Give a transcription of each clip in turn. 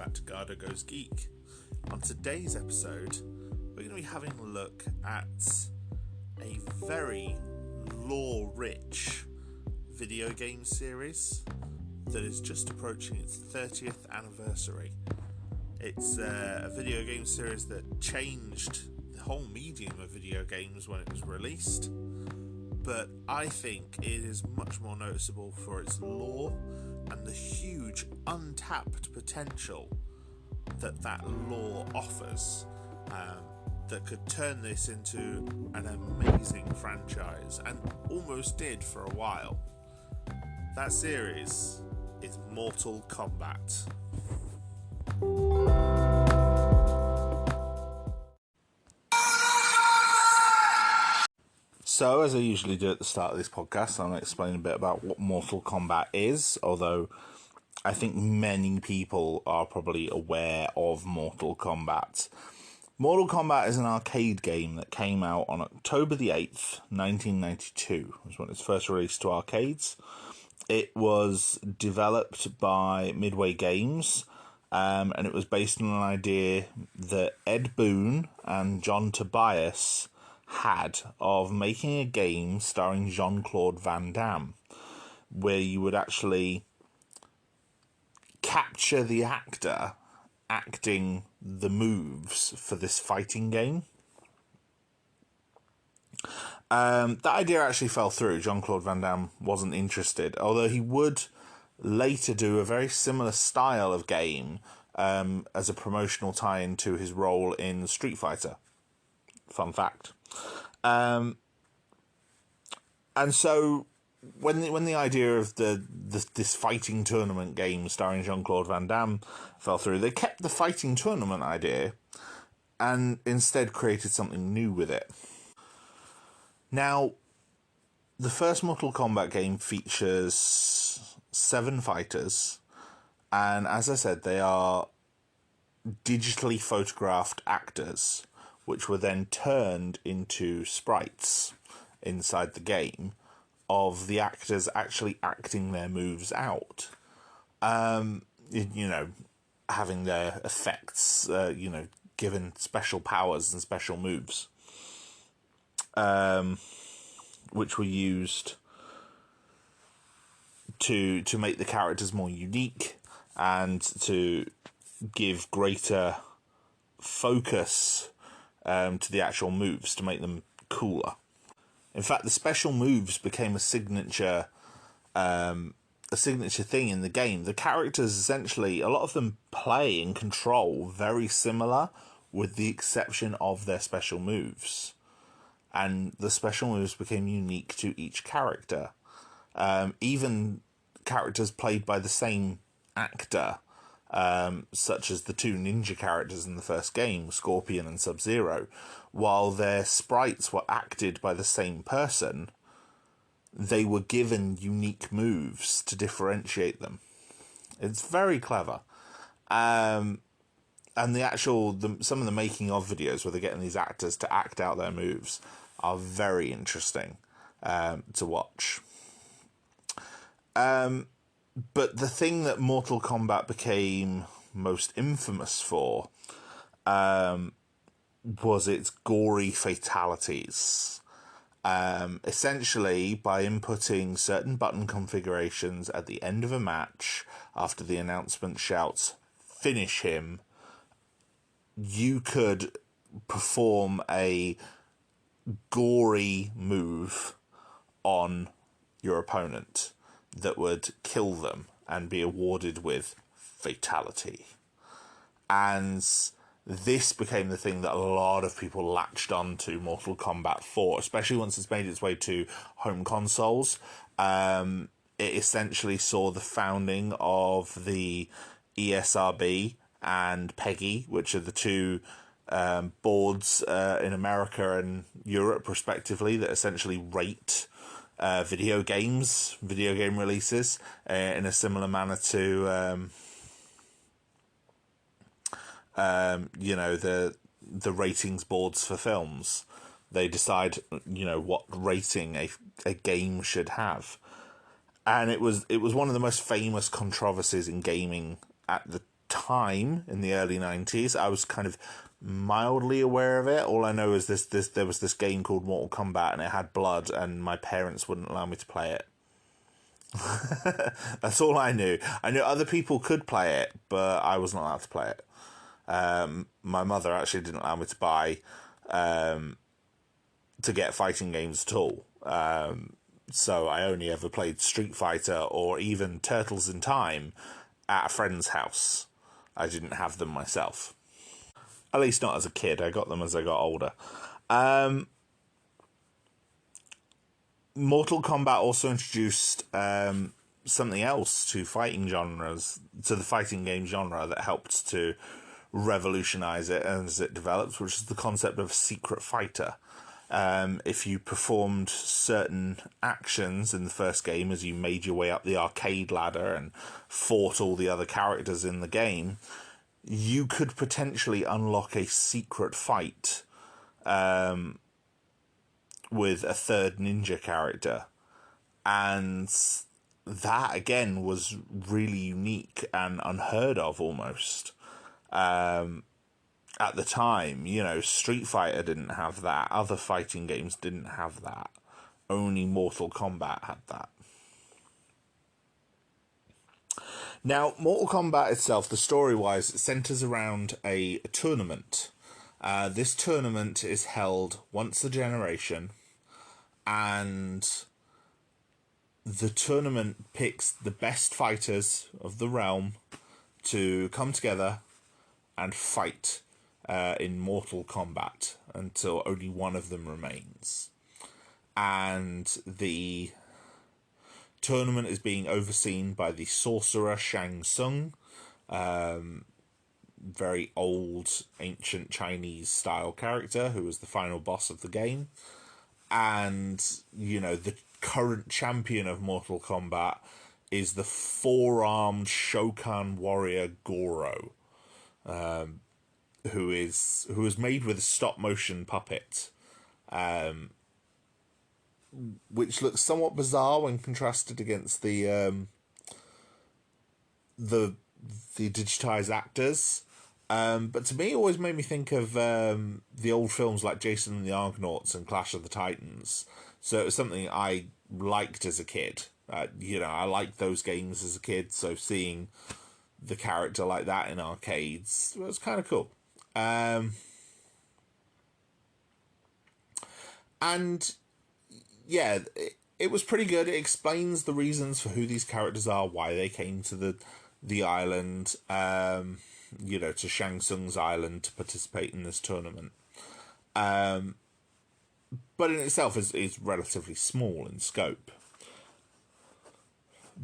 back to Garhdo Goes Geek. On today's episode, we're going to be having a look at a very lore-rich video game series that is just approaching its 30th anniversary. It's a video game series that changed the whole medium of video games when it was released, but I think it is much more noticeable for its lore and the huge untapped potential that lore offers, that could turn this into an amazing franchise, and almost did for a while. That series is Mortal Kombat. So, as I usually do at the start of this podcast, I'll explain a bit about what Mortal Kombat is, although I think many people are probably aware of Mortal Kombat. Mortal Kombat is an arcade game that came out on October the 8th, 1992. It was when it was first released to arcades. It was developed by Midway Games, and it was based on an idea that Ed Boon and John Tobias had of making a game starring Jean-Claude Van Damme, where you would actually capture the actor acting the moves for this fighting game. That idea actually fell through. Jean-Claude Van Damme wasn't interested, although he would later do a very similar style of game as a promotional tie-in to his role in Street Fighter. Fun fact. And so when the idea of this fighting tournament game starring Jean-Claude Van Damme fell through, they kept the fighting tournament idea and instead created something new with it. Now, the first Mortal Kombat game features 7 fighters, and as I said, they are digitally photographed actors, which were then turned into sprites inside the game of the actors actually acting their moves out. Having their effects, given special powers and special moves, which were used to make the characters more unique and to give greater focus to the actual moves, to make them cooler. In fact, the special moves became a signature thing in the game. The characters, essentially, a lot of them play and control very similar, with the exception of their special moves. And the special moves became unique to each character. Even characters played by the same actor, such as the 2 ninja characters in the first game, Scorpion and Sub-Zero, while their sprites were acted by the same person, they were given unique moves to differentiate them. It's very clever. And some of the making of videos where they're getting these actors to act out their moves are very interesting to watch. But the thing that Mortal Kombat became most infamous for was its gory fatalities. Essentially, by inputting certain button configurations at the end of a match, after the announcement shouts, "Finish him," you could perform a gory move on your opponent that would kill them and be awarded with fatality. And this became the thing that a lot of people latched on to Mortal Kombat for, especially once it's made its way to home consoles. It essentially saw the founding of the ESRB and PEGI, which are the 2 boards in America and Europe, respectively, that essentially rate video game releases in a similar manner to the ratings boards for films. They decide what rating a game should have, and it was one of the most famous controversies in gaming at time in the early 90s. I was kind of mildly aware of it. All I know is there was this game called Mortal Kombat, and it had blood, and my parents wouldn't allow me to play it. That's all I knew. I knew other people could play it, but I was not allowed to play it. My mother actually didn't allow me to buy to get fighting games at all. So I only ever played Street Fighter or even Turtles in Time at a friend's house. I didn't have them myself. At least not as a kid. I got them as I got older. Mortal Kombat also introduced something else to fighting genres, to the fighting game genre, that helped to revolutionize it as it developed, which is the concept of secret fighter. If you performed certain actions in the first game as you made your way up the arcade ladder and fought all the other characters in the game, you could potentially unlock a secret fight with a third ninja character. And that, again, was really unique and unheard of almost. At the time, you know, Street Fighter didn't have that. Other fighting games didn't have that. Only Mortal Kombat had that. Now, Mortal Kombat itself, the story-wise, it centers around a tournament. This tournament is held once a generation, and the tournament picks the best fighters of the realm to come together and fight in Mortal Kombat until only one of them remains. And the tournament is being overseen by the sorcerer Shang Tsung, very old, ancient Chinese style character who was the final boss of the game. And, you know, the current champion of Mortal Kombat is the four-armed Shokan warrior Garhdo, who is made with a stop-motion puppet, which looks somewhat bizarre when contrasted against the digitized actors. But to me, it always made me think of the old films like Jason and the Argonauts and Clash of the Titans. So it was something I liked as a kid. You know, I liked those games as a kid, so seeing the character like that in arcades was kind of cool. And yeah, it was pretty good. It explains the reasons for who these characters are, why they came to the island, you know, to Shang Tsung's island to participate in this tournament. But in itself is relatively small in scope.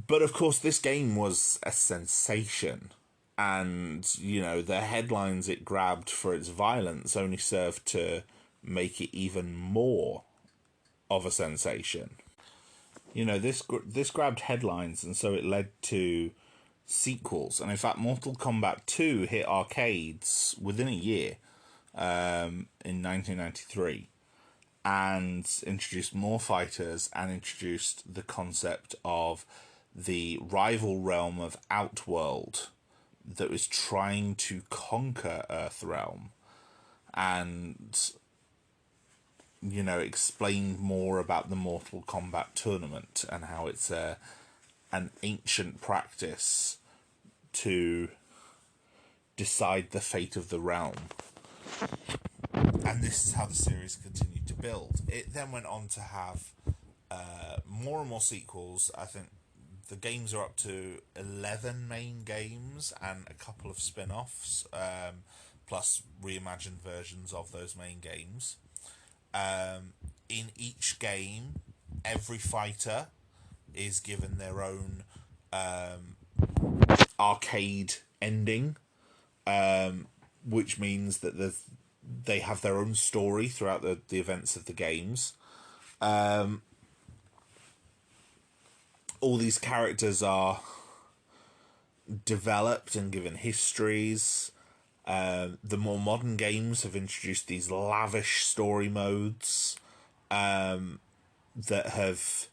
But of course, this game was a sensation. And, you know, the headlines it grabbed for its violence only served to make it even more of a sensation. You know, this grabbed headlines, and so it led to sequels. And in fact, Mortal Kombat 2 hit arcades within a year, in 1993, and introduced more fighters and introduced the concept of the rival realm of Outworld that was trying to conquer Earthrealm, and, you know, explained more about the Mortal Kombat tournament and how it's an ancient practice to decide the fate of the realm. And this is how the series continued to build. It then went on to have more and more sequels. I think the games are up to 11 main games and a couple of spin-offs, plus reimagined versions of those main games. In each game, every fighter is given their own arcade ending, which means that they have their own story throughout the events of the games. All these characters are developed and given histories. The more modern games have introduced these lavish story modes that have,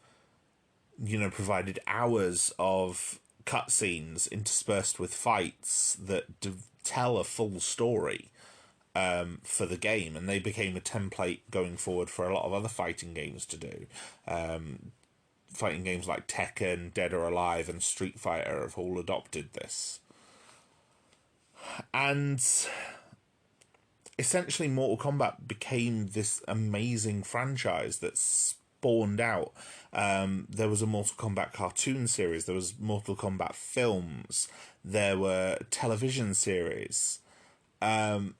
you know, provided hours of cutscenes interspersed with fights that tell a full story for the game, and they became a template going forward for a lot of other fighting games to do. Fighting games like Tekken, Dead or Alive, and Street Fighter have all adopted this. And essentially Mortal Kombat became this amazing franchise that spawned out. There was a Mortal Kombat cartoon series, there was Mortal Kombat films, there were television series. You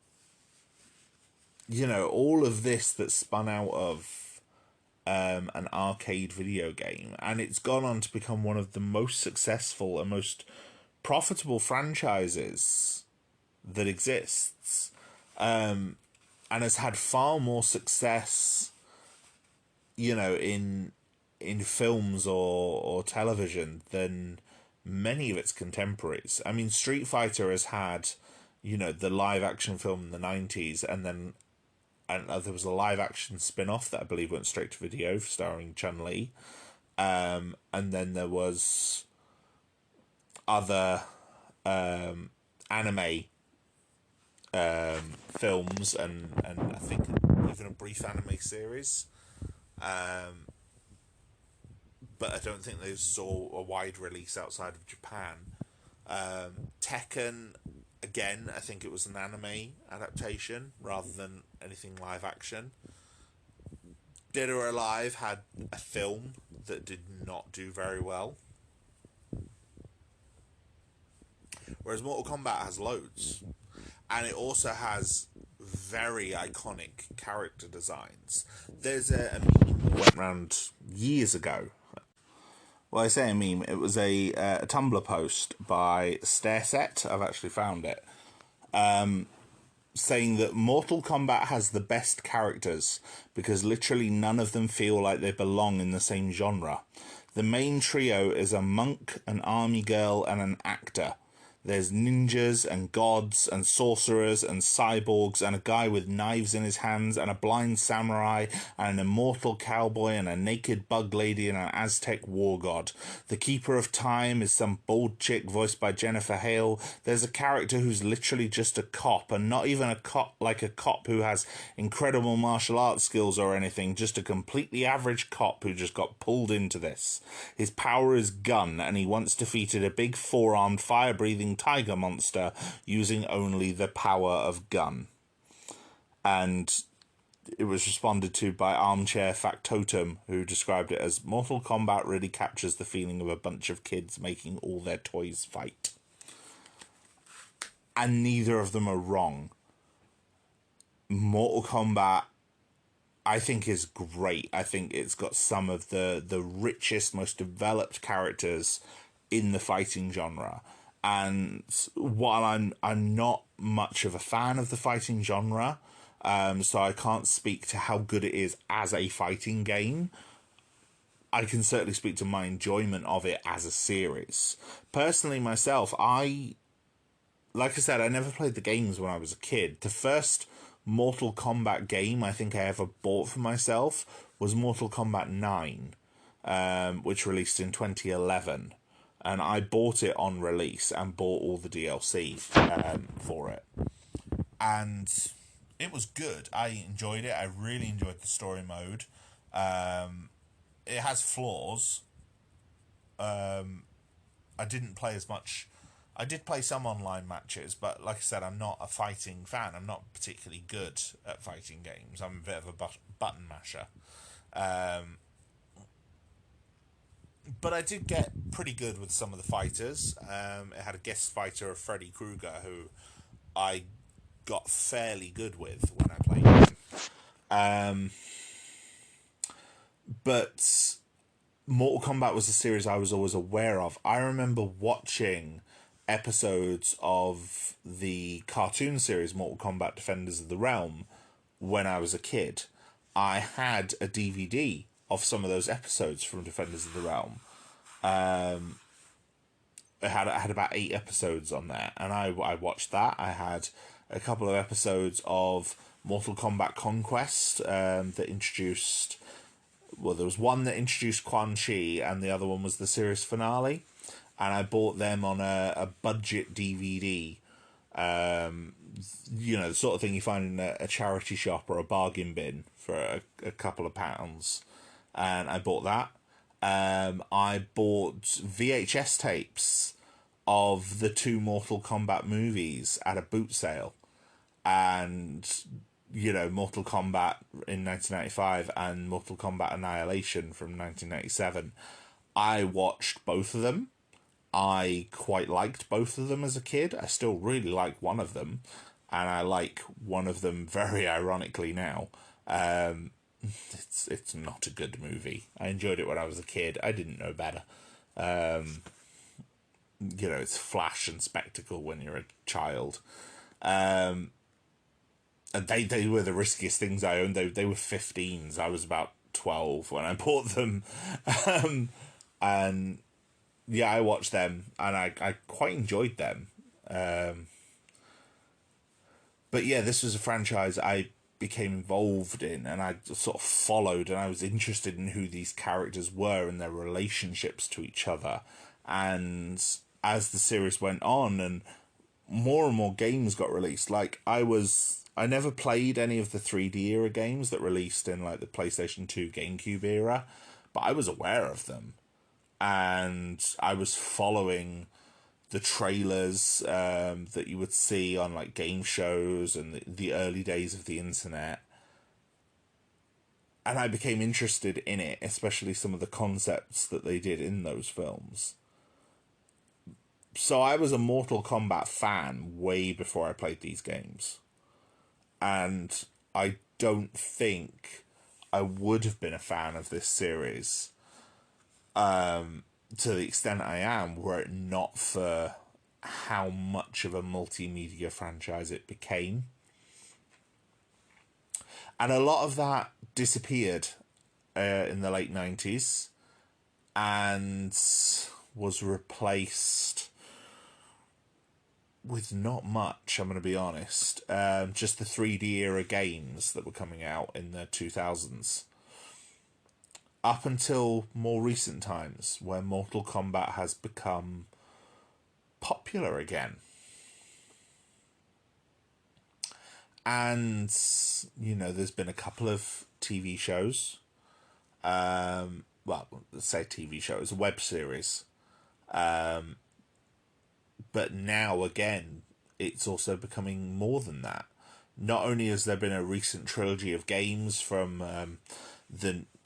know, all of this that spun out of an arcade video game, and it's gone on to become one of the most successful and most profitable franchises that exists, and has had far more success, you know, in films or television than many of its contemporaries. I mean, Street Fighter has had, you know, the live action film in the 90s, and then there was a live action spin-off that I believe went straight to video starring Chun-Li. And then there was other anime films and I think even a brief anime series. But I don't think they saw a wide release outside of Japan. Tekken, again, I think it was an anime adaptation rather than anything live action. Dead or Alive had a film that did not do very well. Whereas Mortal Kombat has loads. And it also has very iconic character designs. There's a meme that went around years ago. Well, I say a meme. It was a Tumblr post by Stairset. I've actually found it. Saying that Mortal Kombat has the best characters because literally none of them feel like they belong in the same genre. The main trio is a monk, an army girl, and an actor. There's ninjas and gods and sorcerers and cyborgs and a guy with knives in his hands and a blind samurai and an immortal cowboy and a naked bug lady and an Aztec war god. The Keeper of Time is some bald chick voiced by Jennifer Hale. There's a character who's literally just a cop, and not even a cop like a cop who has incredible martial arts skills or anything, just a completely average cop who just got pulled into this. His power is gun, and he once defeated a big four-armed fire-breathing tiger monster using only the power of gun. And it was responded to by Armchair Factotum, who described it as Mortal Kombat really captures the feeling of a bunch of kids making all their toys fight. And neither of them are wrong. Mortal Kombat, I think, is great. I think it's got some of the richest, most developed characters in the fighting genre. And while I'm not much of a fan of the fighting genre, so I can't speak to how good it is as a fighting game, I can certainly speak to my enjoyment of it as a series. Personally, myself, like I said, I never played the games when I was a kid. The first Mortal Kombat game I think I ever bought for myself was Mortal Kombat 9, which released in 2011. And I bought it on release and bought all the DLC for it. And it was good. I enjoyed it. I really enjoyed the story mode. It has flaws. I didn't play as much. I did play some online matches, but like I said, I'm not a fighting fan. I'm not particularly good at fighting games. I'm a bit of a button masher. But I did get pretty good with some of the fighters. It had a guest fighter of Freddy Krueger, who I got fairly good with when I played him. But Mortal Kombat was a series I was always aware of. I remember watching episodes of the cartoon series Mortal Kombat Defenders of the Realm when I was a kid. I had a DVD of some of those episodes from Defenders of the Realm. It had about 8 episodes on there, and I watched that. I had a couple of episodes of Mortal Kombat Conquest that introduced... Well, there was one that introduced Quan Chi, and the other one was the series finale. and I bought them on a budget DVD. You know, the sort of thing you find in a charity shop or a bargain bin for a couple of pounds. And I bought that. I bought VHS tapes of the 2 Mortal Kombat movies at a boot sale. And, you know, Mortal Kombat in 1995 and Mortal Kombat Annihilation from 1997. I watched both of them. I quite liked both of them as a kid. I still really like one of them, and I like one of them very ironically now. It's not a good movie. I enjoyed it when I was a kid. I didn't know better. You know, it's flash and spectacle when you're a child. And they were the riskiest things I owned. They were 15s. I was about 12 when I bought them. And yeah, I watched them, and I quite enjoyed them. But yeah, this was a franchise I became involved in, and I sort of followed, and I was interested in who these characters were and their relationships to each other. And as the series went on, and more games got released, like I never played any of the 3D era games that released in like the PlayStation 2 GameCube era, but I was aware of them. And I was following the trailers that you would see on like game shows and the early days of the internet. And I became interested in it, especially some of the concepts that they did in those films. So I was a Mortal Kombat fan way before I played these games. And I don't think I would have been a fan of this series to the extent I am, were it not for how much of a multimedia franchise it became. And a lot of that disappeared in the late 90s and was replaced with not much, I'm going to be honest. Just the 3D era games that were coming out in the 2000s. Up until more recent times, where Mortal Kombat has become popular again. And, you know, there's been a couple of TV shows. Well, let's say TV show, it's a web series. But now, again, it's also becoming more than that. Not only has there been a recent trilogy of games from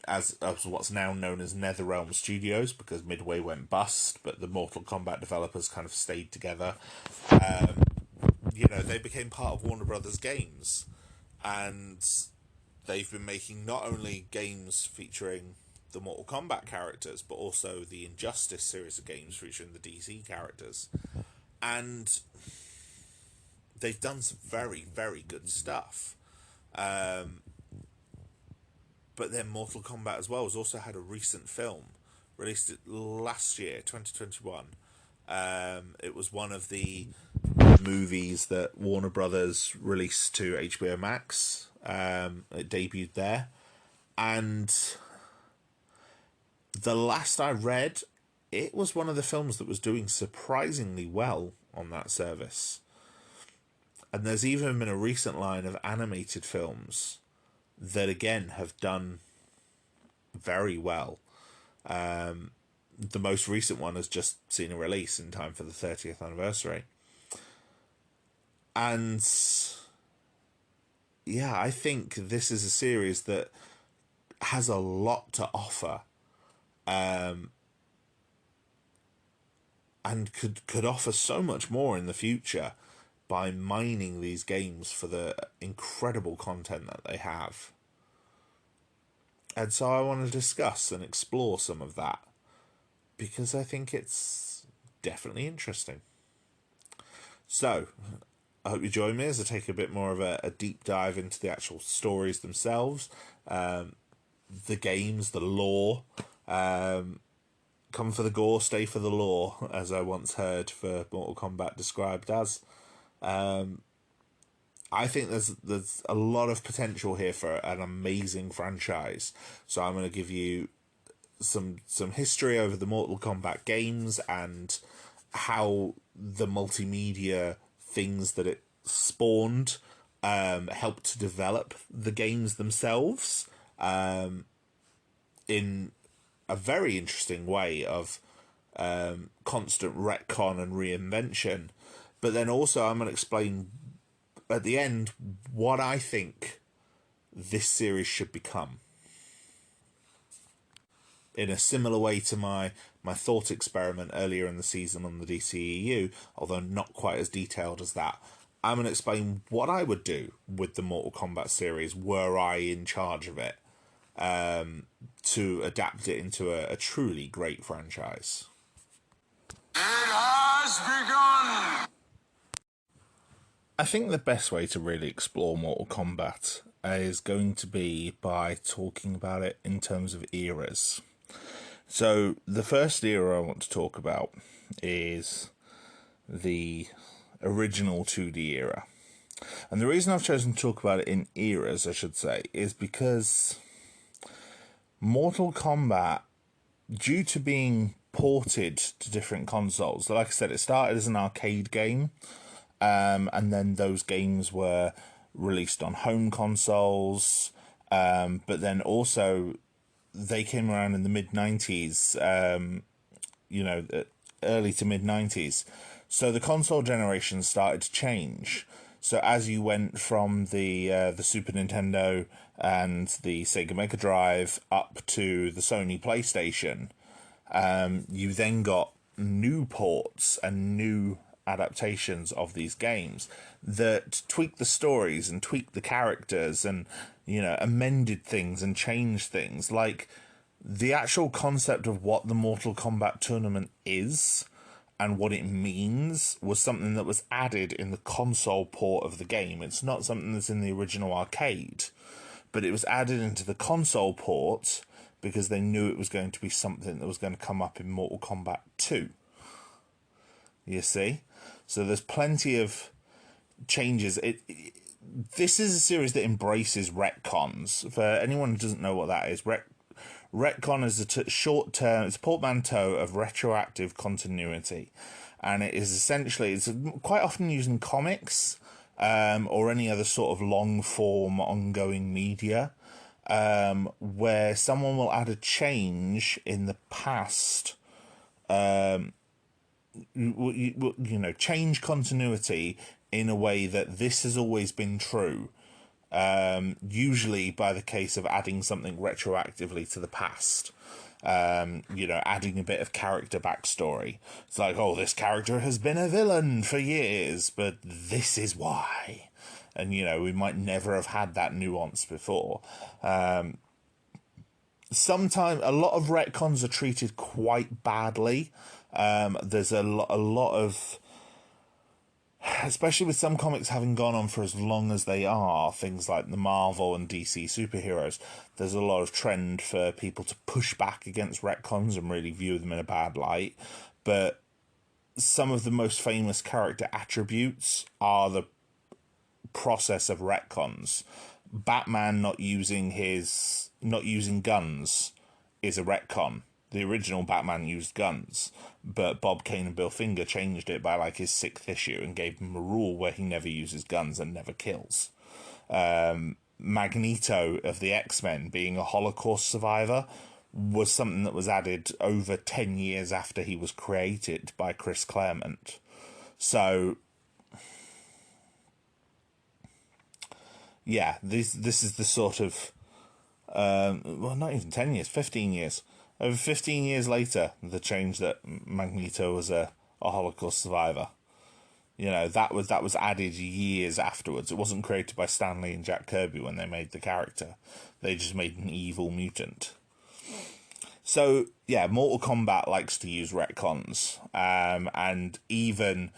as what's now known as Netherrealm Studios, because Midway went bust, but the Mortal Kombat developers kind of stayed together. You know, they became part of Warner Brothers Games, and they've been making not only games featuring the Mortal Kombat characters, but also the Injustice series of games featuring the DC characters. And they've done some very, very good stuff. But then Mortal Kombat as well has also had a recent film, released it last year, 2021. It was one of the movies that Warner Brothers released to HBO Max. It debuted there. And the last I read, it was one of the films that was doing surprisingly well on that service. And there's even been a recent line of animated films that again have done very well. The most recent one has just seen a release in time for the 30th anniversary. And yeah, I think this is a series that has a lot to offer, and could offer so much more in the future by mining these games for the incredible content that they have. And so I want to discuss and explore some of that, because I think it's definitely interesting. So, I hope you join me as I take a bit more of a deep dive into the actual stories themselves, the games, the lore. Come for the gore, stay for the lore, as I once heard for Mortal Kombat described as. I think there's a lot of potential here for an amazing franchise. So I'm going to give you some history over the Mortal Kombat games and how the multimedia things that it spawned helped to develop the games themselves in a very interesting way of constant retcon and reinvention. But then also I'm going to explain at the end what I think this series should become. In a similar way to my thought experiment earlier in the season on the DCEU, although not quite as detailed as that, I'm going to explain what I would do with the Mortal Kombat series were I in charge of it, to adapt it into a truly great franchise. It has begun! I think the best way to really explore Mortal Kombat is going to be by talking about it in terms of eras. So the first era I want to talk about is the original 2D era. And the reason I've chosen to talk about it in eras, I should say, is because Mortal Kombat, due to being ported to different consoles, like I said, it started as an arcade game, and then those games were released on home consoles, but then also they came around in the mid-90s, early to mid-90s. So the console generation started to change. So as you went from the Super Nintendo and the Sega Mega Drive up to the Sony PlayStation, you then got new ports and new adaptations of these games that tweaked the stories and tweaked the characters and, amended things and changed things. Like, the actual concept of what the Mortal Kombat tournament is and what it means was something that was added in the console port of the game. It's not something that's in the original arcade, but it was added into the console port because they knew it was going to be something that was going to come up in Mortal Kombat 2. You see? So there's plenty of changes. This is a series that embraces retcons. For anyone who doesn't know what that is, retcon is a short term, it's a portmanteau of retroactive continuity. And it is essentially, it's quite often used in comics or any other sort of long form ongoing media, where someone will add a change in the past, change continuity in a way that this has always been true. Usually by the case of adding something retroactively to the past. Adding a bit of character backstory. It's like, oh, this character has been a villain for years, but this is why. And, we might never have had that nuance before. Sometimes a lot of retcons are treated quite badly. There's a lot of, especially with some comics having gone on for as long as they are, things like the Marvel and DC superheroes, there's a lot of trend for people to push back against retcons and really view them in a bad light. But some of the most famous character attributes are the process of retcons. Batman not using guns is a retcon. The original Batman used guns, but Bob Kane and Bill Finger changed it by his 6th issue and gave him a rule where he never uses guns and never kills. Magneto of the X-Men being a Holocaust survivor was something that was added over 10 years after he was created by Chris Claremont. So, yeah, this is the sort of, not even 10 years, 15 years. Over 15 years later, the change that Magneto was a Holocaust survivor. That was added years afterwards. It wasn't created by Stan Lee and Jack Kirby when they made the character. They just made an evil mutant. So, yeah, Mortal Kombat likes to use retcons, and even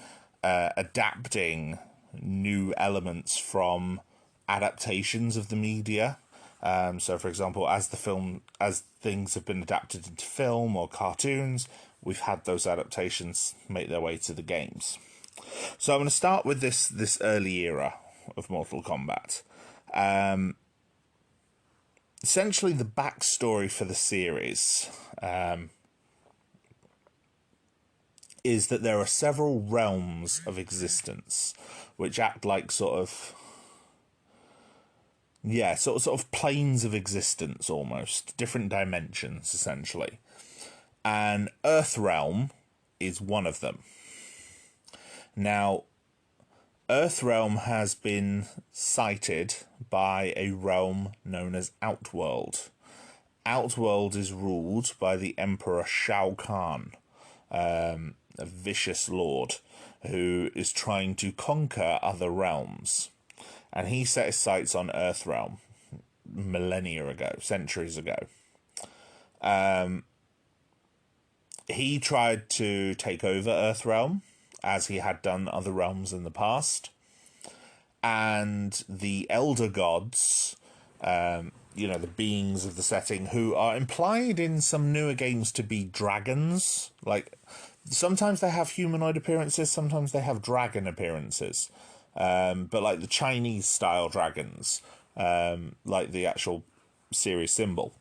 adapting new elements from adaptations of the media. So, for example, as things have been adapted into film or cartoons, we've had those adaptations make their way to the games. So I'm going to start with this early era of Mortal Kombat. essentially the backstory for the series is that there are several realms of existence which act like sort of planes of existence, almost different dimensions essentially, and Earthrealm is one of them. Now, Earthrealm has been cited by a realm known as Outworld. Outworld is ruled by the Emperor Shao Kahn, a vicious lord who is trying to conquer other realms. And he set his sights on Earthrealm millennia ago, centuries ago. He tried to take over Earthrealm, as he had done other realms in the past. And the Elder Gods, the beings of the setting, who are implied in some newer games to be dragons. Like, sometimes they have humanoid appearances, sometimes they have dragon appearances. But like the Chinese-style dragons, like the actual series symbol.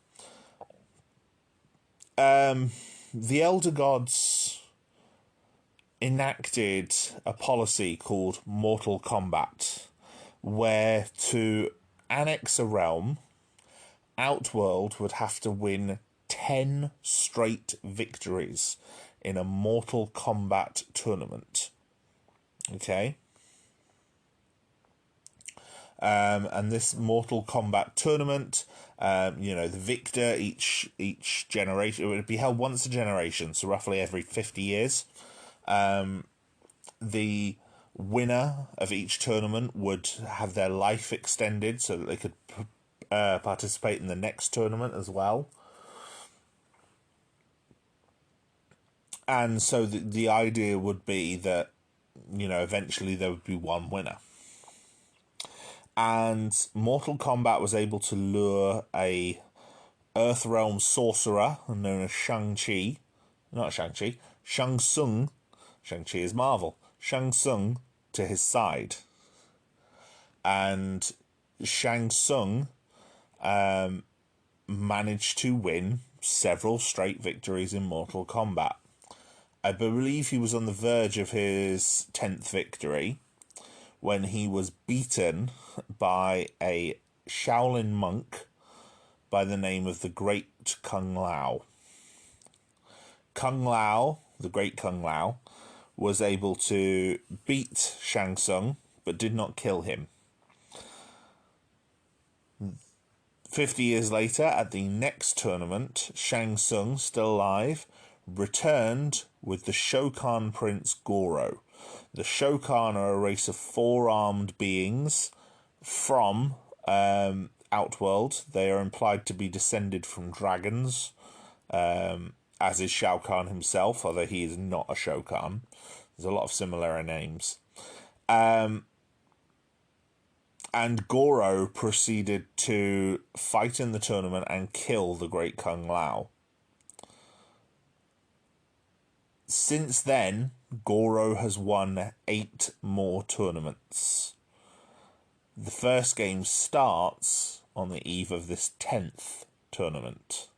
The Elder Gods enacted a policy called Mortal Kombat, where to annex a realm, Outworld would have to win 10 straight victories in a Mortal Kombat tournament. Okay? And this Mortal Kombat tournament, the victor each generation, it would be held once a generation, so roughly every 50 years. The winner of each tournament would have their life extended so that they could participate in the next tournament as well. And so the idea would be that, eventually there would be one winner. And Mortal Kombat was able to lure a Earthrealm sorcerer known as Shang-Chi. Not Shang-Chi. Shang Tsung. Shang-Chi is Marvel. Shang Tsung to his side. And Shang Tsung managed to win several straight victories in Mortal Kombat. I believe he was on the verge of his 10th victory when he was beaten by a Shaolin monk by the name of the Great Kung Lao. Kung Lao, the Great Kung Lao, was able to beat Shang Tsung, but did not kill him. 50 years later, at the next tournament, Shang Tsung, still alive, returned with the Shokan Prince Goro. The Shokan are a race of four-armed beings from Outworld. They are implied to be descended from dragons, as is Shao Kahn himself, although he is not a Shokan. There's a lot of similar names. And Goro proceeded to fight in the tournament and kill the Great Kung Lao. Since then, Goro has won 8 more tournaments. The first game starts on the eve of this 10th tournament.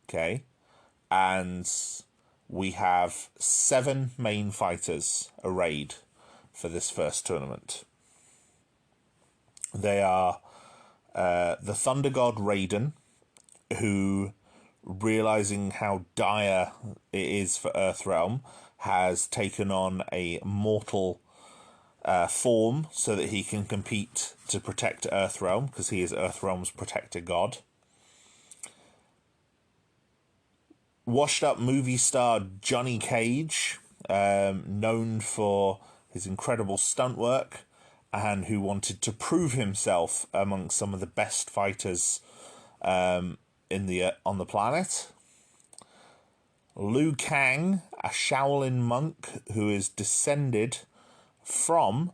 Okay? And we have 7 main fighters arrayed for this first tournament. They are the Thunder God Raiden, who, realizing how dire it is for Earthrealm, has taken on a mortal form so that he can compete to protect Earthrealm, because he is Earthrealm's protector god. Washed up movie star Johnny Cage, known for his incredible stunt work, and who wanted to prove himself amongst some of the best fighters on the planet. Liu Kang, a Shaolin monk who is descended from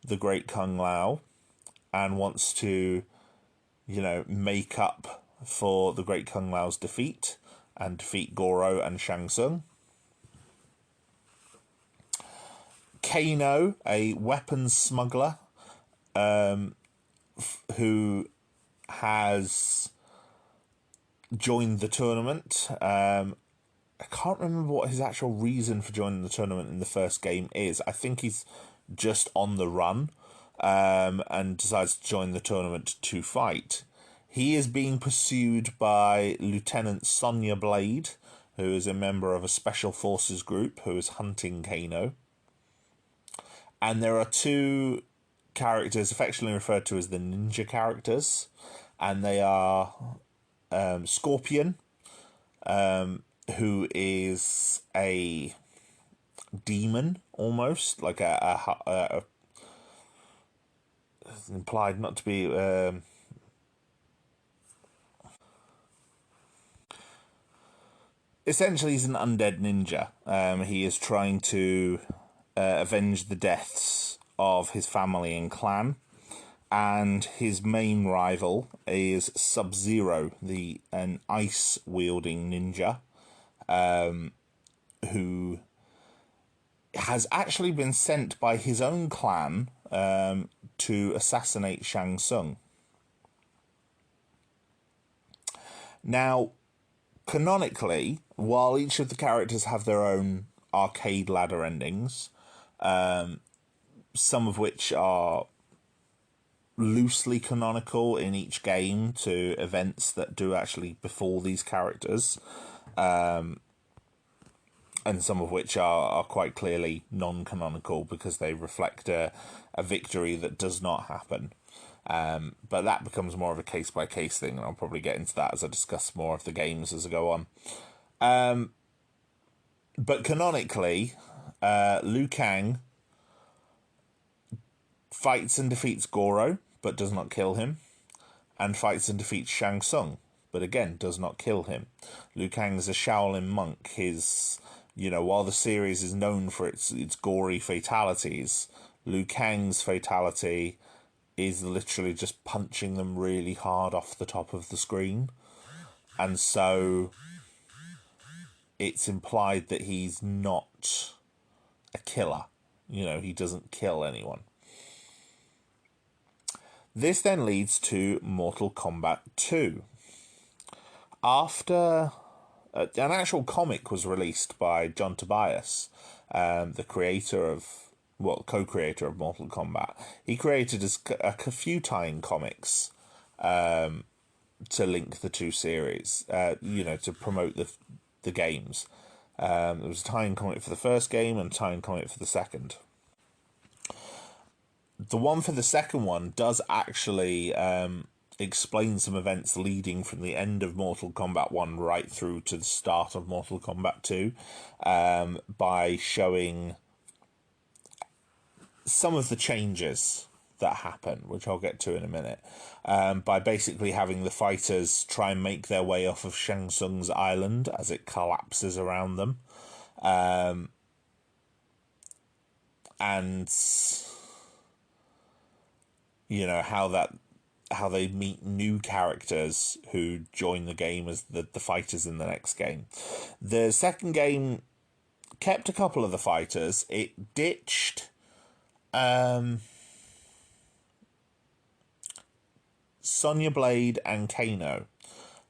the Great Kung Lao and wants to, make up for the Great Kung Lao's defeat and defeat Goro and Shang Tsung. Kano, a weapons smuggler who has joined the tournament. I can't remember what his actual reason for joining the tournament in the first game is. I think he's just on the run, and decides to join the tournament to fight. He is being pursued by Lieutenant Sonya Blade, who is a member of a special forces group who is hunting Kano. And there are two characters affectionately referred to as the ninja characters, and they are Scorpion, who is a demon, almost like a implied not to be essentially he's an undead ninja. He is trying to avenge the deaths of his family and clan, and his main rival is Sub-Zero, an ice wielding ninja, who has actually been sent by his own clan to assassinate Shang Tsung. Now, canonically, while each of the characters have their own arcade ladder endings, some of which are loosely canonical in each game to events that do actually befall these characters, and some of which are quite clearly non-canonical because they reflect a victory that does not happen. But that becomes more of a case-by-case thing, and I'll probably get into that as I discuss more of the games as I go on. But canonically, Liu Kang fights and defeats Goro, but does not kill him, and fights and defeats Shang Tsung, but again does not kill him. Liu Kang is a Shaolin monk. While the series is known for its gory fatalities, Liu Kang's fatality is literally just punching them really hard off the top of the screen. And so it's implied that he's not a killer. He doesn't kill anyone. This then leads to Mortal Kombat 2. After an actual comic was released by John Tobias, the co-creator of Mortal Kombat. He created a few tie-in comics to link the two series, to promote the games. There was a tie-in comic for the first game and a tie-in comic for the second. The one for the second one does actually explain some events leading from the end of Mortal Kombat 1 right through to the start of Mortal Kombat 2, by showing some of the changes that happen, which I'll get to in a minute, by basically having the fighters try and make their way off of Shang Tsung's island as it collapses around them. And how they meet new characters who join the game as the fighters in the next game. The second game kept a couple of the fighters. It ditched Sonya Blade and Kano.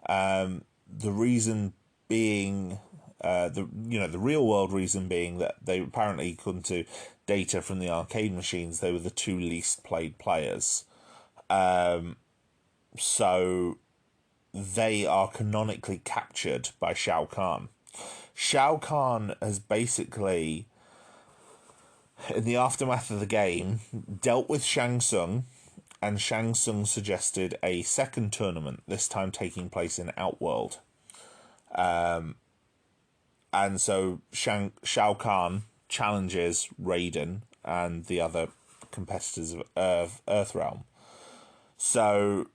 The reason being, the real world reason being that they apparently, according to data from the arcade machines, they were the two least played players. So they are canonically captured by Shao Kahn. Shao Kahn has basically, in the aftermath of the game, dealt with Shang Tsung, and Shang Tsung suggested a second tournament, this time taking place in Outworld. And so Shao Kahn challenges Raiden and the other competitors of Earthrealm. So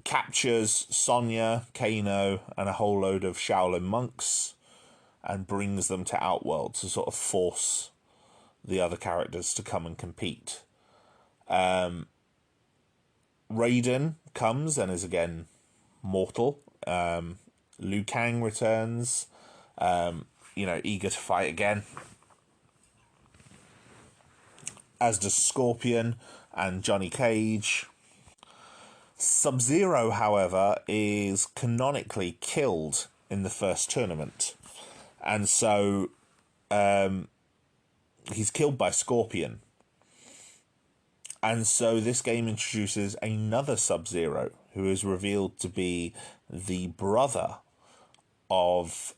captures Sonya, Kano, and a whole load of Shaolin monks and brings them to Outworld to sort of force the other characters to come and compete. Raiden comes and is again mortal. Liu Kang returns, eager to fight again. As does Scorpion and Johnny Cage. Sub-Zero, however, is canonically killed in the first tournament. And so he's killed by Scorpion. And so this game introduces another Sub-Zero, who is revealed to be the brother of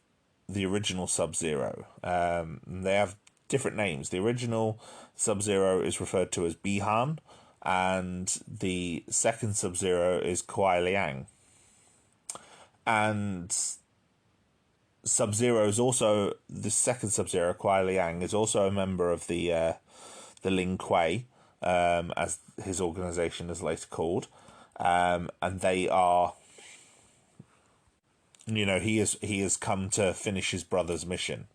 the original Sub-Zero. They have different names. The original Sub-Zero is referred to as Bihan, and the second Sub-Zero is Kuai Liang. And Sub-Zero is also, the second Sub-Zero, Kuai Liang, is also a member of the Lin Kuei, as his organization is later called. And they are, he has come to finish his brother's mission.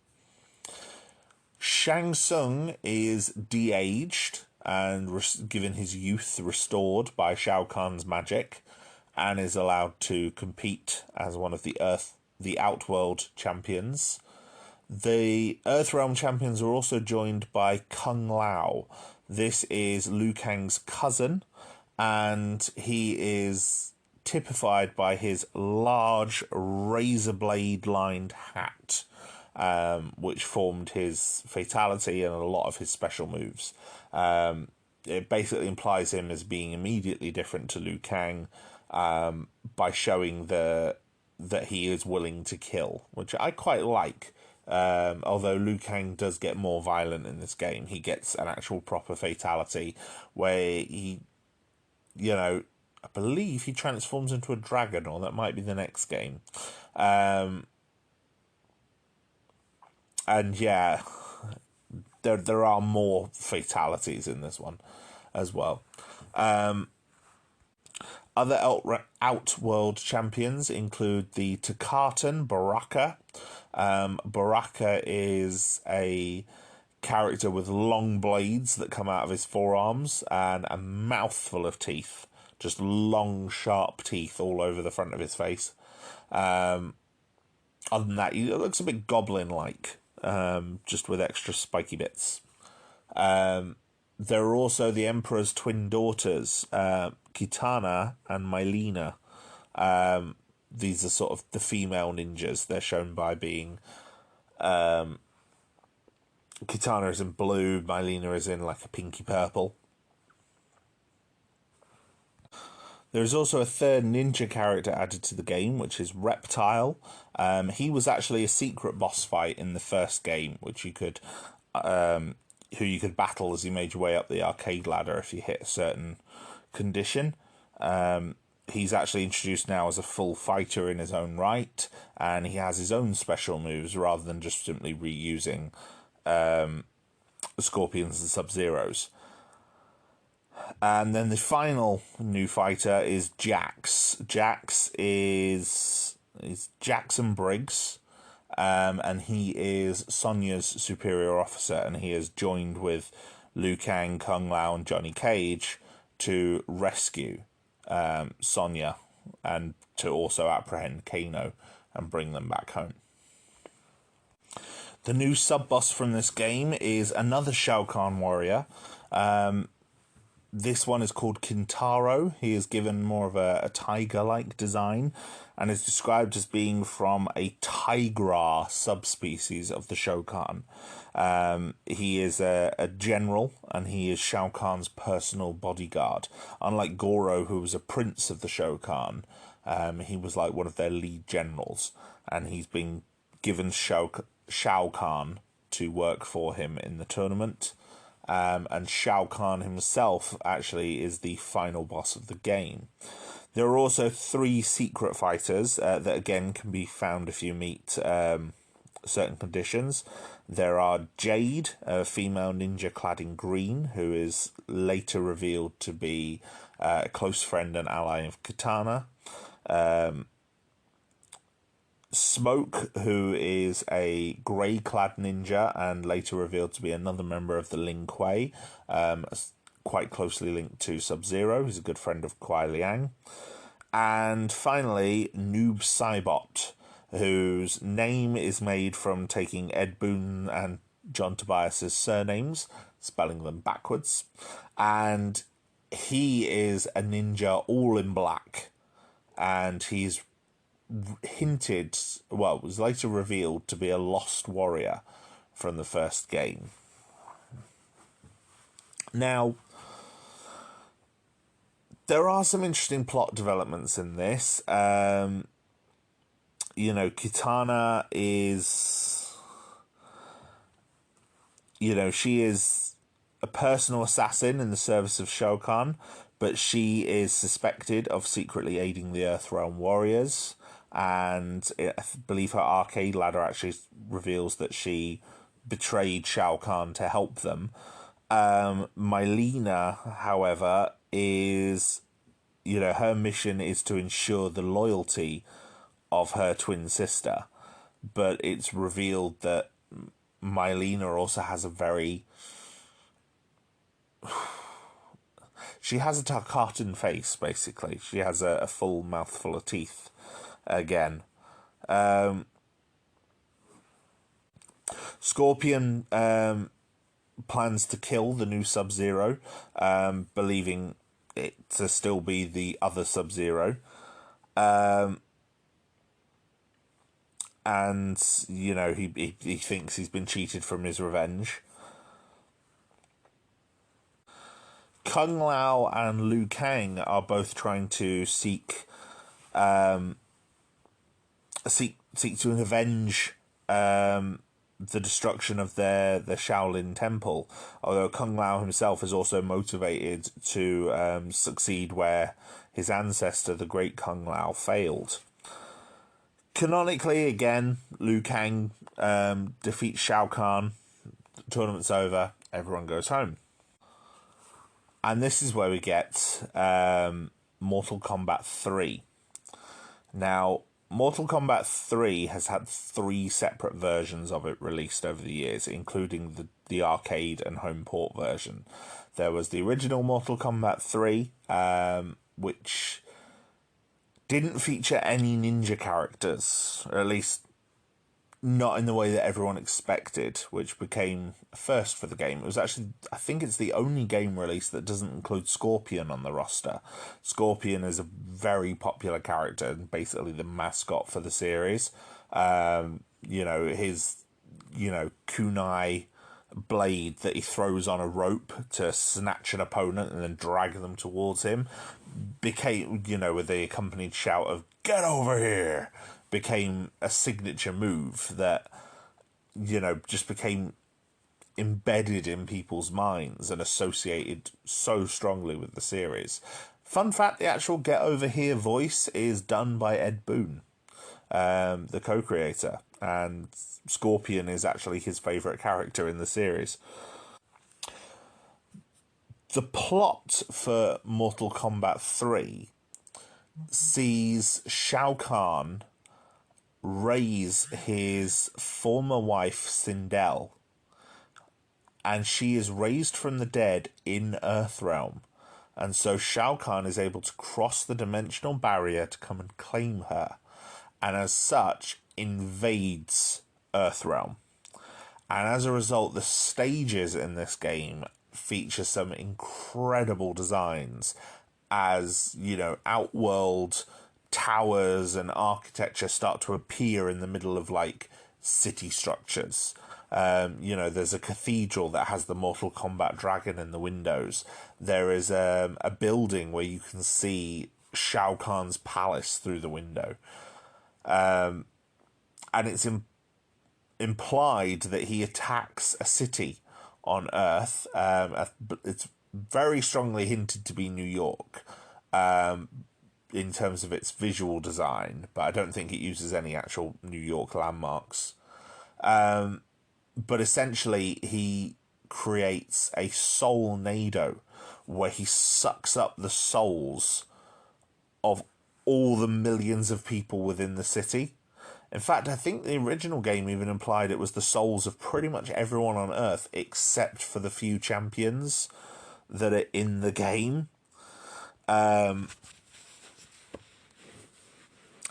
Shang Tsung is de-aged and given his youth restored by Shao Kahn's magic, and is allowed to compete as one of the Outworld champions. The Earthrealm champions are also joined by Kung Lao. This is Liu Kang's cousin, and he is typified by his large razor blade lined hat, which formed his fatality and a lot of his special moves. It basically implies him as being immediately different to Liu Kang, by showing that he is willing to kill, which I quite like. Although Liu Kang does get more violent in this game. He gets an actual proper fatality where he, I believe he transforms into a dragon, or that might be the next game. And yeah, there are more fatalities in this one as well. Other Outworld champions include the Takatan Baraka. Baraka is a character with long blades that come out of his forearms and a mouthful of teeth. Just long, sharp teeth all over the front of his face. Other than that, he looks a bit goblin-like, just with extra spiky bits. There are also the Emperor's twin daughters, Kitana and Mylena. These are sort of the female ninjas. They're shown by being... Kitana is in blue, Mylena is in like a pinky purple. There's also a third ninja character added to the game, which is Reptile. He was actually a secret boss fight in the first game, which you could... who you could battle as you made your way up the arcade ladder if you hit a certain condition. He's actually introduced now as a full fighter in his own right, and he has his own special moves rather than just simply reusing Scorpions and Sub-Zeros. And then the final new fighter is Jax. Jax is Jackson Briggs. And he is Sonya's superior officer, and he is joined with Liu Kang, Kung Lao, and Johnny Cage to rescue Sonya and to also apprehend Kano and bring them back home. The new sub-boss from this game is another Shao Kahn warrior. This one is called Kintaro. He is given more of a tiger-like design and is described as being from a Tigra subspecies of the Shokan. He is a general, and he is Shao Kahn's personal bodyguard. Unlike Goro, who was a prince of the Shokan, he was like one of their lead generals, and he's been given Shao Kahn to work for him in the tournament. And Shao Kahn himself actually is the final boss of the game. There are also 3 secret fighters that again can be found if you meet certain conditions. There are Jade, a female ninja clad in green, who is later revealed to be a close friend and ally of Kitana. Smoke, who is a grey-clad ninja and later revealed to be another member of the Lin Kuei, quite closely linked to Sub-Zero, who's a good friend of Kuai Liang. And finally, Noob Saibot, whose name is made from taking Ed Boon and John Tobias's surnames, spelling them backwards. And he is a ninja all in black, and he's hinted, well, was later revealed to be a lost warrior from the first game. Now, there are some interesting plot developments in this. Kitana is, she is a personal assassin in the service of Shao Kahn, but she is suspected of secretly aiding the Earthrealm warriors, and I believe her arcade ladder actually reveals that she betrayed Shao Kahn to help them. Mylena, however, is, her mission is to ensure the loyalty of her twin sister, but it's revealed that Mylena also has a very... she has a cartoon face, basically. She has a full mouthful of teeth again. Scorpion plans to kill the new Sub-Zero, believing it to still be the other Sub-Zero. And, he thinks he's been cheated from his revenge. Kung Lao and Liu Kang are both trying to seek to avenge the destruction of the Shaolin Temple, although Kung Lao himself is also motivated to succeed where his ancestor, the great Kung Lao, failed. Canonically, again, Liu Kang defeats Shao Kahn, the tournament's over, everyone goes home. And this is where we get Mortal Kombat 3. Now, Mortal Kombat 3 has had 3 separate versions of it released over the years, including the arcade and home port version. There was the original Mortal Kombat 3, which didn't feature any ninja characters, or at least not in the way that everyone expected, which became a first for the game. It was actually, I think it's the only game release that doesn't include Scorpion on the roster. Scorpion is a very popular character and basically the mascot for the series. His, kunai blade that he throws on a rope to snatch an opponent and then drag them towards him became, with the accompanied shout of, "Get over here!" became a signature move that, just became embedded in people's minds and associated so strongly with the series. Fun fact, the actual "Get Over Here" voice is done by Ed Boon, the co-creator, and Scorpion is actually his favourite character in the series. The plot for Mortal Kombat 3 sees Shao Kahn raise his former wife, Sindel, and she is raised from the dead in Earthrealm. And so Shao Kahn is able to cross the dimensional barrier to come and claim her, and as such invades Earthrealm. And as a result, the stages in this game feature some incredible designs as, Outworld towers and architecture start to appear in the middle of, city structures. There's a cathedral that has the Mortal Kombat dragon in the windows. There is a building where you can see Shao Kahn's palace through the window. And it's implied that he attacks a city on Earth. It's very strongly hinted to be New York in terms of its visual design, but I don't think it uses any actual New York landmarks. But essentially, he creates a soulnado where he sucks up the souls of all the millions of people within the city. In fact, I think the original game even implied it was the souls of pretty much everyone on Earth except for the few champions that are in the game. And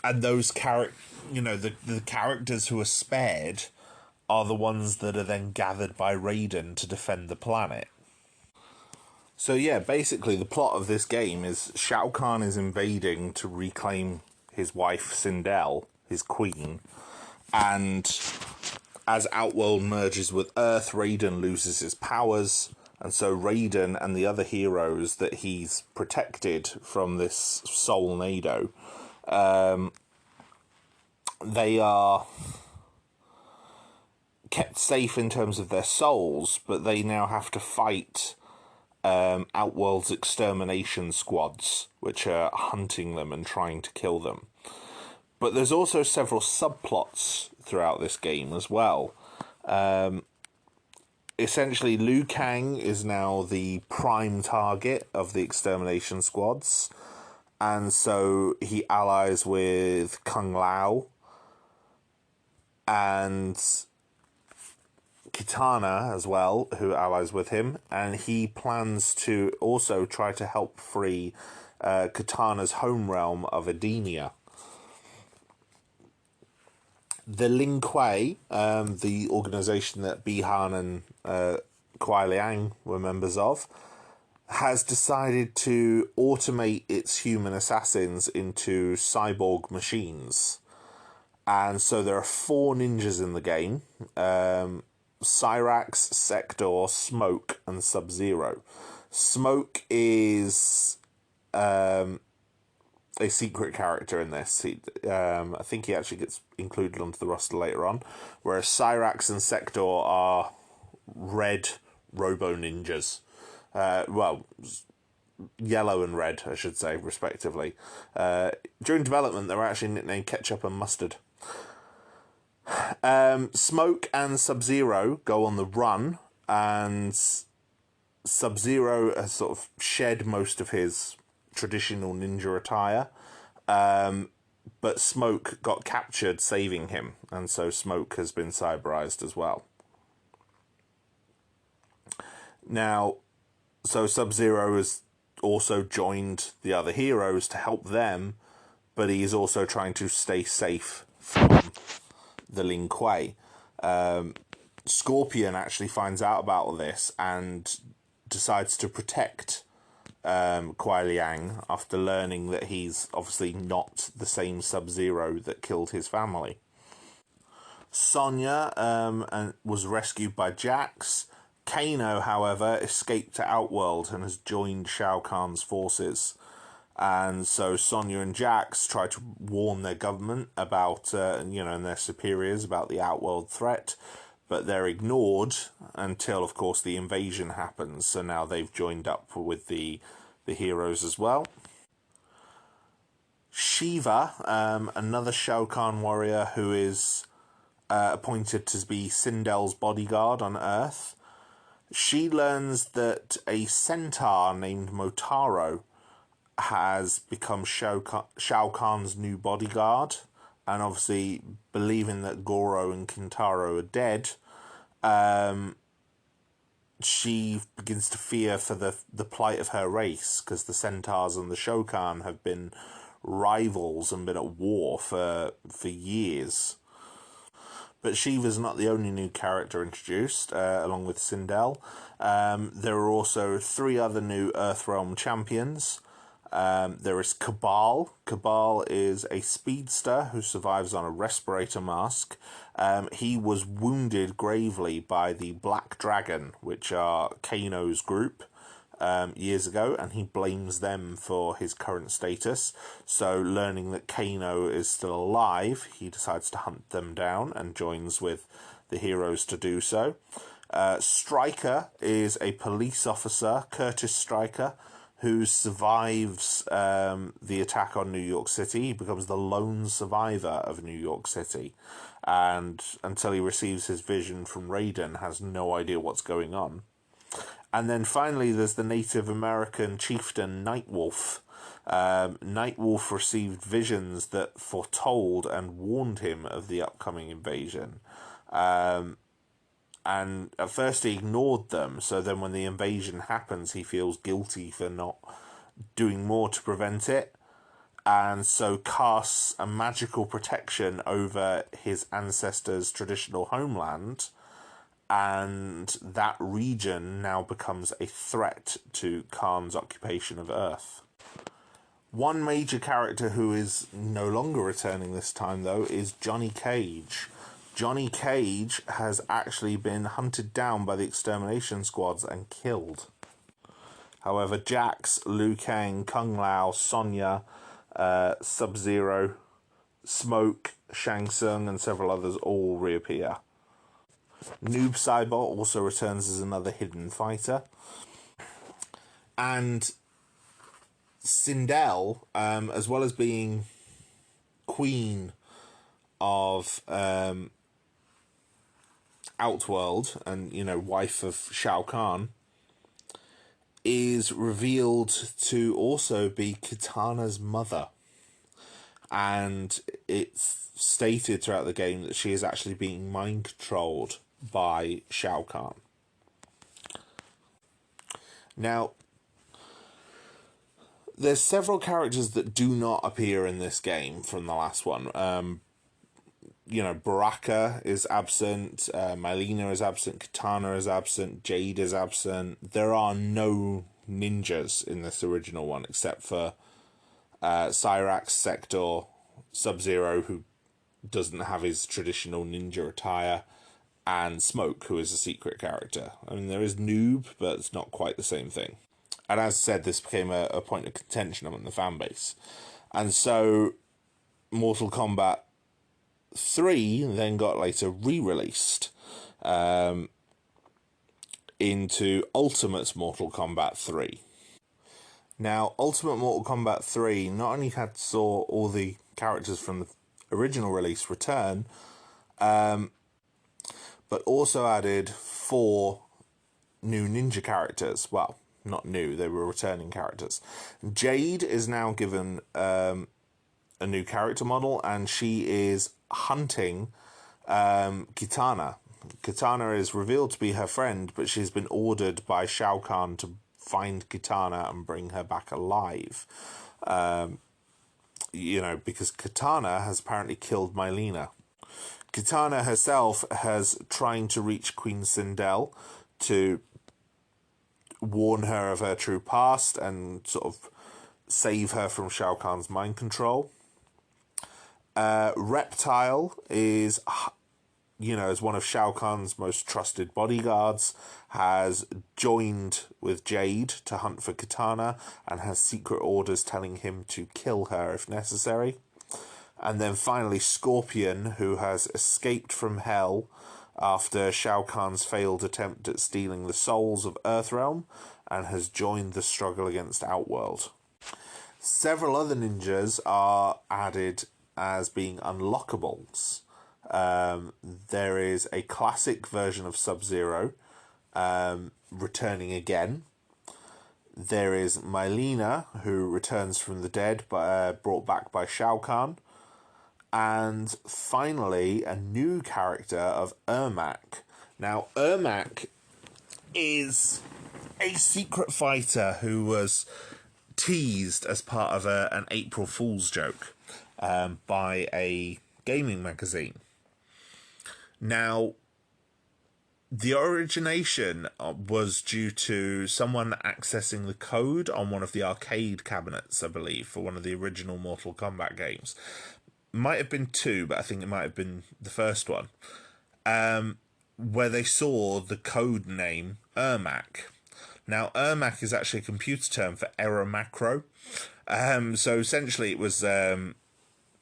those the characters who are spared are the ones that are then gathered by Raiden to defend the planet. So yeah, basically the plot of this game is Shao Kahn is invading to reclaim his wife Sindel, his queen, and as Outworld merges with Earth, Raiden loses his powers, and so Raiden and the other heroes that he's protected from this Soulnado, they are kept safe in terms of their souls, but they now have to fight Outworld's extermination squads, which are hunting them and trying to kill them. But there's also several subplots throughout this game as well. Essentially, Liu Kang is now the prime target of the extermination squads, and so he allies with Kung Lao and Kitana as well, who allies with him, and he plans to also try to help free Kitana's home realm of Edenia. The Lin Kuei, the organisation that Bihan and Kuai Liang were members of, has decided to automate its human assassins into cyborg machines. And so there are 4 ninjas in the game. Cyrax, Sector, Smoke, and Sub-Zero. Smoke is a secret character in this. I think he actually gets included onto the roster later on, whereas Cyrax and Sector are red robo ninjas. Well, yellow and red, I should say, respectively. During development, they were actually nicknamed Ketchup and Mustard. Smoke and Sub-Zero go on the run, and Sub-Zero has sort of shed most of his traditional ninja attire, but Smoke got captured, saving him, and so Smoke has been cyberized as well. Now, so Sub-Zero has also joined the other heroes to help them, but he is also trying to stay safe from the Lin Kuei. Scorpion actually finds out about all this and decides to protect Kuai Liang after learning that he's obviously not the same Sub-Zero that killed his family. Sonya was rescued by Jax. Kano, however, escaped to Outworld and has joined Shao Kahn's forces. And so Sonya and Jax try to warn their government about, and their superiors about the Outworld threat, but they're ignored until, of course, the invasion happens. So now they've joined up with the heroes as well. Shiva, another Shao Kahn warrior who is appointed to be Sindel's bodyguard on Earth. She learns that a centaur named Motaro has become Shao Kahn's new bodyguard, and obviously believing that Goro and Kintaro are dead, she begins to fear for the plight of her race, because the centaurs and the Shokan have been rivals and been at war for years. But Shiva's not the only new character introduced, along with Sindel. There are also 3 other new Earthrealm champions. There is Cabal. Cabal is a speedster who survives on a respirator mask. He was wounded gravely by the Black Dragon, which are Kano's group, years ago, and he blames them for his current status. So, learning that Kano is still alive, he decides to hunt them down and joins with the heroes to do so. Stryker is a police officer, Curtis Stryker, who survives the attack on New York City. He becomes the lone survivor of New York City, and until he receives his vision from Raiden, has no idea what's going on. And then finally, there's the Native American chieftain Nightwolf. Nightwolf received visions that foretold and warned him of the upcoming invasion. And at first he ignored them, so then when the invasion happens, he feels guilty for not doing more to prevent it, and so casts a magical protection over his ancestors' traditional homeland, and that region now becomes a threat to Khan's occupation of Earth. One major character who is no longer returning this time, though, is Johnny Cage. Johnny Cage has actually been hunted down by the extermination squads and killed. However, Jax, Liu Kang, Kung Lao, Sonya, Sub-Zero, Smoke, Shang Tsung, and several others all reappear. Noob Saibot also returns as another hidden fighter. And Sindel, as well as being queen of Outworld and, you know, wife of Shao Kahn, is revealed to also be Kitana's mother. And it's stated throughout the game that she is actually being mind-controlled by Shao Kahn. Now, there's several characters that do not appear in this game from the last one. You know, Baraka is absent, Mylena is absent, Kitana is absent, Jade is absent. There are no ninjas in this original one except for Cyrax, Sector, Sub-Zero, who doesn't have his traditional ninja attire, and Smoke, who is a secret character. I mean, there is Noob, but it's not quite the same thing. And as said, this became a point of contention among the fan base. And so Mortal Kombat 3 then got later re-released into Ultimate Mortal Kombat 3. Now, Ultimate Mortal Kombat 3 not only saw all the characters from the original release return, but also added 4 new ninja characters. Well, not new, they were returning characters. Jade is now given a new character model, and she is hunting Kitana. Kitana is revealed to be her friend, but she's been ordered by Shao Kahn to find Kitana and bring her back alive. You know, because Kitana has apparently killed Mylena. Kitana herself has trying to reach Queen Sindel to warn her of her true past and sort of save her from Shao Kahn's mind control. Reptile is, you know, as one of Shao Kahn's most trusted bodyguards, has joined with Jade to hunt for Kitana and has secret orders telling him to kill her if necessary. And then finally Scorpion, who has escaped from hell after Shao Kahn's failed attempt at stealing the souls of Earthrealm and has joined the struggle against Outworld. Several other ninjas are added as being unlockables. There is a classic version of Sub-Zero returning again. There is Mylena, who returns from the dead, brought back by Shao Kahn. And finally, a new character of Ermac. Now, Ermac is a secret fighter who was teased as part of an April Fool's joke by a gaming magazine. Now, the origination was due to someone accessing the code on one of the arcade cabinets, I believe, for one of the original Mortal Kombat games. Might have been 2, but I think it might have been the first one, where they saw the code name Ermac. Now, Ermac is actually a computer term for error macro. So essentially it was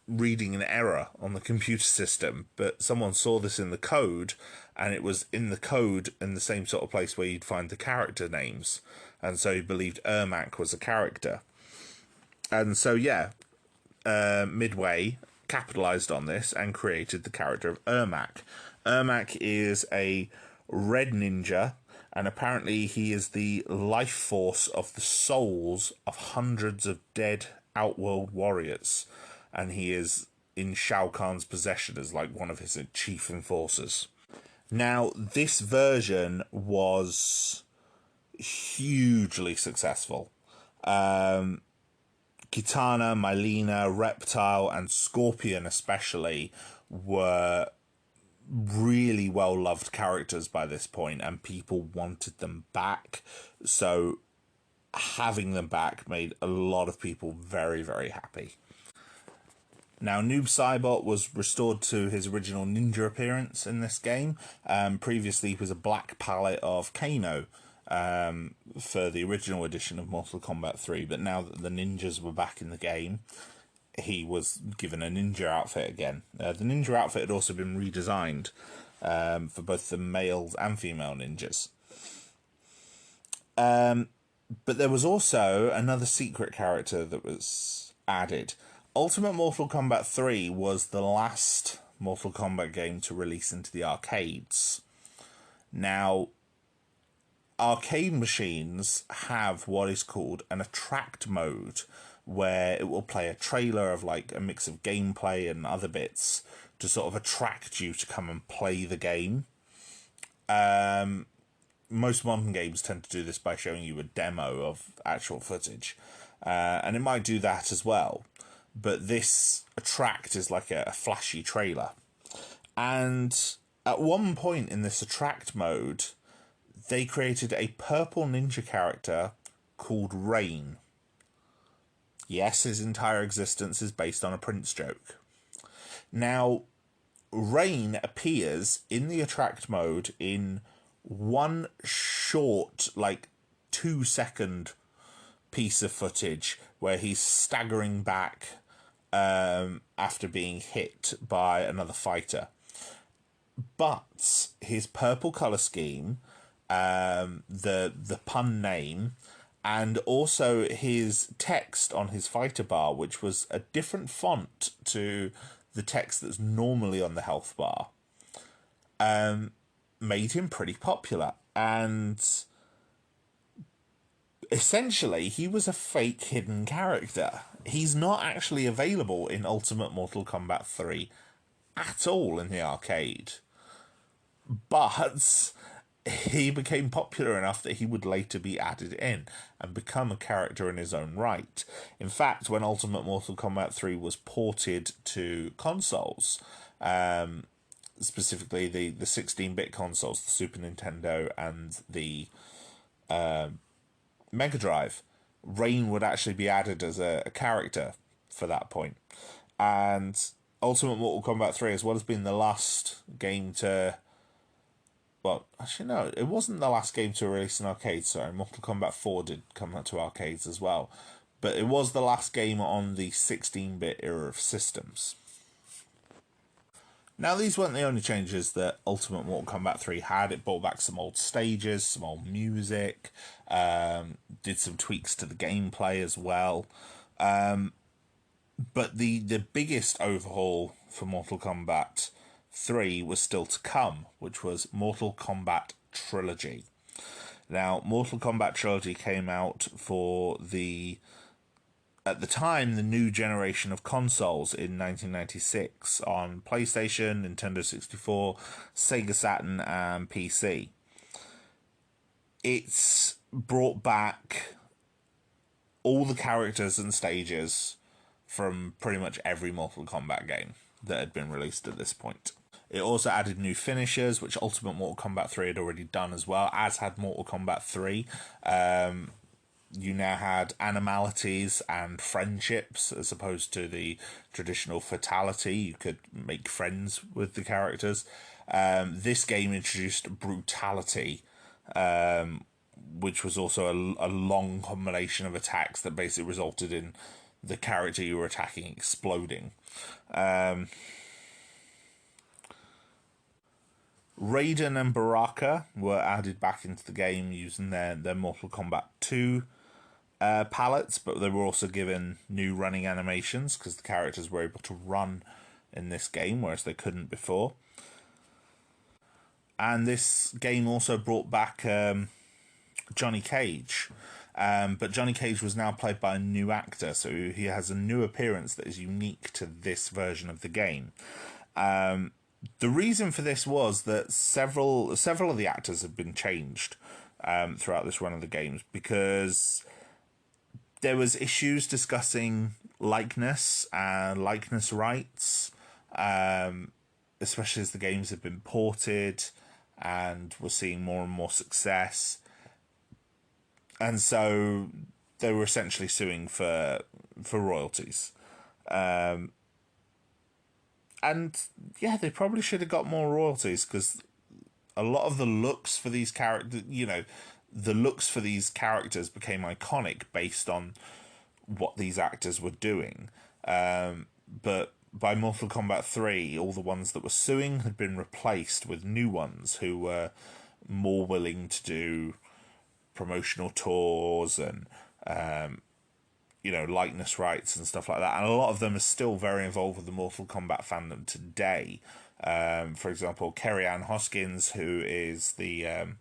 reading an error on the computer system, but someone saw this in the code, and it was in the code in the same sort of place where you'd find the character names, and so he believed Ermac was a character. And so, yeah, Midway capitalized on this and created the character of Ermac. Ermac is a red ninja, and apparently he is the life force of the souls of hundreds of dead Outworld warriors, and he is in Shao Kahn's possession as like one of his chief enforcers. Now, this version was hugely successful. Kitana, Mylena, Reptile, and Scorpion especially were really well-loved characters by this point, and people wanted them back. So having them back made a lot of people very, very happy. Now, Noob Saibot was restored to his original ninja appearance in this game. Previously, he was a black palette of Kano for the original edition of Mortal Kombat 3, but now that the ninjas were back in the game, he was given a ninja outfit again. The ninja outfit had also been redesigned for both the males and female ninjas. But there was also another secret character that was added. Ultimate Mortal Kombat 3 was the last Mortal Kombat game to release into the arcades. Now, arcade machines have what is called an attract mode, where it will play a trailer of like a mix of gameplay and other bits to sort of attract you to come and play the game. Most modern games tend to do this by showing you a demo of actual footage, and it might do that as well. But this attract is like a flashy trailer. And at one point in this attract mode, they created a purple ninja character called Rain. Yes, his entire existence is based on a Prince joke. Now, Rain appears in the attract mode in one short, like 2-second piece of footage where he's staggering back after being hit by another fighter. But his purple colour scheme, the pun name, and also his text on his fighter bar, which was a different font to the text that's normally on the health bar, made him pretty popular. And essentially, he was a fake hidden character. He's not actually available in Ultimate Mortal Kombat 3 at all in the arcade. But he became popular enough that he would later be added in and become a character in his own right. In fact, when Ultimate Mortal Kombat 3 was ported to consoles, specifically the 16-bit consoles, the Super Nintendo and the Mega Drive, Rain would actually be added as a character for that point. And Ultimate Mortal Kombat 3, as well as being the last game to... Well, actually, no, it wasn't the last game to release in arcades, sorry. Mortal Kombat 4 did come out to arcades as well. But it was the last game on the 16-bit era of systems. Now, these weren't the only changes that Ultimate Mortal Kombat 3 had. It brought back some old stages, some old music, did some tweaks to the gameplay as well. But the biggest overhaul for Mortal Kombat 3 was still to come, which was Mortal Kombat Trilogy. Now, Mortal Kombat Trilogy came out for at the time, the new generation of consoles in 1996 on PlayStation, Nintendo 64, Sega Saturn, and PC. It's brought back all the characters and stages from pretty much every Mortal Kombat game that had been released at this point. It also added new finishers, which Ultimate Mortal Kombat 3 had already done as well, as had Mortal Kombat 3. You now had animalities and friendships, as opposed to the traditional fatality. You could make friends with the characters. This game introduced Brutality, which was also a long combination of attacks that basically resulted in the character you were attacking exploding. Raiden and Baraka were added back into the game using their Mortal Kombat 2 palettes, but they were also given new running animations because the characters were able to run in this game, whereas they couldn't before. And this game also brought back Johnny Cage, but Johnny Cage was now played by a new actor, so he has a new appearance that is unique to this version of the game. The reason for this was that several of the actors have been changed throughout this run of the games, because there was issues discussing likeness and likeness rights, especially as the games have been ported and we're seeing more and more success. And so they were essentially suing for royalties. And yeah, they probably should have got more royalties, because a lot of the looks for these characters, the looks for these characters became iconic based on what these actors were doing. But by Mortal Kombat 3, all the ones that were suing had been replaced with new ones who were more willing to do promotional tours and likeness rights and stuff like that. And a lot of them are still very involved with the Mortal Kombat fandom today. For example, Kerry-Ann Hoskins, who is the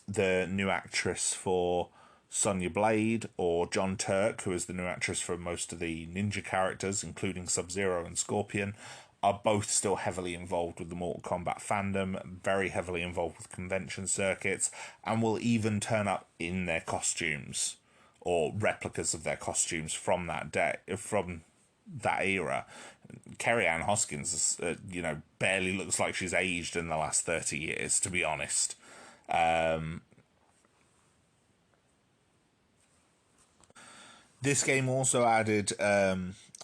new actress for Sonya Blade, or John Turk, who is the new actress for most of the ninja characters, including Sub-Zero and Scorpion, are both still heavily involved with the Mortal Kombat fandom, very heavily involved with convention circuits, and will even turn up in their costumes, or replicas of their costumes from that day, from that era. Kerry-Ann Hoskins, barely looks like she's aged in the last 30 years, to be honest. This game also added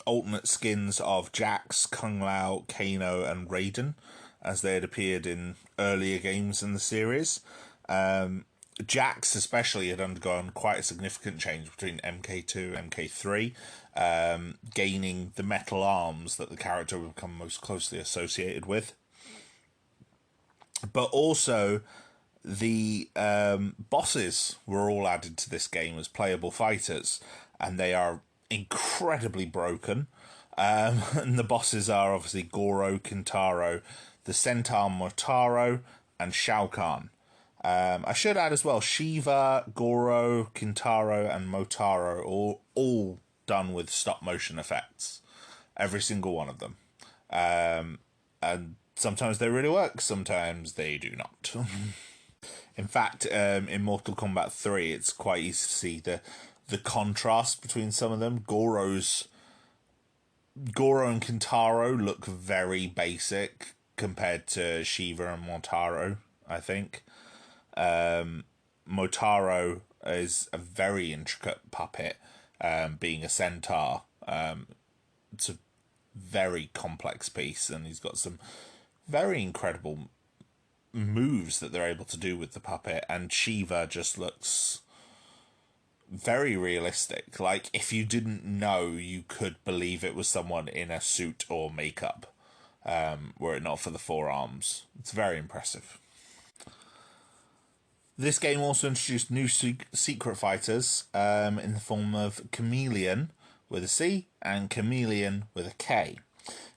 alternate skins of Jax, Kung Lao, Kano, and Raiden, as they had appeared in earlier games in the series. Jax especially had undergone quite a significant change between MK2 and MK3, gaining the metal arms that the character would become most closely associated with. But also, the bosses were all added to this game as playable fighters, and they are incredibly broken. And the bosses are obviously Goro, Kintaro, the Centaur Motaro, and Shao Kahn. I should add as well, Shiva, Goro, Kintaro, and Motaro all done with stop motion effects. Every single one of them. And sometimes they really work, sometimes they do not. In fact, in Mortal Kombat 3, it's quite easy to see the contrast between some of them. Goro and Kintaro look very basic compared to Shiva and Motaro, I think. Motaro is a very intricate puppet, being a centaur. It's a very complex piece, and he's got some very incredible moves that they're able to do with the puppet, and Shiva just looks very realistic. Like, if you didn't know, you could believe it was someone in a suit or makeup, were it not for the forearms. It's very impressive. This game also introduced new secret fighters in the form of Chameleon with a C and Chameleon with a K.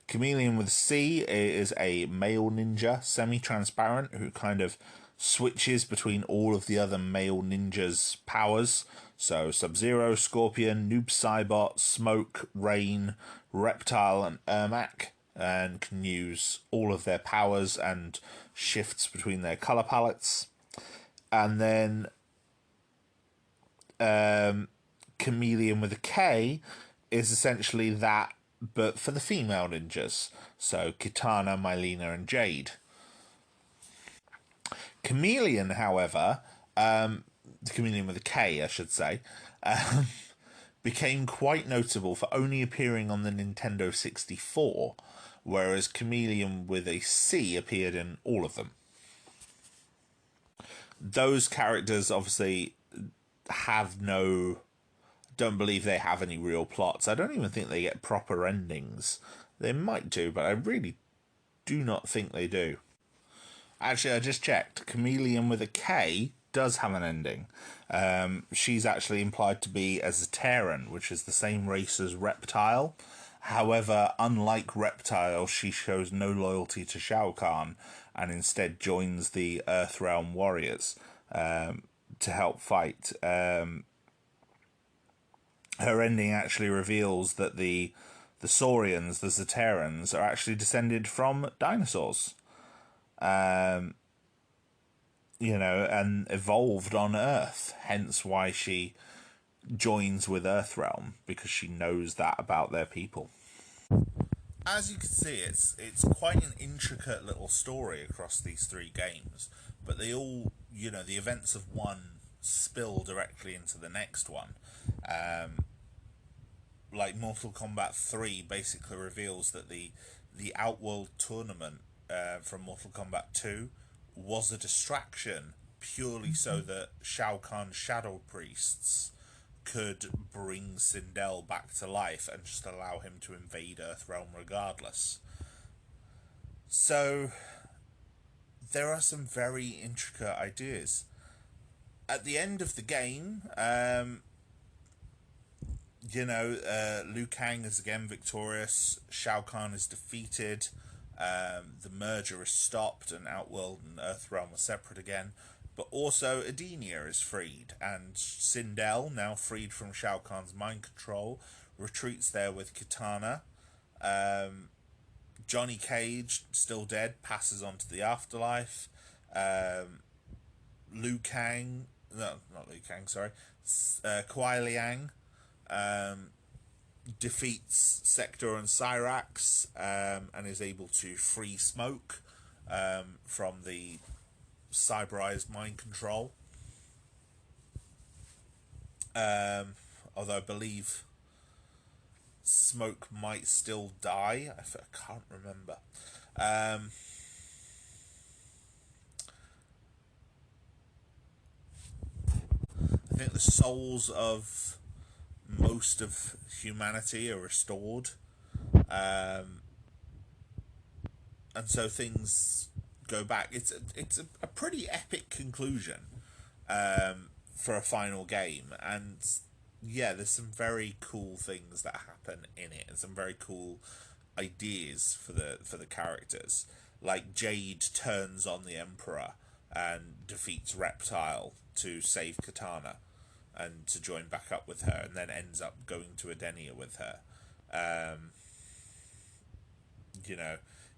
Chameleon with a C is a male ninja, semi-transparent, who kind of switches between all of the other male ninjas' powers. So Sub-Zero, Scorpion, Noob Saibot, Smoke, Rain, Reptile, and Ermac, and can use all of their powers and shifts between their colour palettes. And then Chameleon with a K is essentially that, but for the female ninjas. So Kitana, Mylena, and Jade. Chameleon, however, the Chameleon with a K, I should say, became quite notable for only appearing on the Nintendo 64, whereas Chameleon with a C appeared in all of them. Those characters obviously don't believe they have any real plots. I don't even think they get proper endings. They might do, but I really do not think they do. Actually, I just checked. Chameleon with a K does have an ending. She's actually implied to be a Zaterran, which is the same race as Reptile. However, unlike Reptile, she shows no loyalty to Shao Kahn and instead joins the Earthrealm warriors to help fight. Her ending actually reveals that the Saurians, the Zaterrans, are actually descended from dinosaurs. And evolved on Earth, hence why she joins with Earthrealm, because she knows that about their people. as you can see, it's quite an intricate little story across these three games, but they all, the events of one spill directly into the next one. Like Mortal Kombat 3 basically reveals that the Outworld tournament from Mortal Kombat 2 was a distraction purely so that Shao Kahn's shadow priests could bring Sindel back to life and just allow him to invade Earthrealm regardless. So there are some very intricate ideas. At the end of the game, Liu Kang is again victorious. Shao Kahn is defeated. The merger is stopped, and Outworld and Earthrealm are separate again. But also, Edenia is freed, and Sindel, now freed from Shao Kahn's mind control, retreats there with Kitana. Johnny Cage, still dead, passes on to the afterlife. Liu Kang, no, not Liu Kang, sorry, Kuai Liang defeats Sector and Cyrax and is able to free Smoke from the cyberized mind control. Although I believe Smoke might still die. I can't remember. I think the souls of most of humanity are restored. And so things go back. It's a pretty epic conclusion for a final game, and yeah, there's some very cool things that happen in it, and some very cool ideas for the characters. Like Jade turns on the Emperor and defeats Reptile to save Katana and to join back up with her, and then ends up going to Edenia with her.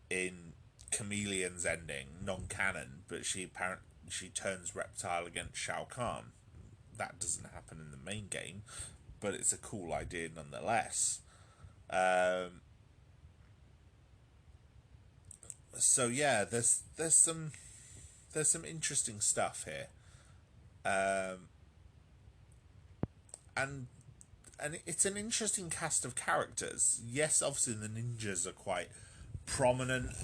In Chameleon's ending, non-canon, but she turns Reptile against Shao Kahn. That doesn't happen in the main game, but it's a cool idea nonetheless. So yeah, there's some interesting stuff here, and it's an interesting cast of characters. Yes, obviously the ninjas are quite prominent.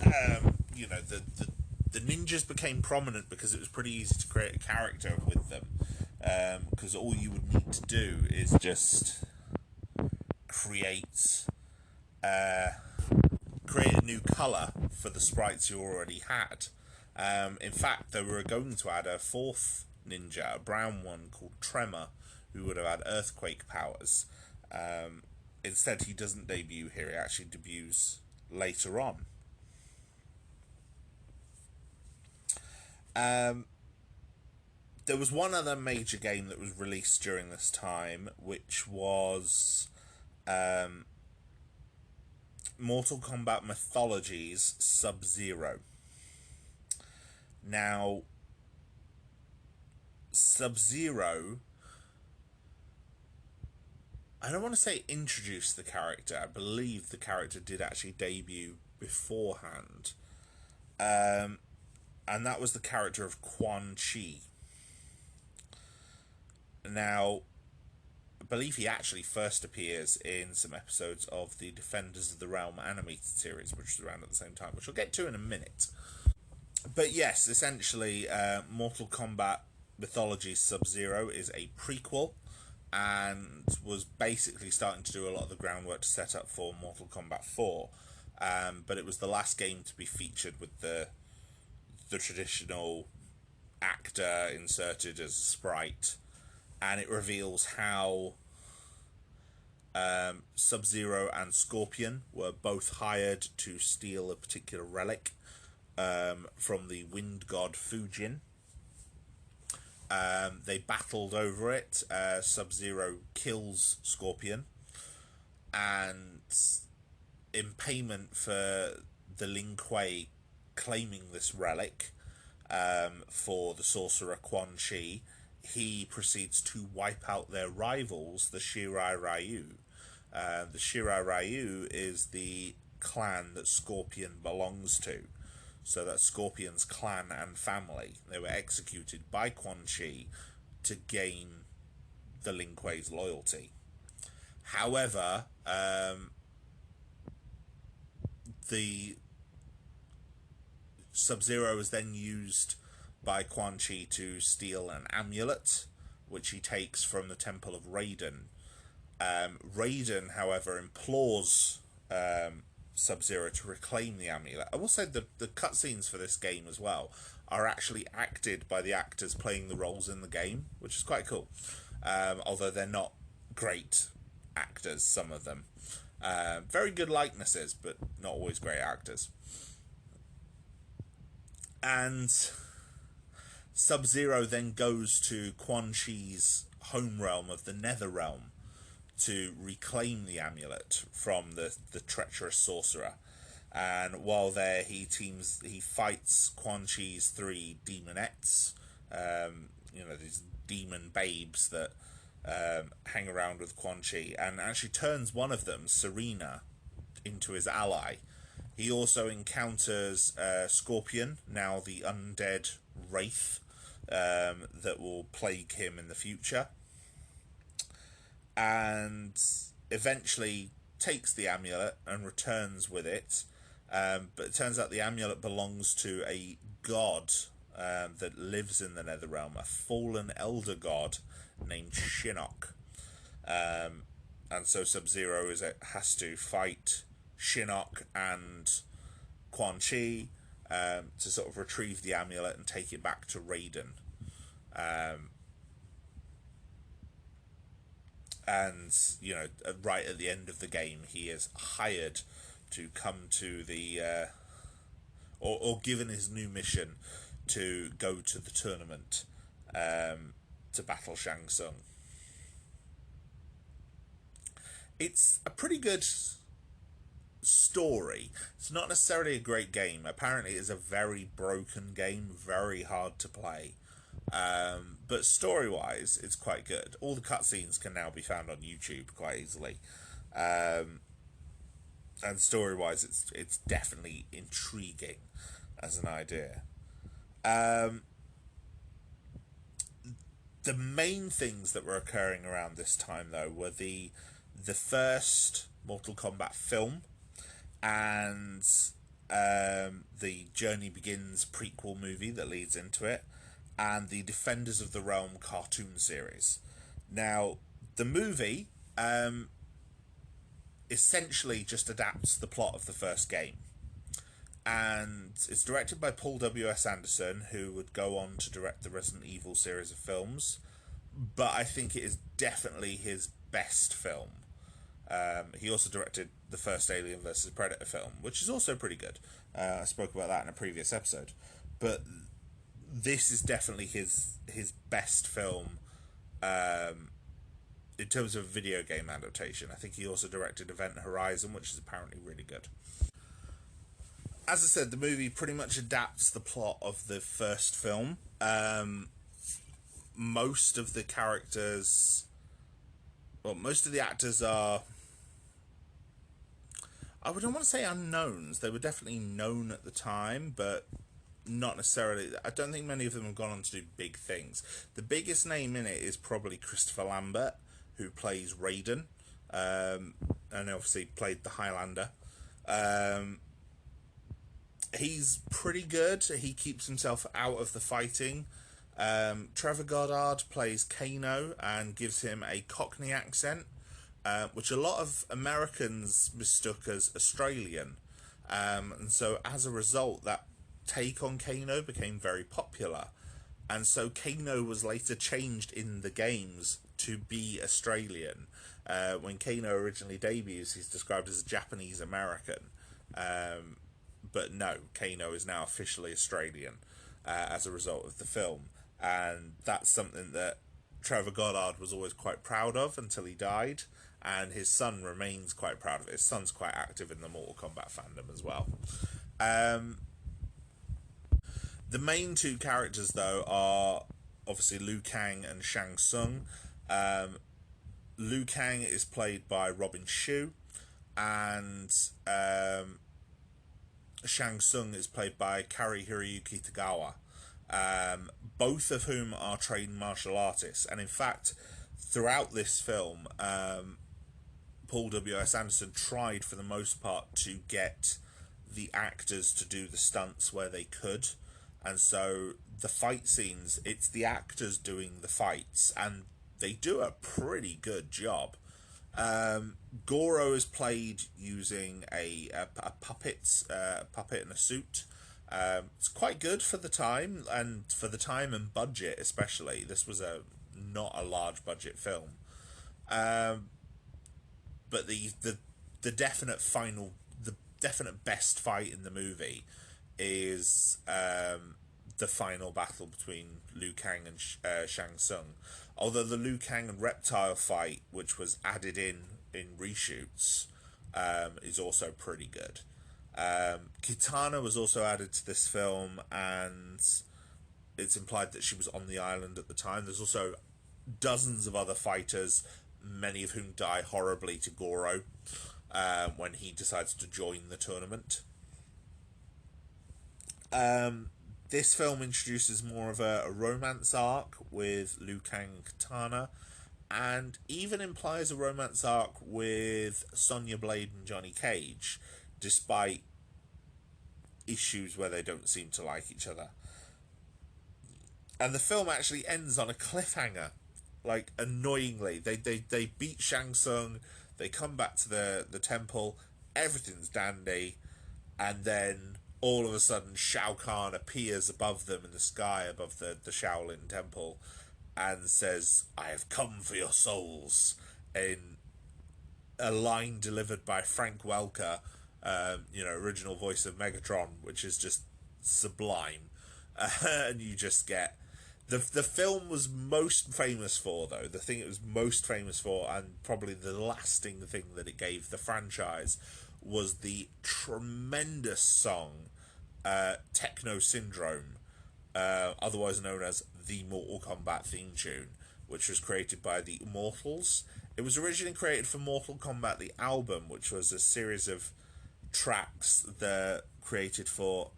The ninjas became prominent because it was pretty easy to create a character with them. Because all you would need to do is just create a new color for the sprites you already had. In fact, they were going to add a fourth ninja, a brown one called Tremor, who would have had earthquake powers. Instead, he doesn't debut here. He actually debuts later on. There was one other major game that was released during this time, which was Mortal Kombat Mythologies Sub-Zero. Now, Sub-Zero, I don't want to say introduced the character. I believe the character did actually debut beforehand. And that was the character of Quan Chi. Now, I believe he actually first appears in some episodes of the Defenders of the Realm animated series, which was around at the same time, which I'll get to in a minute. But yes, essentially, Mortal Kombat Mythologies Sub-Zero is a prequel, and was basically starting to do a lot of the groundwork to set up for Mortal Kombat 4. But it was the last game to be featured with the traditional actor inserted as a sprite, and it reveals how Sub-Zero and Scorpion were both hired to steal a particular relic from the wind god Fujin. They battled over it. Sub-Zero kills Scorpion, and in payment for the Lin Kuei claiming this relic for the sorcerer Quan Chi, he proceeds to wipe out their rivals, the Shirai Ryu. The Shirai Ryu is the clan that Scorpion belongs to. So that's Scorpion's clan and family. They were executed by Quan Chi to gain the Lin Kuei's loyalty. However, the Sub-Zero is then used by Quan Chi to steal an amulet, which he takes from the Temple of Raiden. Raiden, however, implores Sub-Zero to reclaim the amulet. I will say the cutscenes for this game as well are actually acted by the actors playing the roles in the game, which is quite cool. Although they're not great actors, some of them. Very good likenesses, but not always great actors. And Sub-Zero then goes to Quan Chi's home realm of the Netherrealm to reclaim the amulet from the treacherous sorcerer. And while there, he fights Quan Chi's 3 demonettes, these demon babes that hang around with Quan Chi, and actually turns one of them, Serena, into his ally. He also encounters Scorpion, now the undead wraith that will plague him in the future, and eventually takes the amulet and returns with it. But it turns out the amulet belongs to a god that lives in the Netherrealm, a fallen elder god named Shinnok. And so Sub-Zero has to fight Shinnok and Quan Chi to sort of retrieve the amulet and take it back to Raiden. And, right at the end of the game, he is hired to come to the... or given his new mission to go to the tournament to battle Shang Tsung. It's a pretty good story. It's not necessarily a great game. Apparently it's a very broken game, very hard to play. But story-wise, it's quite good. All the cutscenes can now be found on YouTube quite easily. And story-wise, it's definitely intriguing as an idea. The main things that were occurring around this time, though, were the first Mortal Kombat film and the Journey Begins prequel movie that leads into it, and the Defenders of the Realm cartoon series. Now, the movie essentially just adapts the plot of the first game, and it's directed by Paul W.S. Anderson, who would go on to direct the Resident Evil series of films, but I think it is definitely his best film. He also directed the first Alien vs. Predator film, which is also pretty good. I spoke about that in a previous episode. But this is definitely his best film in terms of video game adaptation. I think he also directed Event Horizon, which is apparently really good. As I said, the movie pretty much adapts the plot of the first film. Most of the characters... Well, most of the actors are... I wouldn't want to say unknowns. They were definitely known at the time, but not necessarily. I don't think many of them have gone on to do big things. The biggest name in it is probably Christopher Lambert, who plays Raiden, and obviously played the Highlander. He's pretty good. He keeps himself out of the fighting. Trevor Goddard plays Kano and gives him a Cockney accent, which a lot of Americans mistook as Australian. And so as a result, that take on Kano became very popular. And so Kano was later changed in the games to be Australian. When Kano originally debuts, he's described as a Japanese American. But no, Kano is now officially Australian as a result of the film. And that's something that Trevor Goddard was always quite proud of until he died. And his son remains quite proud of it. His son's quite active in the Mortal Kombat fandom as well. The main two characters, though, are obviously Liu Kang and Shang Tsung. Liu Kang is played by Robin Shou. and Shang Tsung is played by Kari Hiroyuki Tagawa, both of whom are trained martial artists. And in fact, throughout this film, Paul W.S. Anderson tried for the most part to get the actors to do the stunts where they could. And so the fight scenes, it's the actors doing the fights, and they do a pretty good job. Goro is played using a puppet, puppet in a suit. It's quite good for the time, and budget especially. This was a not a large budget film, but the definite final, the definite best fight in the movie is the final battle between Liu Kang and Shang Tsung. Although the Liu Kang and Reptile fight, which was added in reshoots, is also pretty good. Kitana was also added to this film, and it's implied that she was on the island at the time. There's also dozens of other fighters, many of whom die horribly to Goro when he decides to join the tournament. This film introduces more of a romance arc with Liu Kang and Kitana, and even implies a romance arc with Sonya Blade and Johnny Cage, despite issues where they don't seem to like each other. And the film actually ends on a cliffhanger, like, annoyingly. They beat Shang Tsung, they come back to the temple, everything's dandy, and then all of a sudden Shao Kahn appears above them in the sky, above the Shaolin temple, and says, "I have come for your souls," in a line delivered by Frank Welker, original voice of Megatron, which is just sublime. And you just get... The film was most famous for, though, the thing it was most famous for, and probably the lasting thing that it gave the franchise, was the tremendous song Techno Syndrome, otherwise known as the Mortal Kombat theme tune, which was created by the Immortals. It was originally created for Mortal Kombat the album, which was a series of tracks that created for,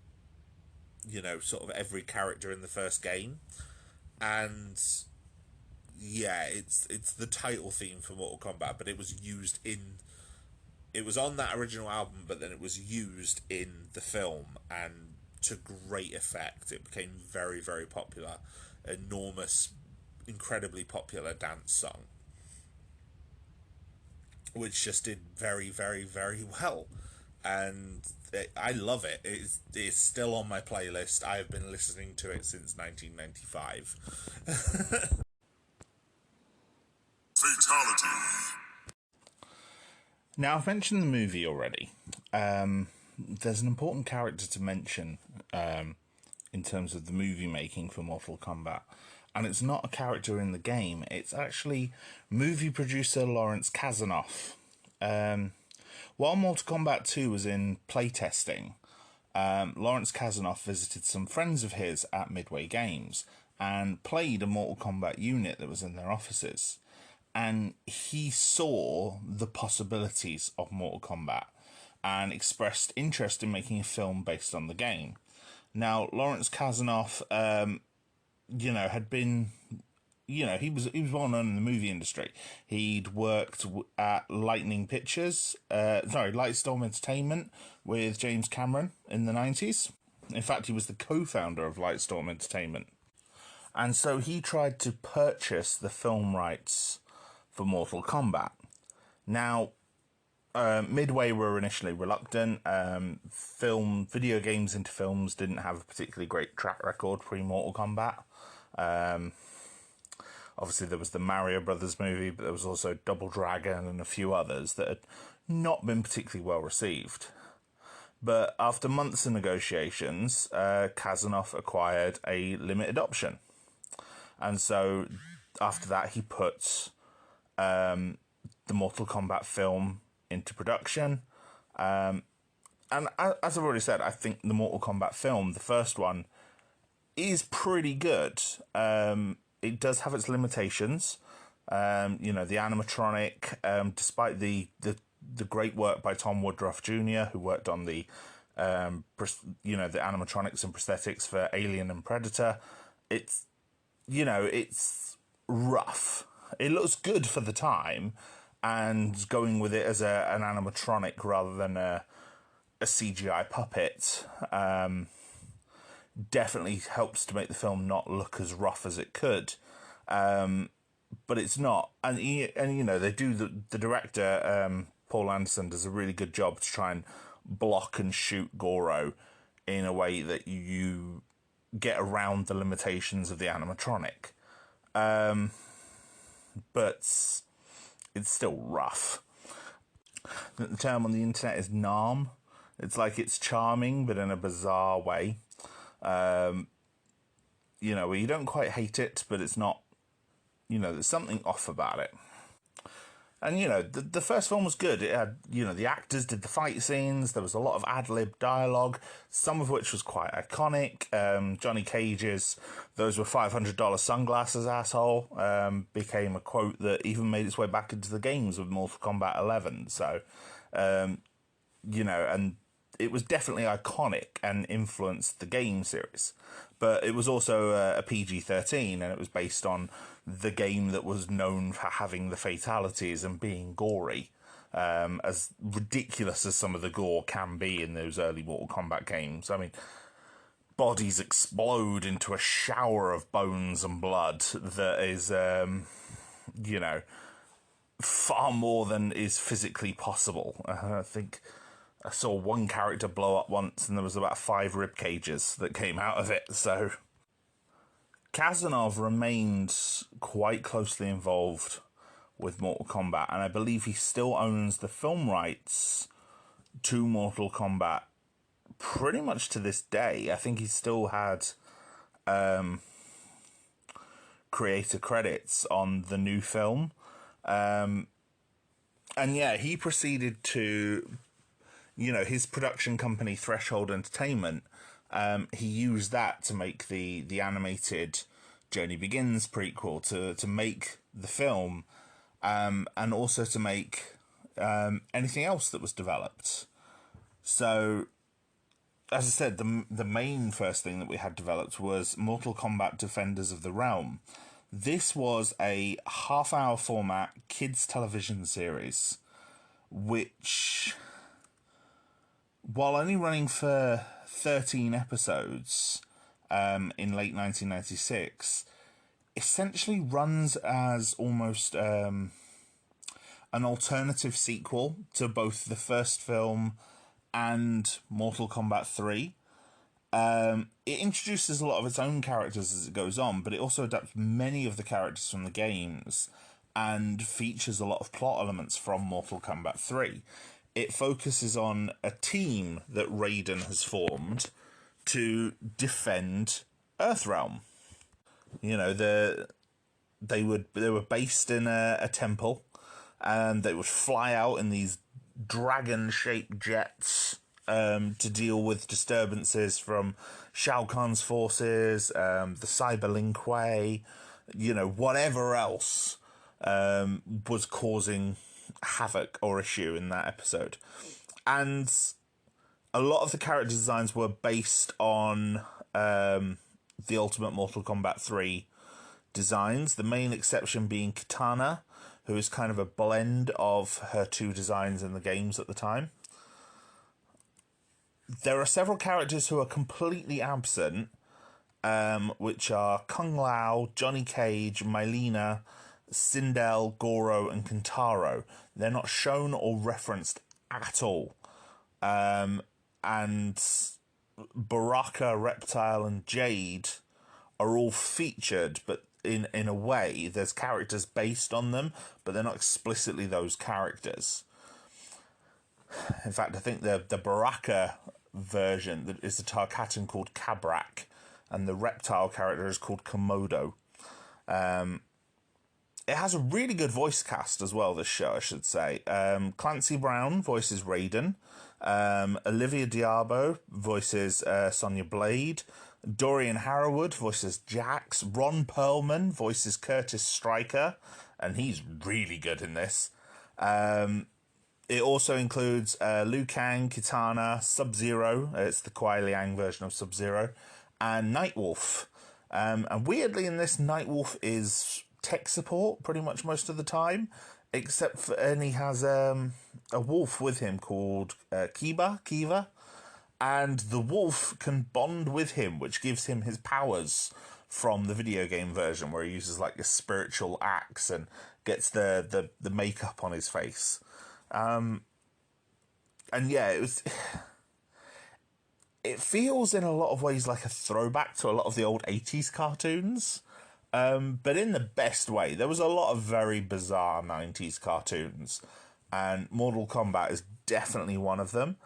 sort of every character in the first game. And yeah, it's the title theme for Mortal Kombat, but it was used in... It was on that original album, but then it was used in the film, and to great effect. It became very, very popular. Enormous, incredibly popular dance song, which just did very, very, very well. And I love it. It's still on my playlist. I have been listening to it since 1995. Fatality. Now, I've mentioned the movie already. There's an important character to mention in terms of the movie making for Mortal Kombat. And it's not a character in the game. It's actually movie producer Lawrence Kasanoff. While Mortal Kombat 2 was in playtesting, Lawrence Kasanoff visited some friends of his at Midway Games and played a Mortal Kombat unit that was in their offices. And he saw the possibilities of Mortal Kombat and expressed interest in making a film based on the game. Now, Lawrence Kasanoff, had been... he was well known in the movie industry. He'd worked at Lightstorm Entertainment with James Cameron in the 90s. In fact, he was the co-founder of Lightstorm Entertainment. And so he tried to purchase the film rights for Mortal Kombat. Now, Midway were initially reluctant. Video games into films didn't have a particularly great track record pre-Mortal Kombat. Obviously, there was the Mario Brothers movie, but there was also Double Dragon and a few others that had not been particularly well received. But after months of negotiations, Kasanoff acquired a limited option. And so after that, he put the Mortal Kombat film into production. And as I've already said, I think the Mortal Kombat film, the first one, is pretty good. It does have its limitations. The animatronic, despite the the great work by Tom Woodruff Jr., who worked on the the animatronics and prosthetics for Alien and Predator. It's it's rough. It looks good for the time, and going with it as an animatronic rather than a CGI puppet definitely helps to make the film not look as rough as it could. But it's not, and they do the director Paul Anderson does a really good job to try and block and shoot Garhdo in a way that you get around the limitations of the animatronic, but it's still rough. The term on the internet is narm. It's like it's charming, but in a bizarre way. Where you don't quite hate it, but it's not. There's something off about it. And, the first film was good. It had, the actors did the fight scenes. There was a lot of ad-lib dialogue, some of which was quite iconic. Johnny Cage's "Those were $500 sunglasses, asshole," became a quote that even made its way back into the games with Mortal Kombat 11. So, and it was definitely iconic and influenced the game series. But it was also a PG-13, and it was based on the game that was known for having the fatalities and being gory. As ridiculous as some of the gore can be in those early Mortal Kombat games. I mean, bodies explode into a shower of bones and blood that is, far more than is physically possible. I think I saw one character blow up once, and there was about 5 rib cages that came out of it. So Kazanov remained quite closely involved with Mortal Kombat, and I believe he still owns the film rights to Mortal Kombat pretty much to this day. I think he still had creator credits on the new film. And yeah, he proceeded to, his production company, Threshold Entertainment, he used that to make the animated Journey Begins prequel, to make the film, and also to make anything else that was developed. So, as I said, the main first thing that we had developed was Mortal Kombat Defenders of the Realm. This was a half-hour format kids television series, which, while only running for 13 episodes in late 1996, essentially runs as almost an alternative sequel to both the first film and Mortal Kombat 3. It introduces a lot of its own characters as it goes on, but it also adapts many of the characters from the games and features a lot of plot elements from Mortal Kombat 3. It focuses on a team that Raiden has formed to defend Earthrealm. They were based in a temple, and they would fly out in these dragon-shaped jets to deal with disturbances from Shao Kahn's forces, the Cyber Lin Kuei, whatever else was causing havoc or issue in that episode. And a lot of the character designs were based on the Ultimate Mortal Kombat 3 designs, the main exception being Kitana, who is kind of a blend of her 2 designs in the games at the time. There are several characters who are completely absent, which are Kung Lao, Johnny Cage, Mylena, Sindel, Garhdo, and Kentaro. They're not shown or referenced at all. And Baraka, Reptile, and Jade are all featured, but in a way, there's characters based on them, but they're not explicitly those characters. In fact, I think the Baraka version that is the Tarkatan called Kabrak, and the Reptile character is called Komodo. It has a really good voice cast as well, this show, I should say. Clancy Brown voices Raiden. Olivia Diabo voices Sonya Blade. Dorian Harrowood voices Jax. Ron Perlman voices Curtis Stryker, and he's really good in this. It also includes Liu Kang, Kitana, Sub-Zero, it's the Kuai Liang version of Sub-Zero, and Nightwolf. And weirdly in this, Nightwolf is tech support pretty much most of the time, except for, and he has a wolf with him called Kiva, and the wolf can bond with him, which gives him his powers from the video game version, where he uses like a spiritual axe and gets the makeup on his face. And yeah, it feels in a lot of ways like a throwback to a lot of the old 80s cartoons, but in the best way. There was a lot of very bizarre 90s cartoons, and Mortal Kombat is definitely one of them.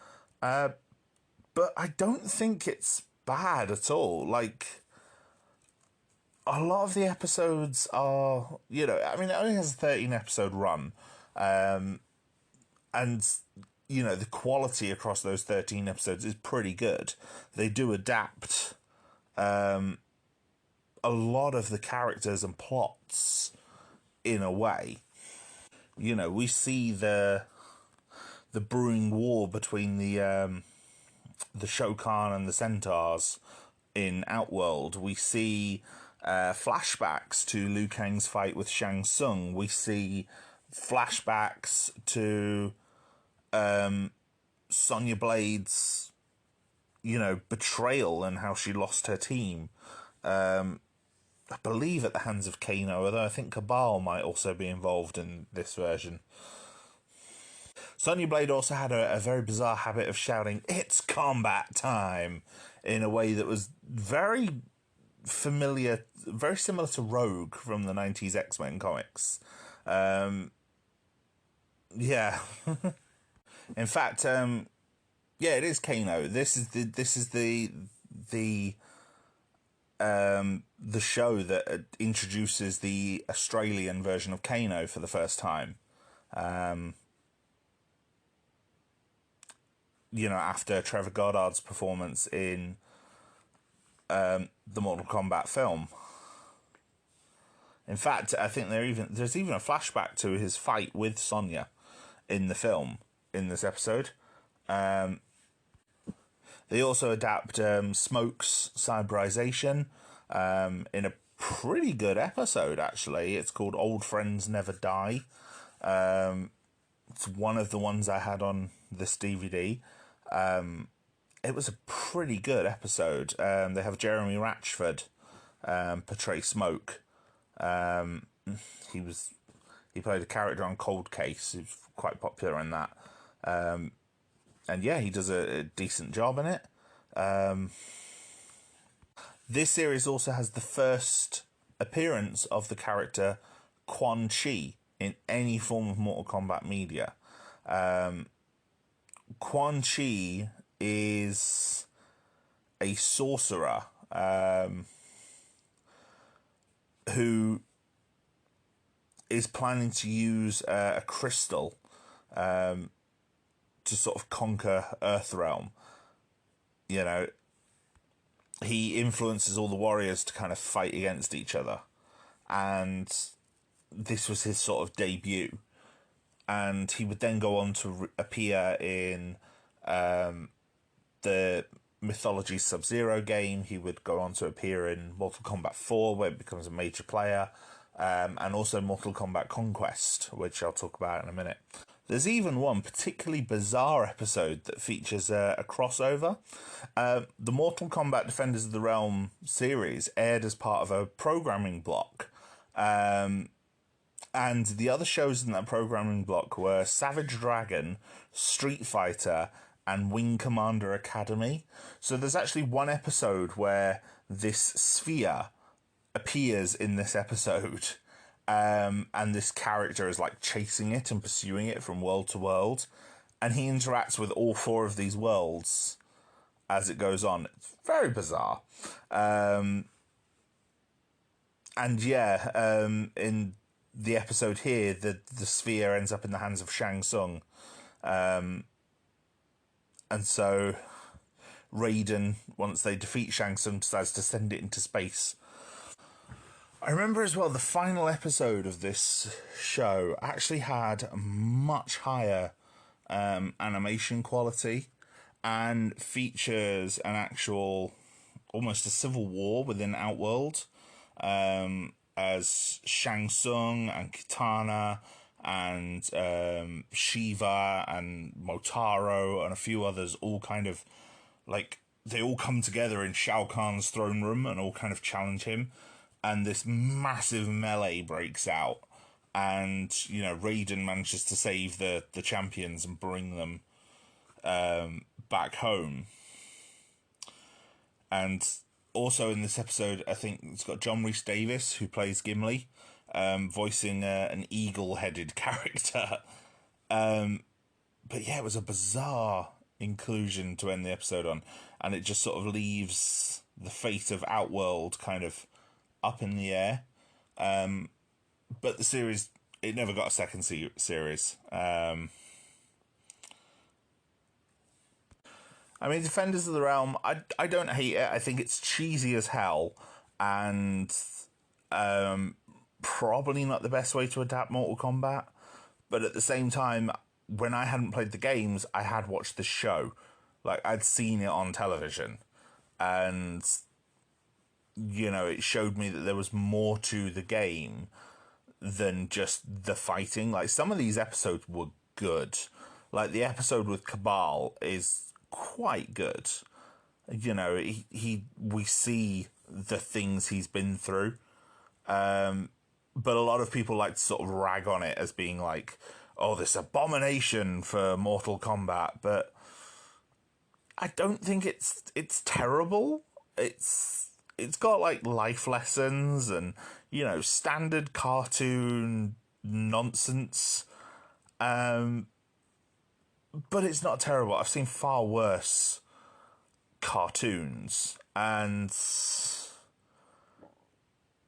But I don't think it's bad at all. Like, a lot of the episodes are, you know, I mean, it only has a 13 episode run. And, you know, the quality across those 13 episodes is pretty good. They do adapt a lot of the characters and plots in a way. You know, we see the brewing war between the Shokan and the Centaurs in Outworld. We see flashbacks to Liu Kang's fight with Shang Tsung. We see flashbacks to Sonya Blade's, you know, betrayal and how she lost her team. I believe at the hands of Kano, although I think Cabal might also be involved in this version. Sonya Blade also had a very bizarre habit of shouting, "It's combat time," in a way that was very familiar, very similar to Rogue from the 90s X-Men comics. Yeah. In fact, yeah, it is Kano. This is the show that introduces the Australian version of Kano for the first time. You know, after Trevor Goddard's performance in the Mortal Kombat film. In fact, I think there's even a flashback to his fight with Sonya in the film in this episode. They also adapt Smoke's Cyberization in a pretty good episode, actually. It's called Old Friends Never Die. It's one of the ones I had on this DVD. It was a pretty good episode. They have Jeremy Ratchford portray Smoke. He played a character on Cold Case. He was quite popular in that. And yeah, he does a decent job in it. This series also has the first appearance of the character Quan Chi in any form of Mortal Kombat media. Quan Chi is a sorcerer who is planning to use a crystal to sort of conquer Earthrealm. You know, he influences all the warriors to kind of fight against each other. And this was his sort of debut. And he would then go on to appear in the Mythologies Sub-Zero game. He would go on to appear in Mortal Kombat 4, where he becomes a major player. And also Mortal Kombat Conquest, which I'll talk about in a minute. There's even one particularly bizarre episode that features a crossover. The Mortal Kombat Defenders of the Realm series aired as part of a programming block. And the other shows in that programming block were Savage Dragon, Street Fighter, and Wing Commander Academy. So there's actually one episode where this sphere appears in this episode. And this character is like chasing it and pursuing it from world to world. And he interacts with all four of these worlds as it goes on. It's very bizarre. And yeah, in the episode here, the sphere ends up in the hands of Shang Tsung. And so Raiden, once they defeat Shang Tsung, decides to send it into space. I remember as well, the final episode of this show actually had a much higher animation quality, and features an actual, almost a civil war within Outworld, as Shang Tsung and Kitana and Shiva and Motaro and a few others all kind of, like, they all come together in Shao Kahn's throne room and all kind of challenge him, and this massive melee breaks out, and, you know, Raiden manages to save the champions and bring them back home. And also in this episode, I think it's got John Rhys Davis, who plays Gimli, voicing an eagle-headed character. But yeah, it was a bizarre inclusion to end the episode on, and it just sort of leaves the fate of Outworld kind of up in the air. But the series, it never got a second series. I mean, Defenders of the Realm, I don't hate it. I think it's cheesy as hell, and probably not the best way to adapt Mortal Kombat. But at the same time, when I hadn't played the games, I had watched the show. Like, I'd seen it on television. And, you know, it showed me that there was more to the game than just the fighting. Like, some of these episodes were good. Like, the episode with Cabal is quite good. You know, we see the things he's been through. But a lot of people like to sort of rag on it as being like, oh, this abomination for Mortal Kombat. But I don't think it's terrible. It's got like life lessons and, you know, standard cartoon nonsense. But it's not terrible. I've seen far worse cartoons, and,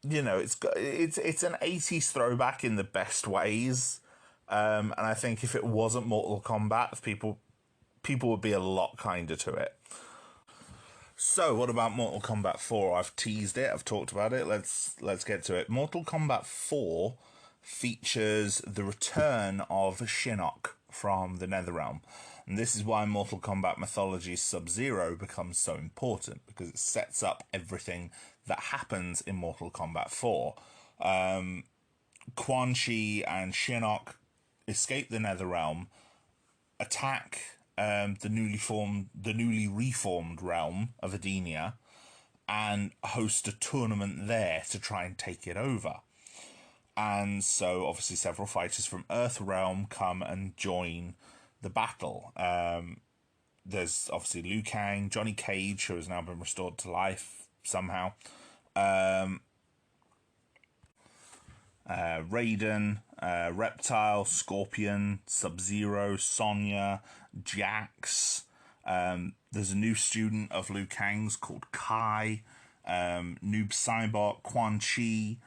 you know, it's an 80s throwback in the best ways. And I think if it wasn't Mortal Kombat, people would be a lot kinder to it. So, what about Mortal Kombat 4? I've teased it, I've talked about it. Let's get to it. Mortal Kombat 4 features the return of Shinnok from the Netherrealm. And this is why Mortal Kombat Mythologies Sub-Zero becomes so important, because it sets up everything that happens in Mortal Kombat 4. Quan Chi and Shinnok escape the Netherrealm, attack the newly reformed realm of Edenia, and host a tournament there to try and take it over. And so, obviously, several fighters from Earthrealm come and join the battle. There's obviously Liu Kang, Johnny Cage, who has now been restored to life somehow, Raiden, Reptile, Scorpion, Sub-Zero, Sonya, Jax. There's a new student of Liu Kang's called Kai, Noob Saibot, Quan Chi.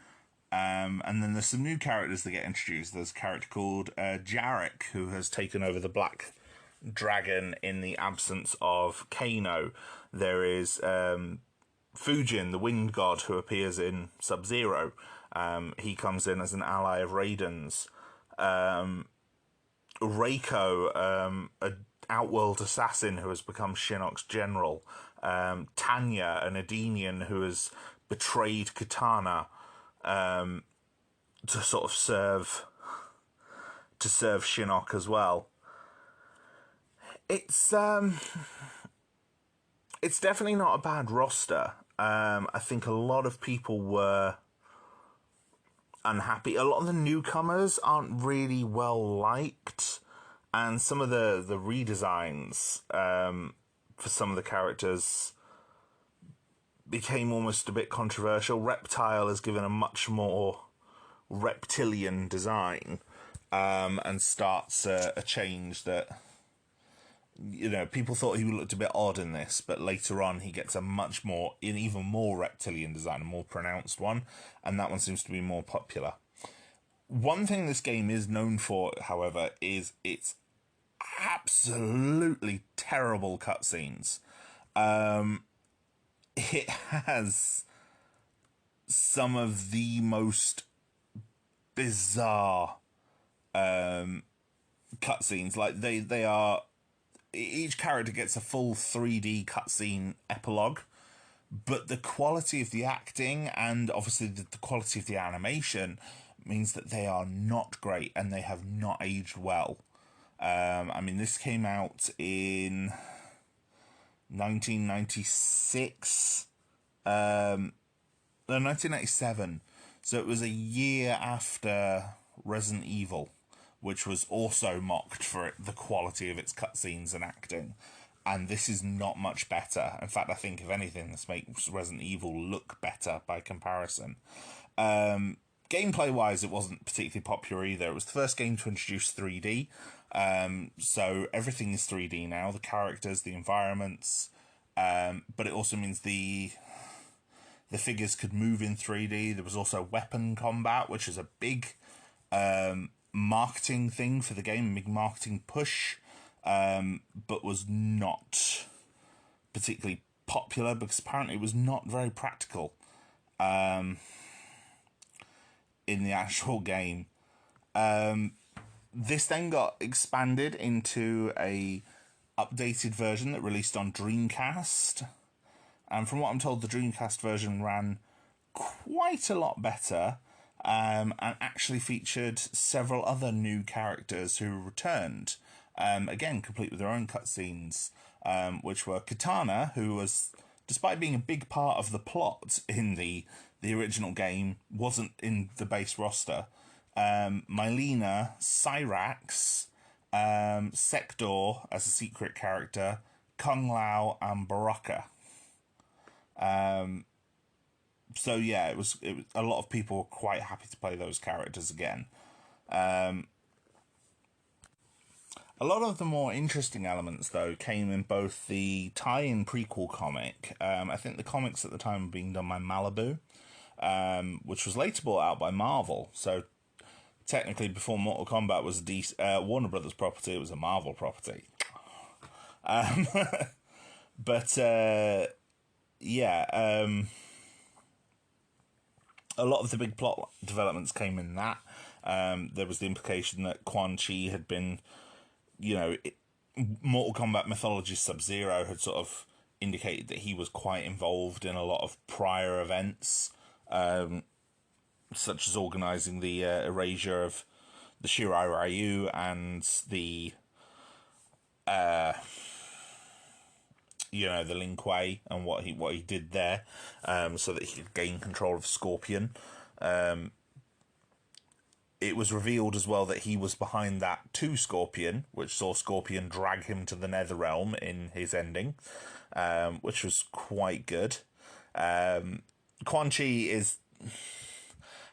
And then there's some new characters that get introduced. There's a character called Jarek, who has taken over the Black Dragon in the absence of Kano. There is Fujin, the Wind God, who appears in Sub-Zero. He comes in as an ally of Raiden's. Reiko, an Outworld assassin who has become Shinnok's general. Tanya, an Edenian who has betrayed Kitana to sort of serve Shinnok as well. It's definitely not a bad roster. I think a lot of people were unhappy. A lot of the newcomers aren't really well liked, and some of the redesigns for some of the characters became almost a bit controversial. Reptile is given a much more reptilian design, and starts a change that, you know, people thought he looked a bit odd in this, but later on he gets an even more reptilian design, a more pronounced one, and that one seems to be more popular. One thing this game is known for, however, is its absolutely terrible cutscenes. It has some of the most bizarre cutscenes. Like they are, each character gets a full 3D cutscene epilogue, but the quality of the acting and obviously the quality of the animation means that they are not great and they have not aged well. I mean, this came out in 1996, no, 1997. So it was a year after Resident Evil, which was also mocked for the quality of its cutscenes and acting. And this is not much better. In fact, I think, if anything, this makes Resident Evil look better by comparison. Gameplay-wise, it wasn't particularly popular either. It was the first game to introduce 3D. So everything is 3D now. The characters, the environments. But it also means the figures could move in 3D. There was also weapon combat, which is a big marketing thing for the game, a big marketing push, but was not particularly popular because apparently it was not very practical in the actual game. This then got expanded into a updated version that released on Dreamcast. And from what I'm told, the Dreamcast version ran quite a lot better, and actually featured several other new characters who returned. Again, complete with their own cutscenes, which were Katana, who was, despite being a big part of the plot in the original game, wasn't in the base roster. Mylena, Cyrax, Sector as a secret character, Kung Lao, and Baraka. So yeah, it was a lot of people were quite happy to play those characters again. A lot of the more interesting elements, though, came in both the tie-in prequel comic. I think the comics at the time were being done by Malibu, which was later bought out by Marvel. So technically, before Mortal Kombat was a Warner Brothers property, it was a Marvel property. But yeah, a lot of the big plot developments came in that. There was the implication that Quan Chi had been, Mortal Kombat Mythologies Sub-Zero had sort of indicated that he was quite involved in a lot of prior events, such as organising the erasure of the Shirai Ryu and the the Lin Kuei and what he did there, so that he could gain control of Scorpion. It was revealed as well that he was behind that to Scorpion, which saw Scorpion drag him to the Netherrealm in his ending, which was quite good. Quan Chi is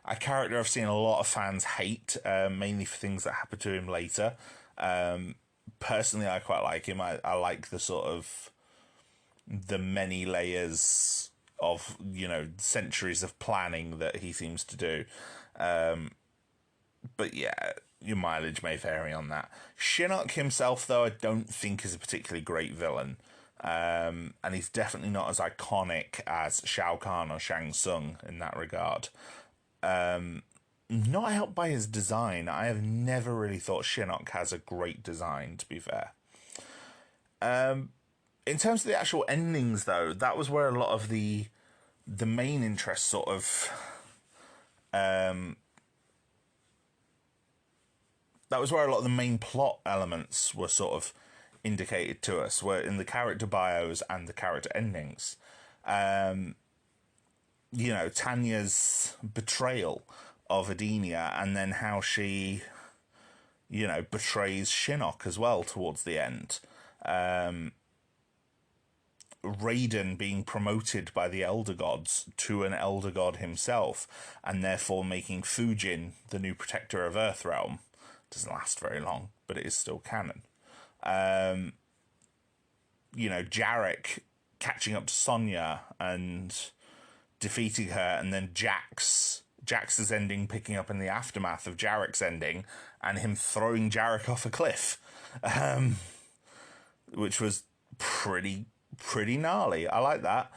a character I've seen a lot of fans hate, mainly for things that happen to him later. Personally, I quite like him. I like the sort of the many layers of, centuries of planning that he seems to do. But yeah, your mileage may vary on that. Shinnok himself, though, I don't think is a particularly great villain. And he's definitely not as iconic as Shao Kahn or Shang Tsung in that regard. Not helped by his design. I have never really thought Shinnok has a great design, to be fair. In terms of the actual endings, though, that was where a lot of the main interest sort of... that was where a lot of the main plot elements were sort of indicated to us, were in the character bios and the character endings. Tanya's betrayal of Adenia, and then how she, betrays Shinnok as well towards the end. Raiden being promoted by the Elder Gods to an Elder God himself, and therefore making Fujin the new protector of Earthrealm. Doesn't last very long, but it is still canon. Jarek catching up to Sonya and defeating her, and then Jax's ending picking up in the aftermath of Jarek's ending, and him throwing Jarek off a cliff, which was pretty gnarly. I like that.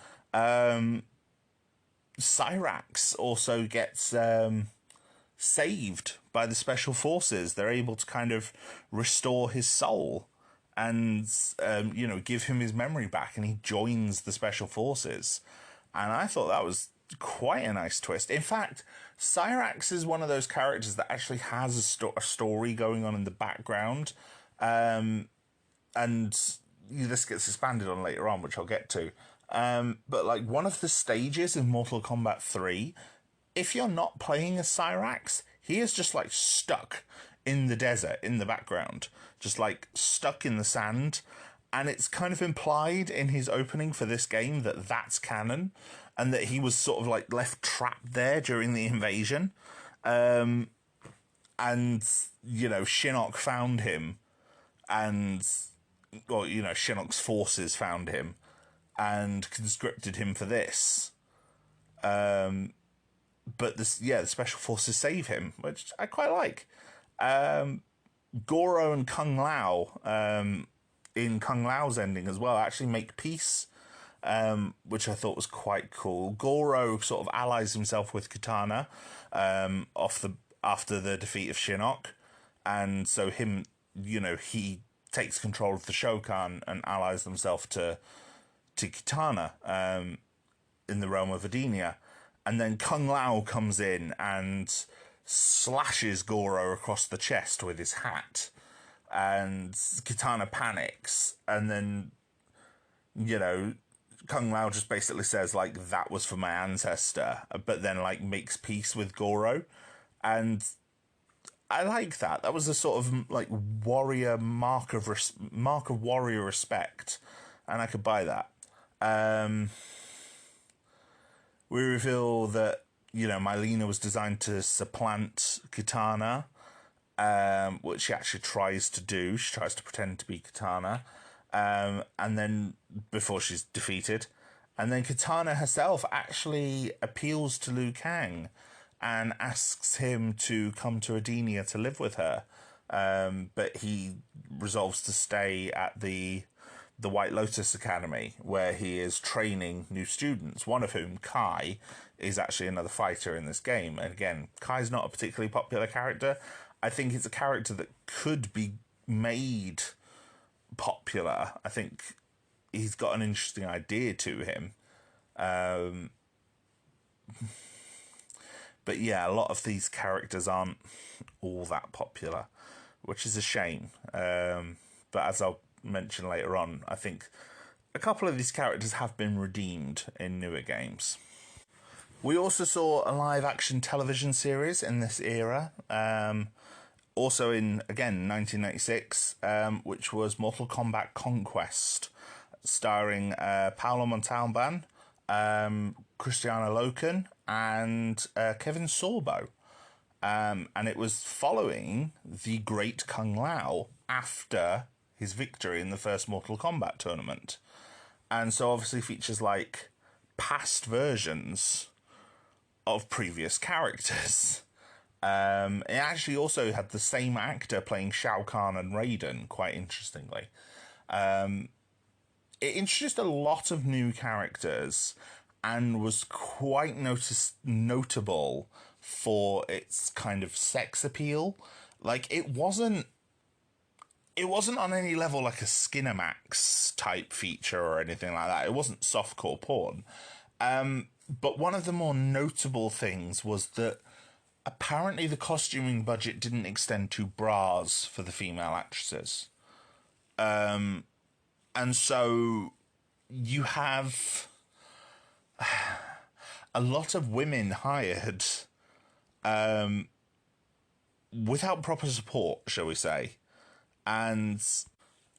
Cyrax also gets saved by the special forces. They're able to kind of restore his soul and, give him his memory back, and he joins the special forces. And I thought that was quite a nice twist. In fact, Cyrax is one of those characters that actually has a story going on in the background. And this gets expanded on later on, which I'll get to. But like one of the stages in Mortal Kombat 3, if you're not playing as Cyrax, he is just like stuck in the desert in the background, just like stuck in the sand. And it's kind of implied in his opening for this game that that's canon, and that he was sort of like left trapped there during the invasion. And, Shinnok found him, and, Shinnok's forces found him and conscripted him for this. But the special forces save him, which I quite like. Goro and Kung Lao, in Kung Lao's ending as well, actually make peace, which I thought was quite cool. Goro sort of allies himself with Kitana after the defeat of Shinnok, and so he takes control of the Shokan and allies himself to Kitana in the realm of Edenia. And then Kung Lao comes in and slashes Goro across the chest with his hat. And Kitana panics. And then, Kung Lao just basically says, like, that was for my ancestor. But then, like, makes peace with Goro. And I like that. That was a sort of, like, warrior mark of warrior respect. And I could buy that. We reveal that, Mylena was designed to supplant Kitana, which she actually tries to do. She tries to pretend to be Kitana, and then before she's defeated. And then Kitana herself actually appeals to Liu Kang and asks him to come to Edenia to live with her. But he resolves to stay at the White Lotus Academy, where he is training new students, one of whom, Kai, is actually another fighter in this game. And again, Kai's not a particularly popular character. I think it's a character that could be made popular. I think he's got an interesting idea to him. But yeah, a lot of these characters aren't all that popular, which is a shame. But as I'll mention later on, I think a couple of these characters have been redeemed in newer games. We also saw a live-action television series in this era, also in, again, 1996, which was Mortal Kombat Conquest, starring Paolo Montalban, Cristiano Loken, and Kevin Sorbo. And it was following the Great Kung Lao after his victory in the first Mortal Kombat tournament. And so obviously features like past versions of previous characters. It actually also had the same actor playing Shao Kahn and Raiden, quite interestingly. It introduced a lot of new characters and was quite notable for its kind of sex appeal. Like, it wasn't on any level like a Skinamax type feature or anything like that. It wasn't softcore porn. But one of the more notable things was that apparently the costuming budget didn't extend to bras for the female actresses. And so you have a lot of women hired without proper support, shall we say. And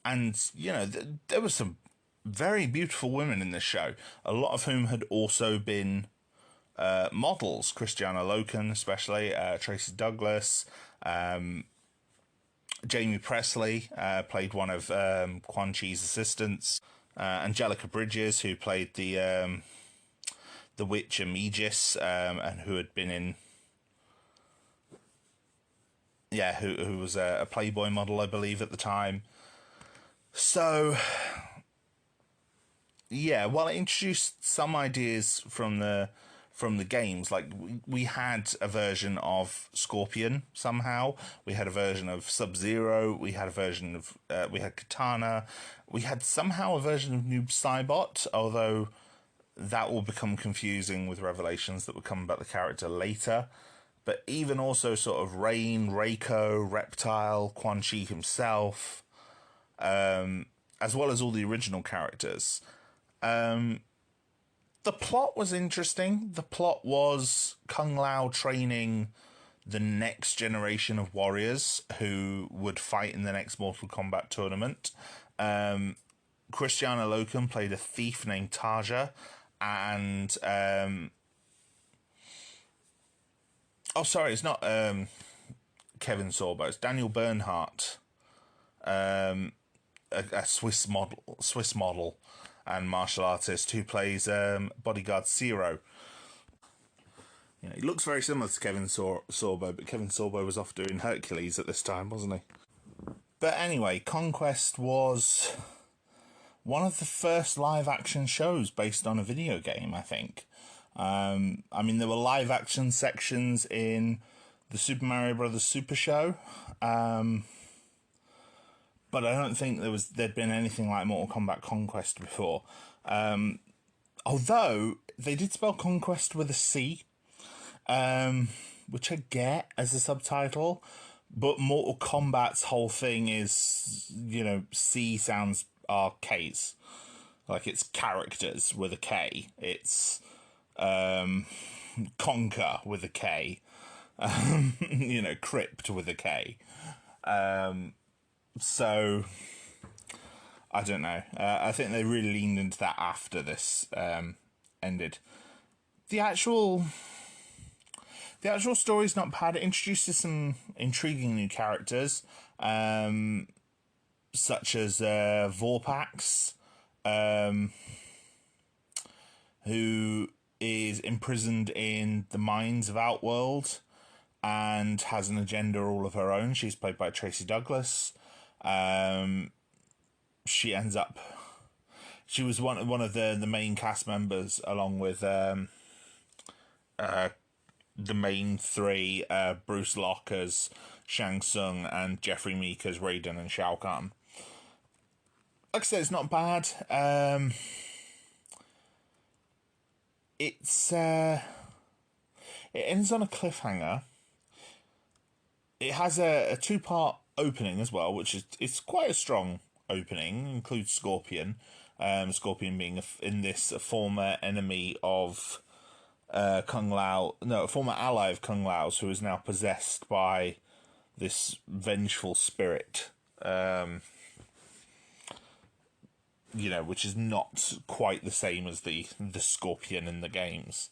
there were some very beautiful women in this show, a lot of whom had also been models. Cristiano Loken, especially, Tracy Douglas, Jamie Presley played one of Quan Chi's assistants, Angelica Bridges, who played the witch Aegis, and who had been in... Yeah, who was a Playboy model, I believe, at the time. So, yeah, while it introduced some ideas from the from the games. Like, we had a version of Scorpion somehow. We had a version of Sub-Zero. We had a version of... we had Katana. We had somehow a version of Noob Saibot, although that will become confusing with revelations that will come about the character later. But even also sort of Rain, Reiko, Reptile, Quan Chi himself, as well as all the original characters. The plot was interesting. The plot was Kung Lao training the next generation of warriors who would fight in the next Mortal Kombat tournament. Christiana Loken played a thief named Taja, and oh, sorry, it's not Kevin Sorbo. It's Daniel Bernhardt, a Swiss model and martial artist who plays bodyguard Zero. You know, he looks very similar to Kevin Sorbo, but Kevin Sorbo was off doing Hercules at this time, wasn't he? But anyway, Conquest was one of the first live-action shows based on a video game, I think. I mean, there were live-action sections in the Super Mario Bros. Super Show, but I don't think there'd been anything like Mortal Kombat Conquest before. Although, they did spell Conquest with a C, which I get as a subtitle, but Mortal Kombat's whole thing is, you know, C sounds are Ks. Like, it's characters with a K. It's Conquer with a K. You know, Crypt with a K. So, I don't know. I think they really leaned into that after this ended. The actual story's not bad. It introduces some intriguing new characters, such as Vorpax, who is imprisoned in the mines of Outworld and has an agenda all of her own. She's played by Tracy Douglas. She was one of the main cast members, along with the main three, Bruce Locke as Shang Tsung and Jeffrey Meek as Raiden and Shao Kahn. Like I said, it's not bad. It ends on a cliffhanger. It has a two-part opening as well, which it's quite a strong opening. It includes Scorpion. Scorpion being a former enemy of Kung Lao, a former ally of Kung Lao's, who is now possessed by this vengeful spirit. You know, which is not quite the same as the Scorpion in the games.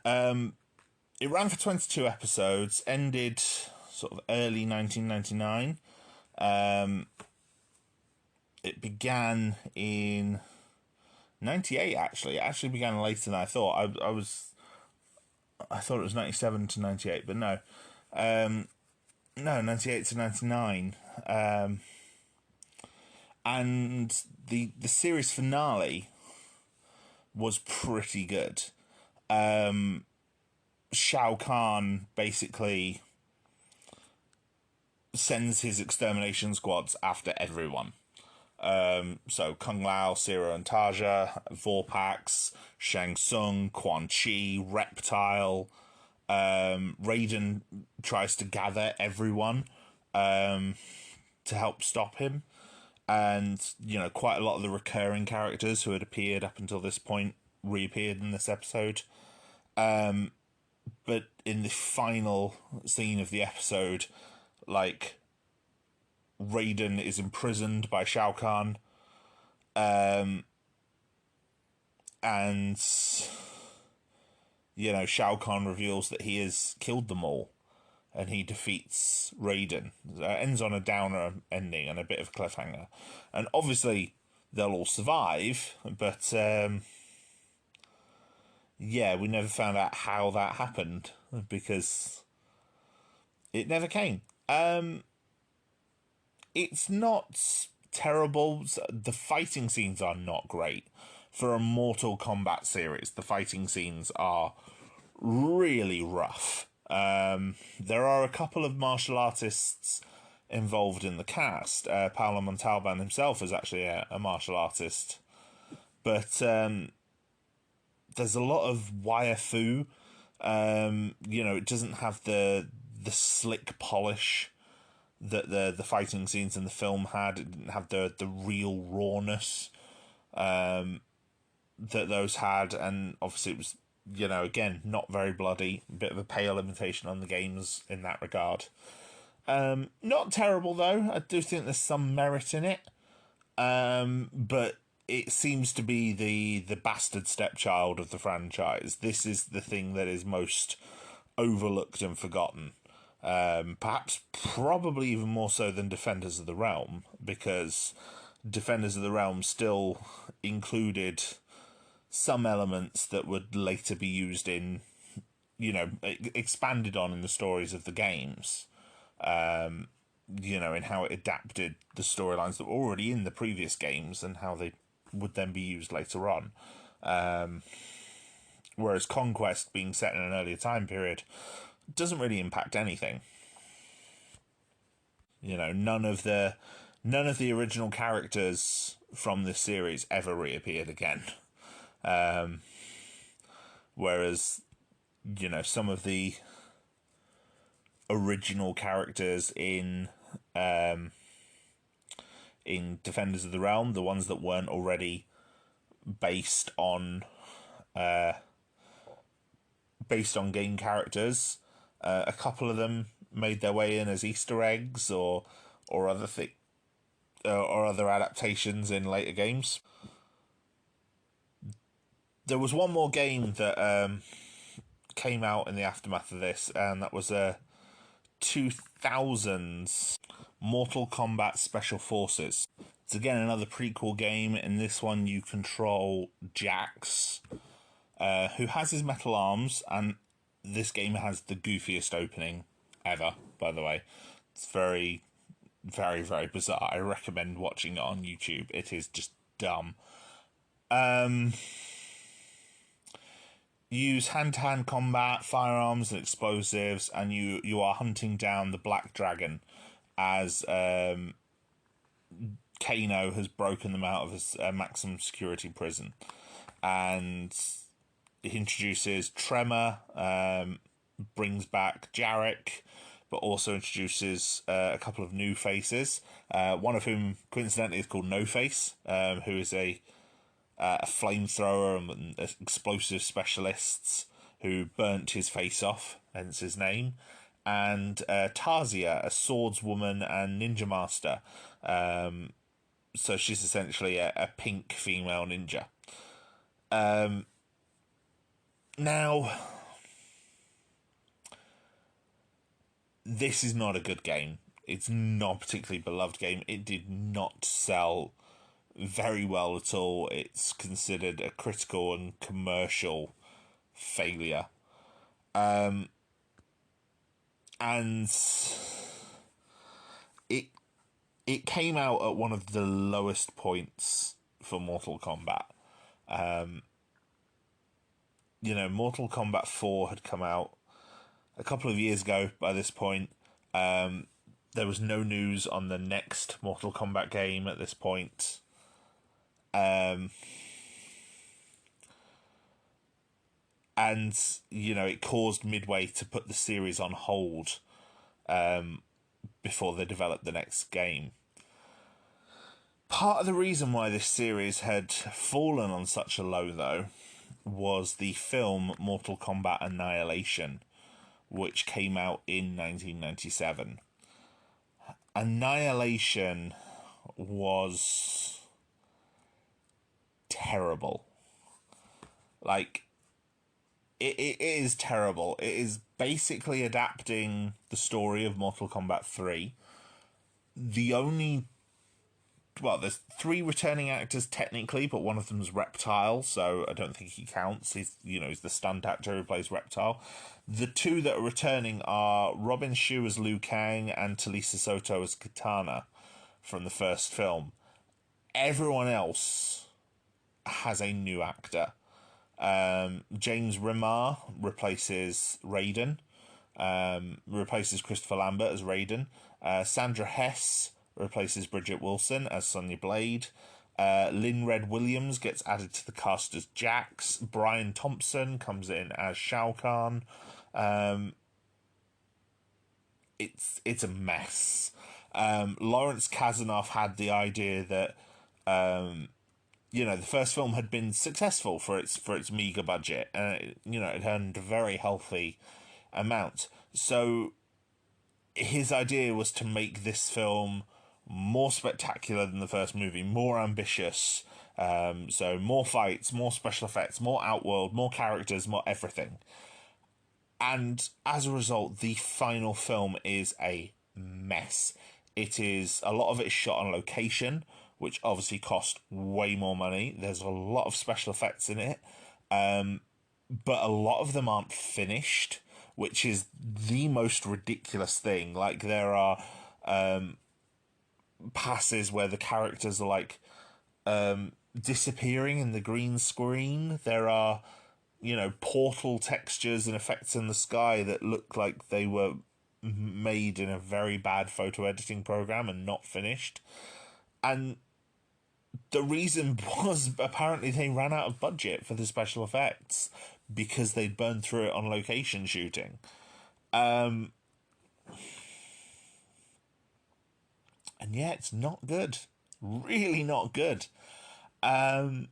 It ran for 22 episodes, ended sort of early 1999. It began in 98, actually. It actually began later than I thought. I thought it was 97 to 98, but no. No, 98 to 99. And the series finale was pretty good. Shao Kahn basically sends his extermination squads after everyone. So Kung Lao, Zero and Taja, Vorpax, Shang Tsung, Quan Chi, Reptile. Raiden tries to gather everyone to help stop him. And, you know, quite a lot of the recurring characters who had appeared up until this point reappeared in this episode. But in the final scene of the episode, like, Raiden is imprisoned by Shao Kahn. And, you know, Shao Kahn reveals that he has killed them all. And he defeats Raiden. It ends on a downer ending and a bit of a cliffhanger. And obviously, they'll all survive, but yeah, we never found out how that happened, because it never came. It's not terrible. The fighting scenes are not great, for a Mortal Kombat series, the fighting scenes are really rough. There are a couple of martial artists involved in the cast. Paolo Montalban himself is actually a martial artist. But there's a lot of wire fu. It doesn't have the slick polish that the fighting scenes in the film had. It didn't have the real rawness that those had, and obviously it was, again, not very bloody. A bit of a pale imitation on the games in that regard. Not terrible, though. I do think there's some merit in it. But it seems to be the bastard stepchild of the franchise. This is the thing that is most overlooked and forgotten. Perhaps probably even more so than Defenders of the Realm, because Defenders of the Realm still included some elements that would later be used in, expanded on in the stories of the games. In how it adapted the storylines that were already in the previous games and how they would then be used later on. Whereas Conquest, being set in an earlier time period, doesn't really impact anything. None of the original characters from this series ever reappeared again. Whereas, some of the original characters in Defenders of the Realm, the ones that weren't already based on game characters, a couple of them made their way in as Easter eggs or other or other adaptations in later games. There was one more game that came out in the aftermath of this, and that was a 2000s Mortal Kombat Special Forces. It's again another prequel game. In this one, you control Jax, who has his metal arms, and this game has the goofiest opening ever, by the way. It's very, very, very bizarre. I recommend watching it on YouTube. It is just dumb. Use hand-to-hand combat, firearms and explosives, and you are hunting down the Black Dragon as Kano has broken them out of his maximum security prison. And it introduces Tremor, brings back Jarek, but also introduces a couple of new faces, one of whom, coincidentally, is called No Face, who is a flamethrower and explosive specialists who burnt his face off, hence his name, and Tarzia, a swordswoman and ninja master. So she's essentially a pink female ninja. Now, this is not a good game. It's not a particularly beloved game. It did not sell very well at all. It's considered a critical and commercial failure. And it came out at one of the lowest points for Mortal Kombat. Mortal Kombat 4 had come out a couple of years ago by this point. There was no news on the next Mortal Kombat game at this point. And it caused Midway to put the series on hold before they developed the next game. Part of the reason why this series had fallen on such a low, though, was the film Mortal Kombat Annihilation, which came out in 1997. Annihilation was terrible. Like, it is terrible. It is basically adapting the story of Mortal Kombat 3. There's 3 returning actors technically, but one of them's Reptile, so I don't think he counts. He's the stunt actor who plays Reptile. The 2 that are returning are Robin Shou as Liu Kang and Talisa Soto as Katana from the first film. Everyone else has a new actor. James Remar replaces Raiden, replaces Christopher Lambert as Raiden. Sandra Hess replaces Bridget Wilson as Sonya Blade. Lynn Red Williams gets added to the cast as Jax. Brian Thompson comes in as Shao Kahn. It's a mess. Lawrence Kasanoff had the idea that the first film had been successful for its meager budget, and it earned a very healthy amount. So his idea was to make this film more spectacular than the first movie, more ambitious. So more fights, more special effects, more Outworld, more characters, more everything. And as a result, the final film is a mess. A lot of it is shot on location, which obviously cost way more money. There's a lot of special effects in it, but a lot of them aren't finished, which is the most ridiculous thing. Like, there are passes where the characters are like disappearing in the green screen. There are portal textures and effects in the sky that look like they were made in a very bad photo editing program and not finished. And the reason was apparently they ran out of budget for the special effects because they'd burned through it on location shooting. And yeah, it's not good. Really not good. The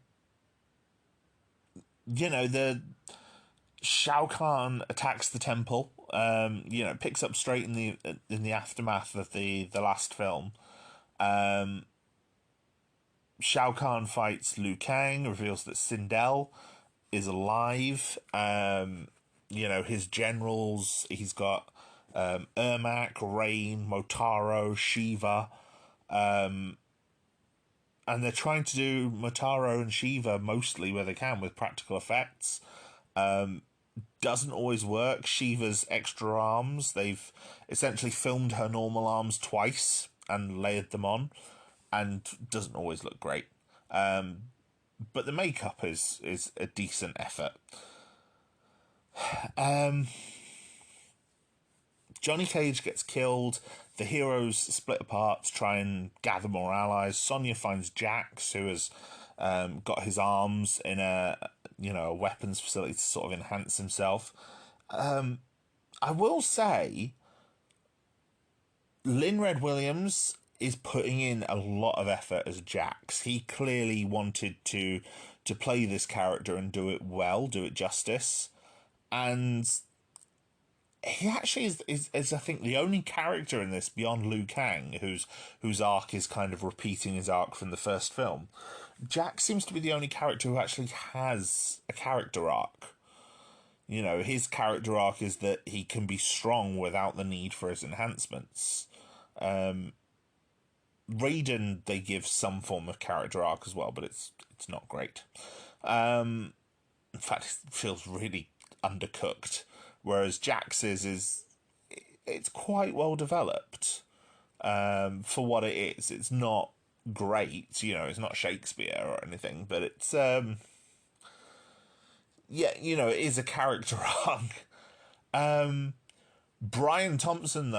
Shao Kahn attacks the temple. Picks up straight in the aftermath of the last film. Shao Kahn fights Liu Kang, reveals that Sindel is alive. His generals, he's got Ermac, Rain, Motaro, Shiva. And they're trying to do Motaro and Shiva mostly where they can with practical effects. Doesn't always work. Shiva's extra arms, they've essentially filmed her normal arms twice and layered them on, and doesn't always look great. But the makeup is a decent effort. Johnny Cage gets killed. The heroes split apart to try and gather more allies. Sonya finds Jax, who has got his arms in a weapons facility to sort of enhance himself. I will say, Lynn Red Williams is putting in a lot of effort as Jax. He clearly wanted to play this character and do it well, do it justice. And he actually is I think the only character in this beyond Liu Kang whose arc is kind of repeating his arc from the first film. Jax seems to be the only character who actually has a character arc. His character arc is that he can be strong without the need for his enhancements. Raiden, they give some form of character arc as well, but it's not great. In fact, it feels really undercooked. Whereas Jax's it's quite well developed for what it is. It's not great, it's not Shakespeare or anything, but it's it is a character arc. Brian Thompson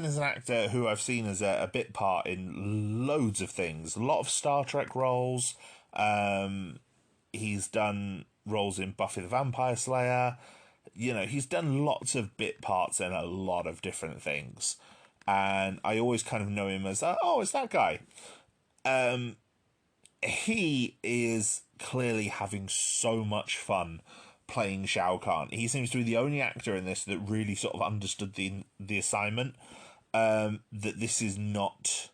is an actor who I've seen as a bit part in loads of things, a lot of Star Trek roles. He's done roles in Buffy the Vampire Slayer. He's done lots of bit parts in a lot of different things. And I always kind of know him as, it's that guy. He is clearly having so much fun playing Shao Kahn. He seems to be the only actor in this that really sort of understood the assignment. That this is not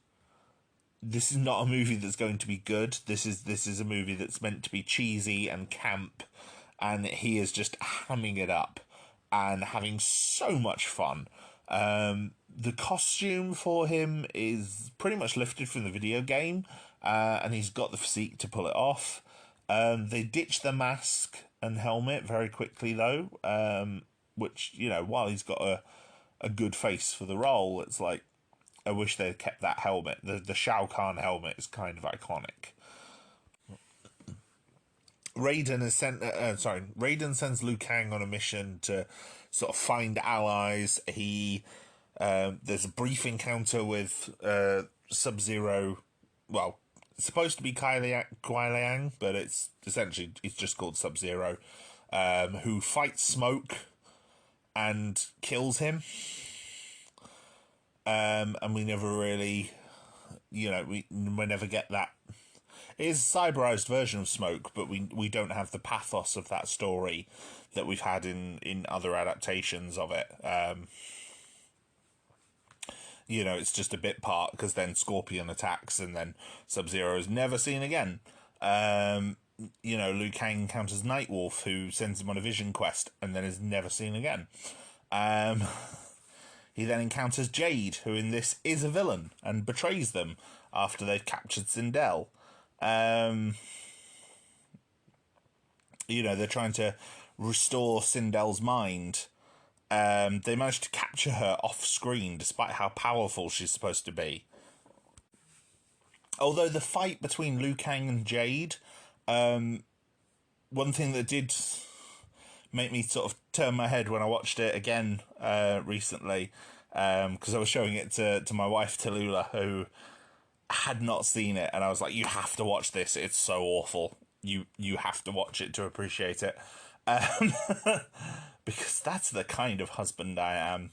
a movie that's going to be good. This is a movie that's meant to be cheesy and camp, and he is just hamming it up and having so much fun. The costume for him is pretty much lifted from the video game, and he's got the physique to pull it off. They ditch the mask and helmet very quickly, though, which, while he's got a good face for the role, it's I wish they'd kept that helmet. The Shao Kahn helmet is kind of iconic. Raiden sends Liu Kang on a mission to sort of find allies. There's a brief encounter with Sub-Zero. Well, it's supposed to be Kuai Liang, but it's just called Sub-Zero, who fights Smoke and kills him. And we never really, we never get that. It is a cyberized version of Smoke, but we don't have the pathos of that story that we've had in other adaptations of it. It's just a bit part, because then Scorpion attacks and then Sub-Zero is never seen again. Liu Kang encounters Nightwolf, who sends him on a vision quest and then is never seen again. He then encounters Jade, who in this is a villain and betrays them after they've captured Sindel. They're trying to restore Sindel's mind. They managed to capture her off screen despite how powerful she's supposed to be. Although the fight between Liu Kang and Jade, one thing that did make me sort of turn my head when I watched it again recently, because I was showing it to my wife Tallulah, who had not seen it, and I was like, you have to watch this, it's so awful. You have to watch it to appreciate it. Because that's the kind of husband I am.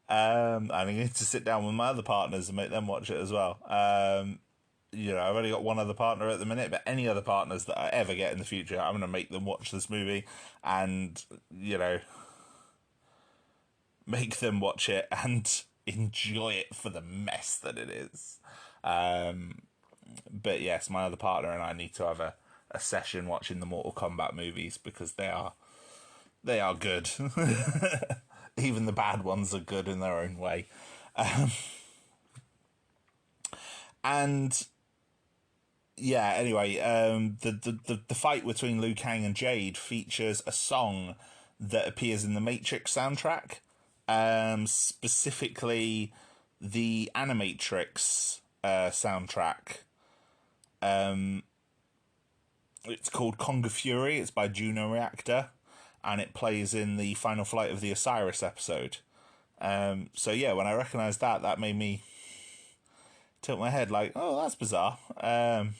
I need to sit down with my other partners and make them watch it as well. I've only got one other partner at the minute, but any other partners that I ever get in the future, I'm going to make them watch this movie and, make them watch it and enjoy it for the mess that it is. But yes, my other partner and I need to have a session watching the Mortal Kombat movies, because they are good. Even the bad ones are good in their own way. Anyway, the fight between Liu Kang and Jade features a song that appears in the Matrix soundtrack, specifically the Animatrix soundtrack. It's called Conga Fury. It's by Juno Reactor, and it plays in the Final Flight of the Osiris episode. When I recognised that made me tilt my head like, oh, that's bizarre. Some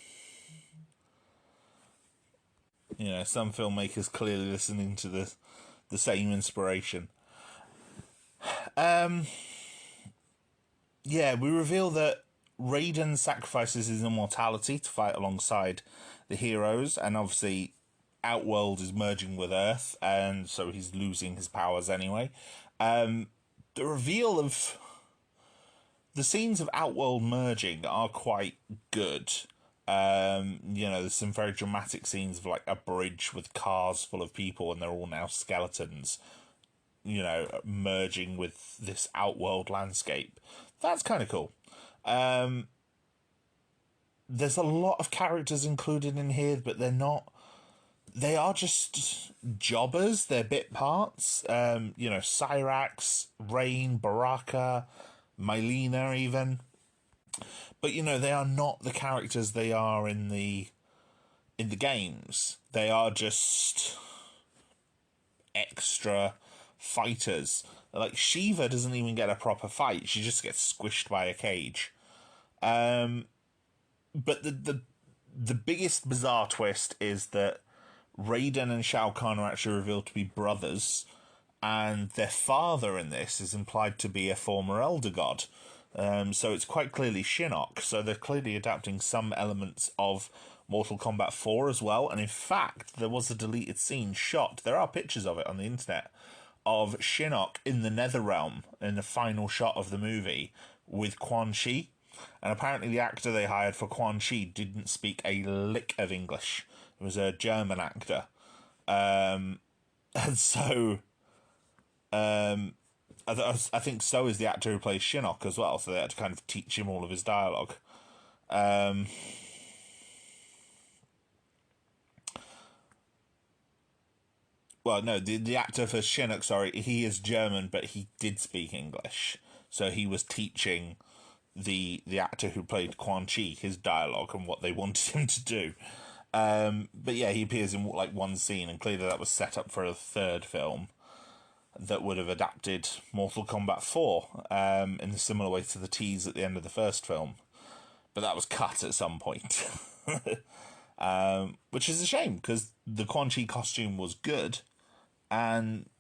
filmmakers clearly listening to the same inspiration. We reveal that Raiden sacrifices his immortality to fight alongside the heroes, and obviously Outworld is merging with Earth, and so he's losing his powers anyway. The reveal of the scenes of Outworld merging are quite good. There's some very dramatic scenes of like a bridge with cars full of people, and they're all now skeletons, merging with this Outworld landscape. That's kind of cool. There's a lot of characters included in here, but they are just jobbers. They're bit parts. Cyrax, Rain, Baraka, Mylena even. But, they are not the characters they are in the games. They are just extra fighters. Like, Shiva doesn't even get a proper fight. She just gets squished by a cage. But the biggest bizarre twist is that Raiden and Shao Kahn are actually revealed to be brothers, and their father in this is implied to be a former Elder God. So it's quite clearly Shinnok. So they're clearly adapting some elements of Mortal Kombat 4 as well. And in fact, there was a deleted scene shot. There are pictures of it on the internet of Shinnok in the Netherrealm in the final shot of the movie with Quan Chi. And apparently the actor they hired for Quan Chi didn't speak a lick of English. It was a German actor. And so I think so is the actor who plays Shinnok as well, so they had to kind of teach him all of his dialogue. Well, no, the actor for Shinnok, sorry, he is German, but he did speak English. So he was teaching the actor who played Quan Chi his dialogue and what they wanted him to do. But yeah, he appears in like one scene, and clearly that was set up for a third film that would have adapted Mortal Kombat 4 in a similar way to the tease at the end of the first film. But that was cut at some point. Which is a shame, because the Quan Chi costume was good, and,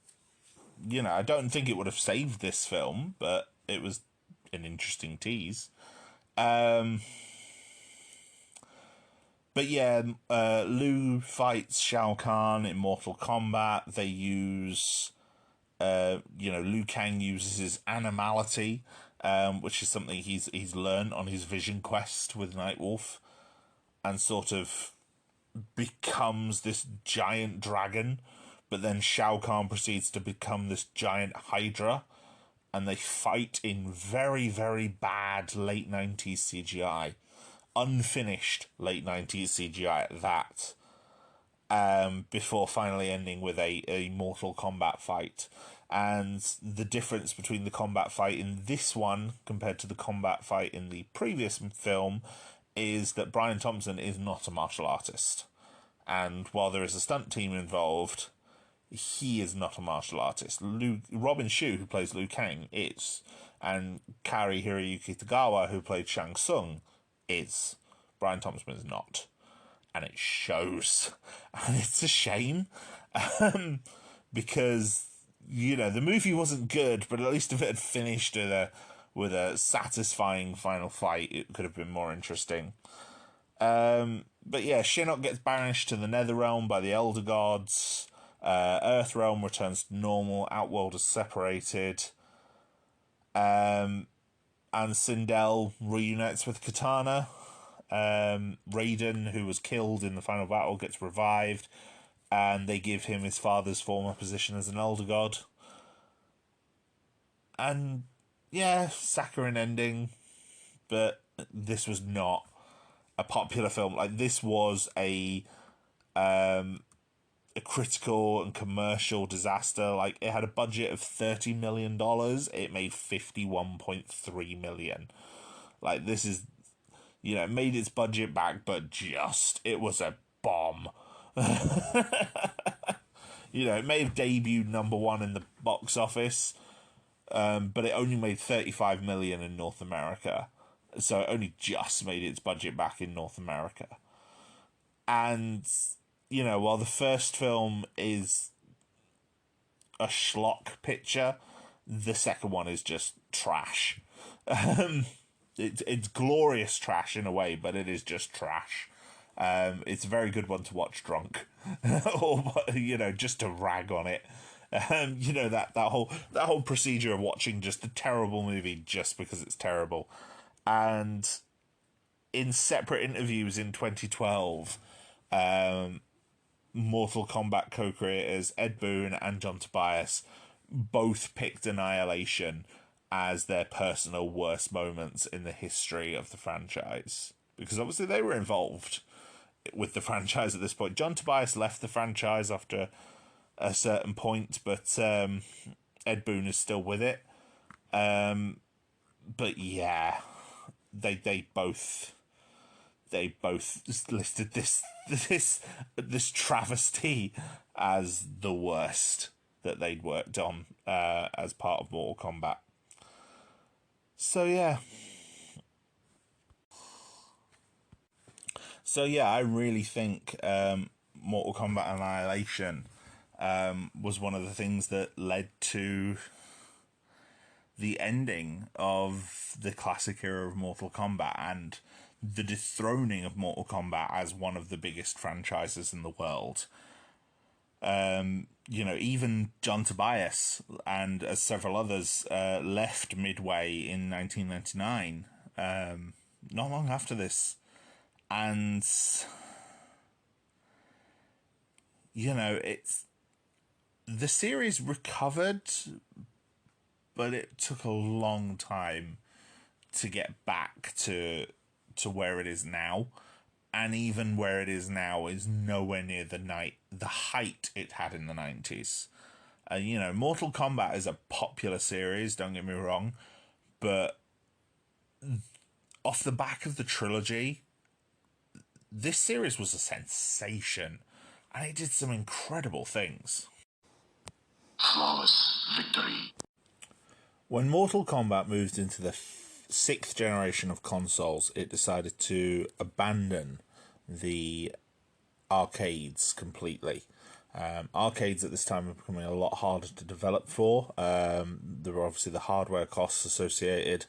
you know, I don't think it would have saved this film, but it was an interesting tease. But yeah, Liu fights Shao Kahn in Mortal Kombat. They use, Liu Kang uses his animality, which is something he's learned on his vision quest with Nightwolf, and sort of becomes this giant dragon. But then Shao Kahn proceeds to become this giant Hydra, and they fight in very, very bad late 90s CGI. Unfinished late 90s CGI at that. Before finally ending with a Mortal Kombat fight. And the difference between the combat fight in this one compared to the combat fight in the previous film is that Brian Thompson is not a martial artist. And while there is a stunt team involved, he is not a martial artist. Robin Shu, who plays Liu Kang, is. And Kari Hiroyuki Tagawa, who played Shang Tsung, is. Brian Thompson is not. And it shows. And it's a shame. Because, you know, the movie wasn't good, but at least if it had finished with a satisfying final fight, it could have been more interesting. But yeah, Shinnok gets banished to the Netherrealm by the Elder Gods. Earthrealm returns to normal. Outworld is separated. And Sindel reunites with Katana. Raiden, who was killed in the final battle, gets revived. And they give him his father's former position as an Elder God. And yeah, saccharine ending. But this was not a popular film. Like, this was a critical and commercial disaster. Like, it had a budget of $30 million. It made $51.3 million. Like, this is, you know, it made its budget back, but it was a bomb. You know, it may have debuted #1 in the box office, but it only made $35 million in North America. So it only just made its budget back in North America. And, you know, while the first film is a schlock picture, the second one is just trash. It's glorious trash in a way, but it is just trash. It's a very good one to watch drunk, or, you know, just to rag on it. You know, that whole procedure of watching just a terrible movie just because it's terrible. And in separate interviews in 2012, Mortal Kombat co-creators Ed Boon and John Tobias both picked Annihilation as their personal worst moments in the history of the franchise. Because obviously they were involved with the franchise at this point. John Tobias left the franchise after a certain point, but Ed Boon is still with it. But yeah, they both listed this travesty as the worst that they'd worked on as part of Mortal Kombat. So yeah. I really think Mortal Kombat Annihilation was one of the things that led to the ending of the classic era of Mortal Kombat and the dethroning of Mortal Kombat as one of the biggest franchises in the world. You know, even John Tobias and several others left midway in 1999, not long after this. And, you know, the series recovered, but it took a long time to get back to where it is now. And even where it is now is nowhere near the height it had in the 90s. You know, Mortal Kombat is a popular series, don't get me wrong, but off the back of the trilogy, this series was a sensation, and it did some incredible things. Flawless victory. When Mortal Kombat moved into the sixth generation of consoles, it decided to abandon the arcades completely. Arcades at this time were becoming a lot harder to develop for. There were obviously the hardware costs associated,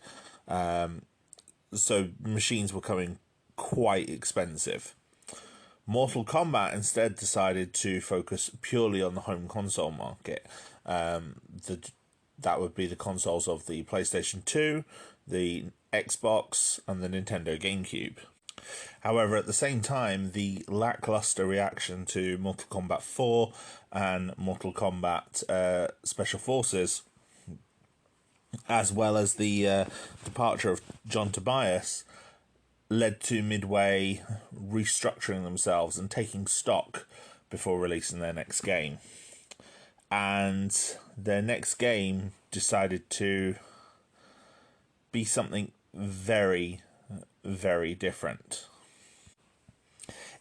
so machines were coming quite expensive. Mortal Kombat instead decided to focus purely on the home console market. That would be the consoles of the PlayStation 2, the Xbox, and the Nintendo GameCube. However, at the same time, the lackluster reaction to Mortal Kombat 4 and Mortal Kombat Special Forces, as well as the departure of John Tobias, led to Midway restructuring themselves and taking stock before releasing their next game. And their next game decided to be something very, very different.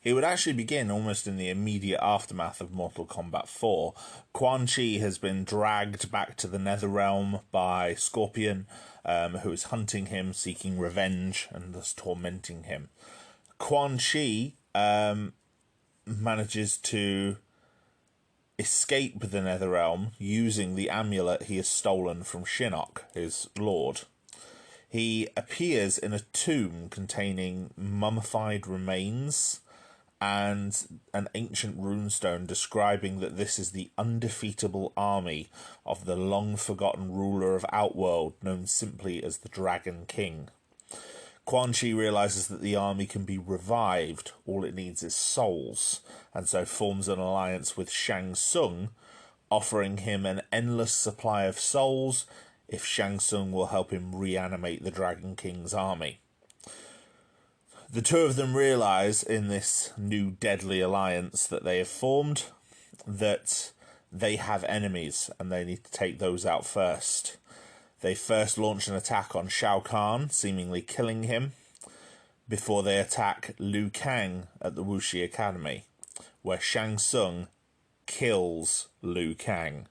It would actually begin almost in the immediate aftermath of Mortal Kombat 4. Quan Chi has been dragged back to the Netherrealm by Scorpion, who is hunting him, seeking revenge, and thus tormenting him. Quan Chi manages to escape the Netherrealm using the amulet he has stolen from Shinnok, his lord. He appears in a tomb containing mummified remains and an ancient runestone describing that this is the undefeatable army of the long-forgotten ruler of Outworld, known simply as the Dragon King. Quan Chi realises that the army can be revived, all it needs is souls, and so forms an alliance with Shang Tsung, offering him an endless supply of souls if Shang Tsung will help him reanimate the Dragon King's army. The two of them realise in this new deadly alliance that they have formed that they have enemies and they need to take those out first. They first launch an attack on Shao Kahn, seemingly killing him, before they attack Liu Kang at the Wuxi Academy, where Shang Tsung kills Liu Kang.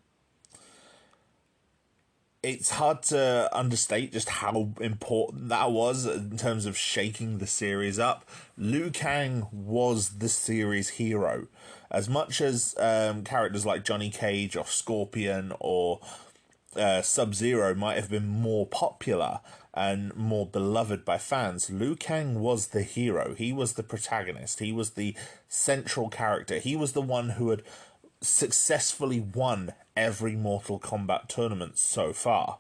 It's hard to understate just how important that was in terms of shaking the series up. Liu Kang was the series hero. As much as characters like Johnny Cage or Scorpion or Sub-Zero might have been more popular and more beloved by fans, Liu Kang was the hero. He was the protagonist. He was the central character. He was the one who had successfully won every Mortal Kombat tournament so far.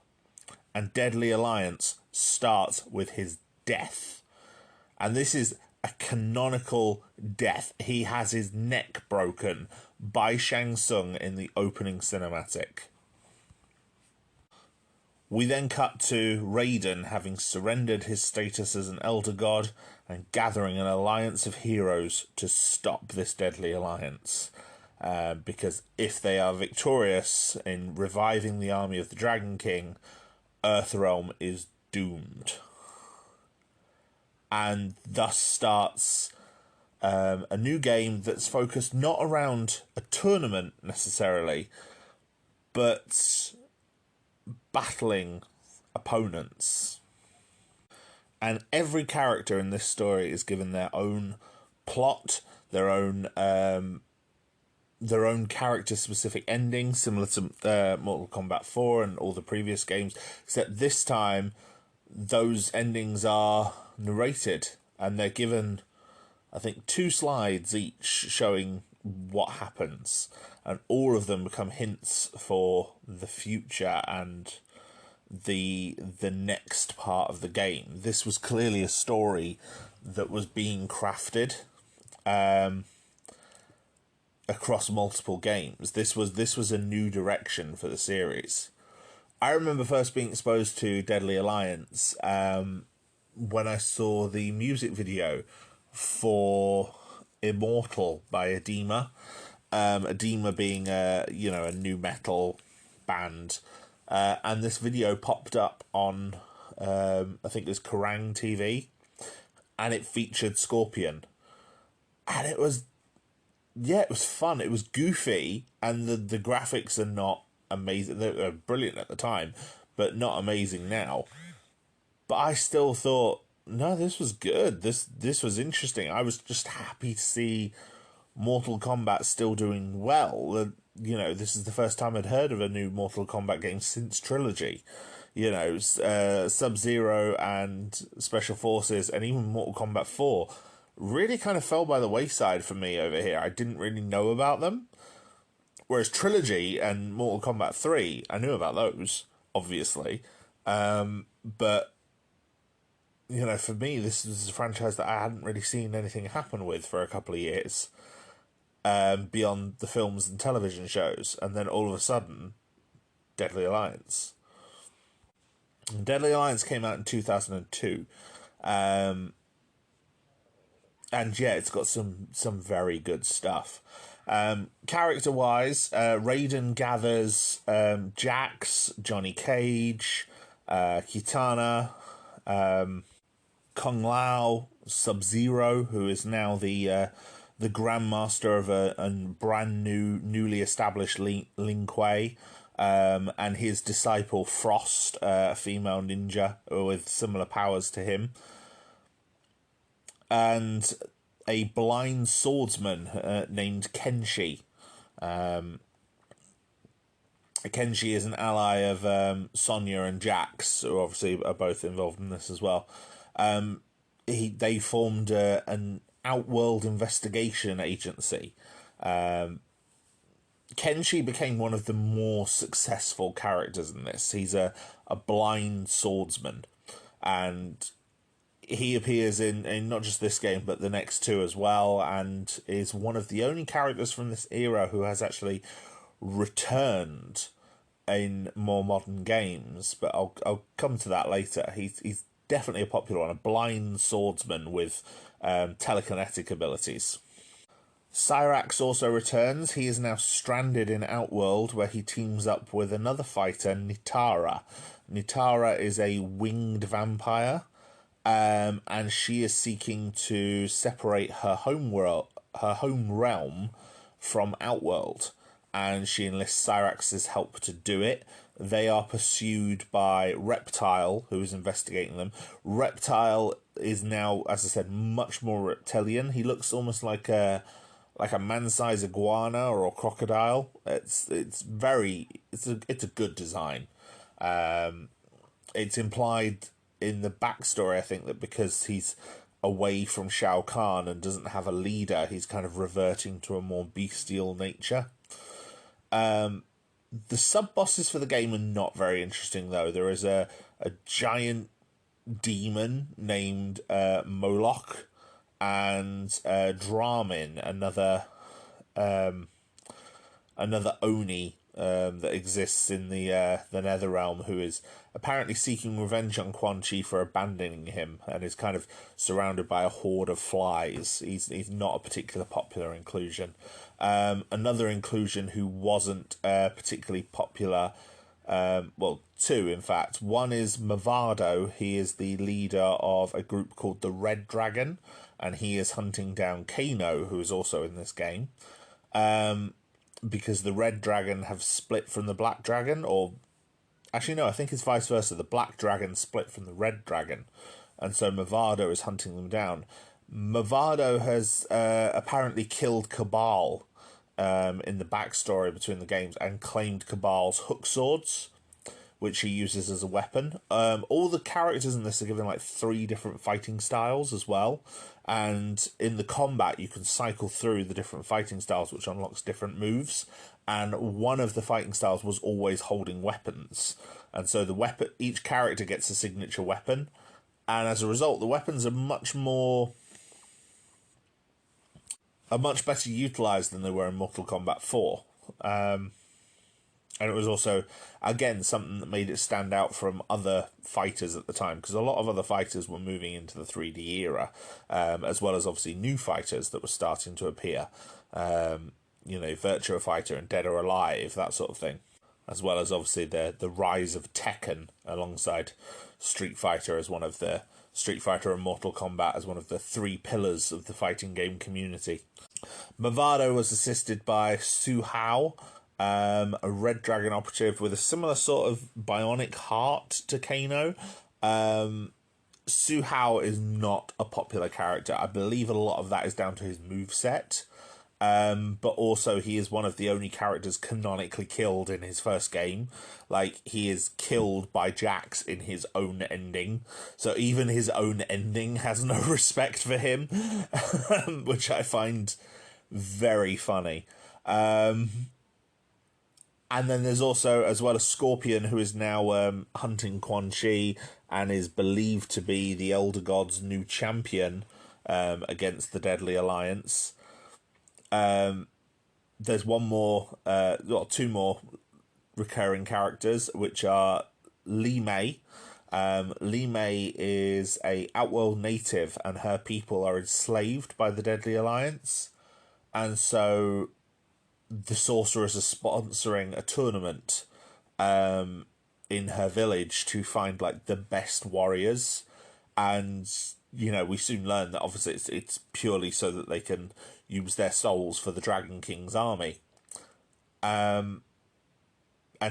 And Deadly Alliance starts with his death. And this is a canonical death. He has his neck broken by Shang Tsung in the opening cinematic. We then cut to Raiden having surrendered his status as an Elder God and gathering an alliance of heroes to stop this Deadly Alliance. Because if they are victorious in reviving the army of the Dragon King, Earthrealm is doomed. And thus starts a new game that's focused not around a tournament necessarily, but battling opponents. And every character in this story is given their own plot, their own character-specific ending, similar to Mortal Kombat 4 and all the previous games, except this time those endings are narrated, and they're given, I think, 2 slides each showing what happens, and all of them become hints for the future and the next part of the game. This was clearly a story that was being crafted across multiple games. This was a new direction for the series. I remember first being exposed to Deadly Alliance when I saw the music video for Immortal by Edema. Edema being a nu metal band, and this video popped up on I think it was Kerrang TV, and it featured Scorpion. And it was, yeah, it was fun. It was goofy, and the graphics are not amazing. They were brilliant at the time, but not amazing now. But I still thought, no, this was good. This was interesting. I was just happy to see Mortal Kombat still doing well. You know, this is the first time I'd heard of a new Mortal Kombat game since Trilogy. You know, Sub-Zero and Special Forces and even Mortal Kombat 4 really kind of fell by the wayside for me over here. I didn't really know about them. Whereas Trilogy and Mortal Kombat 3, I knew about those, obviously. But, you know, for me, this is a franchise that I hadn't really seen anything happen with for a couple of years. Beyond the films and television shows. And then all of a sudden, Deadly Alliance. And Deadly Alliance came out in 2002. And yeah, it's got some very good stuff. Character-wise, Raiden gathers Jax, Johnny Cage, Kitana, Kung Lao, Sub-Zero, who is now the Grandmaster of a brand newly established Lin Kuei, and his disciple Frost, a female ninja with similar powers to him, and a blind swordsman named Kenshi. Kenshi is an ally of Sonya and Jax, who obviously are both involved in this as well. They formed an Outworld investigation agency. Kenshi became one of the more successful characters in this. He's a blind swordsman, and he appears in not just this game, but the next two as well, and is one of the only characters from this era who has actually returned in more modern games. But I'll come to that later. He's definitely a popular one, a blind swordsman with telekinetic abilities. Cyrax also returns. He is now stranded in Outworld, where he teams up with another fighter, Nitara. Nitara is a winged vampire, and she is seeking to separate her home realm from Outworld, and she enlists Cyrax's help to do it. They are pursued by Reptile, who is investigating them. Reptile is now, as I said, much more reptilian. He looks almost like a man-sized iguana or a crocodile. It's a good design. It's implied in the backstory, I think, that because he's away from Shao Kahn and doesn't have a leader, he's kind of reverting to a more bestial nature. The sub-bosses for the game are not very interesting, though. There is a giant demon named Moloch, and Dramin, another Oni that exists in the Netherrealm, who is apparently seeking revenge on Quan Chi for abandoning him, and is kind of surrounded by a horde of flies. He's not a particularly popular inclusion. Another inclusion who wasn't particularly popular, well, two in fact. One is Mavado. He is the leader of a group called the Red Dragon, and he is hunting down Kano, who is also in this game, because the Red Dragon have split from the Black Dragon, or actually no, I think it's vice versa. The Black Dragon split from the Red Dragon, and so Mavado is hunting them down. Mavado has apparently killed Cabal in the backstory between the games, and claimed Cabal's hook swords, which he uses as a weapon. All the characters in this are given like 3 different fighting styles as well, and in the combat you can cycle through the different fighting styles, which unlocks different moves, and one of the fighting styles was always holding weapons, and so each character gets a signature weapon, and as a result the weapons are much better utilised than they were in Mortal Kombat 4. And it was also, again, something that made it stand out from other fighters at the time, because a lot of other fighters were moving into the 3D era, as well as obviously new fighters that were starting to appear. Virtua Fighter and Dead or Alive, that sort of thing. As well as obviously the rise of Tekken alongside Street Fighter as one of the Street Fighter and Mortal Kombat as one of the three pillars of the fighting game community. Movado was assisted by Su Hao, a Red Dragon operative with a similar sort of bionic heart to Kano. Su Hao is not a popular character. I believe a lot of that is down to his moveset. But also he is one of the only characters canonically killed in his first game. Like, he is killed by Jax in his own ending. So even his own ending has no respect for him, which I find very funny. And then there's also, as well, a Scorpion who is now hunting Quan Chi and is believed to be the Elder God's new champion against the Deadly Alliance. There's two more recurring characters, which are Li Mei. Li Mei is a Outworld native, and her people are enslaved by the Deadly Alliance. And so the sorcerers are sponsoring a tournament in her village to find like the best warriors, and we soon learn that obviously it's purely so that they can use their souls for the Dragon King's army. And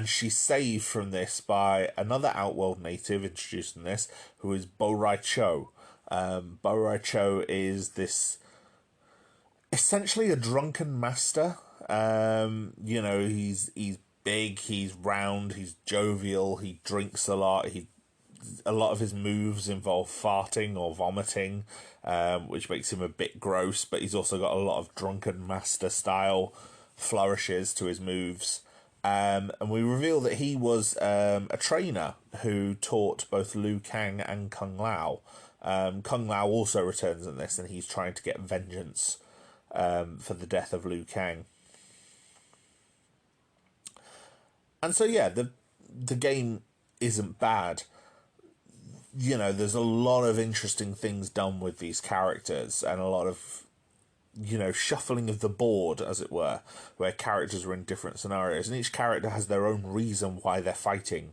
she's saved from this by another Outworld native introduced in this, who is Bo Rai Cho. Bo Rai Cho is this essentially a drunken master. He's big, he's round, he's jovial, he drinks a lot. A lot of his moves involve farting or vomiting, which makes him a bit gross, but he's also got a lot of drunken master style flourishes to his moves. And we reveal that he was a trainer who taught both Liu Kang and Kung Lao. Kung Lao also returns in this, and he's trying to get vengeance for the death of Liu Kang. And so, yeah, the game isn't bad. There's a lot of interesting things done with these characters, and a lot of, shuffling of the board, as it were, where characters are in different scenarios, and each character has their own reason why they're fighting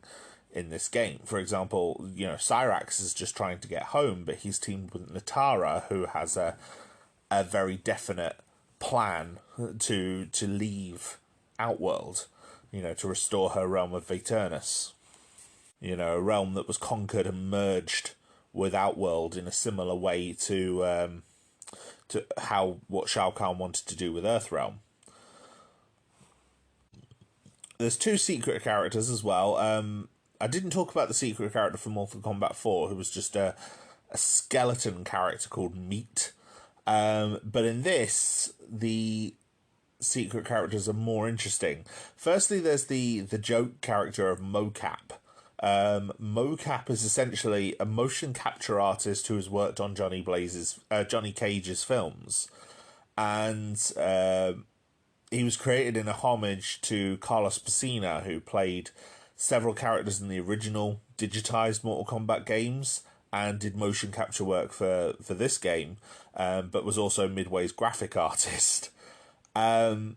in this game. For example, Cyrax is just trying to get home, but he's teamed with Natara, who has a very definite plan to leave Outworld, to restore her realm of Vaeternus. A realm that was conquered and merged with Outworld in a similar way to what Shao Kahn wanted to do with Earthrealm. There's two secret characters as well. I didn't talk about the secret character from Mortal Kombat 4, who was just a skeleton character called Meat. But in this, the secret characters are more interesting. Firstly, there's the joke character of Mocap. Mocap is essentially a motion capture artist who has worked on Johnny Cage's films, and he was created in a homage to Carlos Pesina, who played several characters in the original digitized Mortal Kombat games and did motion capture work for this game, but was also Midway's graphic artist. And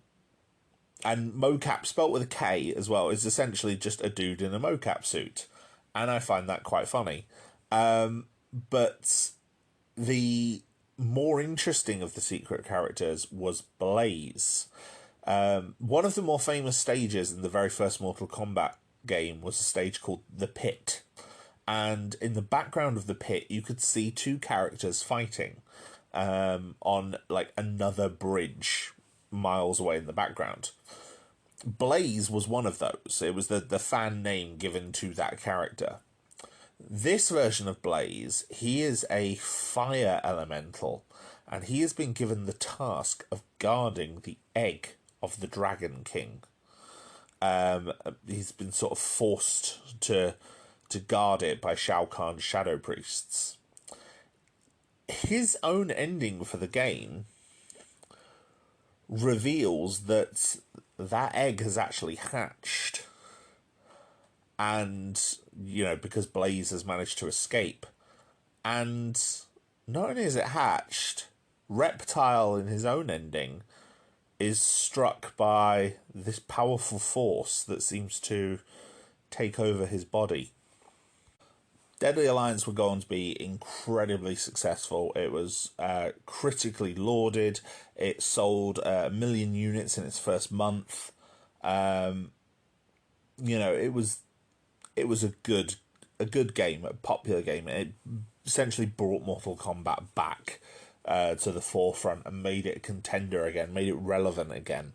mocap, spelt with a K as well, is essentially just a dude in a mocap suit. And I find that quite funny. But the more interesting of the secret characters was Blaze. One of the more famous stages in the very first Mortal Kombat game was a stage called The Pit. And in the background of The Pit, you could see two characters fighting on like another bridge miles away in the background. Blaze was one of those. It was the fan name given to that character. This version of Blaze, he is a fire elemental, and he has been given the task of guarding the egg of the Dragon King. He's been sort of forced to guard it by Shao Kahn's shadow priests. His own ending for the game reveals that egg has actually hatched, and because Blaze has managed to escape, and not only is it hatched, Reptile in his own ending is struck by this powerful force that seems to take over his body. Deadly Alliance were going to be incredibly successful. It was critically lauded. It sold 1 million units in its first month. It was a good game, a popular game. It essentially brought Mortal Kombat back to the forefront and made it a contender again, made it relevant again.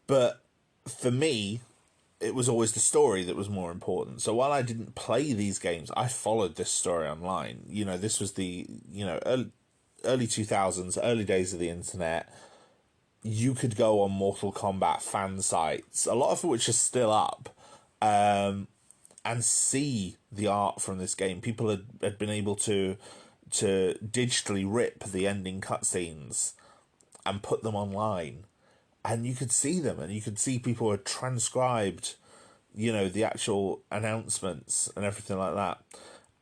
But for me, it was always the story that was more important. So while I didn't play these games, I followed this story online. This was the early 2000s, early days of the internet. You could go on Mortal Kombat fan sites, a lot of which are still up, and see the art from this game. People had been able to digitally rip the ending cutscenes and put them online, and you could see them, and you could see people had transcribed, the actual announcements and everything like that.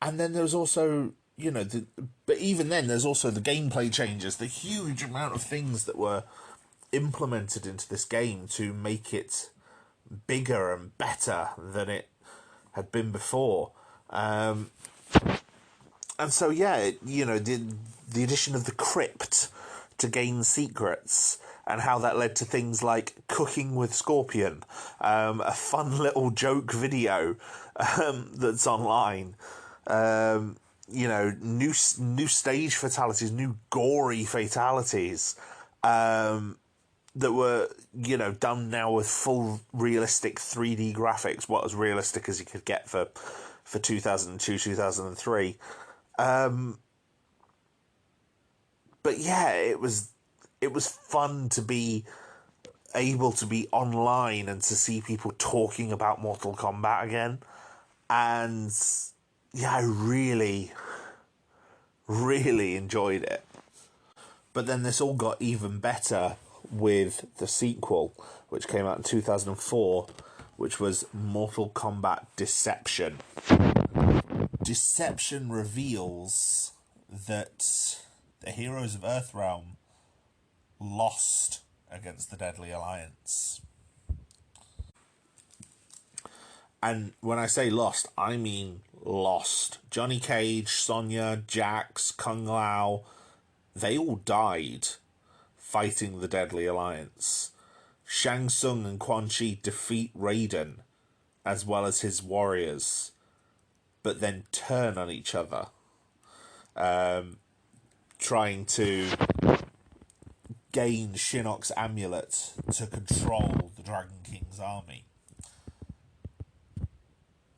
And then there's also, but even then, there's also the gameplay changes, the huge amount of things that were implemented into this game to make it bigger and better than it had been before. And so, yeah, the addition of the crypt to gain secrets, and how that led to things like Cooking with Scorpion, a fun little joke video that's online. New stage fatalities, new gory fatalities that were, done now with full realistic 3D graphics, what as realistic as you could get for 2002, 2003. But yeah, it was fun to be able to be online and to see people talking about Mortal Kombat again. And yeah, I really, really enjoyed it. But then this all got even better with the sequel, which came out in 2004, which was Mortal Kombat Deception. Deception reveals that the heroes of Earthrealm lost against the Deadly Alliance. And when I say lost, I mean lost. Johnny Cage, Sonya, Jax, Kung Lao, they all died fighting the Deadly Alliance. Shang Tsung and Quan Chi defeat Raiden, as well as his warriors, but then turn on each other, trying to gain Shinnok's amulet to control the Dragon King's army.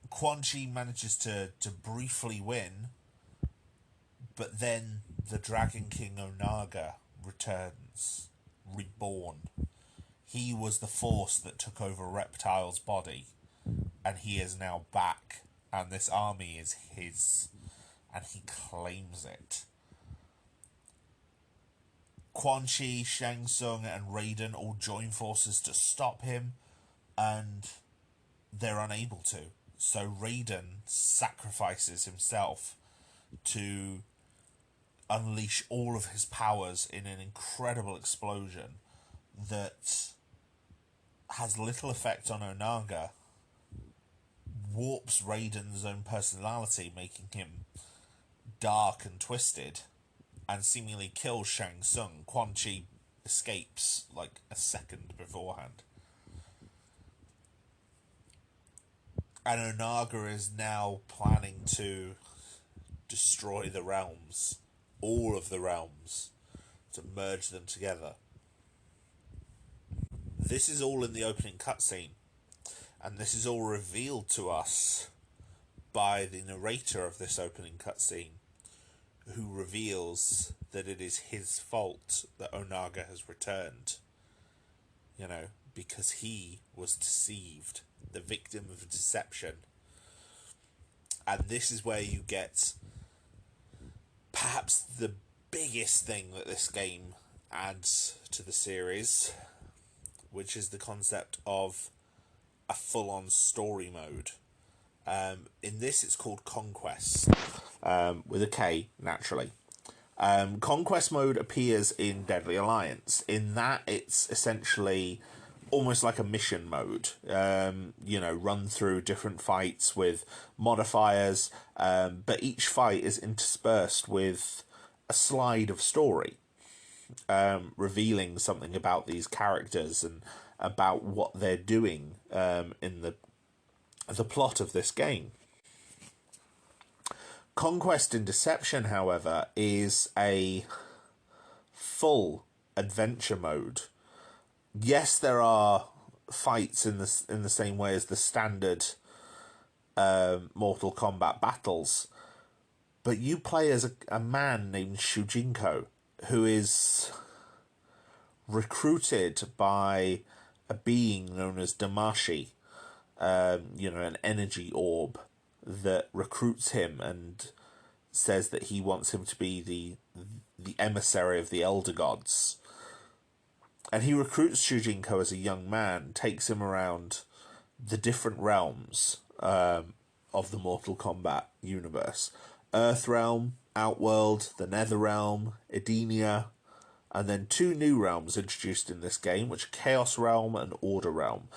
Quan Chi manages to briefly win, but then the Dragon King Onaga returns, reborn. He was the force that took over Reptile's body, and he is now back, and this army is his, and he claims it. Quan Chi, Shang Tsung, and Raiden all join forces to stop him, and they're unable to. So Raiden sacrifices himself to unleash all of his powers in an incredible explosion that has little effect on Onaga, warps Raiden's own personality, making him dark and twisted, and seemingly kills Shang Tsung. Quan Chi escapes like a second beforehand. And Onaga is now planning to destroy the realms, all of the realms, to merge them together. This is all in the opening cutscene, and this is all revealed to us by the narrator of this opening cutscene, who reveals that it is his fault that Onaga has returned. Because he was deceived, the victim of deception. And this is where you get perhaps the biggest thing that this game adds to the series, which is the concept of a full-on story mode. In this, it's called Conquest, with a K, naturally. Conquest mode appears in Deadly Alliance. In that, it's essentially almost like a mission mode. You know, run through different fights with modifiers, but each fight is interspersed with a slide of story, revealing something about these characters and about what they're doing in the plot of this game. Conquest and Deception, however, is a full adventure mode. Yes, there are fights in the same way as the standard Mortal Kombat battles, but you play as a man named Shujinko, who is recruited by a being known as Damashi, you know, an energy orb that recruits him and says that he wants him to be the emissary of the Elder Gods. And he recruits Shujinko as a young man, takes him around the different realms of the Mortal Kombat universe. Earthrealm, Outworld, the Netherrealm, Edenia, and then 2 new realms introduced in this game, which are Chaos Realm and Order Realm,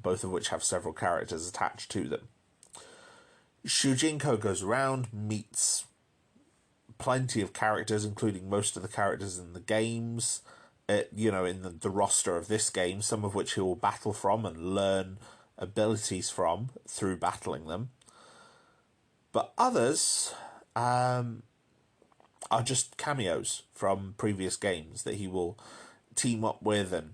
both of which have several characters attached to them. Shujinko goes around, meets plenty of characters, including most of the characters in the games, you know, in the roster of this game, some of which he will battle from and learn abilities from through battling them. But others are just cameos from previous games that he will team up with, and,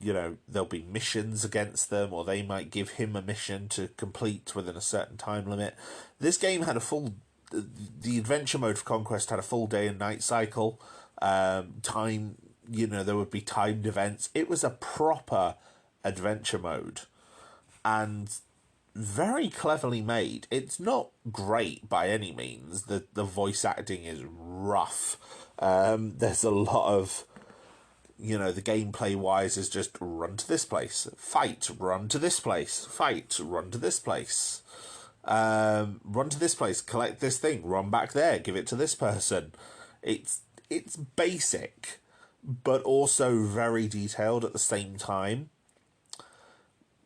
you know, there'll be missions against them, or they might give him a mission to complete within a certain time limit. This game had the adventure mode for Conquest had a full day and night cycle. Time, you know, there would be timed events. It was a proper adventure mode, and very cleverly made. It's not great by any means. The voice acting is rough. There's a lot of, you know, the gameplay wise is just run to this place, fight, run to this place, fight, run to this place, run to this place, collect this thing, run back there, give it to this person. It's basic, but also very detailed at the same time.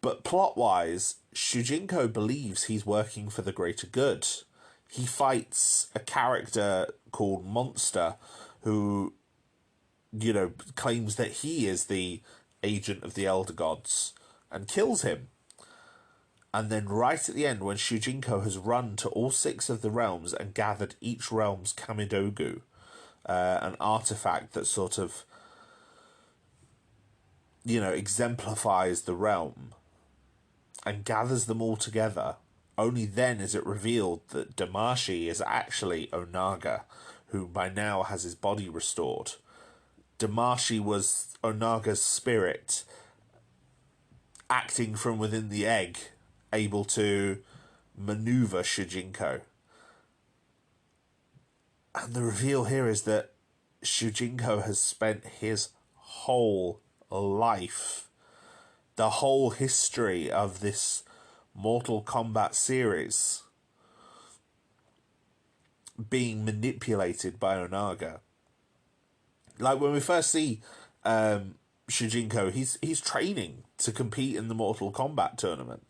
But plot-wise, Shujinko believes he's working for the greater good. He fights a character called Monster, who, you know, claims that he is the agent of the Elder Gods, and kills him. And then right at the end, when Shujinko has run to all 6 of the realms and gathered each realm's Kamidogu, an artifact that sort of, you know, exemplifies the realm, and gathers them all together, only then is it revealed that Damashi is actually Onaga, who by now has his body restored. Damashi was Onaga's spirit, acting from within the egg, able to maneuver Shujinko. And the reveal here is that Shujinko has spent his whole life, the whole history of this Mortal Kombat series, being manipulated by Onaga. Like, when we first see Shujinko, he's training to compete in the Mortal Kombat tournament.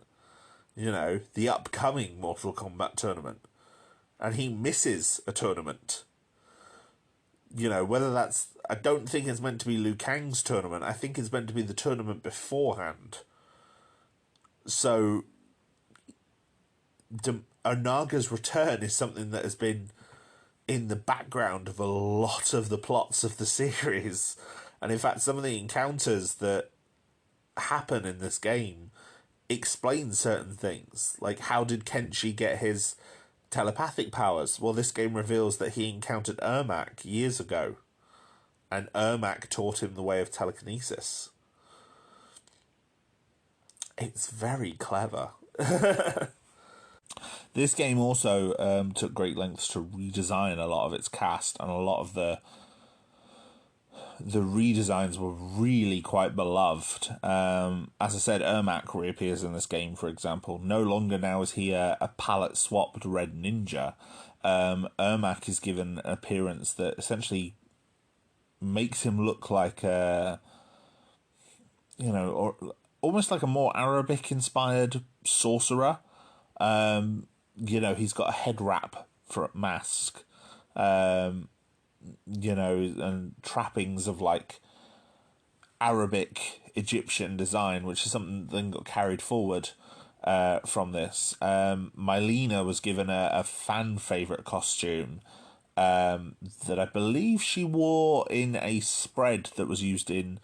You know, the upcoming Mortal Kombat tournament. And he misses a tournament. You know, whether that's... I don't think it's meant to be Liu Kang's tournament. I think it's meant to be the tournament beforehand. So, Onaga's return is something that has been in the background of a lot of the plots of the series. And in fact, some of the encounters that happen in this game explain certain things. Like, how did Kenshi get his telepathic powers? Well, this game reveals that he encountered Ermac years ago, and Ermac taught him the way of telekinesis. It's very clever. This game also took great lengths to redesign a lot of its cast, and a lot of the redesigns were really quite beloved. As I said, Ermac reappears in this game, for example. No longer now is he a palette-swapped red ninja. Ermac is given an appearance that essentially makes him look like a or almost like a more Arabic-inspired sorcerer. He's got a head wrap for a mask, and trappings of like Arabic Egyptian design, which is something that got carried forward from this. Mylena was given a fan favorite costume that I believe she wore in a spread that was used in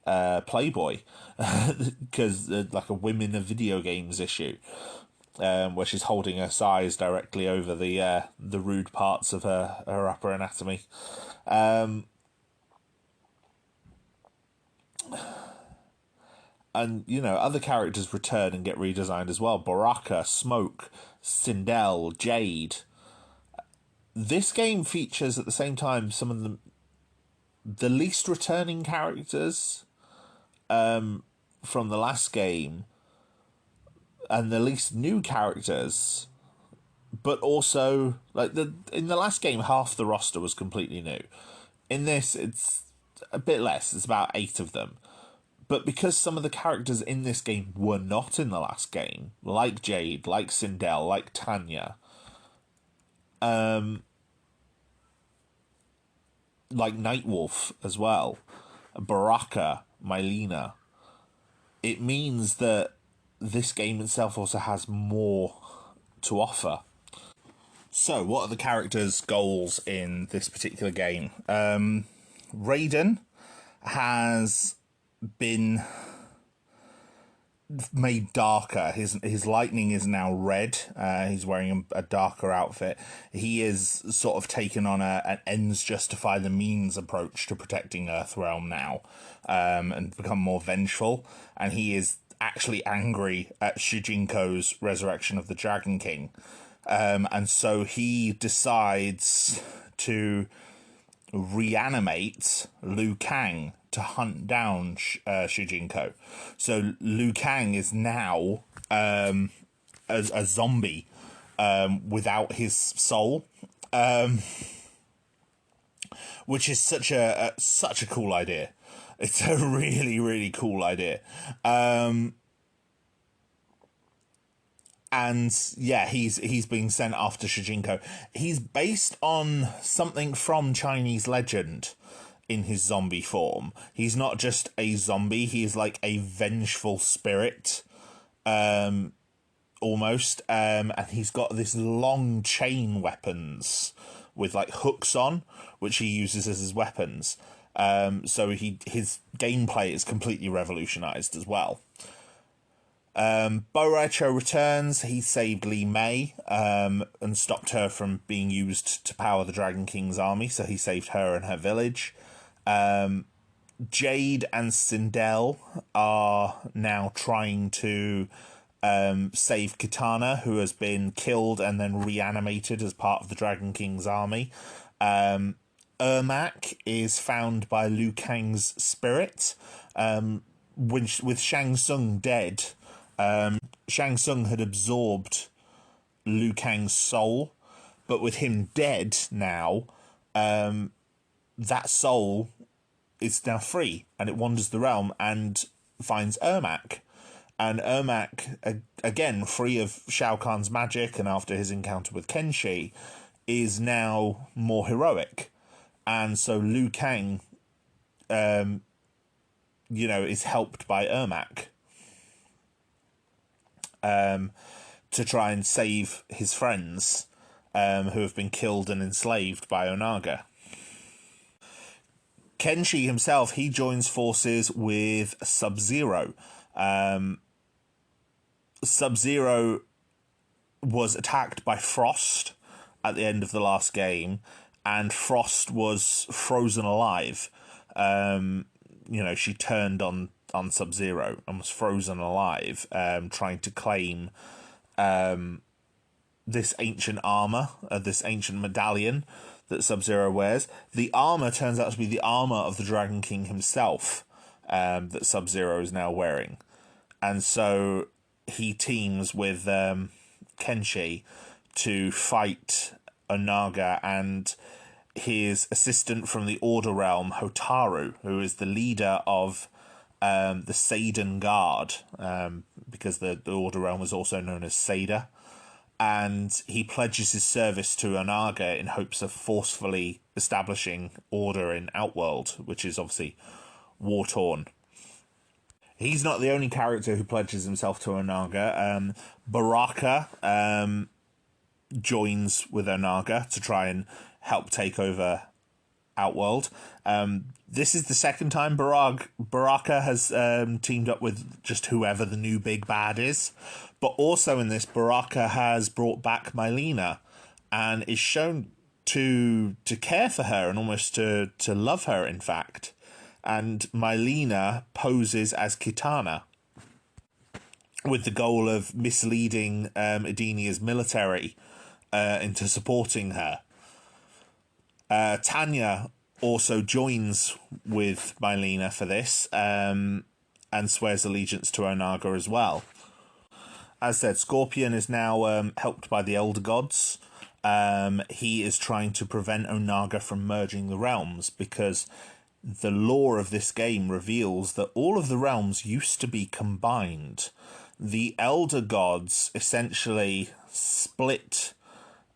Playboy, because like a women of video games issue, where she's holding her size directly over the rude parts of her upper anatomy. And, other characters return and get redesigned as well. Baraka, Smoke, Sindel, Jade. This game features at the same time some of the least returning characters from the last game, and the least new characters, but also like in the last game half the roster was completely new. In this it's a bit less, it's about 8 of them. But because some of the characters in this game were not in the last game, like Jade, like Sindel, like Tanya, like Nightwolf as well, Baraka, Mylena, it means that this game itself also has more to offer. So, what are the characters' goals in this particular game? Raiden has been made darker. His lightning is now red. He's wearing a darker outfit. He is sort of taken on an ends justify the means approach to protecting Earthrealm now, and become more vengeful. And he is actually angry at Shujinko's resurrection of the Dragon King. And so he decides to reanimate Liu Kang to hunt down Shujinko. So Liu Kang is now a zombie without his soul, which is such a cool idea. It's a really, really cool idea. And yeah, he's being sent after Shujinko. He's based on something from Chinese legend in his zombie form. He's not just a zombie, he is like a vengeful spirit, almost. And he's got this long chain weapons with like hooks on, which he uses as his weapons. So his gameplay is completely revolutionized as well. Bo' Rai Cho returns. He saved Li Mei and stopped her from being used to power the Dragon King's army, so he saved her and her village. Jade and Sindel are now trying to save Kitana, who has been killed and then reanimated as part of the Dragon King's army. Ermac is found by Liu Kang's spirit. With Shang Tsung dead, Shang Tsung had absorbed Liu Kang's soul, but with him dead now, that soul is now free, and it wanders the realm and finds Ermac. And Ermac, again, free of Shao Kahn's magic and after his encounter with Kenshi, is now more heroic. And so Liu Kang, is helped by Ermac to try and save his friends who have been killed and enslaved by Onaga. Kenshi himself, he joins forces with Sub-Zero. Sub-Zero was attacked by Frost at the end of the last game, and Frost was frozen alive. She turned on Sub-Zero and was frozen alive, trying to claim this ancient armor, this ancient medallion that Sub-Zero wears. The armor turns out to be the armor of the Dragon King himself, that Sub-Zero is now wearing. And so he teams with Kenshi to fight Onaga and his assistant from the Order Realm, Hotaru, who is the leader of the Seidan Guard, because the Order Realm was also known as Seda, and he pledges his service to Onaga in hopes of forcefully establishing order in Outworld, which is obviously war-torn. He's not the only character who pledges himself to Onaga. Baraka joins with Onaga to try and help take over Outworld. This is the second time Baraka has teamed up with just whoever the new big bad is. But also in this, Baraka has brought back Mylena and is shown to care for her and almost to love her, in fact. And Mylena poses as Kitana with the goal of misleading Edenia's military into supporting her. Tanya also joins with Mylena for this and swears allegiance to Onaga as well. As said, Scorpion is now helped by the Elder Gods. He is trying to prevent Onaga from merging the realms because the lore of this game reveals that all of the realms used to be combined. The Elder Gods essentially split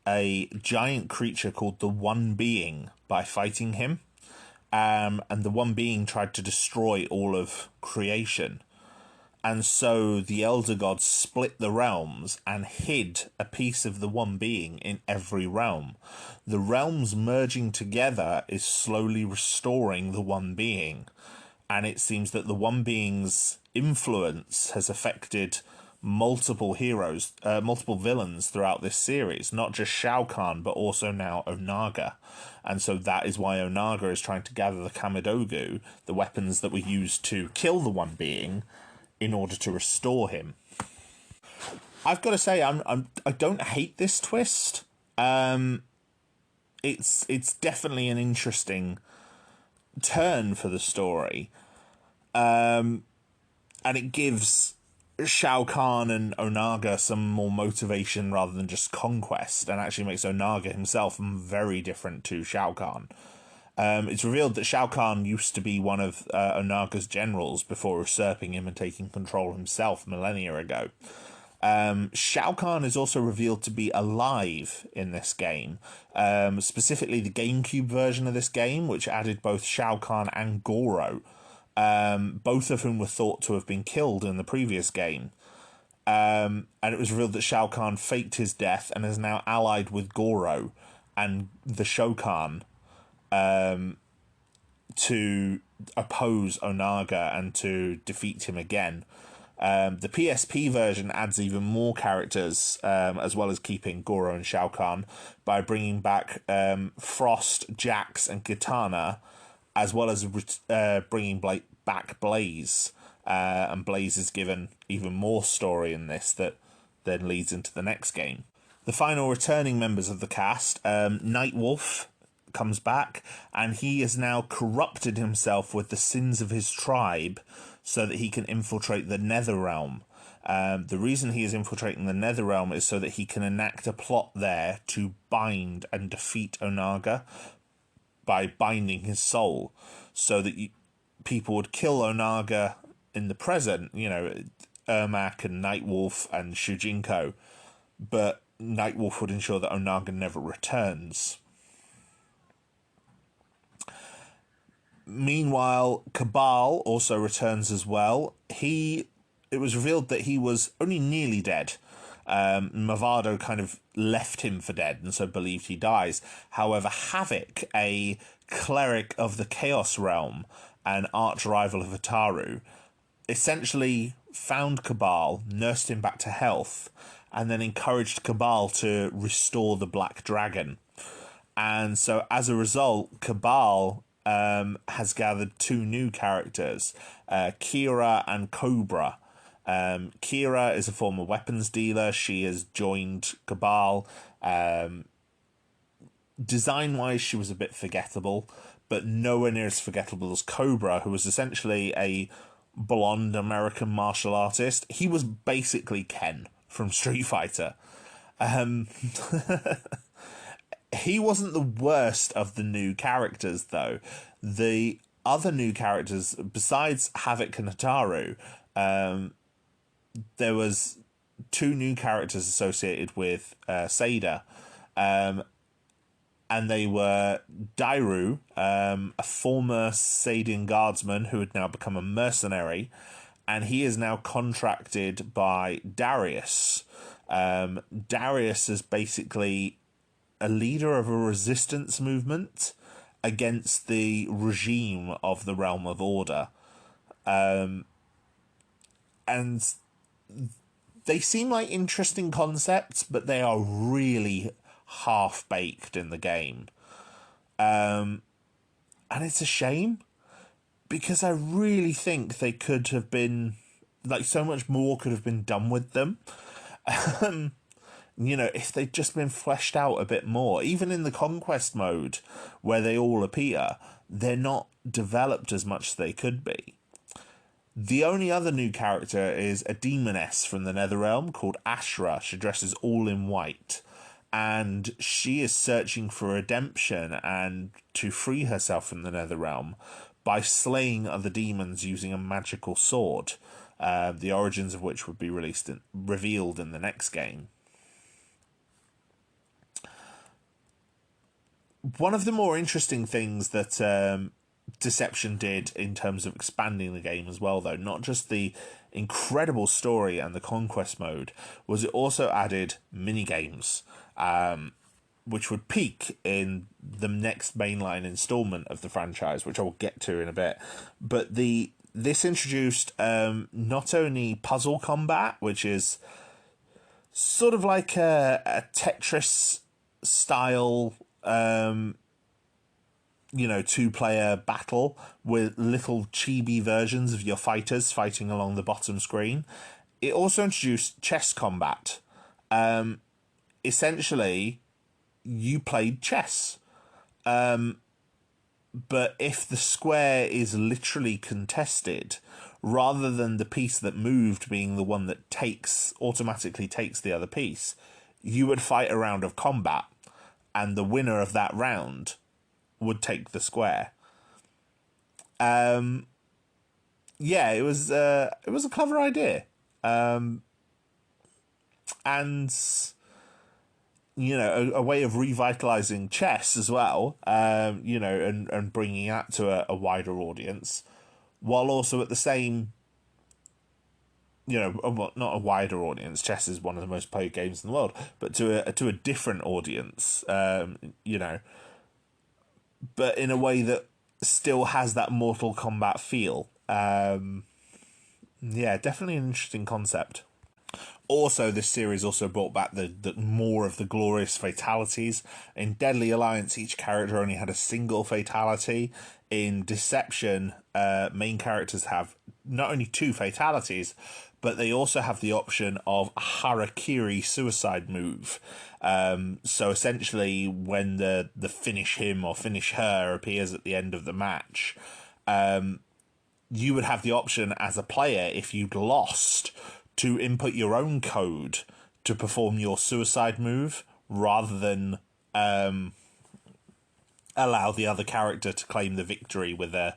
a giant creature called the One Being by fighting him, and the One Being tried to destroy all of creation. And so the Elder Gods split the realms and hid a piece of the One Being in every realm. The realms merging together is slowly restoring the One Being. And it seems that the One Being's influence has affected multiple heroes, multiple villains throughout this series. Not just Shao Kahn, but also now Onaga. And so that is why Onaga is trying to gather the Kamidogu, the weapons that were used to kill the One Being, in order to restore him. I've got to say, I don't hate this twist. It's definitely an interesting turn for the story, and it gives Shao Kahn and Onaga some more motivation rather than just conquest, and actually makes Onaga himself very different to Shao Kahn. It's revealed that Shao Kahn used to be one of Onaga's generals before usurping him and taking control himself millennia ago. Shao Kahn is also revealed to be alive in this game, specifically the GameCube version of this game, which added both Shao Kahn and Goro, both of whom were thought to have been killed in the previous game. And it was revealed that Shao Kahn faked his death and is now allied with Goro and the Shokan to oppose Onaga and to defeat him again. The PSP version adds even more characters, as well as keeping Goro and Shao Kahn, by bringing back Frost, Jax, and Kitana, as well as bringing back Blaze. And Blaze is given even more story in this that then leads into the next game. The final returning members of the cast, Nightwolf comes back, and he has now corrupted himself with the sins of his tribe so that he can infiltrate the Netherrealm. The reason he is infiltrating the Netherrealm is so that he can enact a plot there to bind and defeat Onaga by binding his soul, so that people would kill Onaga in the present, Ermac and Nightwolf and Shujinko, but Nightwolf would ensure that Onaga never returns. Meanwhile, Cabal also returns as well. It was revealed that he was only nearly dead. Mavado kind of left him for dead and so believed he dies. However, Havoc, a cleric of the Chaos Realm, an arch-rival of Ataru, essentially found Cabal, nursed him back to health, and then encouraged Cabal to restore the Black Dragon. And so as a result, Cabal has gathered two new characters, Kira and Cobra. Kira is a former weapons dealer. She has joined Cabal. Design-wise, she was a bit forgettable, but nowhere near as forgettable as Cobra, who was essentially a blonde American martial artist. He was basically Ken from Street Fighter. He wasn't the worst of the new characters, though. The other new characters besides Havoc and Hataru. There was two new characters associated with Seda, and they were Dairu, a former Sadian guardsman who had now become a mercenary, and he is now contracted by Darius. Darius is basically a leader of a resistance movement against the regime of the Realm of Order. And they seem like interesting concepts, but they are really half-baked in the game. And it's a shame, because I really think they could have been, like, so much more could have been done with them. You know, if they'd just been fleshed out a bit more. Even in the Conquest mode, where they all appear, they're not developed as much as they could be. The only other new character is a demoness from the Netherrealm called Ashra. She dresses all in white, and she is searching for redemption and to free herself from the Netherrealm by slaying other demons using a magical sword, the origins of which would be revealed in the next game. One of the more interesting things that Deception did in terms of expanding the game as well, though, not just the incredible story and the Conquest mode, was it also added minigames, which would peak in the next mainline installment of the franchise, which I will get to in a bit. But this introduced not only puzzle combat, which is sort of like a Tetris style, two-player battle with little chibi versions of your fighters fighting along the bottom screen. It also introduced chess combat. Essentially, you played chess. But if the square is literally contested, rather than the piece that moved being the one that automatically takes the other piece, you would fight a round of combat, and the winner of that round would take the square. It was a clever idea. And a way of revitalizing chess as well, and bringing that to a wider audience, while also at the same, not a wider audience. Chess is one of the most played games in the world, but to a different audience, but in a way that still has that Mortal Kombat feel. Definitely an interesting concept. Also, this series also brought back the more of the glorious fatalities. In Deadly Alliance, each character only had a single fatality. In Deception, main characters have not only two fatalities, but they also have the option of a Harakiri suicide move. So essentially, when the finish him or finish her appears at the end of the match, you would have the option as a player, if you'd lost, to input your own code to perform your suicide move, rather than allow the other character to claim the victory with their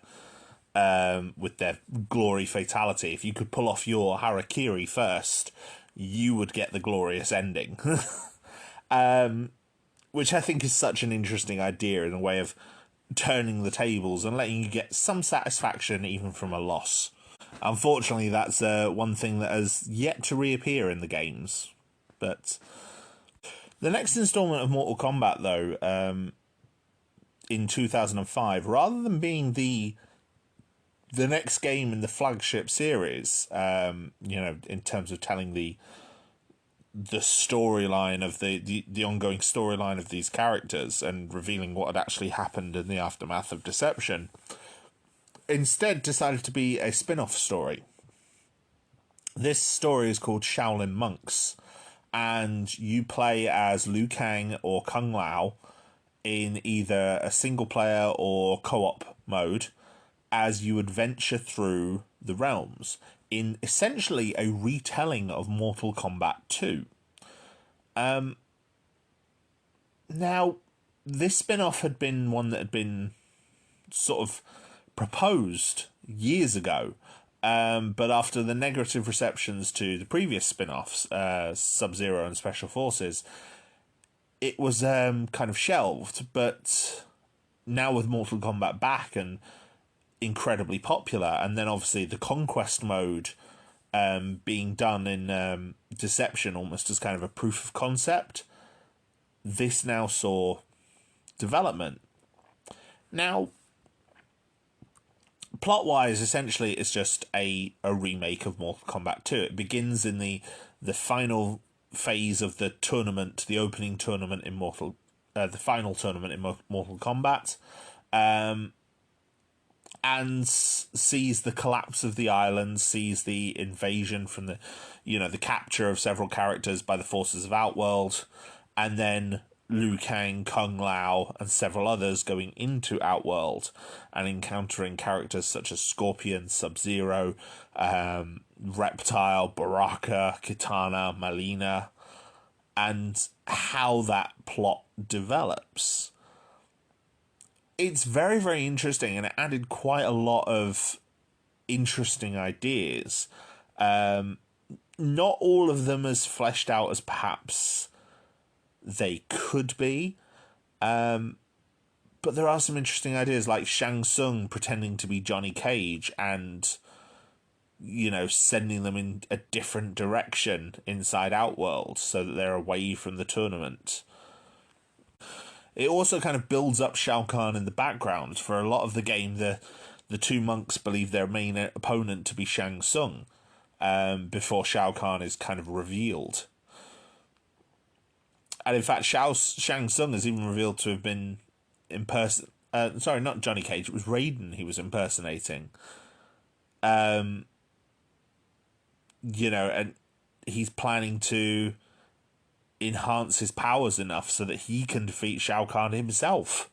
glory fatality. If you could pull off your Harakiri first, you would get the glorious ending. Which I think is such an interesting idea, in a way of turning the tables and letting you get some satisfaction even from a loss. Unfortunately, that's one thing that has yet to reappear in the games. But the next installment of Mortal Kombat, though, in 2005, rather than being the next game in the flagship series, in terms of telling the storyline of the ongoing storyline of these characters and revealing what had actually happened in the aftermath of Deception, instead decided to be a spin-off story. This story is called Shaolin Monks, and you play as Liu Kang or Kung Lao in either a single-player or co-op mode, as you adventure through the realms in essentially a retelling of Mortal Kombat 2. Now, this spin-off had been one that had been sort of proposed years ago. But after the negative receptions to the previous spin-offs, Sub-Zero and Special Forces, it was kind of shelved. But now with Mortal Kombat back and incredibly popular, and then obviously the Conquest mode being done in Deception almost as kind of a proof of concept, this now saw development. Now, plot-wise, essentially, it's just a remake of Mortal Kombat 2. It begins in the final phase of the tournament, the opening tournament in the final tournament in Mortal Kombat, and sees the collapse of the island, sees the invasion from the capture of several characters by the forces of Outworld, and then Liu Kang, Kung Lao, and several others going into Outworld and encountering characters such as Scorpion, Sub-Zero, Reptile, Baraka, Kitana, Malina, and how that plot develops. It's very, very interesting, and it added quite a lot of interesting ideas. Not all of them as fleshed out as perhaps they could be, but there are some interesting ideas, like Shang Tsung pretending to be Johnny Cage and, sending them in a different direction inside Outworld so that they're away from the tournament. It also kind of builds up Shao Kahn in the background. For a lot of the game, the two monks believe their main opponent to be Shang Tsung, before Shao Kahn is kind of revealed. And in fact, Shang Tsung is even revealed to have been sorry, not Johnny Cage, it was Raiden he was impersonating. And he's planning to enhance his powers enough so that he can defeat Shao Kahn himself.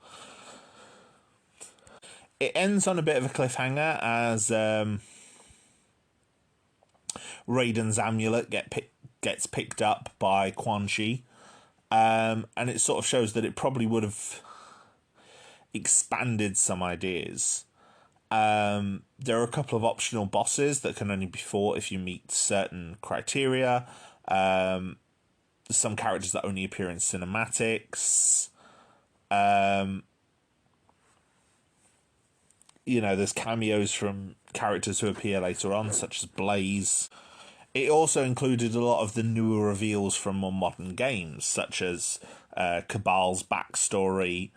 It ends on a bit of a cliffhanger as Raiden's amulet gets picked up by Quan Chi. And it sort of shows that it probably would have expanded some ideas. There are a couple of optional bosses that can only be fought if you meet certain criteria. Some characters that only appear in cinematics. There's cameos from characters who appear later on, such as Blaze. It also included a lot of the newer reveals from more modern games, such as Cabal's backstory,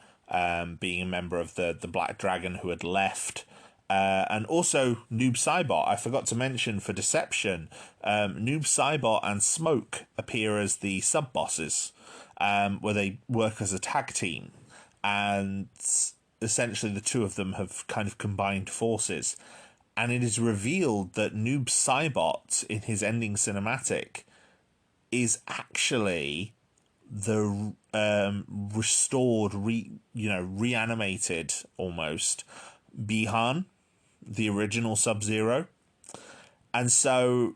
being a member of the Black Dragon who had left, and also Noob Saibot. I forgot to mention for Deception, Noob Saibot and Smoke appear as the sub-bosses, where they work as a tag team, and essentially the two of them have kind of combined forces. And it is revealed that Noob Saibot, in his ending cinematic, is actually the restored, reanimated almost Bihan, the original Sub-Zero. And so,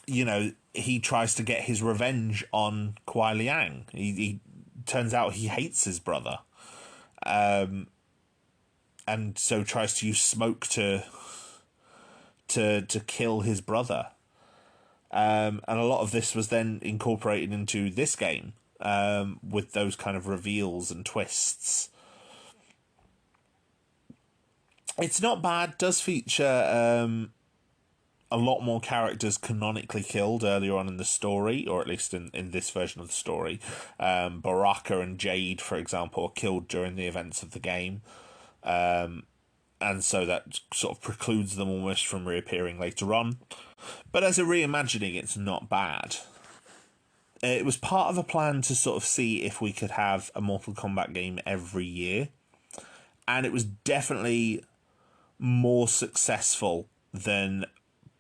he tries to get his revenge on Kuai Liang. He turns out he hates his brother. And so tries to use smoke to kill his brother. And a lot of this was then incorporated into this game, with those kind of reveals and twists. It's not bad. Does feature a lot more characters canonically killed earlier on in the story, or at least in this version of the story. Baraka and Jade, for example, are killed during the events of the game. And so that sort of precludes them almost from reappearing later on. But as a reimagining, it's not bad. It was part of a plan to sort of see if we could have a Mortal Kombat game every year. And it was definitely more successful than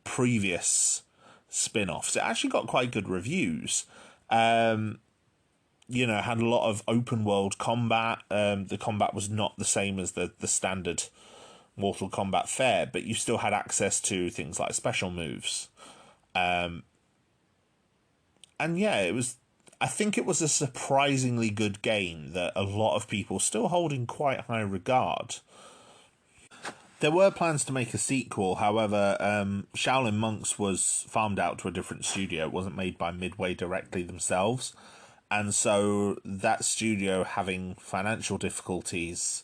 previous spin-offs. It actually got quite good reviews. Had a lot of open world combat. The combat was not the same as the standard Mortal Kombat fare, but you still had access to things like special moves. And yeah, I think it was a surprisingly good game that a lot of people still hold in quite high regard. There were plans to make a sequel, however, Shaolin Monks was farmed out to a different studio. It wasn't made by Midway directly themselves. And so that studio, having financial difficulties,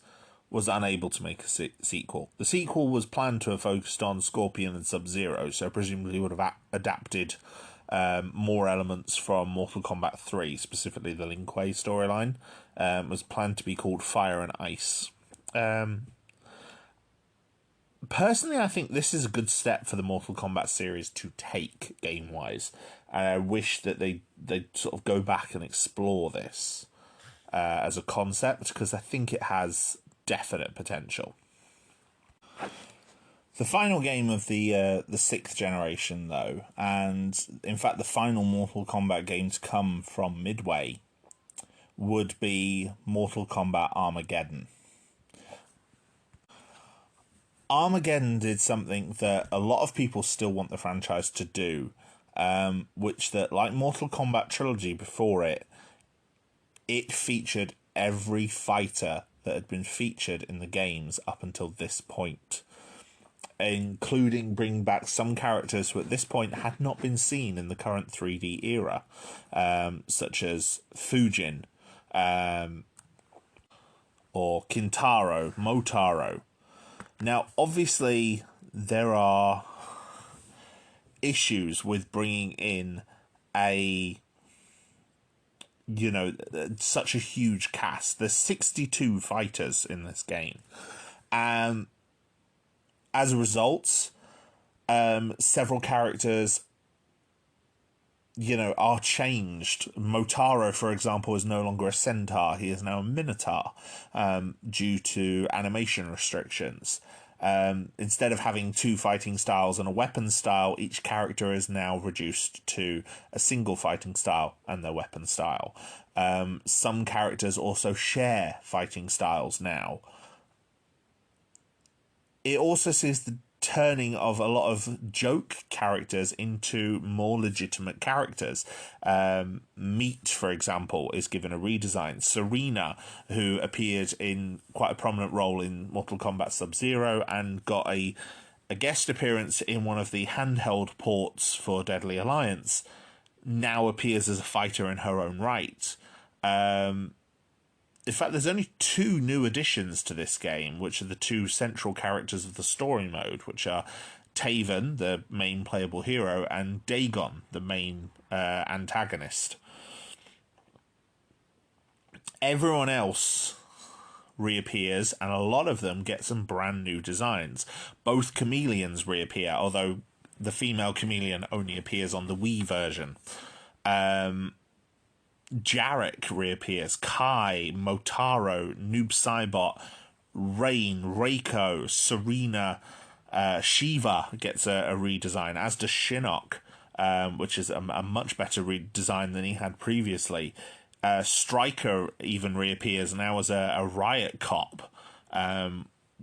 was unable to make a sequel. The sequel was planned to have focused on Scorpion and Sub-Zero, so presumably would have adapted more elements from Mortal Kombat 3, specifically the Lin Kuei storyline. Was planned to be called Fire and Ice. Personally, I think this is a good step for the Mortal Kombat series to take game-wise. And I wish that they'd sort of go back and explore this as a concept, because I think it has definite potential. The final game of the 6th generation, though, and in fact the final Mortal Kombat game to come from Midway, would be Mortal Kombat Armageddon. Armageddon did something that a lot of people still want the franchise to do, which that, like Mortal Kombat Trilogy before it featured every fighter that had been featured in the games up until this point, including bringing back some characters who at this point had not been seen in the current 3D era, such as Fujin, or Kintaro, Motaro. Now, obviously, there are issues with bringing in such a huge cast. There's 62 fighters in this game. As a result, several characters, are changed. Motaro, for example, is no longer a centaur. He is now a minotaur, due to animation restrictions. Instead of having 2 fighting styles and a weapon style, each character is now reduced to a single fighting style and their weapon style. Some characters also share fighting styles now. It also sees the turning of a lot of joke characters into more legitimate characters. Meat, for example, is given a redesign. Serena, who appeared in quite a prominent role in Mortal Kombat Sub-Zero and got a guest appearance in one of the handheld ports for Deadly Alliance, now appears as a fighter in her own right. In fact, there's only 2 new additions to this game, which are the 2 central characters of the story mode, which are Taven, the main playable hero, and Dagon, the main antagonist. Everyone else reappears, and a lot of them get some brand new designs. Both chameleons reappear, although the female chameleon only appears on the Wii version. Jarek reappears, Kai, Motaro, Noob Saibot, Rain, Reiko, Serena, Shiva gets a redesign, as does Shinnok, which is a much better redesign than he had previously. Striker even reappears now as a riot cop,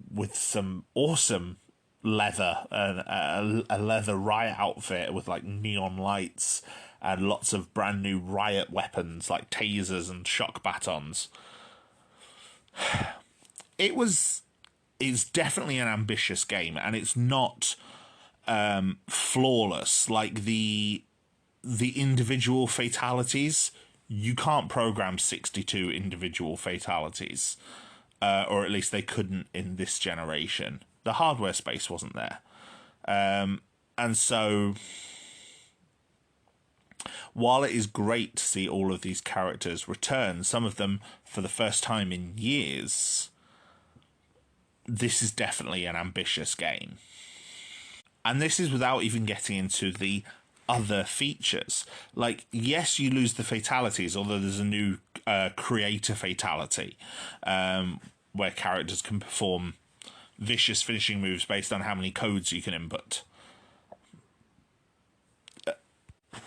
with some awesome leather, a leather riot outfit with like neon lights and lots of brand new riot weapons like tasers and shock batons. It's definitely an ambitious game, and it's not flawless. Like the individual fatalities, you can't program 62 individual fatalities, or at least they couldn't in this generation. The hardware space wasn't there, and so while it is great to see all of these characters return, some of them for the first time in years, this is definitely an ambitious game. And this is without even getting into the other features. Like, yes, you lose the fatalities, although there's a new creator fatality, where characters can perform vicious finishing moves based on how many codes you can input.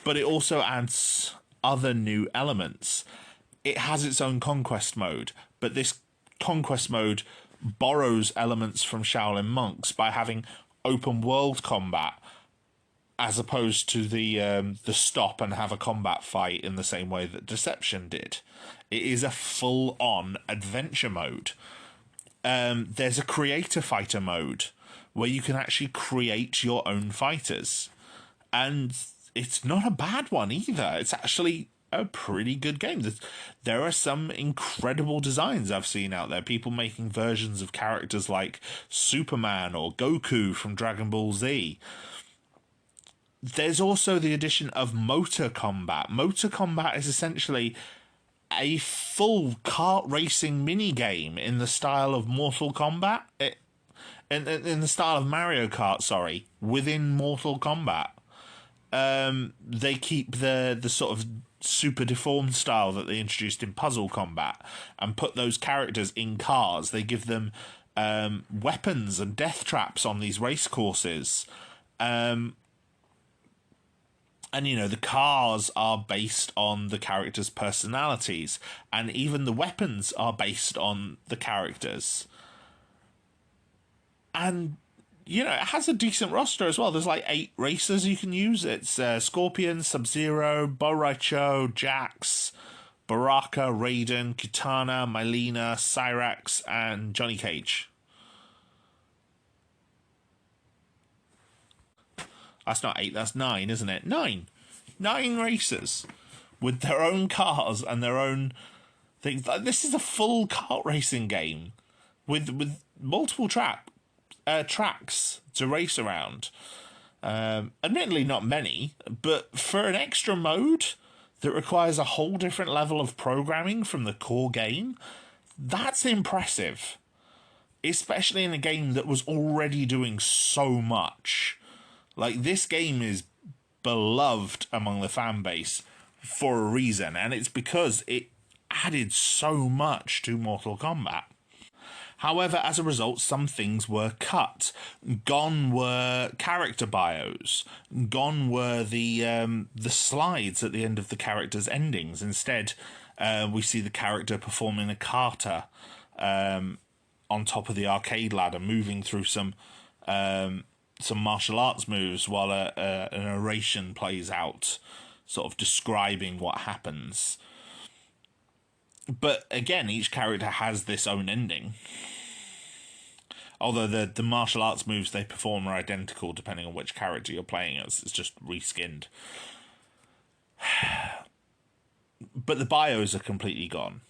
But it also adds other new elements. It has its own Conquest mode, but this Conquest mode borrows elements from Shaolin Monks by having open world combat, as opposed to the stop and have a combat fight in the same way that Deception did. It is a full-on adventure mode. There's a creator fighter mode, where you can actually create your own fighters. And it's not a bad one either. It's actually a pretty good game. There are some incredible designs I've seen out there. People making versions of characters like Superman or Goku from Dragon Ball Z. There's also the addition of Motor Combat. Motor Combat is essentially a full kart racing minigame in the style of Mortal Kombat. In the style of Mario Kart, sorry, within Mortal Kombat. They keep the sort of super deformed style that they introduced in Puzzle Combat and put those characters in cars. They give them weapons and death traps on these race courses. And, you know, the cars are based on the characters' personalities, and even the weapons are based on the characters. And, you know, it has a decent roster as well. There's like 8 racers you can use. It's Scorpion, Sub-Zero, Bo' Rai Cho, Jax, Baraka, Raiden, Kitana, Mylena, Cyrax, and Johnny Cage. That's not 8, that's 9, isn't it? 9 racers with their own cars and their own things. This is a full kart racing game with multiple tracks to race around. Admittedly, not many, but for an extra mode that requires a whole different level of programming from the core game, that's impressive. Especially in a game that was already doing so much. Like, this game is beloved among the fan base for a reason, and it's because it added so much to Mortal Kombat. However, as a result, some things were cut. Gone were character bios. Gone were the slides at the end of the character's endings. Instead, we see the character performing a kata on top of the arcade ladder, moving through some martial arts moves while an oration plays out, sort of describing what happens. But again, each character has this own ending. Although the martial arts moves they perform are identical depending on which character you're playing as. It's just reskinned. But the bios are completely gone.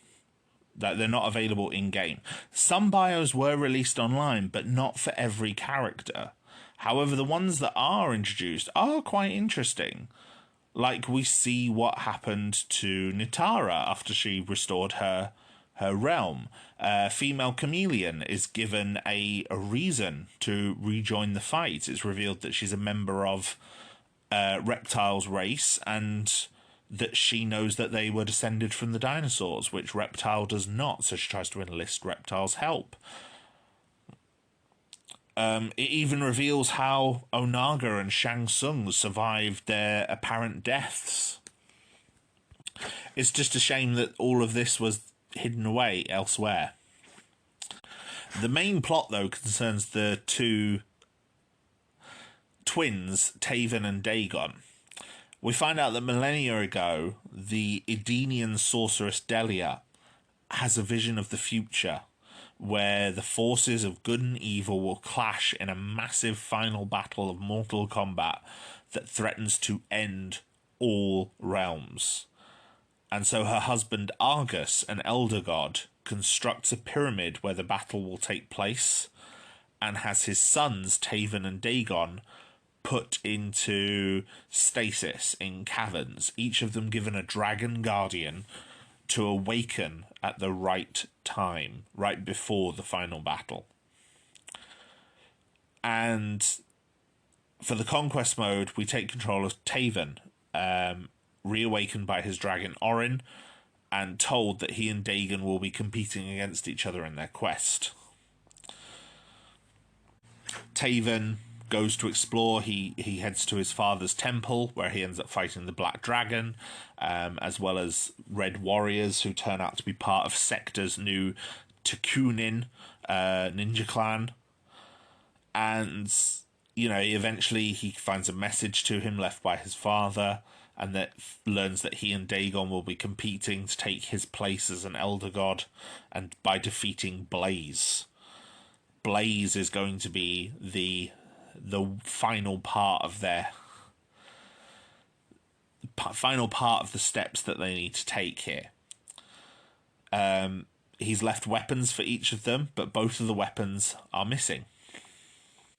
They're not available in-game. Some bios were released online, but not for every character. However, the ones that are introduced are quite interesting. Like, we see what happened to Nitara after she restored her realm. Female Chameleon is given a reason to rejoin the fight. It's revealed that she's a member of Reptile's race, and that she knows that they were descended from the dinosaurs, which Reptile does not, so she tries to enlist Reptile's help. It even reveals how Onaga and Shang Tsung survived their apparent deaths. It's just a shame that all of this was hidden away elsewhere. The main plot, though, concerns the 2 twins, Taven and Dagon. We find out that millennia ago, the Edenian sorceress Delia has a vision of the future, where the forces of good and evil will clash in a massive final battle of Mortal Kombat that threatens to end all realms. And so her husband Argus, an elder god, constructs a pyramid where the battle will take place, and has his sons, Taven and Dagon, put into stasis in caverns, each of them given a dragon guardian to awaken at the right time, right before the final battle. And for the Conquest mode, we take control of Taven, reawakened by his dragon Orin, and told that he and Dagon will be competing against each other in their quest. Taven goes to explore. He heads to his father's temple, where he ends up fighting the Black Dragon, as well as Red Warriors, who turn out to be part of Sector's new Takunin ninja clan. And, you know, eventually he finds a message to him left by his father, and that learns that he and Dagon will be competing to take his place as an elder god, and by defeating Blaze. Blaze is going to be the final part of their final part of the steps that they need to take here. He's left weapons for each of them, but both of the weapons are missing.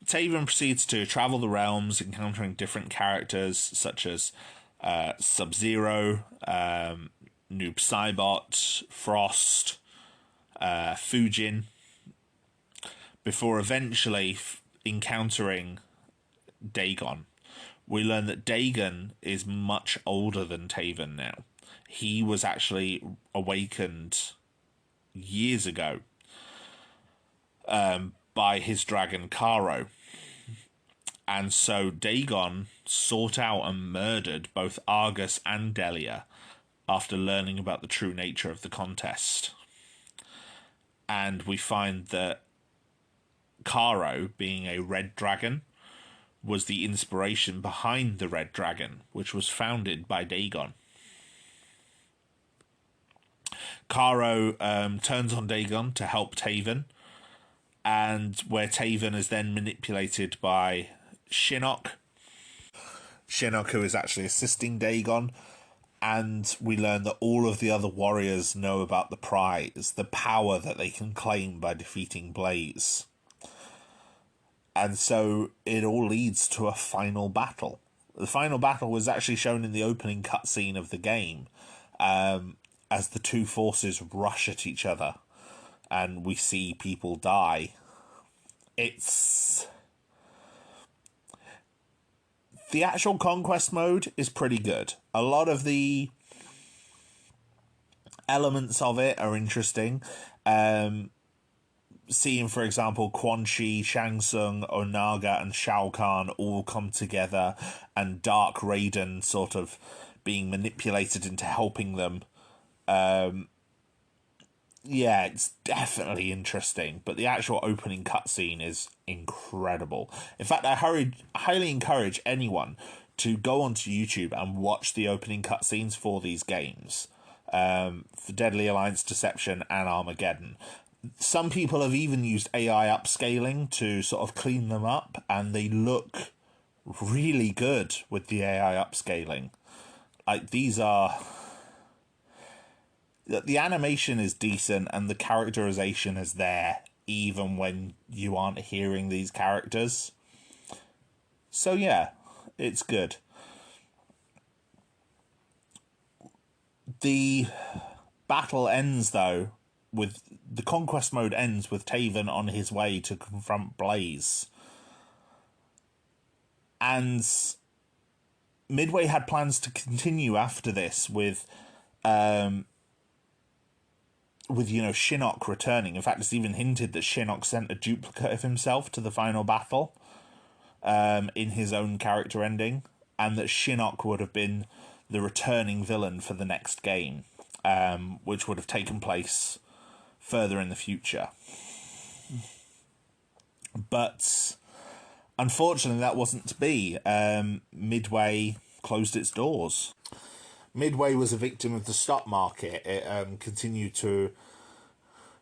Taven proceeds to travel the realms, encountering different characters such as Sub-Zero, Noob Saibot, Frost, Fujin, before eventually encountering Dagon. We learn that Dagon is much older than Taven now. He was actually awakened years ago by his dragon Garhdo. And so Dagon sought out and murdered both Argus and Delia after learning about the true nature of the contest. And we find that Garhdo, being a red dragon, was the inspiration behind the red dragon, which was founded by Dagon. Garhdo turns on Dagon to help Taven, and where Taven is then manipulated by Shinnok. Shinnok, who is actually assisting Dagon, and we learn that all of the other warriors know about the prize, the power that they can claim by defeating Blaze. And so it all leads to a final battle. The final battle was actually shown in the opening cutscene of the game, as the two forces rush at each other, and we see people die. The actual Conquest mode is pretty good. A lot of the elements of it are interesting. Seeing, for example, Quan Chi, Shang Tsung, Onaga, and Shao Kahn all come together, and Dark Raiden sort of being manipulated into helping them. Yeah, it's definitely interesting, but the actual opening cutscene is incredible. In fact, I highly encourage anyone to go onto YouTube and watch the opening cutscenes for these games, for Deadly Alliance, Deception, and Armageddon. Some people have even used AI upscaling to sort of clean them up, and they look really good with the AI upscaling. Like, these are... The animation is decent, and the characterization is there, even when you aren't hearing these characters. So yeah, it's good. The battle ends, though, with... The Conquest mode ends with Taven on his way to confront Blaze. And Midway had plans to continue after this with Shinnok returning. In fact, it's even hinted that Shinnok sent a duplicate of himself to the final battle in his own character ending, and that Shinnok would have been the returning villain for the next game, which would have taken place further in the future. But unfortunately, that wasn't to be. Midway closed its doors. Midway was a victim of the stock market. It continued to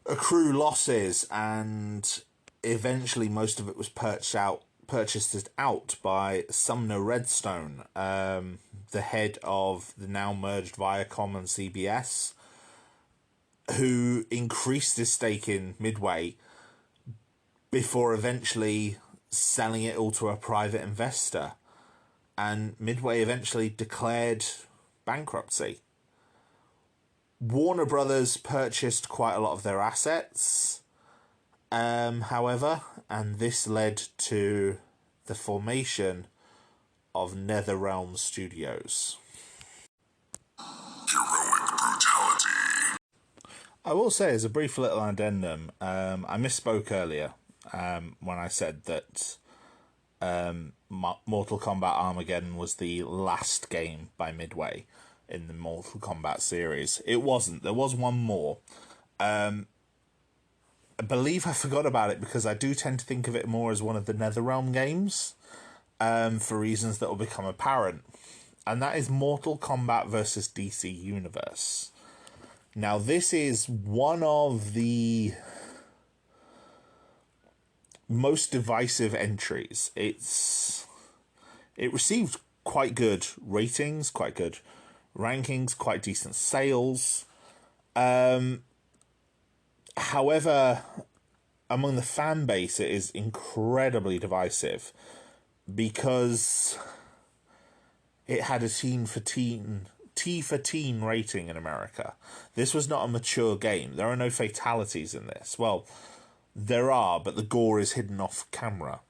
accrue losses, and eventually most of it was purchased out by Sumner Redstone, the head of the now merged Viacom and CBS, who increased his stake in Midway before eventually selling it all to a private investor. And Midway eventually declared bankruptcy. Warner Brothers purchased quite a lot of their assets, however, and this led to the formation of Netherrealm Studios. Heroic brutality. I will say, as a brief little addendum, I misspoke earlier when I said that Mortal Kombat Armageddon was the last game by Midway in the Mortal Kombat series. It wasn't. There was one more. I believe I forgot about it because I do tend to think of it more as one of the Netherrealm games, for reasons that will become apparent. And that is Mortal Kombat versus DC Universe. Now, this is one of the most divisive entries. It received quite good ratings, quite good rankings, quite decent sales. However, among the fan base, it is incredibly divisive because it had a T for teen rating in America. This was not a mature game. There are no fatalities in this. Well, there are, but the gore is hidden off camera.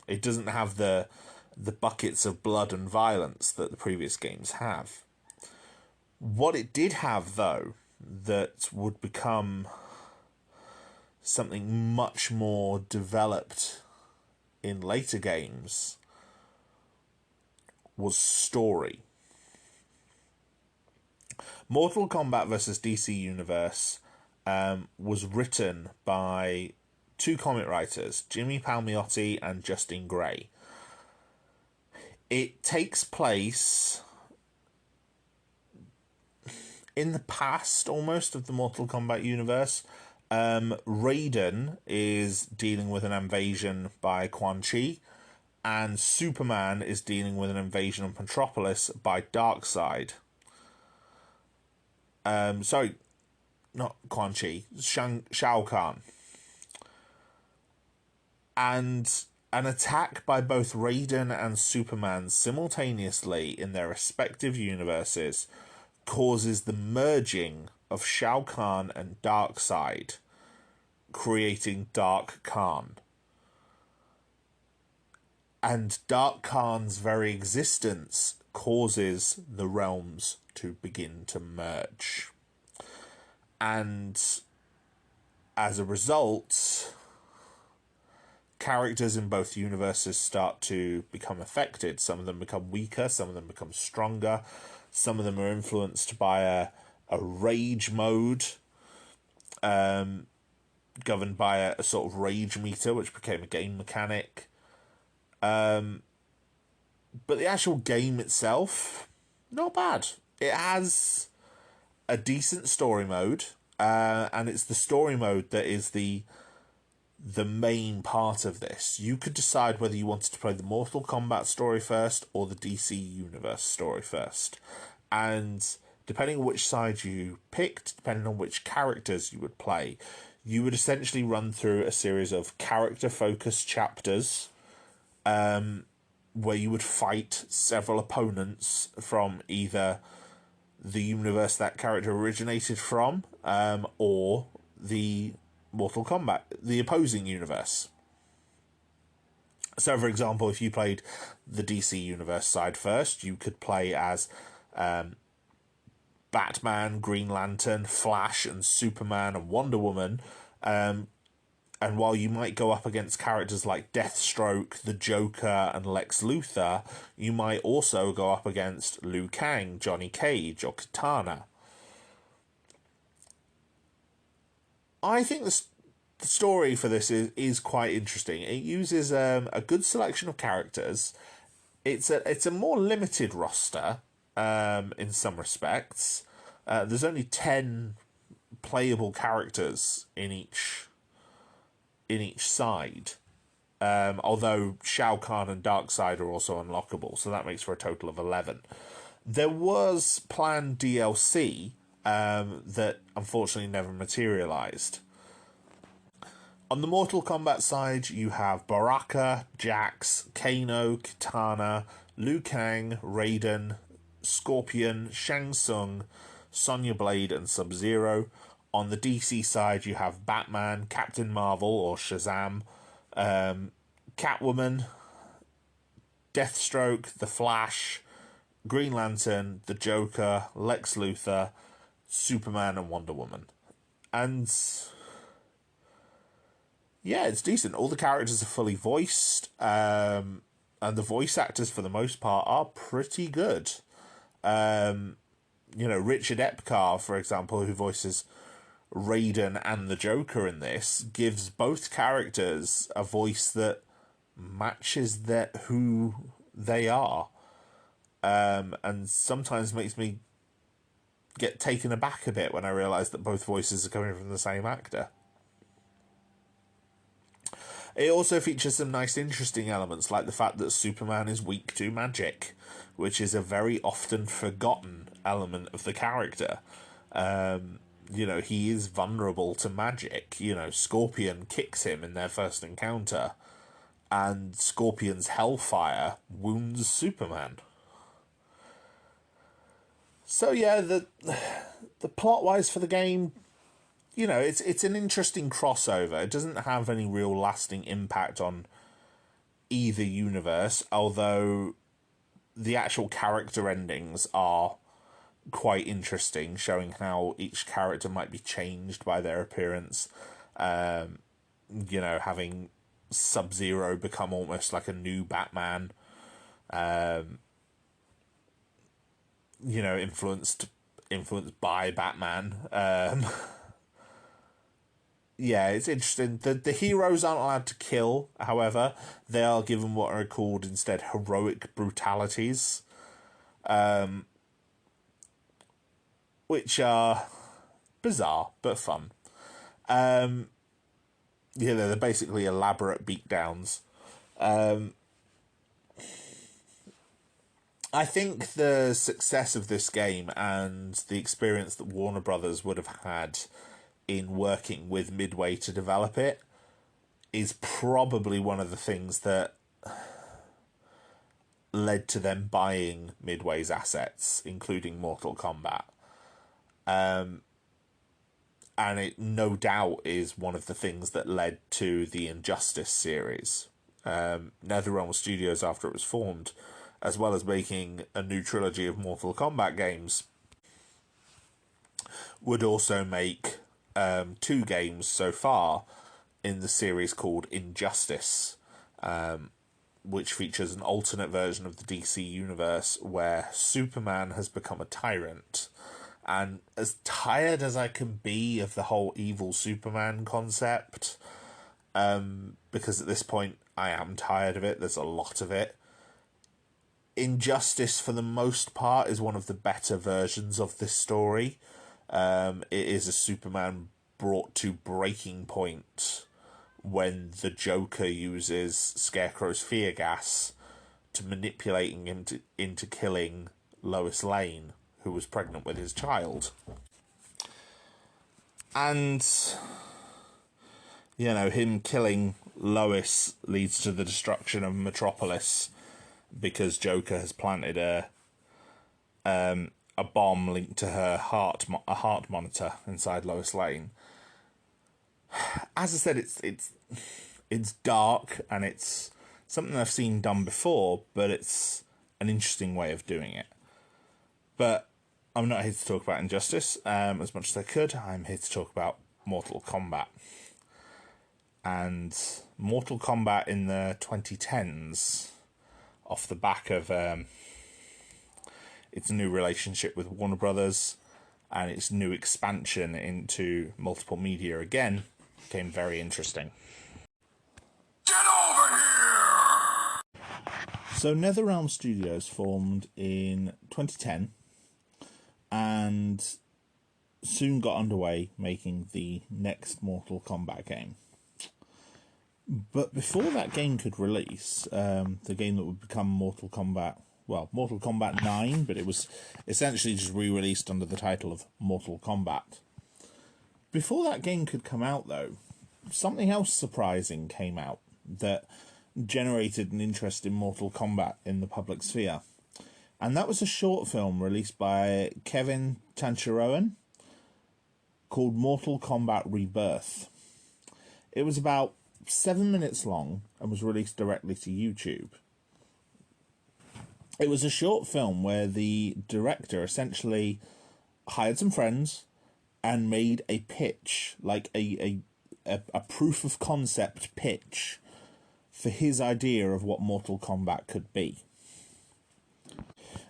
It doesn't have the buckets of blood and violence that the previous games have. What it did have, though, that would become something much more developed in later games, was story. Mortal Kombat vs. DC Universe was written by two comic writers, Jimmy Palmiotti and Justin Gray. It takes place in the past, almost, of the Mortal Kombat universe. Raiden is dealing with an invasion by Quan Chi, and Superman is dealing with an invasion of Metropolis by Darkseid. Sorry, not Quan Chi, Shao Kahn. And an attack by both Raiden and Superman simultaneously in their respective universes causes the merging of Shao Kahn and Darkseid, creating Dark Khan. And Dark Khan's very existence causes the realms to begin to merge. And as a result, characters in both universes start to become affected. Some of them become weaker, some of them become stronger, some of them are influenced by a rage mode, governed by a sort of rage meter, which became a game mechanic. But the actual game itself, not bad. It has a decent story mode, and it's the story mode that is the main part of this. You could decide whether you wanted to play the Mortal Kombat story first or the DC Universe story first. And depending on which side you picked, depending on which characters you would play, you would essentially run through a series of character-focused chapters, where you would fight several opponents from either the universe that character originated from, or the Mortal Kombat, the opposing universe. So, for example, if you played the DC Universe side first, you could play as Batman, Green Lantern, Flash, and Superman, and Wonder Woman. And while you might go up against characters like Deathstroke, the Joker, and Lex Luthor, you might also go up against Liu Kang, Johnny Cage, or Katana. I think the story for this is quite interesting. It uses a good selection of characters. It's a more limited roster in some respects. There's only 10 playable characters in each side. Although Shao Kahn and Darkseid are also unlockable, so that makes for a total of 11. There was planned DLC that unfortunately never materialized. On the Mortal Kombat side, you have Baraka, Jax, Kano, Kitana, Liu Kang, Raiden, Scorpion, Shang Tsung, Sonya Blade, and Sub-Zero. On the DC side, you have Batman, Captain Marvel or Shazam, Catwoman, Deathstroke, The Flash, Green Lantern, the Joker, Lex Luthor, Superman, and Wonder Woman. And yeah, it's decent. All the characters are fully voiced, and the voice actors, for the most part, are pretty good. Richard Epcar, for example, who voices Raiden and the Joker in this, gives both characters a voice that matches who they are, and sometimes makes me get taken aback a bit when I realise that both voices are coming from the same actor. It also features some nice, interesting elements, like the fact that Superman is weak to magic, which is a very often forgotten element of the character. He is vulnerable to magic. Scorpion kicks him in their first encounter, and Scorpion's hellfire wounds Superman. So yeah, the plot-wise for the game, it's an interesting crossover. It doesn't have any real lasting impact on either universe, although the actual character endings are quite interesting, showing how each character might be changed by their appearance. Having Sub-Zero become almost like a new Batman. Influenced by Batman. Yeah, it's interesting. The heroes aren't allowed to kill, however. They are given what are called instead heroic brutalities. Which are bizarre, but fun. They're basically elaborate beatdowns. I think the success of this game and the experience that Warner Brothers would have had in working with Midway to develop it is probably one of the things that led to them buying Midway's assets, including Mortal Kombat. And it no doubt is one of the things that led to the Injustice series. Netherrealm Studios, after it was formed, as well as making a new trilogy of Mortal Kombat games, would also make 2 games so far in the series called Injustice, which features an alternate version of the DC universe where Superman has become a tyrant. And as tired as I can be of the whole evil Superman concept, because at this point I am tired of it, there's a lot of it, Injustice, for the most part, is one of the better versions of this story. It is a Superman brought to breaking point when the Joker uses Scarecrow's fear gas to manipulating him into killing Lois Lane, who was pregnant with his child. And, him killing Lois leads to the destruction of Metropolis because Joker has planted a bomb linked to her heart monitor inside Lois Lane. As I said, it's dark and it's something I've seen done before, but it's an interesting way of doing it. But I'm not here to talk about Injustice as much as I could. I'm here to talk about Mortal Kombat. And Mortal Kombat in the 2010s, off the back of its new relationship with Warner Brothers and its new expansion into multiple media again, became very interesting. Get over here! So Netherrealm Studios formed in 2010 and soon got underway making the next Mortal Kombat game. But before that game could release, the game that would become Mortal Kombat 9, but it was essentially just re-released under the title of Mortal Kombat. Before that game could come out, though, something else surprising came out that generated an interest in Mortal Kombat in the public sphere. And that was a short film released by Kevin Tancharoen called Mortal Kombat Rebirth. It was about 7 minutes long and was released directly to YouTube. It was a short film where the director essentially hired some friends and made a pitch, like a proof of concept pitch for his idea of what Mortal Kombat could be.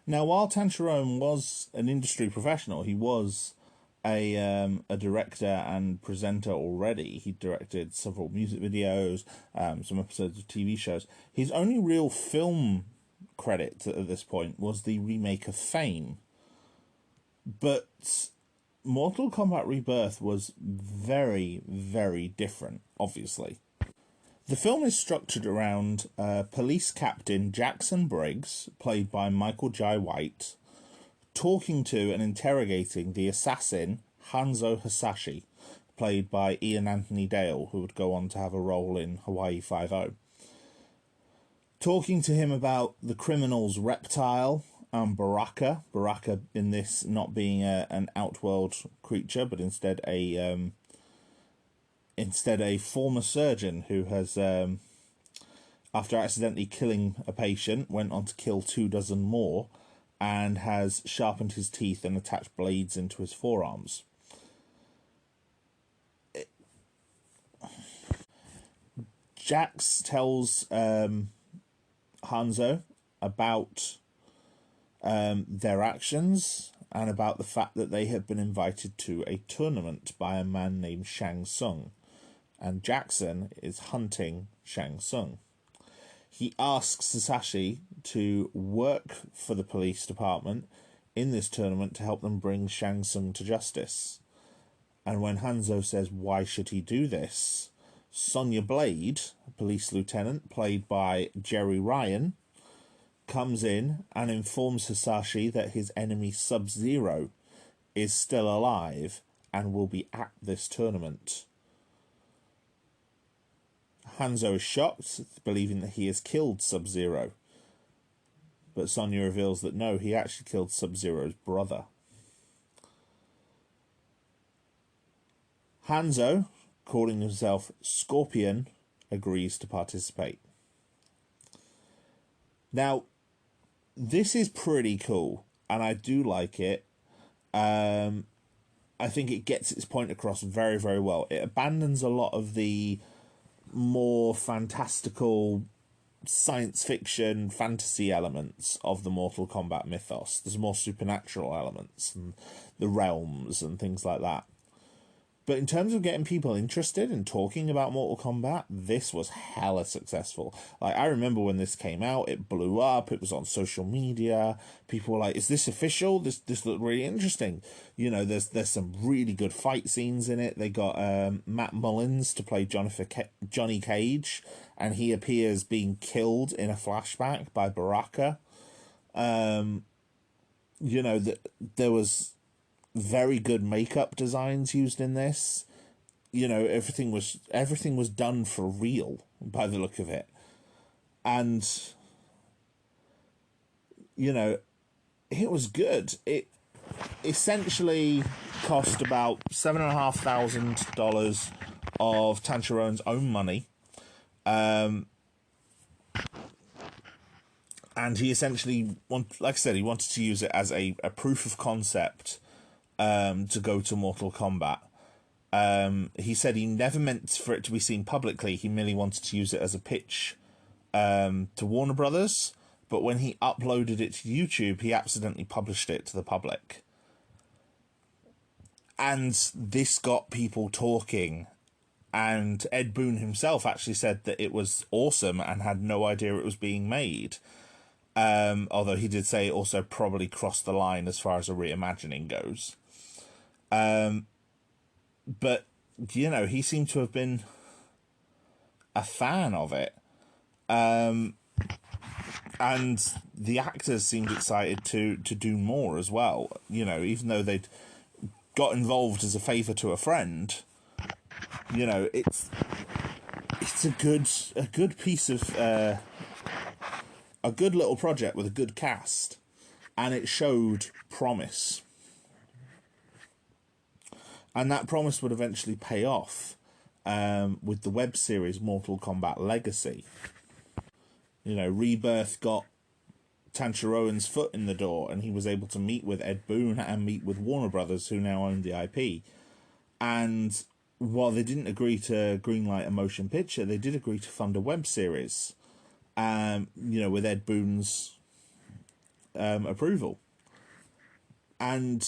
Now, while Tancharoen was an industry professional, he was a director and presenter already. He directed several music videos, some episodes of TV shows. His only real film credit at this point was the remake of Fame. But Mortal Kombat Rebirth was very, very different, obviously. The film is structured around police captain Jackson Briggs, played by Michael Jai White, talking to and interrogating the assassin Hanzo Hasashi, played by Ian Anthony Dale, who would go on to have a role in Hawaii Five-0. Talking to him about the criminals Reptile and Baraka. Baraka in this not being an Outworld creature, but instead a former surgeon who has, after accidentally killing a patient, went on to kill 24 more, and has sharpened his teeth and attached blades into his forearms. Jax tells Hanzo about their actions and about the fact that they have been invited to a tournament by a man named Shang Tsung, and Jackson is hunting Shang Tsung. He asks Sasashi to work for the police department in this tournament to help them bring Shang Tsung to justice. And when Hanzo says why should he do this, Sonya Blade, a police lieutenant played by Jerry Ryan, comes in and informs Hasashi that his enemy Sub-Zero is still alive and will be at this tournament. Hanzo is shocked, believing that he has killed Sub-Zero. But Sonya reveals that no, he actually killed Sub-Zero's brother. Hanzo, calling himself Scorpion, agrees to participate. Now, this is pretty cool, and I do like it. I think it gets its point across very, very well. It abandons a lot of the more fantastical science fiction fantasy elements of the Mortal Kombat mythos. There's more supernatural elements and the realms and things like that. But in terms of getting people interested in talking about Mortal Kombat, this was hella successful. Like, I remember when this came out, it blew up, it was on social media, people were like, is this official? This looked really interesting. You know, there's some really good fight scenes in it. They got Matt Mullins to play Johnny Cage, and he appears being killed in a flashback by Baraka. You know, there was very good makeup designs used in this. You know, everything was done for real by the look of it. And, you know, it was good. It essentially cost about $7,500 of Tanchirone's own money. And he essentially, like I said, he wanted to use it as a proof of concept to go to Mortal Kombat. He said he never meant for it to be seen publicly. He merely wanted to use it as a pitch to Warner Brothers. But when he uploaded it to YouTube, he accidentally published it to the public. And this got people talking. And Ed Boon himself actually said that it was awesome and had no idea it was being made. Although he did say it also probably crossed the line as far as a reimagining goes. But, you know, he seemed to have been a fan of it. And the actors seemed excited to do more as well. You know, even though they'd got involved as a favour to a friend, you know, it's a good piece of a good little project with a good cast, and it showed promise. And that promise would eventually pay off with the web series Mortal Kombat Legacy. You know, Rebirth got Tanchirone's foot in the door, and he was able to meet with Ed Boon and meet with Warner Brothers, who now own the IP. And while they didn't agree to greenlight a motion picture, they did agree to fund a web series, you know, with Ed Boon's approval. And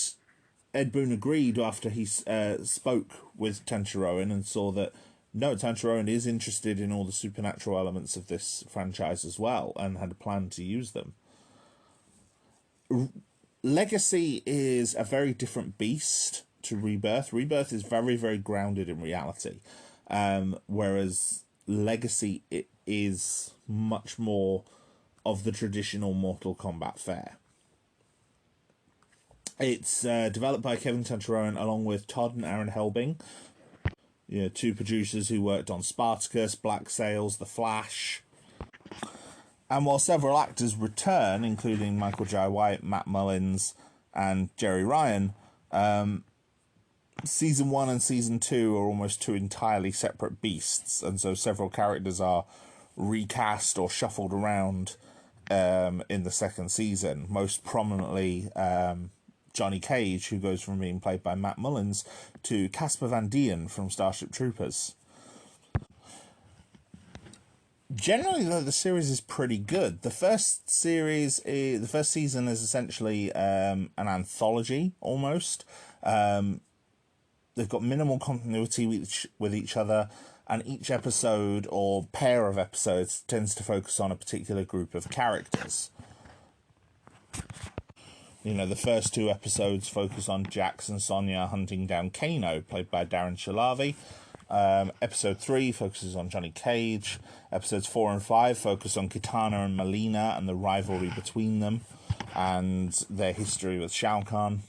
Ed Boon agreed after he spoke with Tanchiroen and saw that, no, Tanchiroen is interested in all the supernatural elements of this franchise as well, and had a plan to use them. Legacy is a very different beast to Rebirth. Rebirth is very, very grounded in reality, whereas legacy it is much more of the traditional Mortal Kombat fare. It's developed by Kevin Tancharoen along with Todd and Aaron Helbing, two producers who worked on Spartacus, Black Sails, The Flash. And while several actors return, including Michael Jai White, Matt Mullins, and Jerry Ryan, Season 1 and Season 2 are almost two entirely separate beasts, and so several characters are recast or shuffled around in the second season. Most prominently, Johnny Cage, who goes from being played by Matt Mullins to Casper Van Dien from Starship Troopers. Generally, though, the series is pretty good. The first season is essentially an anthology, almost. They've got minimal continuity with each other, and each episode or pair of episodes tends to focus on a particular group of characters. The first two episodes focus on Jax and Sonya hunting down Kano, played by Darren Shalavi. Episode 3 focuses on Johnny Cage. Episodes 4 and 5 focus on Kitana and Melina and the rivalry between them and their history with Shao Kahn.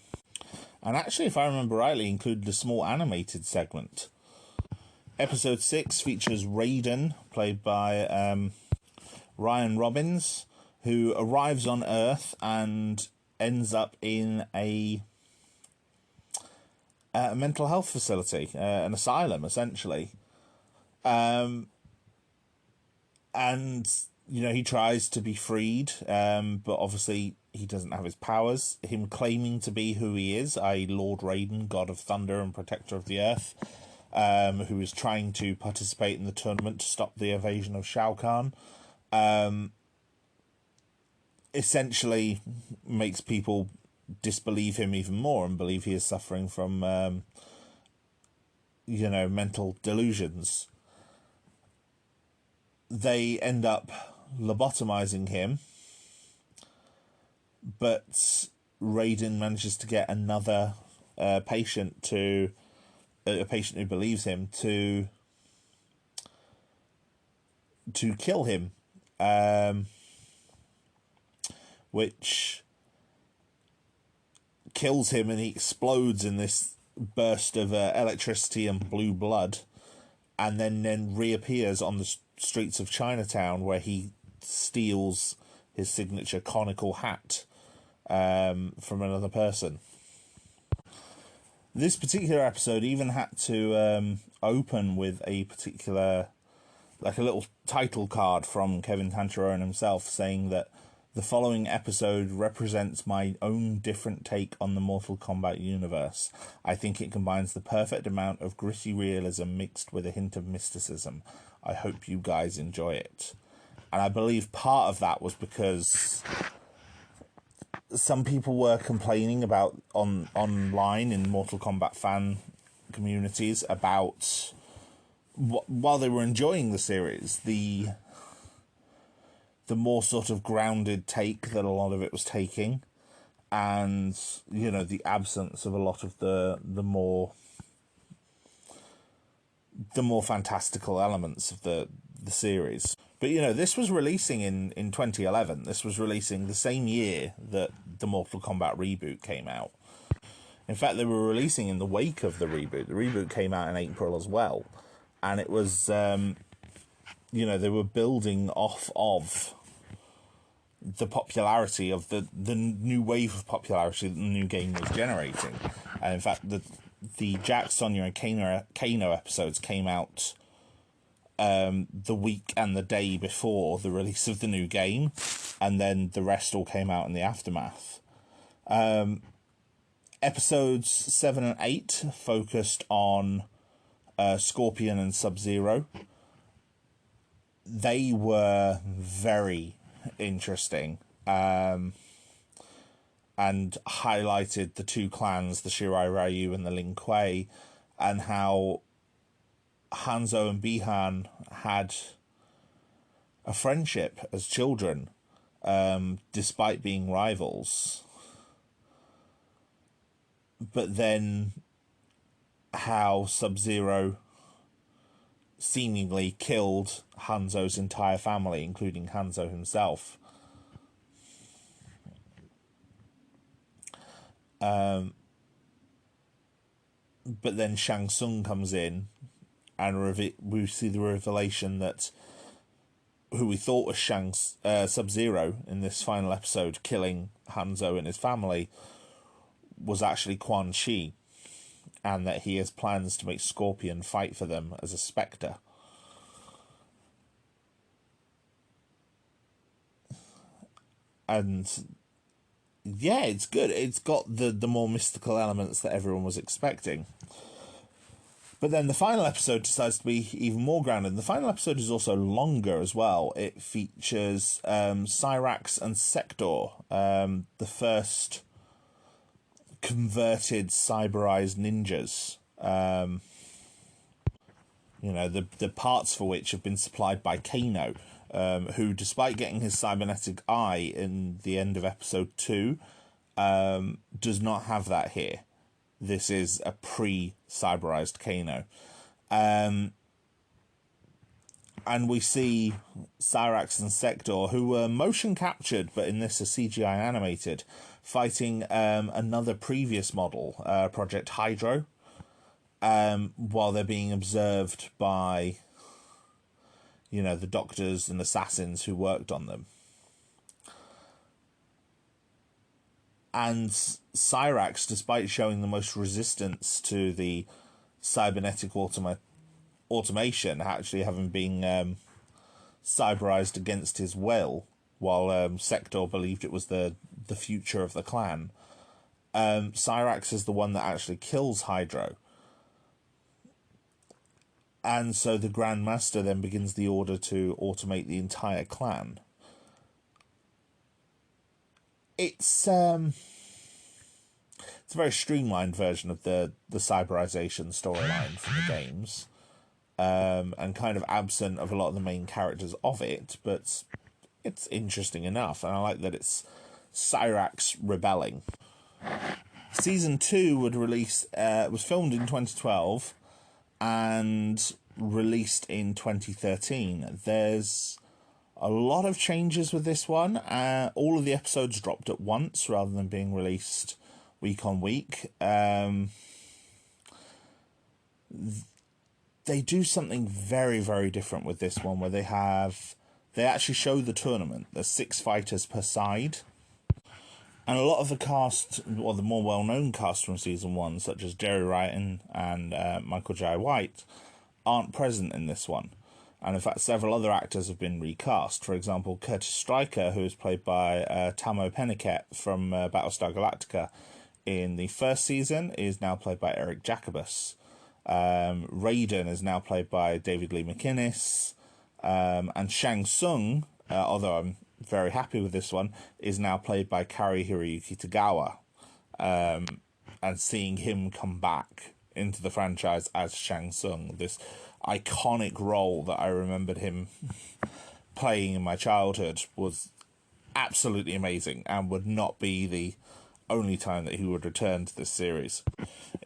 And actually, if I remember rightly, included a small animated segment. Episode 6 features Raiden, played by Ryan Robbins, who arrives on Earth and ends up in a mental health facility, an asylum, essentially. And, he tries to be freed, but obviously he doesn't have his powers. Him claiming to be who he is, i.e. Lord Raiden, God of Thunder and Protector of the Earth, who is trying to participate in the tournament to stop the invasion of Shao Kahn, essentially makes people disbelieve him even more and believe he is suffering from, mental delusions. They end up lobotomizing him, but Raiden manages to get another patient who believes him to kill him, which kills him, and he explodes in this burst of electricity and blue blood, and then reappears on the streets of Chinatown, where he steals his signature conical hat from another person. This particular episode even had to open with a particular, like a little title card from Kevin Tancharoen himself, saying that the following episode represents my own different take on the Mortal Kombat universe. I think it combines the perfect amount of gritty realism mixed with a hint of mysticism. I hope you guys enjoy it. And I believe part of that was because some people were complaining about online in Mortal Kombat fan communities about, while they were enjoying the series, the more sort of grounded take that a lot of it was taking, and the absence of a lot of the more fantastical elements of the series. But this was releasing in 2011. This was releasing the same year that the Mortal Kombat reboot came out. In fact, they were releasing in the wake of the reboot. The reboot came out in April as well, and it was they were building off of the popularity of the new wave of popularity that the new game was generating. And in fact, the Jax, Sonya, and Kano episodes came out the week and the day before the release of the new game, and then the rest all came out in the aftermath. Episodes 7 and 8 focused on Scorpion and Sub-Zero. They were very interesting, and highlighted the two clans, the Shirai Ryu and the Lin Kuei, and how Hanzo and Bihan had a friendship as children, despite being rivals. But then how Sub-Zero seemingly killed Hanzo's entire family, including Hanzo himself. But then Shang Tsung comes in, and we see the revelation that who we thought was Sub-Zero in this final episode, killing Hanzo and his family, was actually Quan Chi, and that he has plans to make Scorpion fight for them as a Spectre. And yeah, it's good. It's got the more mystical elements that everyone was expecting. But then the final episode decides to be even more grounded. The final episode is also longer as well. It features Cyrax and Sector, the first converted cyberized ninjas. The parts for which have been supplied by Kano, who, despite getting his cybernetic eye in the end of episode 2, does not have that here. This is a pre-cyberized Kano. And we see Cyrax and Sector, who were motion captured, but in this are CGI animated, fighting another previous model, Project Hydro, while they're being observed by, the doctors and assassins who worked on them. And Cyrax, despite showing the most resistance to the cybernetic automation, actually having been cyberized against his will, while Sector believed it was the future of the clan, Cyrax is the one that actually kills Hydro. And so the Grand Master then begins the order to automate the entire clan. It's a very streamlined version of the cyberization storyline from the games, and kind of absent of a lot of the main characters of it, but it's interesting enough, and I like that it's Cyrax rebelling. Season 2 was filmed in 2012 and released in 2013. There's a lot of changes with this one. All of the episodes dropped at once rather than being released week on week. They do something very, very different with this one, where they actually show the tournament. There's 6 fighters per side. And a lot of the cast, or the more well-known cast from Season 1, such as Jerry Wrighton and Michael Jai White, aren't present in this one. And in fact, several other actors have been recast. For example, Curtis Stryker, who is played by Tamo Penniket from Battlestar Galactica in the first season, is now played by Eric Jacobus. Raiden is now played by David Lee McInnes. And Shang Tsung, although I'm very happy with this one, is now played by Kari Hiroyuki Tagawa. And seeing him come back into the franchise as Shang Tsung, this iconic role that I remembered him playing in my childhood, was absolutely amazing and would not be the only time that he would return to this series.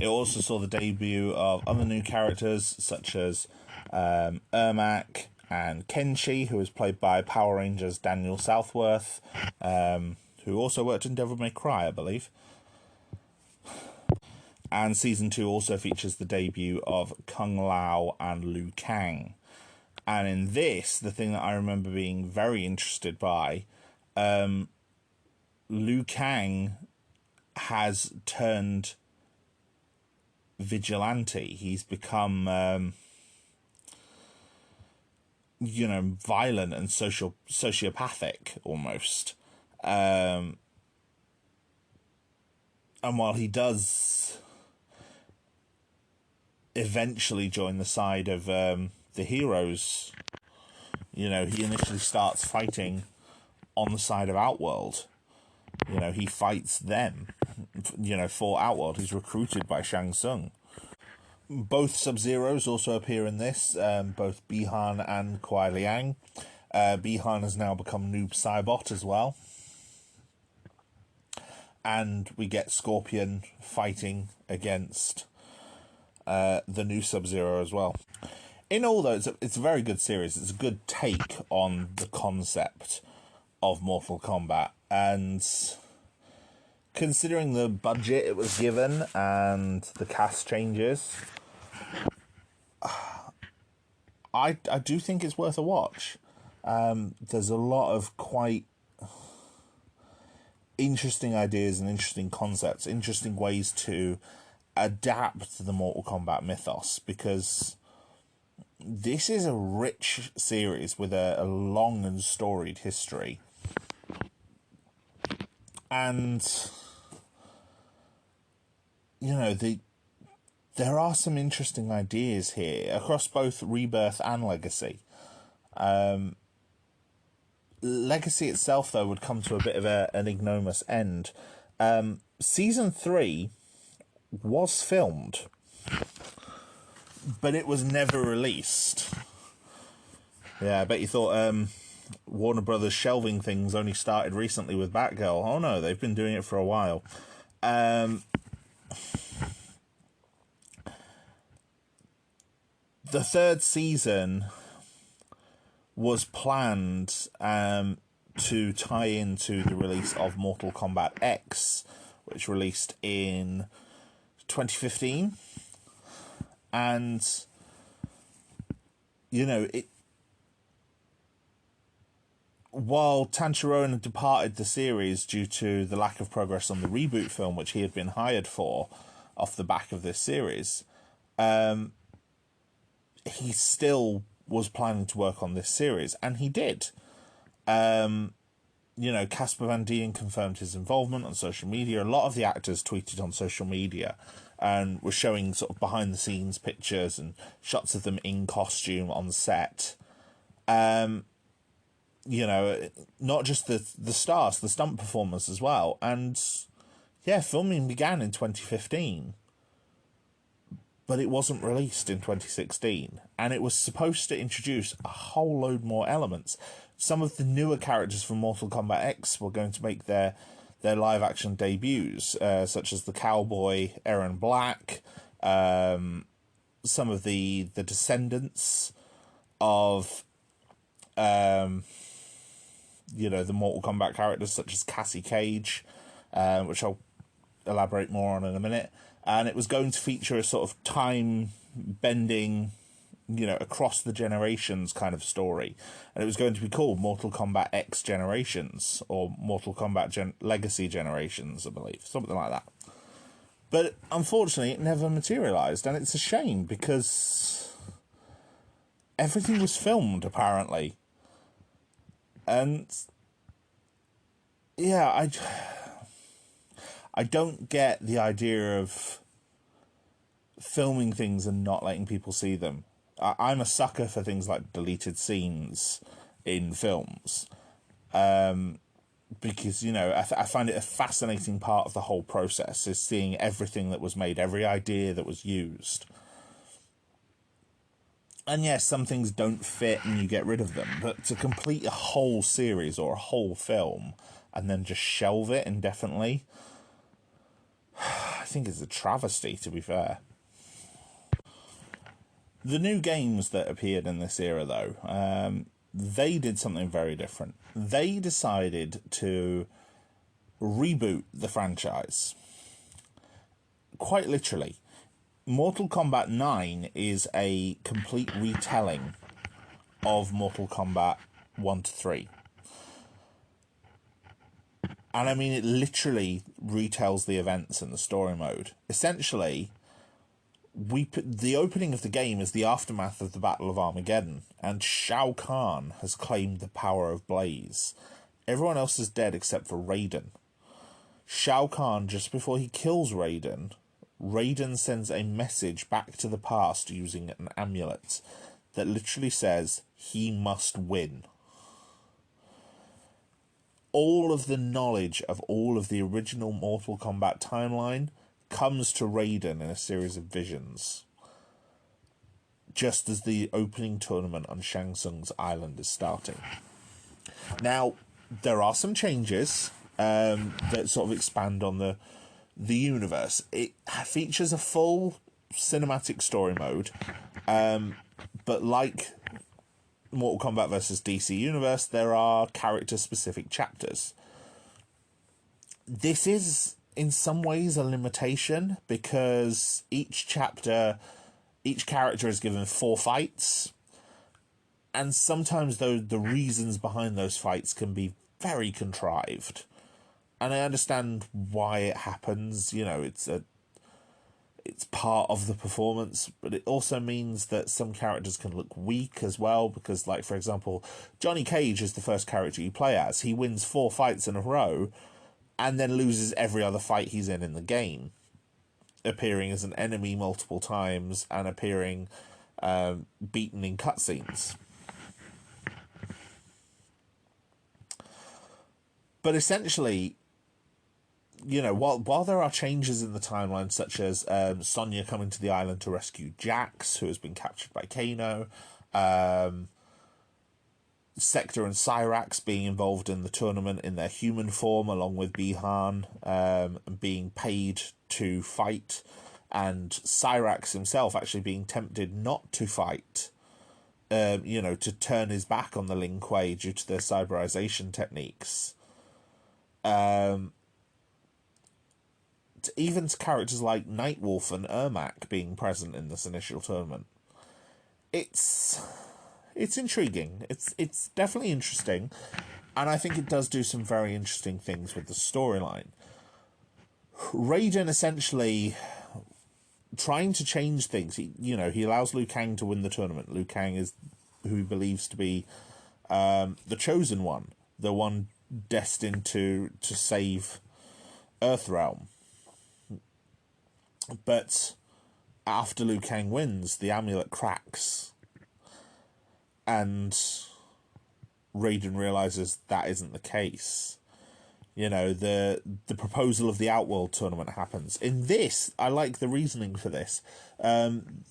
It also saw the debut of other new characters such as Ermac and Kenshi, who was played by Power Rangers Daniel Southworth, who also worked in Devil May Cry, I believe. And Season 2 also features the debut of Kung Lao and Liu Kang. And in this, the thing that I remember being very interested by, Liu Kang has turned vigilante. He's become, violent and sociopathic, almost. And while he does eventually join the side of the heroes, he initially starts fighting on the side of Outworld. He fights them, for Outworld. He's recruited by Shang Tsung. Both Sub-Zeros also appear in this, both Bi-Han and Kuai Liang. Bi-Han has now become Noob Saibot as well. And we get Scorpion fighting against the new Sub-Zero as well. in all, though, it's a very good series. It's a good take on the concept of Mortal Kombat, and considering the budget it was given and the cast changes, I do think it's worth a watch. There's a lot of quite interesting ideas and interesting concepts, interesting ways to adapt the Mortal Kombat mythos, because this is a rich series with a long and storied history. And, you know, there are some interesting ideas here across both Rebirth and Legacy. Legacy itself, though, would come to a bit of an ignominious end. Season 3 was filmed, but it was never released. Yeah, I bet you thought Warner Brothers shelving things only started recently with Batgirl. Oh no, they've been doing it for a while. The third season was planned to tie into the release of Mortal Kombat X, which released in 2015. And, you know, while Tanjiro had departed the series due to the lack of progress on the reboot film, which he had been hired for off the back of this series, he still was planning to work on this series, and he did. You know, Casper Van Dien confirmed his involvement on social media. A lot of the actors tweeted on social media and were showing sort of behind-the-scenes pictures and shots of them in costume on set. You know, not just the stars, the stunt performers as well. And, yeah, filming began in 2015. But it wasn't released in 2016. And it was supposed to introduce a whole load more elements. Some of the newer characters from Mortal Kombat X were going to make their live-action debuts, such as the cowboy Aaron Black, some of the descendants of, you know, the Mortal Kombat characters, such as Cassie Cage, which I'll elaborate more on in a minute. And it was going to feature a sort of time-bending, you know, across the generations kind of story. And it was going to be called Mortal Kombat X Generations, or Mortal Kombat Legacy Generations, I believe. Something like that. But unfortunately, it never materialised. And it's a shame, because everything was filmed, apparently. And, yeah, I don't get the idea of filming things and not letting people see them. I'm a sucker for things like deleted scenes in films, because, you know, I find it a fascinating part of the whole process, is seeing everything that was made, every idea that was used. And yes, some things don't fit and you get rid of them, but to complete a whole series or a whole film and then just shelve it indefinitely, I think it's a travesty, to be fair. The new games that appeared in this era, though, they did something very different. They decided to reboot the franchise. Quite literally. Mortal Kombat 9 is a complete retelling of Mortal Kombat 1 to 3. And I mean, it literally retells the events in the story mode. Essentially, the opening of the game is the aftermath of the Battle of Armageddon, and Shao Kahn has claimed the power of Blaze. Everyone else is dead except for Raiden. Shao Kahn, just before he kills Raiden sends a message back to the past using an amulet that literally says, he must win. All of the knowledge of all of the original Mortal Kombat timeline comes to Raiden in a series of visions, just as the opening tournament on Shang Tsung's island is starting. Now, there are some changes that sort of expand on the universe. It features a full cinematic story mode. But like Mortal Kombat versus DC Universe, there are character-specific chapters. This is, in some ways, a limitation, because each character is given 4 fights, and sometimes the reasons behind those fights can be very contrived. And I understand why it happens, you know, it's part of the performance, but it also means that some characters can look weak as well, because, like, for example, Johnny Cage is the first character you play as. He wins 4 fights in a row, and then loses every other fight he's in the game, appearing as an enemy multiple times and appearing beaten in cutscenes. But essentially, you know, while there are changes in the timeline, such as Sonya coming to the island to rescue Jax, who has been captured by Kano, Sector and Cyrax being involved in the tournament in their human form, along with Bihan, being paid to fight, and Cyrax himself actually being tempted not to fight, you know, to turn his back on the Lin Kuei due to their cyberization techniques. Even to characters like Nightwolf and Ermac being present in this initial tournament. It's intriguing. It's definitely interesting, and I think it does do some very interesting things with the storyline. Raiden essentially trying to change things. He allows Liu Kang to win the tournament. Liu Kang is who he believes to be the chosen one, the one destined to save Earthrealm. But after Liu Kang wins, the amulet cracks, and Raiden realizes that isn't the case. You know, the proposal of the Outworld tournament happens. In this, I like the reasoning for this. In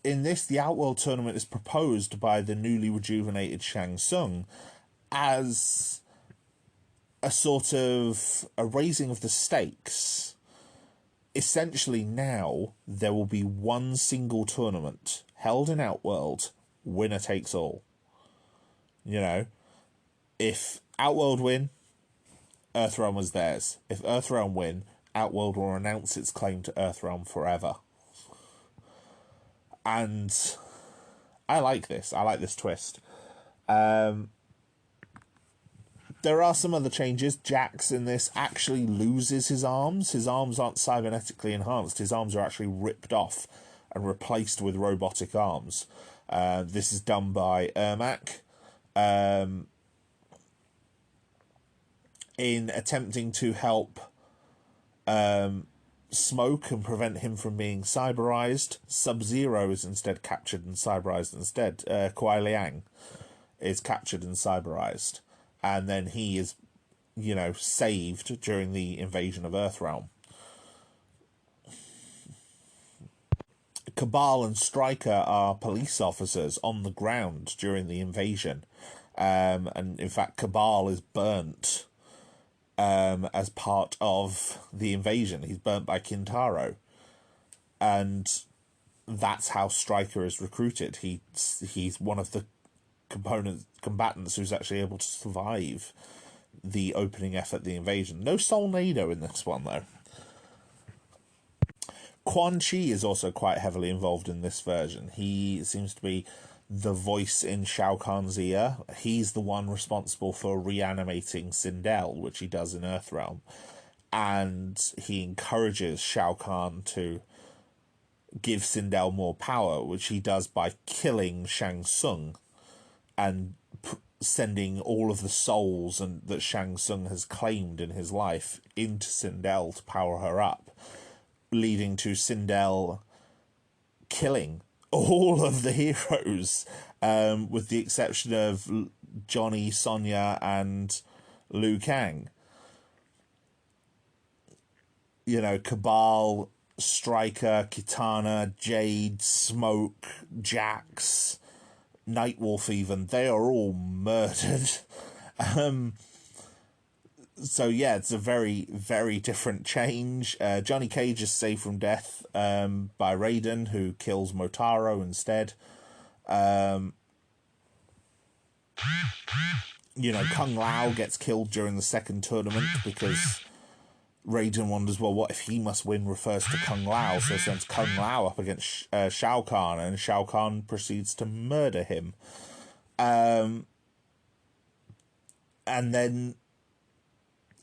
this, the Outworld tournament is proposed by the newly rejuvenated Shang Tsung as a sort of a raising of the stakes. Essentially now, there will be one single tournament held in Outworld, winner takes all. You know, if Outworld win, Earthrealm was theirs. If Earthrealm win, Outworld will renounce its claim to Earthrealm forever. And I like this. I like this twist. There are some other changes. Jax in this actually loses his arms. His arms aren't cybernetically enhanced. His arms are actually ripped off and replaced with robotic arms. This is done by Ermac. In attempting to help Smoke and prevent him from being cyberized, Sub-Zero is instead captured and cyberized instead. Kuai Liang is captured and cyberized. And then he is, you know, saved during the invasion of Earthrealm. Cabal and Stryker are police officers on the ground during the invasion. And in fact, Cabal is burnt as part of the invasion. He's burnt by Kintaro. And that's how Stryker is recruited. He's one of the combatants who's actually able to survive the opening effort, the invasion. No Solnado in this one, though. Quan Chi is also quite heavily involved in this version. He seems to be the voice in Shao Kahn's ear. He's the one responsible for reanimating Sindel, which he does in Earthrealm. And he encourages Shao Kahn to give Sindel more power, which he does by killing Shang Tsung and sending all of the souls that Shang Tsung has claimed in his life into Sindel to power her up, leading to Sindel killing all of the heroes, with the exception of Johnny, Sonya, and Liu Kang. You know, Cabal, Stryker, Kitana, Jade, Smoke, Jax, Nightwolf even, they are all murdered. So yeah, it's a very, very different change. Johnny Cage is saved from death by Raiden, who kills Motaro instead. You know, Kung Lao gets killed during the second tournament because Raiden wonders, well, what if he must win refers to Kung Lao, so sends Kung Lao up against Shao Kahn, and Shao Kahn proceeds to murder him. And then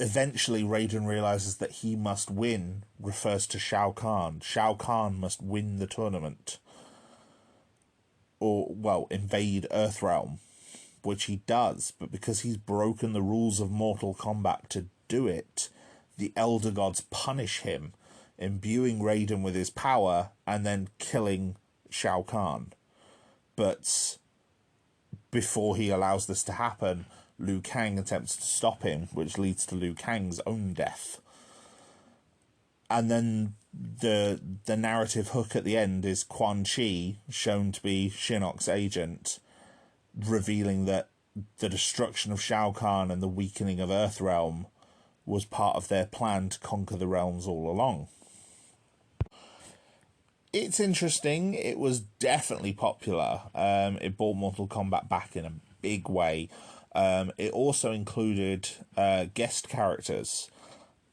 eventually Raiden realizes that he must win refers to Shao Kahn. Shao Kahn must win the tournament. Or, well, invade Earthrealm, which he does, but because he's broken the rules of Mortal Kombat to do it, the Elder Gods punish him, imbuing Raiden with his power and then killing Shao Kahn. But before he allows this to happen, Liu Kang attempts to stop him, which leads to Liu Kang's own death. And then the narrative hook at the end is Quan Chi, shown to be Shinnok's agent, revealing that the destruction of Shao Kahn and the weakening of Earthrealm was part of their plan to conquer the realms all along. It's interesting. It was definitely popular. It brought Mortal Kombat back in a big way. It also included guest characters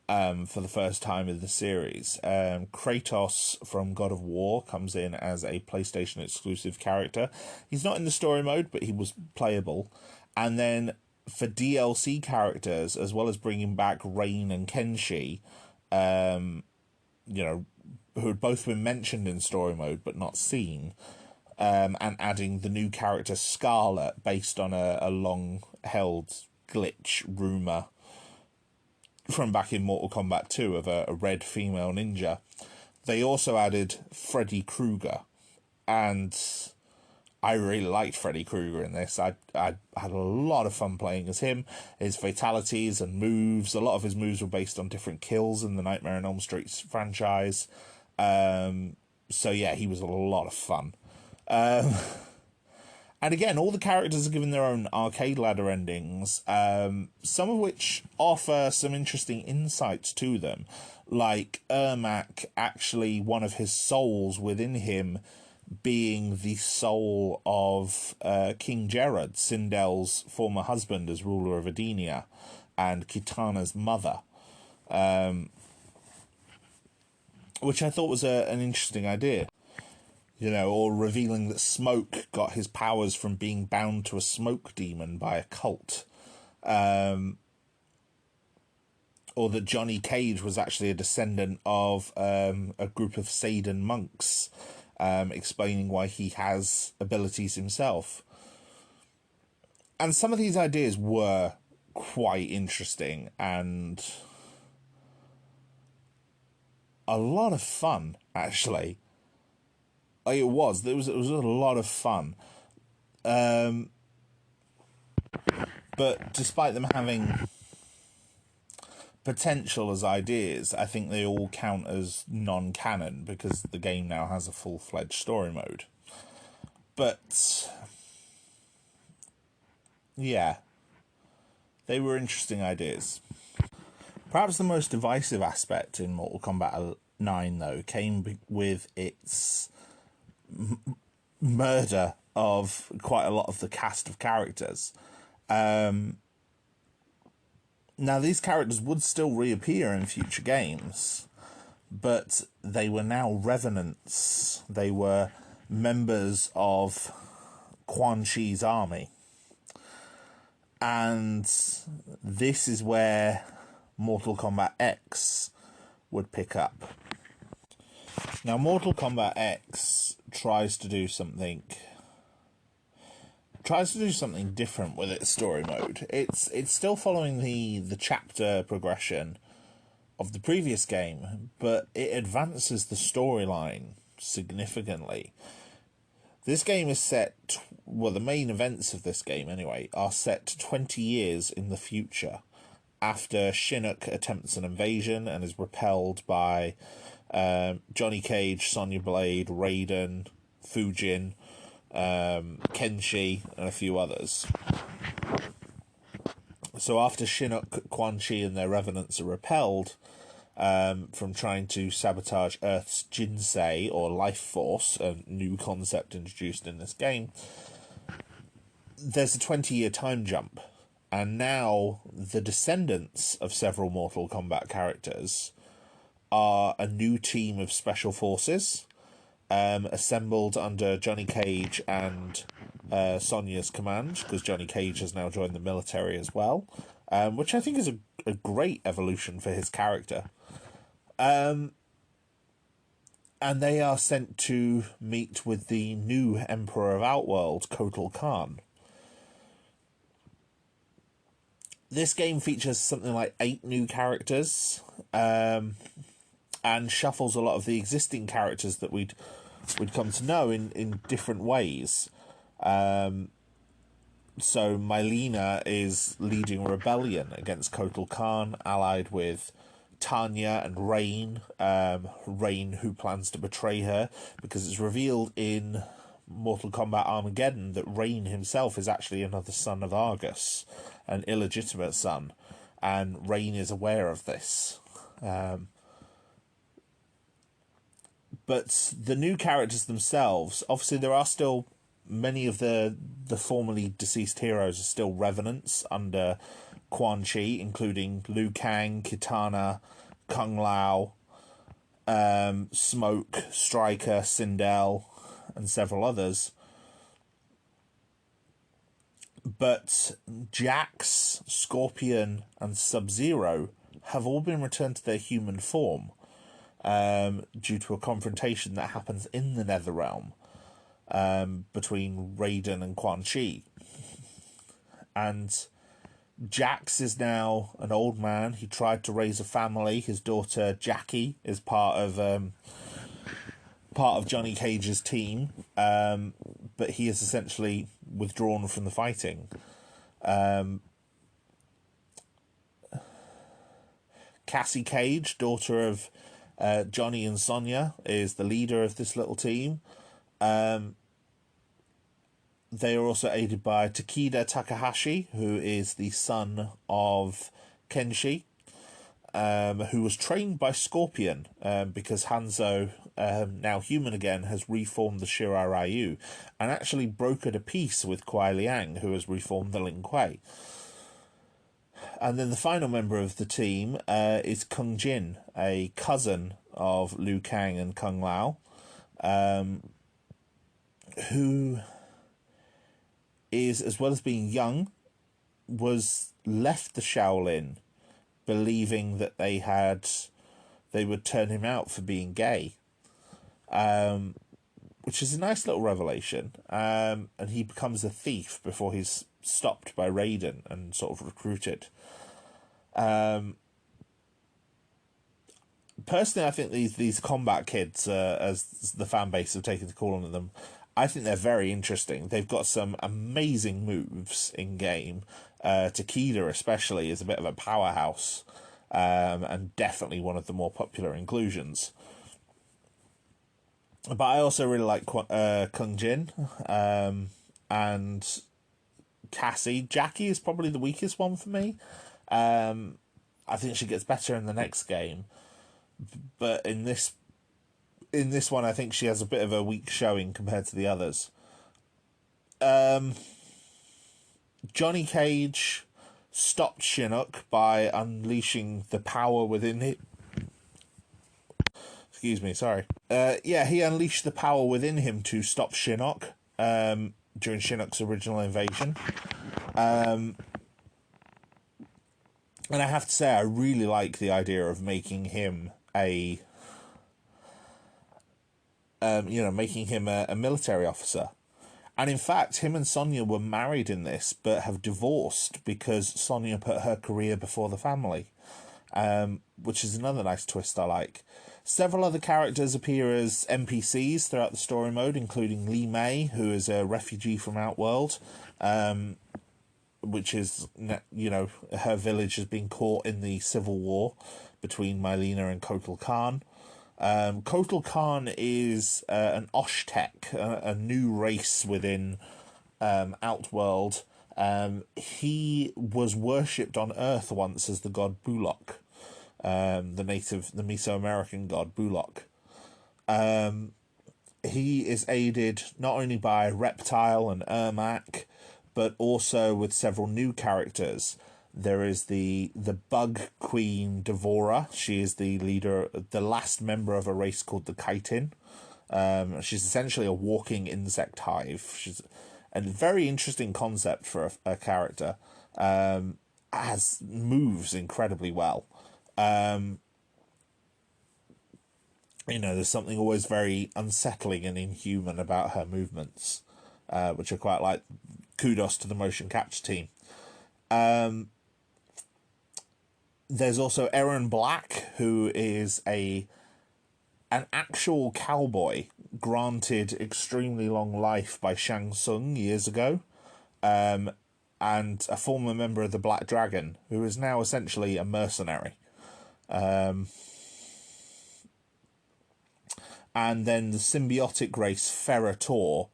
for the first time in the series. Kratos from God of War comes in as a PlayStation exclusive character. He's not in the story mode, but he was playable. And then for DLC characters, as well as bringing back Rain and Kenshi, you know, who had both been mentioned in story mode but not seen, and adding the new character Scarlet based on a long-held glitch rumour from back in Mortal Kombat 2 of a red female ninja. They also added Freddy Krueger, and I really liked Freddy Krueger in this. I had a lot of fun playing as him. His fatalities and moves, a lot of his moves were based on different kills in the Nightmare on Elm Street franchise. So yeah, he was a lot of fun. And again, all the characters are given their own arcade ladder endings, some of which offer some interesting insights to them. Like Ermac, actually one of his souls within him being the soul of King Gerard, Sindel's former husband as ruler of Edenia, and Kitana's mother. Which I thought was an interesting idea. You know, or revealing that Smoke got his powers from being bound to a smoke demon by a cult. Or that Johnny Cage was actually a descendant of a group of Saidan monks, explaining why he has abilities himself. And some of these ideas were quite interesting and a lot of fun, actually. It was a lot of fun. But despite them having potential as ideas, I think they all count as non-canon because the game now has a full-fledged story mode. But yeah, they were interesting ideas. Perhaps the most divisive aspect in Mortal Kombat 9, though, came with its murder of quite a lot of the cast of characters. Now, these characters would still reappear in future games, but they were now revenants. They were members of Quan Chi's army. And this is where Mortal Kombat X would pick up. Now, Mortal Kombat X tries to do something different with its story mode. It's still following the chapter progression of the previous game, but it advances the storyline significantly. This game is set, well, the main events of this game anyway, are set 20 years in the future, after Shinnok attempts an invasion and is repelled by Johnny Cage, Sonya Blade, Raiden, Fujin, Kenshi, and a few others. So after Shinnok, Quan Chi, and their revenants are repelled, from trying to sabotage Earth's Jinsei, or life force, a new concept introduced in this game. There's a 20-year time jump, and now the descendants of several Mortal Kombat characters are a new team of special forces, assembled under Johnny Cage and Sonya's command, because Johnny Cage has now joined the military as well, which I think is a great evolution for his character. And they are sent to meet with the new Emperor of Outworld, Kotal Khan. This game features something like 8 new characters, and shuffles a lot of the existing characters that we'd come to know in different ways. So Mylena is leading a rebellion against Kotal Khan, allied with Tanya and Rain. Rain, who plans to betray her, because it's revealed in Mortal Kombat Armageddon that Rain himself is actually another son of Argus, an illegitimate son, and Rain is aware of this. But the new characters themselves, obviously there are still many of the formerly deceased heroes are still revenants under Quan Chi, including Liu Kang, Kitana, Kung Lao, Smoke, Striker, Sindel, and several others. But Jax, Scorpion, and Sub-Zero have all been returned to their human form, due to a confrontation that happens in the Netherrealm, between Raiden and Quan Chi. And Jax is now an old man. He tried to raise a family. His daughter Jackie is part of Johnny Cage's team, but he is essentially withdrawn from the fighting. Cassie Cage, daughter of Johnny and Sonya, is the leader of this little team. They are also aided by Takeda Takahashi, who is the son of Kenshi, who was trained by Scorpion, because Hanzo, now human again, has reformed the Shirai Ryu, and actually brokered a peace with Kuai Liang, who has reformed the Lin Kuei. And then the final member of the team is Kung Jin, a cousin of Liu Kang and Kung Lao, who is, as well as being young, was left the Shaolin believing that they would turn him out for being gay, which is a nice little revelation. And he becomes a thief before he's stopped by Raiden and sort of recruited. Personally, I think these combat kids, as the fan base have taken to calling them, I think they're very interesting. They've got some amazing moves in game. Takeda especially is a bit of a powerhouse, and definitely one of the more popular inclusions. But I also really like Kung Jin, and Cassie. Jackie is probably the weakest one for me. I think she gets better in the next game, but in this one, I think she has a bit of a weak showing compared to the others. Johnny Cage stopped Shinnok by unleashing the power within him. Excuse me, sorry. He unleashed the power within him to stop Shinnok during Shinnok's original invasion. And I have to say, I really like the idea of making him a military officer. And in fact, him and Sonya were married in this, but have divorced because Sonya put her career before the family, which is another nice twist I like. Several other characters appear as NPCs throughout the story mode, including Li Mei, who is a refugee from Outworld, which is, her village has been caught in the civil war between Mylena and Kotal Khan. Kotal Khan is an Oshtek, a new race within Outworld. He was worshipped on Earth once as the god Bulok, the Mesoamerican god Bullock. He is aided not only by Reptile and Ermac, but also with several new characters. There is the Bug Queen Devora. She is the leader, the last member of a race called the Chitin. She's essentially a walking insect hive. She's a very interesting concept for a character. Has moves incredibly well. There's something always very unsettling and inhuman about her movements, which I quite like. Kudos to the motion capture team. There's also Aaron Black, who is an actual cowboy granted extremely long life by Shang Tsung years ago, and a former member of the Black Dragon, who is now essentially a mercenary. And then the symbiotic race Ferrator,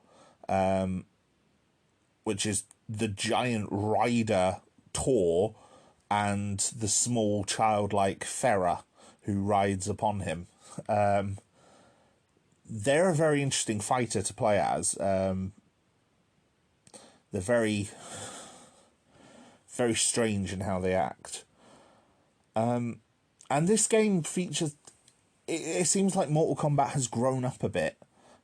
which is the giant rider Tor and the small childlike Ferra who rides upon him. They're a very interesting fighter to play as. They're very, very strange in how they act. And this game features... It seems like Mortal Kombat has grown up a bit.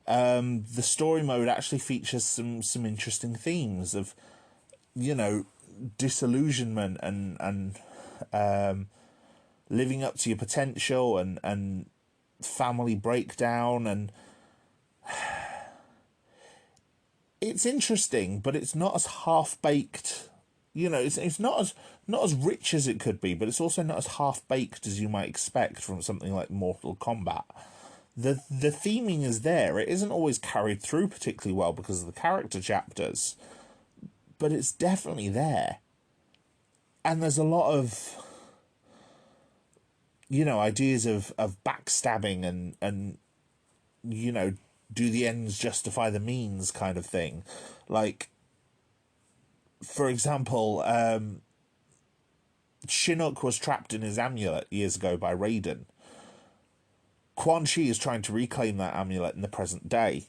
The story mode actually features some interesting themes of, disillusionment and living up to your potential and family breakdown, and it's interesting, but it's not as half-baked. It's not as rich as it could be, but it's also not as half-baked as you might expect from something like Mortal Kombat. The theming is there. It isn't always carried through particularly well because of the character chapters, but it's definitely there. And there's a lot of, ideas of backstabbing and do the ends justify the means kind of thing. Like, for example, Shinnok was trapped in his amulet years ago by Raiden. Quan Chi is trying to reclaim that amulet in the present day.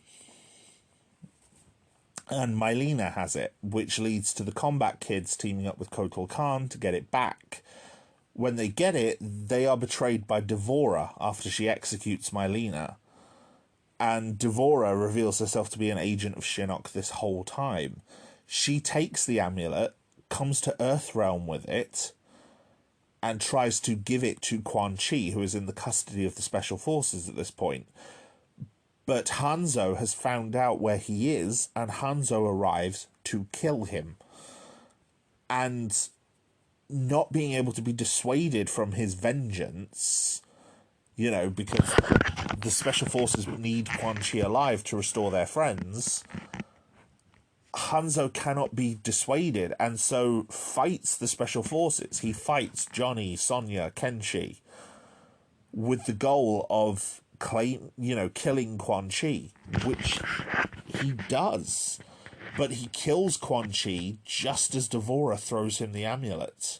And Mylena has it, which leads to the Combat Kids teaming up with Kotal Khan to get it back. When they get it, they are betrayed by Devora after she executes Mylena. And Devora reveals herself to be an agent of Shinnok this whole time. She takes the amulet, comes to Earthrealm with it, and tries to give it to Quan Chi, who is in the custody of the Special Forces at this point. But Hanzo has found out where he is, and Hanzo arrives to kill him. And not being able to be dissuaded from his vengeance, because the Special Forces need Quan Chi alive to restore their friends, Hanzo cannot be dissuaded, and so fights the Special Forces. He fights Johnny, Sonya, Kenshi, with the goal of killing Quan Chi, which he does. But he kills Quan Chi just as Devora throws him the amulet.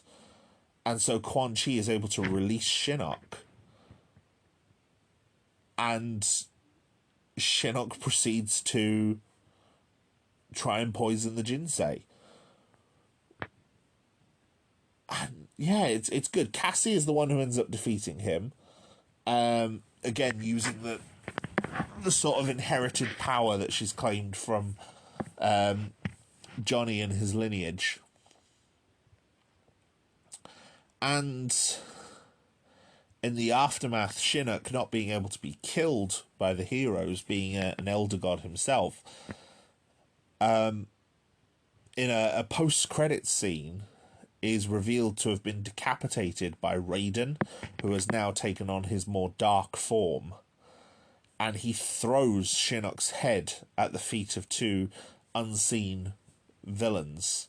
And so Quan Chi is able to release Shinnok. And Shinnok proceeds to try and poison the Jinsei. And yeah, it's good. Cassie is the one who ends up defeating him. Again, using the sort of inherited power that she's claimed from Johnny and his lineage. And in the aftermath, Shinnok not being able to be killed by the heroes, being an elder god himself, in a post-credits scene, is revealed to have been decapitated by Raiden, who has now taken on his more dark form. And he throws Shinnok's head at the feet of two unseen villains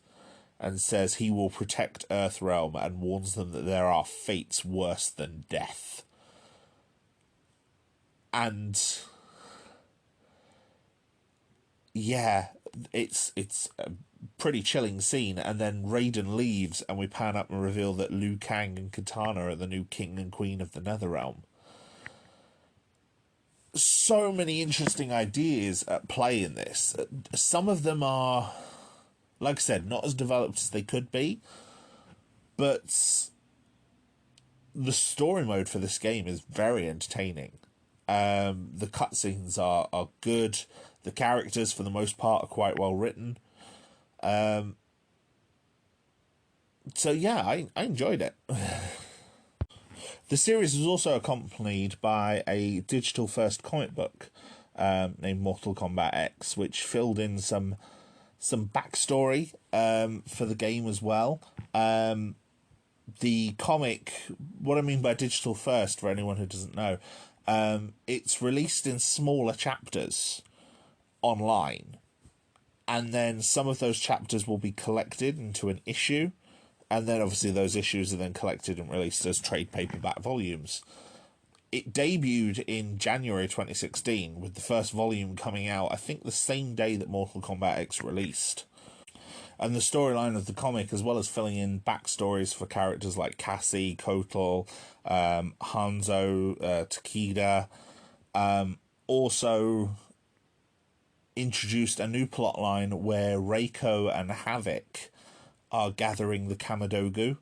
and says he will protect Earthrealm, and warns them that there are fates worse than death. And yeah, it's pretty chilling scene, and then Raiden leaves, and we pan up and reveal that Liu Kang and Katana are the new king and queen of the Netherrealm. So many interesting ideas at play in this. Some of them are, like I said, not as developed as they could be, but the story mode for this game is very entertaining. The cutscenes are good. The characters, for the most part, are quite well written. So yeah, I enjoyed it. The series was also accompanied by a digital-first comic book named Mortal Kombat X, which filled in some backstory for the game as well. The comic, what I mean by digital first, for anyone who doesn't know, it's released in smaller chapters online, and then some of those chapters will be collected into an issue, and then obviously those issues are then collected and released as trade paperback volumes. It debuted in January 2016, with the first volume coming out, I think, the same day that Mortal Kombat X released. And the storyline of the comic, as well as filling in backstories for characters like Cassie, Kotal, Hanzo, Takeda, also introduced a new plotline where Reiko and Havoc are gathering the Kamadogu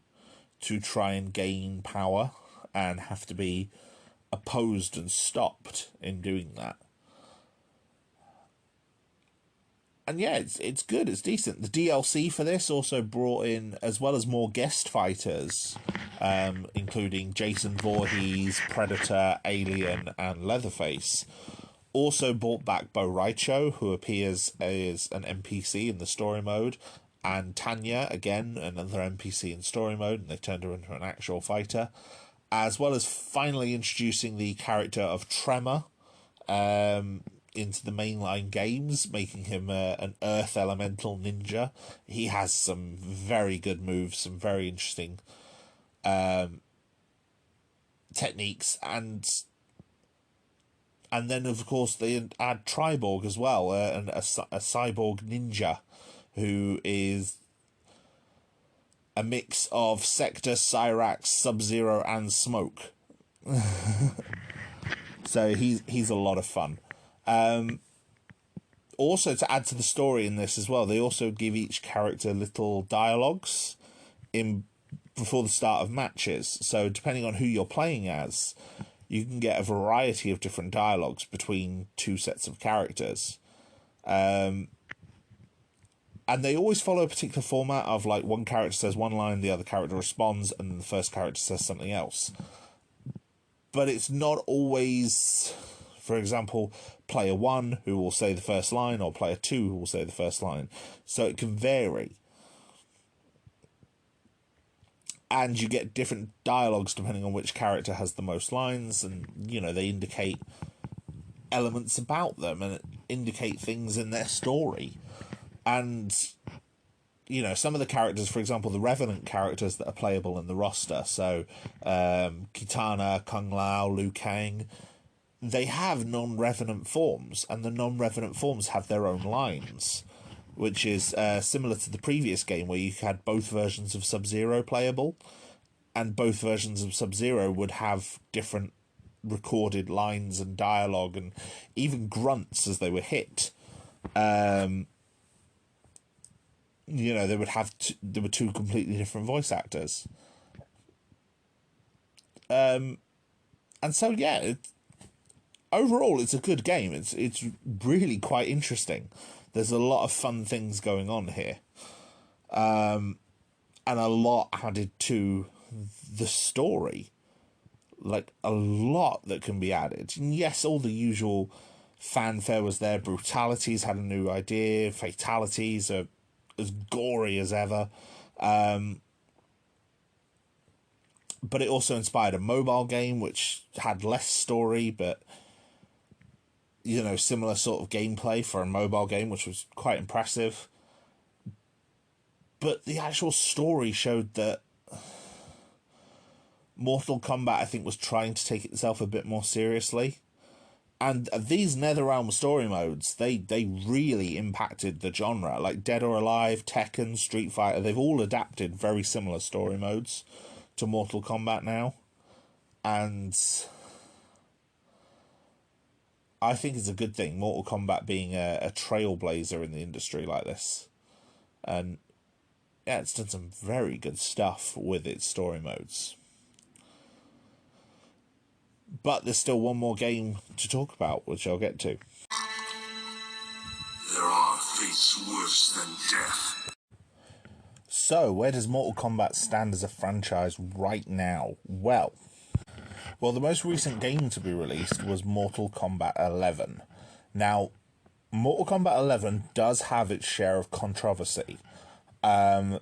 to try and gain power, and have to be opposed and stopped in doing that. And yeah, it's good, it's decent. The DLC for this also brought in, as well as more guest fighters, including Jason Voorhees, Predator, Alien, and Leatherface. Also brought back Bo Raicho, who appears as an NPC in the story mode, and Tanya, again, another NPC in story mode, and they turned her into an actual fighter, as well as finally introducing the character of Tremor into the mainline games, making him an Earth Elemental ninja. He has some very good moves, some very interesting techniques, and then, of course, they add Triborg as well, and a cyborg ninja, who is a mix of Sector, Cyrax, Sub-Zero, and Smoke. So he's a lot of fun. Also, to add to the story in this as well, they also give each character little dialogues before the start of matches. So depending on who you're playing as, you can get a variety of different dialogues between two sets of characters. And they always follow a particular format of, like, one character says one line, the other character responds, and the first character says something else. But it's not always, for example, player 1 who will say the first line, or player 2 who will say the first line. So it can vary. And you get different dialogues depending on which character has the most lines, and, you know, they indicate elements about them and indicate things in their story. And, you know, some of the characters, for example, the Revenant characters that are playable in the roster, so Kitana, Kung Lao, Liu Kang, they have non-Revenant forms, and the non-Revenant forms have their own lines, which is similar to the previous game where you had both versions of Sub-Zero playable, and both versions of Sub-Zero would have different recorded lines and dialogue, and even grunts as they were hit. You know, they would have there were two completely different voice actors. And so, yeah, overall, it's a good game. It's really quite interesting. There's a lot of fun things going on here. And a lot added to the story. Like, a lot that can be added. And yes, all the usual fanfare was there. Brutalities had a new idea. Fatalities are as gory as ever. But it also inspired a mobile game which had less story, but, you know, similar sort of gameplay for a mobile game, which was quite impressive. But the actual story showed that Mortal Kombat, I think, was trying to take itself a bit more seriously. And these Netherrealm story modes, they really impacted the genre. Like Dead or Alive, Tekken, Street Fighter, they've all adapted very similar story modes to Mortal Kombat now. And I think it's a good thing, Mortal Kombat being a trailblazer in the industry like this. And yeah, it's done some very good stuff with its story modes. But there's still one more game to talk about, which I'll get to. There are fates worse than death. So, where does Mortal Kombat stand as a franchise right now? Well, the most recent game to be released was Mortal Kombat 11. Now, Mortal Kombat 11 does have its share of controversy. For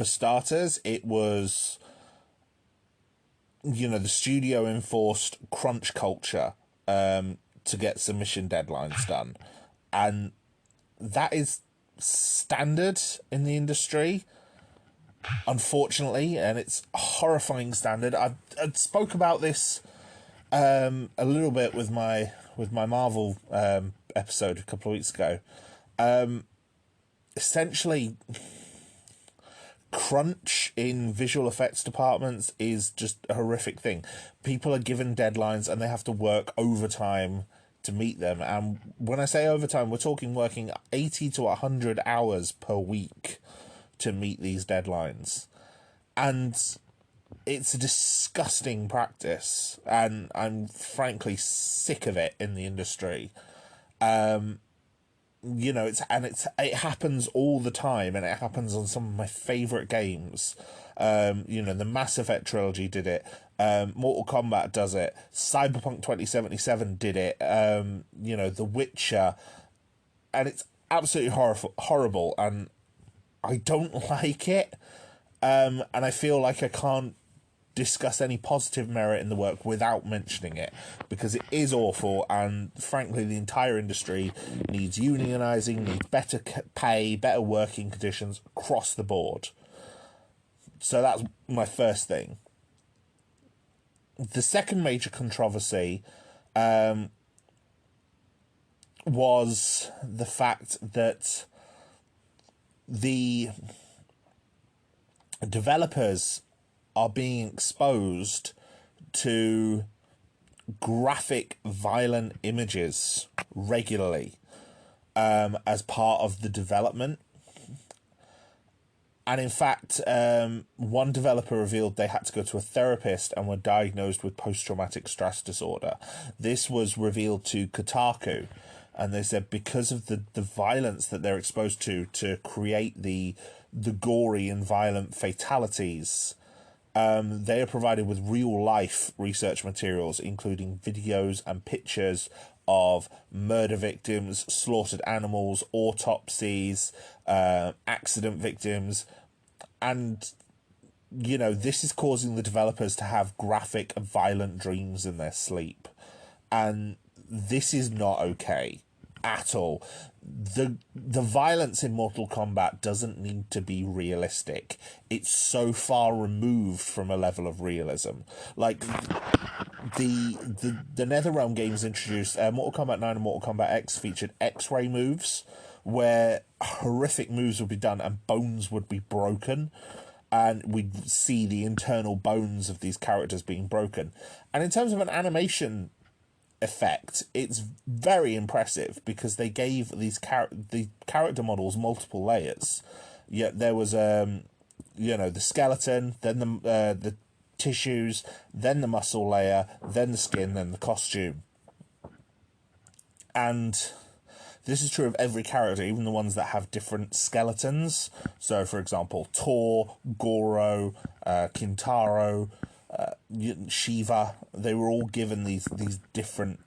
starters, it was, the studio enforced crunch culture to get submission deadlines done. And that is standard in the industry, unfortunately, and it's a horrifying standard. I spoke about this a little bit with my Marvel episode a couple of weeks ago. Essentially, crunch in visual effects departments is just a horrific thing. People are given deadlines and they have to work overtime to meet them. And when I say overtime, we're talking working 80 to 100 hours per week to meet these deadlines. And it's a disgusting practice, and I'm frankly sick of it in the industry. It happens all the time, and it happens on some of my favourite games. The Mass Effect trilogy did it. Mortal Kombat does it. Cyberpunk 2077 did it. The Witcher, and it's absolutely horrible, and I don't like it. And I feel like I can't discuss any positive merit in the work without mentioning it, because it is awful, and frankly the entire industry needs unionising, needs better pay, better working conditions across the board. So that's my first thing. The second major controversy was the fact that the developers are being exposed to graphic, violent images regularly as part of the development. And in fact, one developer revealed they had to go to a therapist and were diagnosed with post-traumatic stress disorder. This was revealed to Kotaku, and they said because of the violence that they're exposed to create the gory and violent fatalities, they are provided with real-life research materials, including videos and pictures of murder victims, slaughtered animals, autopsies, accident victims, and, this is causing the developers to have graphic, violent dreams in their sleep. And this is not okay at all. The violence in Mortal Kombat doesn't need to be realistic. It's so far removed from a level of realism. Like the NetherRealm games introduced Mortal Kombat 9 and Mortal Kombat X featured X-ray moves, where horrific moves would be done and bones would be broken, and we'd see the internal bones of these characters being broken. And in terms of an animation effect, it's very impressive, because they gave the character models multiple layers. Yet there was the skeleton, then the tissues, then the muscle layer, then the skin, then the costume. And this is true of every character, even the ones that have different skeletons. So, for example, Tor, Goro, Kintaro, Shiva, they were all given these different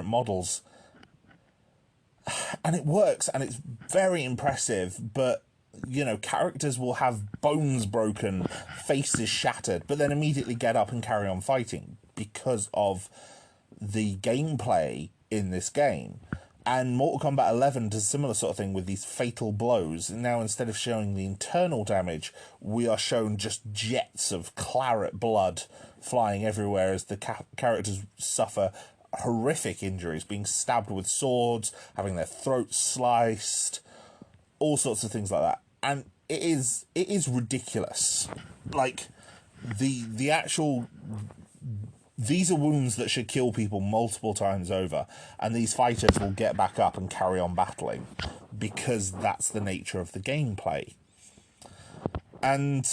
models, and it works, and it's very impressive. But characters will have bones broken, faces shattered, but then immediately get up and carry on fighting because of the gameplay in this game. And Mortal Kombat 11 does a similar sort of thing with these fatal blows. Now, instead of showing the internal damage, we are shown just jets of claret blood flying everywhere as the characters suffer horrific injuries, being stabbed with swords, having their throats sliced, all sorts of things like that. And it is ridiculous. Like, the actual... These are wounds that should kill people multiple times over, and these fighters will get back up and carry on battling because that's the nature of the gameplay. And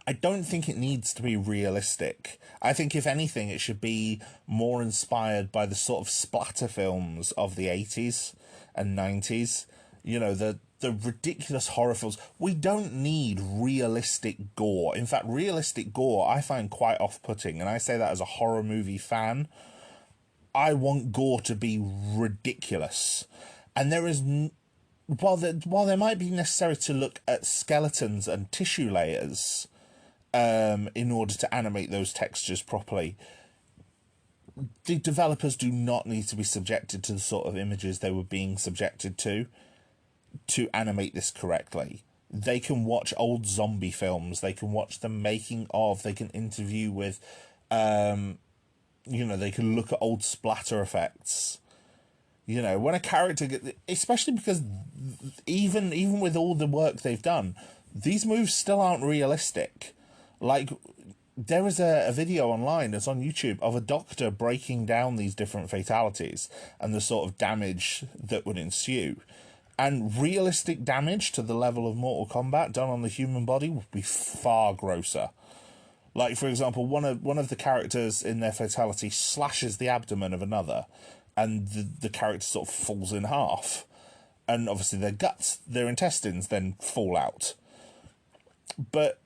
I don't think it needs to be realistic. I think, if anything, it should be more inspired by the sort of splatter films of the 80s and 90s. You know, the ridiculous horror films. We don't need realistic gore. In fact, realistic gore I find quite off-putting, and I say that as a horror movie fan. I want gore to be ridiculous. And there is... While there might be necessary to look at skeletons and tissue layers in order to animate those textures properly, the developers do not need to be subjected to the sort of images they were being subjected to animate this correctly. They can watch old zombie films, they can watch the making of, they can interview with, you know, they can look at old splatter effects. You know, when a character especially because even with all the work they've done, these moves still aren't realistic. Like, there is a video online that's on YouTube of a doctor breaking down these different fatalities and the sort of damage that would ensue. And realistic damage to the level of Mortal Kombat done on the human body would be far grosser. Like, for example, one of the characters in their fatality slashes the abdomen of another, and the character sort of falls in half. And obviously their guts, their intestines then fall out. But,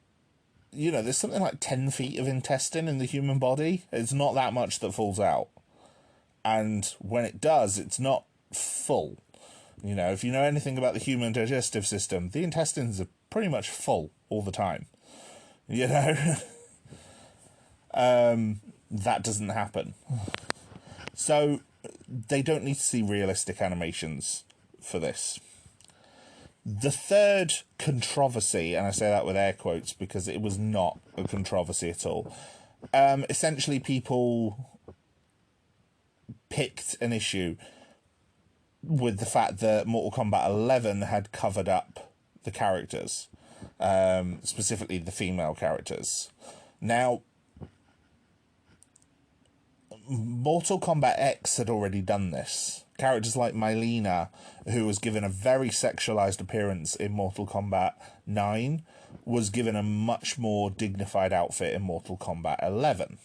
you know, there's something like 10 feet of intestine in the human body. It's not that much that falls out. And when it does, it's not full. You know, if you know anything about the human digestive system, the intestines are pretty much full all the time. You know? That doesn't happen. So, they don't need to see realistic animations for this. The third controversy, and I say that with air quotes because it was not a controversy at all, essentially people picked an issue with the fact that Mortal Kombat 11 had covered up the characters, specifically the female characters. Now, Mortal Kombat X had already done this. Characters like Mylena, who was given a very sexualized appearance in Mortal Kombat 9, was given a much more dignified outfit in Mortal Kombat 11.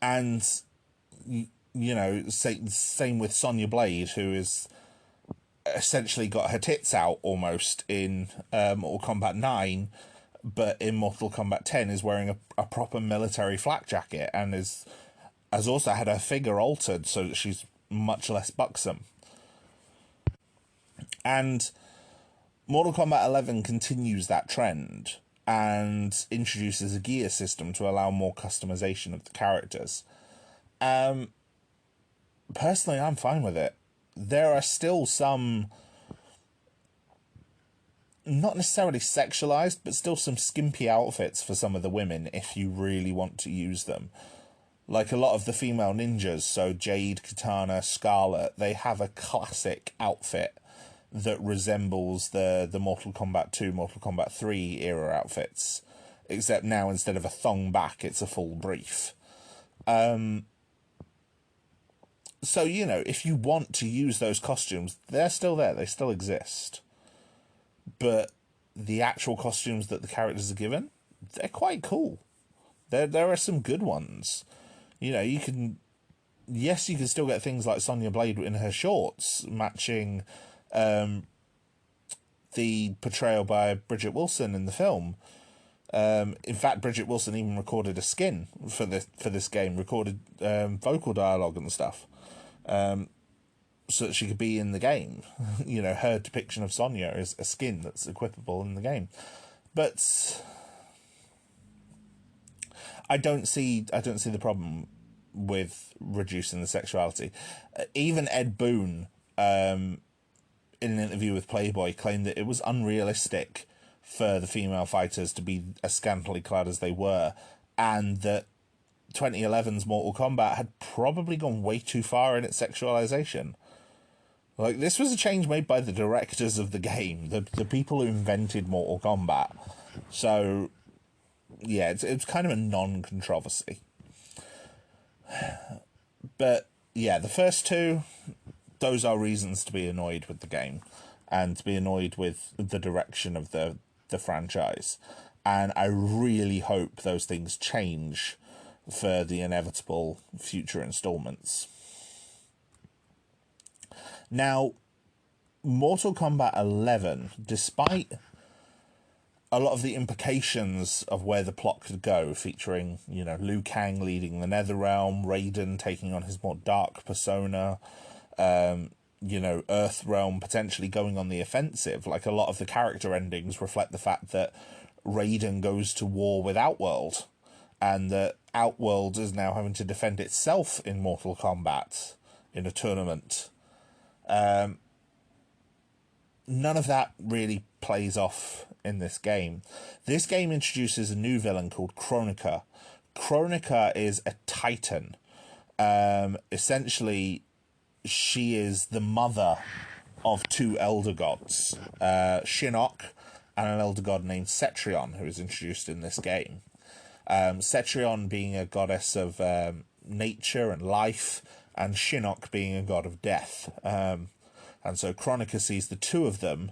And, you know, same with Sonya Blade, who is essentially got her tits out almost in Mortal Kombat 9, but in Mortal Kombat 10 is wearing a proper military flak jacket and has also had her figure altered so that she's much less buxom. And Mortal Kombat 11 continues that trend and introduces a gear system to allow more customization of the characters. Personally, I'm fine with it. There are still some, not necessarily sexualized, but still some skimpy outfits for some of the women if you really want to use them. Like a lot of the female ninjas, so Jade, Katana, Scarlet, they have a classic outfit that resembles the Mortal Kombat 2, Mortal Kombat 3 era outfits. Except now, instead of a thong back, it's a full brief. So, you know, if you want to use those costumes, they're still there. They still exist. But the actual costumes that the characters are given, they're quite cool. There are some good ones. You know, you can... Yes, you can still get things like Sonya Blade in her shorts, matching the portrayal by Bridget Wilson in the film. In fact, Bridget Wilson even recorded a skin for this game, recorded vocal dialogue and stuff, so that she could be in the game. You know, her depiction of Sonya is a skin that's equipable in the game. But I don't see the problem with reducing the sexuality. Even Ed Boon, in an interview with Playboy, claimed that it was unrealistic for the female fighters to be as scantily clad as they were, and that 2011's Mortal Kombat had probably gone way too far in its sexualization. Like, this was a change made by the directors of the game, the people who invented Mortal Kombat. So, yeah, it's kind of a non-controversy. But, yeah, the first two, those are reasons to be annoyed with the game, and to be annoyed with the direction of the franchise. And I really hope those things change for the inevitable future installments. Now, Mortal Kombat 11, despite a lot of the implications of where the plot could go, featuring, you know, Liu Kang leading the Netherrealm, Raiden taking on his more dark persona, you know, Earthrealm potentially going on the offensive. Like, a lot of the character endings reflect the fact that Raiden goes to war with Outworld, and that Outworld is now having to defend itself in Mortal Kombat in a tournament. None of that really plays off in this game. This game introduces a new villain called Kronika. Kronika is a titan. Essentially, she is the mother of two elder gods, Shinnok and an elder god named Cetrion, who is introduced in this game. Cetrion being a goddess of nature and life, and Shinnok being a god of death. And so Kronika sees the two of them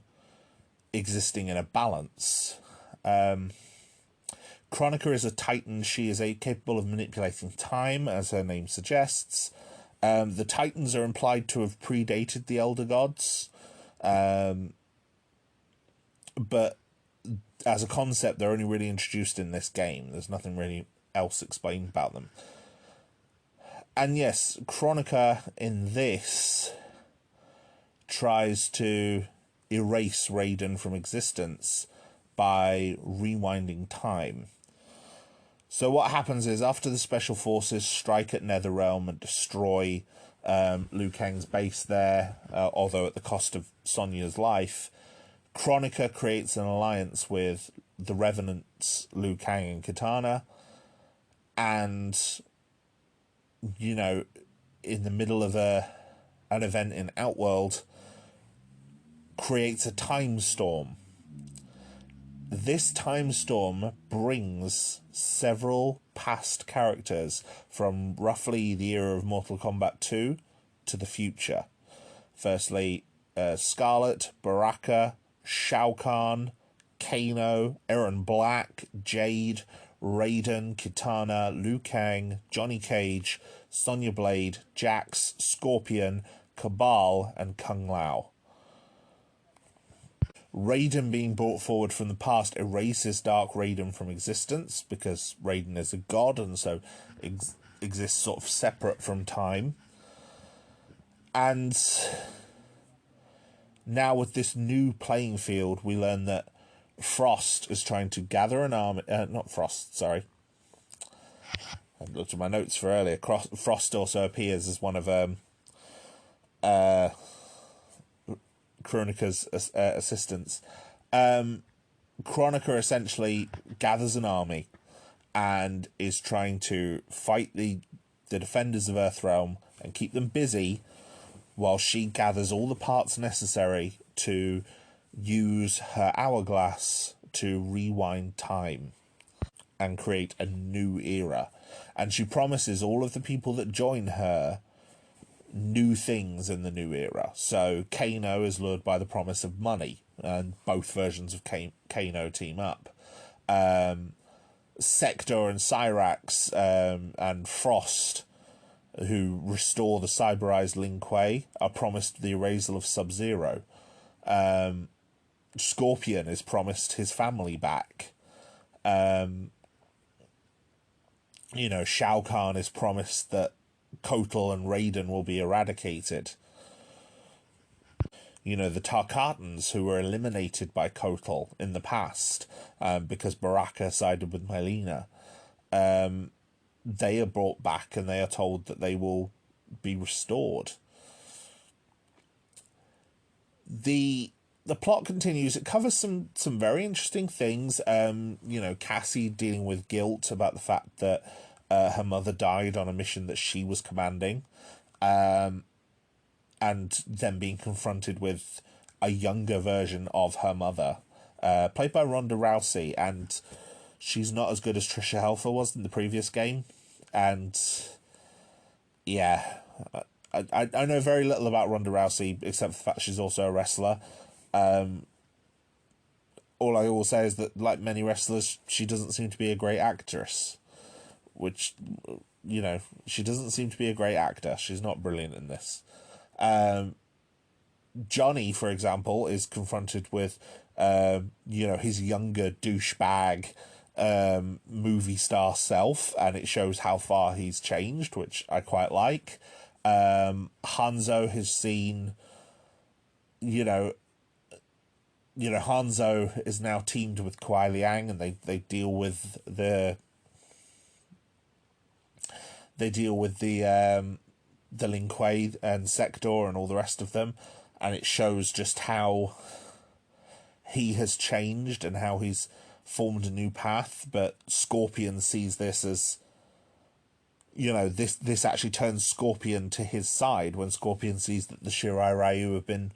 existing in a balance. Kronika is a titan. She is capable of manipulating time, as her name suggests. The titans are implied to have predated the elder gods. But as a concept, they're only really introduced in this game. There's nothing really else explained about them. And yes, Kronika in this tries to erase Raiden from existence by rewinding time. So what happens is, after the Special Forces strike at Netherrealm and destroy Liu Kang's base there, although at the cost of Sonya's life, Kronika creates an alliance with the Revenants, Liu Kang and Kitana, and, you know, in the middle of an event in Outworld, creates a time storm. This time storm brings several past characters from roughly the era of Mortal Kombat 2 to the future. Firstly, Scarlet, Baraka, Shao Kahn, Kano, Erron Black, Jade, Raiden, Kitana, Liu Kang, Johnny Cage, Sonya Blade, Jax, Scorpion, Cabal, and Kung Lao. Raiden being brought forward from the past erases Dark Raiden from existence, because Raiden is a god and so exists sort of separate from time. And now with this new playing field, we learn that Frost is trying to gather an army... not Frost, sorry. I looked at my notes for earlier. Frost also appears as one of Kronika's assistants. Kronika essentially gathers an army and is trying to fight the defenders of Earthrealm and keep them busy, while she gathers all the parts necessary to use her hourglass to rewind time and create a new era. And she promises all of the people that join her new things in the new era. So Kano is lured by the promise of money, and both versions of Kano team up. Sector and Cyrax and Frost, who restore the cyberized Lin Kuei, are promised the erasal of Sub-Zero. Scorpion is promised his family back. You know, Shao Kahn is promised that Kotal and Raiden will be eradicated. You know, the Tarkatans, who were eliminated by Kotal in the past because Baraka sided with Melina, they are brought back and they are told that they will be restored. The the plot continues. It covers some very interesting things. You know, Cassie dealing with guilt about the fact that her mother died on a mission that she was commanding, and then being confronted with a younger version of her mother, played by Ronda Rousey, and she's not as good as Trisha Helfer was in the previous game, and yeah, I know very little about Ronda Rousey except for the fact she's also a wrestler. All I will say is that, like many wrestlers, she doesn't seem to be a great actress, which, you know, she doesn't seem to be a great actor. She's not brilliant in this. Johnny, for example, is confronted with, you know, his younger douchebag movie star self, and it shows how far he's changed, which I quite like. Hanzo has seen, Hanzo is now teamed with Kuai Liang, and they deal with the Lin Kuei and Sector and all the rest of them, and it shows just how he has changed and how he's formed a new path. But Scorpion sees this as, you know, this actually turns Scorpion to his side when Scorpion sees that the Shirai Ryu have been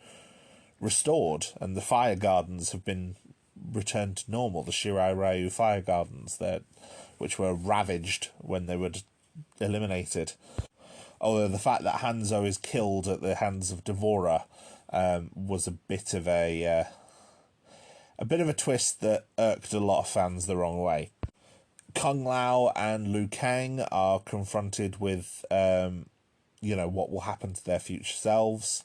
restored and the fire gardens have been returned to normal. The Shirai Ryu fire gardens which were ravaged when they were eliminated. Although the fact that Hanzo is killed at the hands of Devora was a bit of a twist that irked a lot of fans the wrong way. Kung Lao and Liu Kang are confronted with, what will happen to their future selves,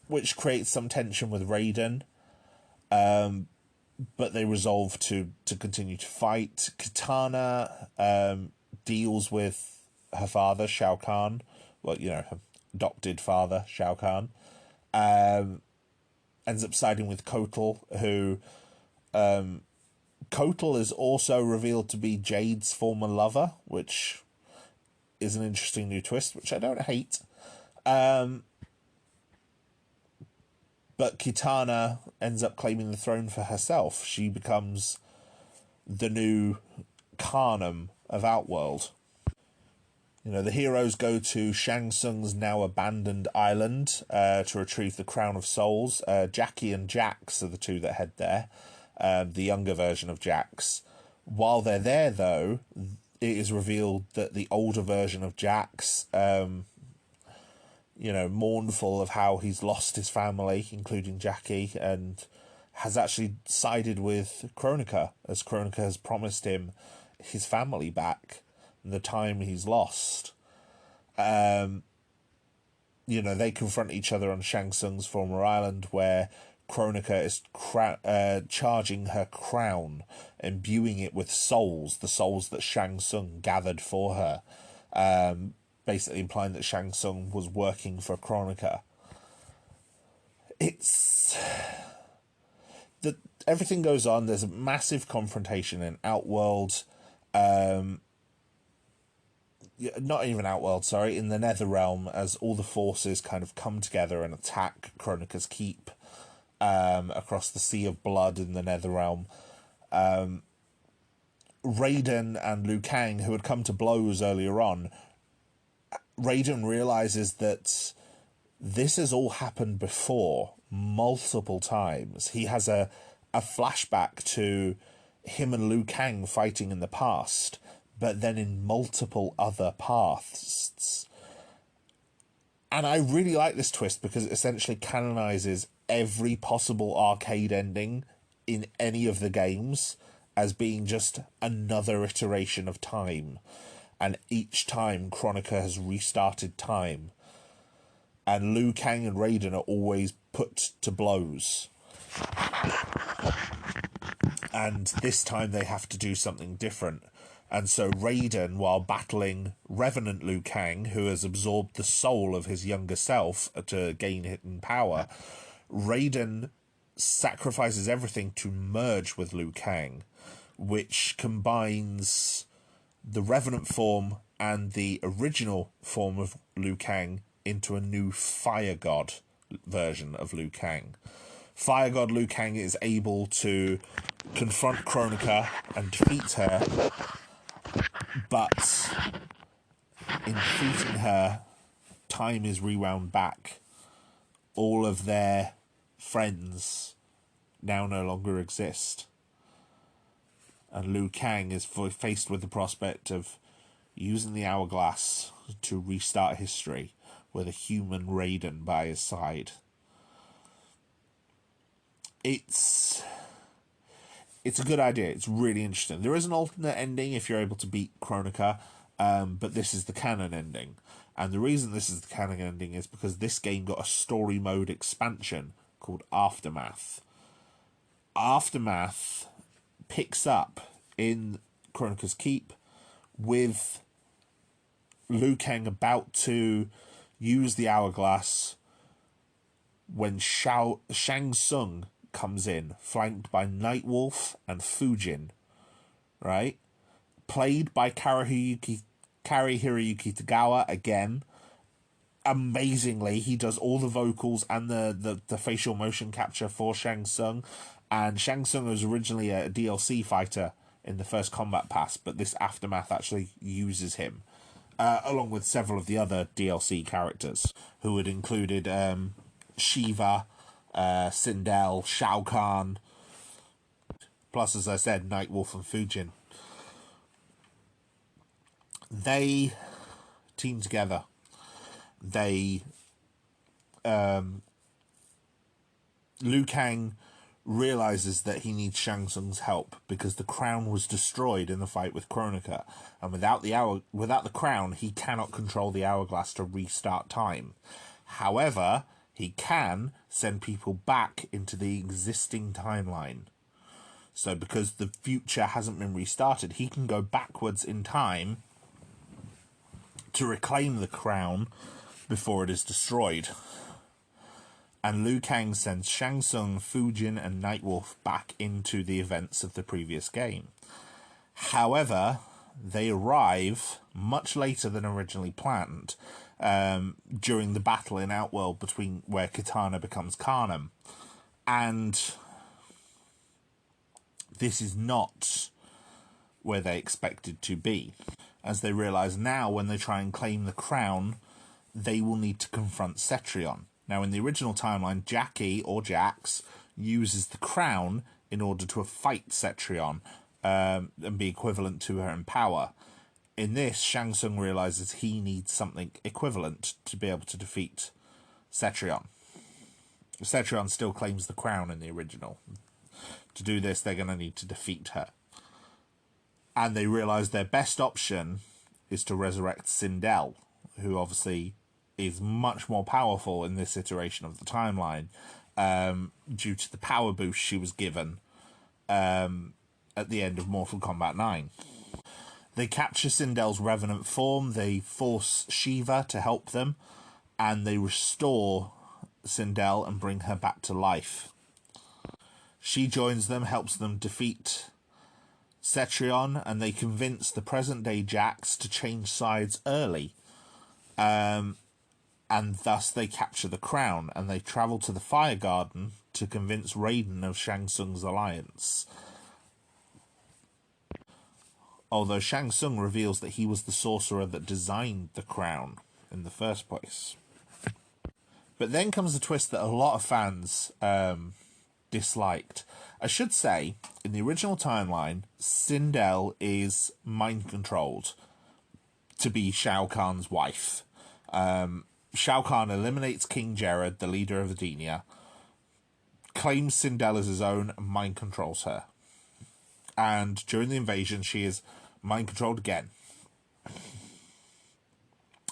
which creates some tension with Raiden, but they resolve to continue to fight. Kitana deals with her father, Shao Kahn, her adopted father, Shao Kahn, ends up siding with Kotal, who... Kotal is also revealed to be Jade's former lover, which is an interesting new twist, which I don't hate. But Kitana ends up claiming the throne for herself. She becomes the new Khanum of Outworld. The heroes go to Shang Tsung's now abandoned island to retrieve the Crown of Souls. Jackie and Jax are the two that head there. The younger version of Jax. While they're there, though, it is revealed that the older version of Jax, mournful of how he's lost his family, including Jackie, and has actually sided with Kronika, as Kronika has promised him his family back and the time he's lost. They confront each other on Shang Tsung's former island, where Kronika is charging her crown, imbuing it with souls, the souls that Shang Tsung gathered for her, basically implying that Shang Tsung was working for Kronika. Everything goes on. There's a massive confrontation in Outworld, not even Outworld, sorry, in the Netherrealm, as all the forces kind of come together and attack Kronika's keep. Across the Sea of Blood in the Netherrealm. Raiden and Liu Kang, who had come to blows earlier on, Raiden realizes that this has all happened before, multiple times. He has a flashback to him and Liu Kang fighting in the past, but then in multiple other paths. And I really like this twist because it essentially canonizes every possible arcade ending in any of the games as being just another iteration of time. And each time, Kronika has restarted time. And Liu Kang and Raiden are always put to blows. And this time they have to do something different. And so Raiden, while battling Revenant Liu Kang, who has absorbed the soul of his younger self to gain hidden power, Raiden sacrifices everything to merge with Liu Kang, which combines the Revenant form and the original form of Liu Kang into a new fire god version of Liu Kang. Fire God Liu Kang is able to confront Kronika and defeat her, but in defeating her, time is rewound back. All of their friends now no longer exist. And Liu Kang is faced with the prospect of using the hourglass to restart history with a human Raiden by his side. It's a good idea. It's really interesting. There is an alternate ending if you're able to beat Kronika, but this is the canon ending. And the reason this is the canon ending is because this game got a story mode expansion called Aftermath. Aftermath picks up in Kronika's Keep with Liu Kang about to use the hourglass when Shang Tsung comes in, flanked by Nightwolf and Fujin, right? Played by Kari Hiroyuki Tagawa again. Amazingly, he does all the vocals and the facial motion capture for Shang Tsung. And Shang Tsung was originally a DLC fighter in the first Combat Pass, but this Aftermath actually uses him, along with several of the other DLC characters, who had included Shiva, Sindel, Shao Kahn, plus, as I said, Nightwolf and Fujin. They team together. Liu Kang realizes that he needs Shang Tsung's help because the crown was destroyed in the fight with Kronika, and without the crown, he cannot control the hourglass to restart time. However, he can send people back into the existing timeline. So because the future hasn't been restarted, he can go backwards in time to reclaim the crown before it is destroyed. And Liu Kang sends Shang Tsung, Fujin, and Nightwolf back into the events of the previous game. However, they arrive much later than originally planned, during the battle in Outworld between where Kitana becomes Kanem. And this is not where they expected to be, as they realise now when they try and claim the crown, they will need to confront Cetrion. Now, in the original timeline, Jackie, or Jax, uses the crown in order to fight Cetrion and be equivalent to her in power. In this, Shang Tsung realises he needs something equivalent to be able to defeat Cetrion. Cetrion still claims the crown in the original. To do this, they're going to need to defeat her. And they realise their best option is to resurrect Sindel, who obviously is much more powerful in this iteration of the timeline, due to the power boost she was given at the end of Mortal Kombat 9. They capture Sindel's revenant form, they force Shiva to help them, and they restore Sindel and bring her back to life. She joins them, helps them defeat Cetrion, and they convince the present-day Jax to change sides early. And thus they capture the crown, and they travel to the Fire Garden to convince Raiden of Shang Tsung's alliance. Although Shang Tsung reveals that he was the sorcerer that designed the crown in the first place. But then comes a twist that a lot of fans disliked. I should say, in the original timeline, Sindel is mind-controlled to be Shao Kahn's wife. Shao Kahn eliminates King Jerrod, the leader of the Denia, claims Sindel as his own, and mind-controls her. And during the invasion, she is mind-controlled again.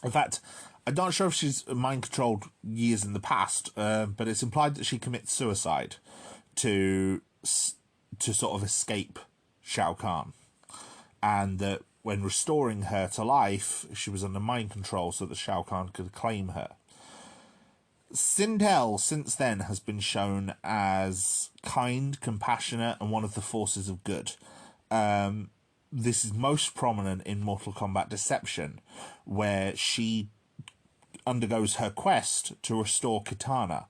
In fact, I'm not sure if she's mind-controlled years in the past, but it's implied that she commits suicide to sort of escape Shao Kahn. And that when restoring her to life, she was under mind control so that Shao Kahn could claim her. Sindel, since then, has been shown as kind, compassionate, and one of the forces of good. This is most prominent in Mortal Kombat Deception, where she undergoes her quest to restore Kitana.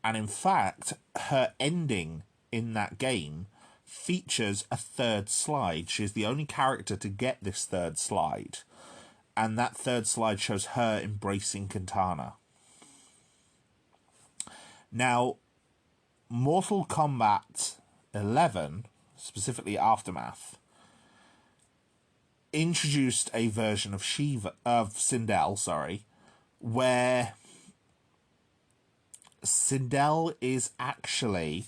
And in fact, her ending in that game features a third slide. She's the only character to get this third slide. And that third slide shows her embracing Kitana. Now, Mortal Kombat 11, specifically Aftermath, introduced a version of Sindel, where Sindel is actually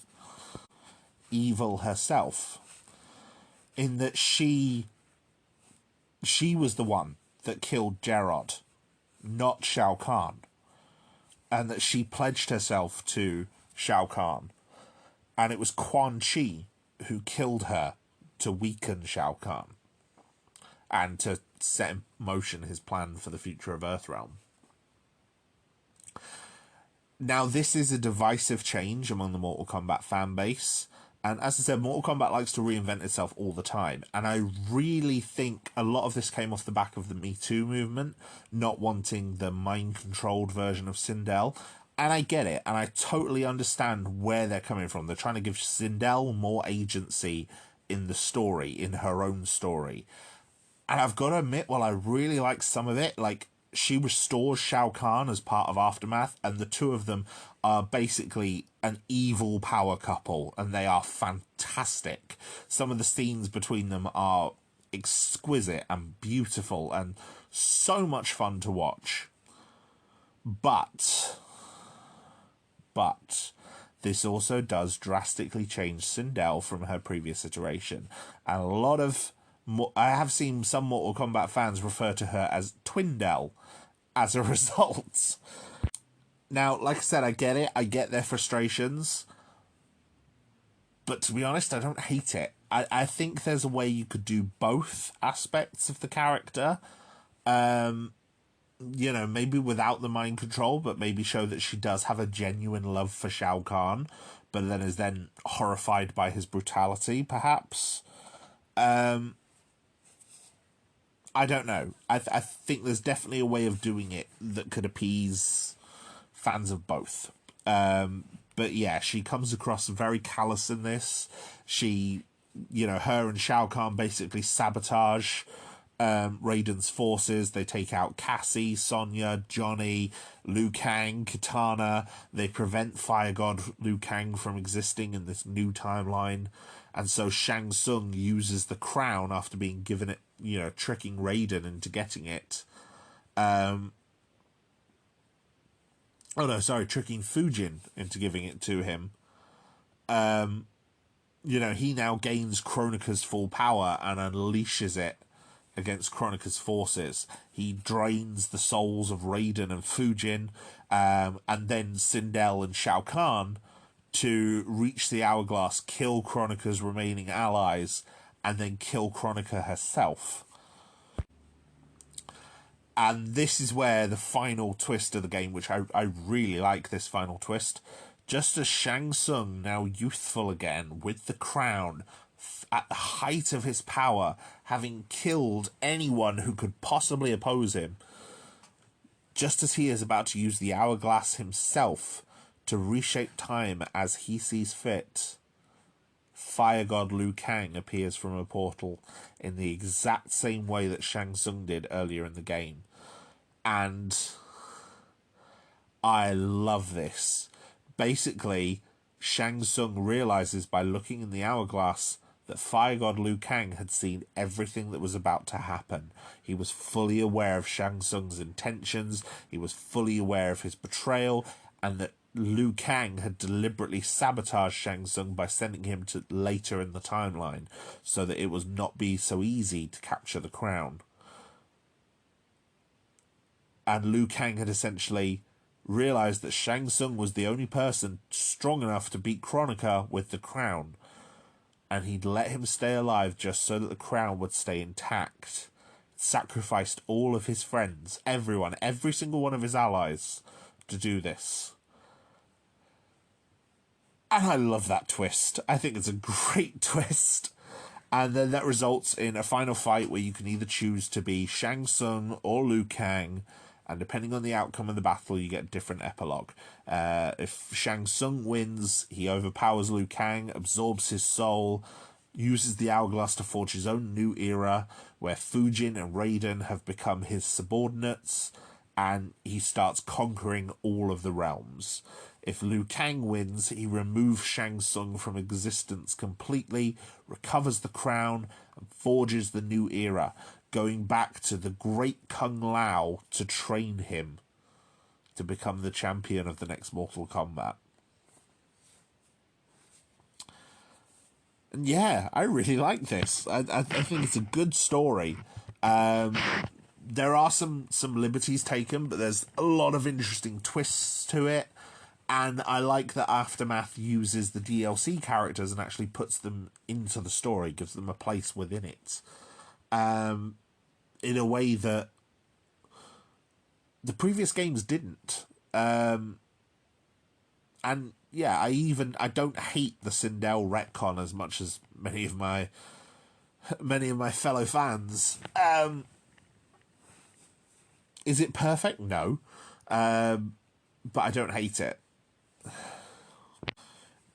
evil herself, in that she was the one that killed Gerard, not Shao Kahn, and that she pledged herself to Shao Kahn, and it was Quan Chi who killed her to weaken Shao Kahn and to set in motion his plan for the future of Earthrealm. Now, this is a divisive change among the Mortal Kombat fan base. And as I said, Mortal Kombat likes to reinvent itself all the time. And I really think a lot of this came off the back of the Me Too movement, not wanting the mind-controlled version of Sindel. And I get it, and I totally understand where they're coming from. They're trying to give Sindel more agency in the story, in her own story. And I've got to admit, while I really like some of it, like, she restores Shao Kahn as part of Aftermath, and the two of them are basically an evil power couple, and they are fantastic. Some of the scenes between them are exquisite and beautiful and so much fun to watch. But this also does drastically change Sindel from her previous iteration. And a lot of... I have seen some Mortal Kombat fans refer to her as Twindel as a result. Now, like I said, I get it. I get their frustrations. But to be honest, I don't hate it. I think there's a way you could do both aspects of the character. You know, maybe without the mind control, but maybe show that she does have a genuine love for Shao Kahn, but then is then horrified by his brutality, perhaps. I don't know. I think there's definitely a way of doing it that could appease fans of both. But yeah, she comes across very callous in this. She, you know, her and Shao Kahn basically sabotage Raiden's forces. They take out Cassie, Sonya, Johnny, Liu Kang, Kitana. They prevent Fire God Liu Kang from existing in this new timeline. And so Shang Tsung uses the crown after being given it, you know, tricking Raiden into getting it. Tricking Fujin into giving it to him. You know, he now gains Kronika's full power and unleashes it against Kronika's forces. He drains the souls of Raiden and Fujin, and then Sindel and Shao Kahn to reach the hourglass, kill Kronika's remaining allies, and then kill Kronika herself. And this is where the final twist of the game, which I really like this final twist, just as Shang Tsung, now youthful again, with the crown, at the height of his power, having killed anyone who could possibly oppose him, just as he is about to use the hourglass himself to reshape time as he sees fit, Fire God Liu Kang appears from a portal in the exact same way that Shang Tsung did earlier in the game. And I love this. Basically, Shang Tsung realizes by looking in the hourglass that Fire God Liu Kang had seen everything that was about to happen. He was fully aware of Shang Tsung's intentions, he was fully aware of his betrayal, and that Liu Kang had deliberately sabotaged Shang Tsung by sending him to later in the timeline, so that it would not be so easy to capture the crown. And Liu Kang had essentially realized that Shang Tsung was the only person strong enough to beat Kronika with the crown, and he'd let him stay alive just so that the crown would stay intact. Sacrificed all of his friends, everyone, every single one of his allies, to do this. And I love that twist. I think it's a great twist. And then that results in a final fight where you can either choose to be Shang Tsung or Liu Kang. and depending on the outcome of the battle, you get a different epilogue. If Shang Tsung wins, he overpowers Liu Kang, absorbs his soul, uses the hourglass to forge his own new era, where Fujin and Raiden have become his subordinates, and he starts conquering all of the realms. If Liu Kang wins, he removes Shang Tsung from existence completely, recovers the crown, and forges the new era, going back to the great Kung Lao to train him to become the champion of the next Mortal Kombat. And yeah, I really like this. I think it's a good story. There are some liberties taken, but there's a lot of interesting twists to it. And I like that Aftermath uses the DLC characters and actually puts them into the story, gives them a place within it. In a way that the previous games didn't. And yeah, I don't hate the Sindel retcon as much as many of my fellow fans. Is it perfect? No. But I don't hate it.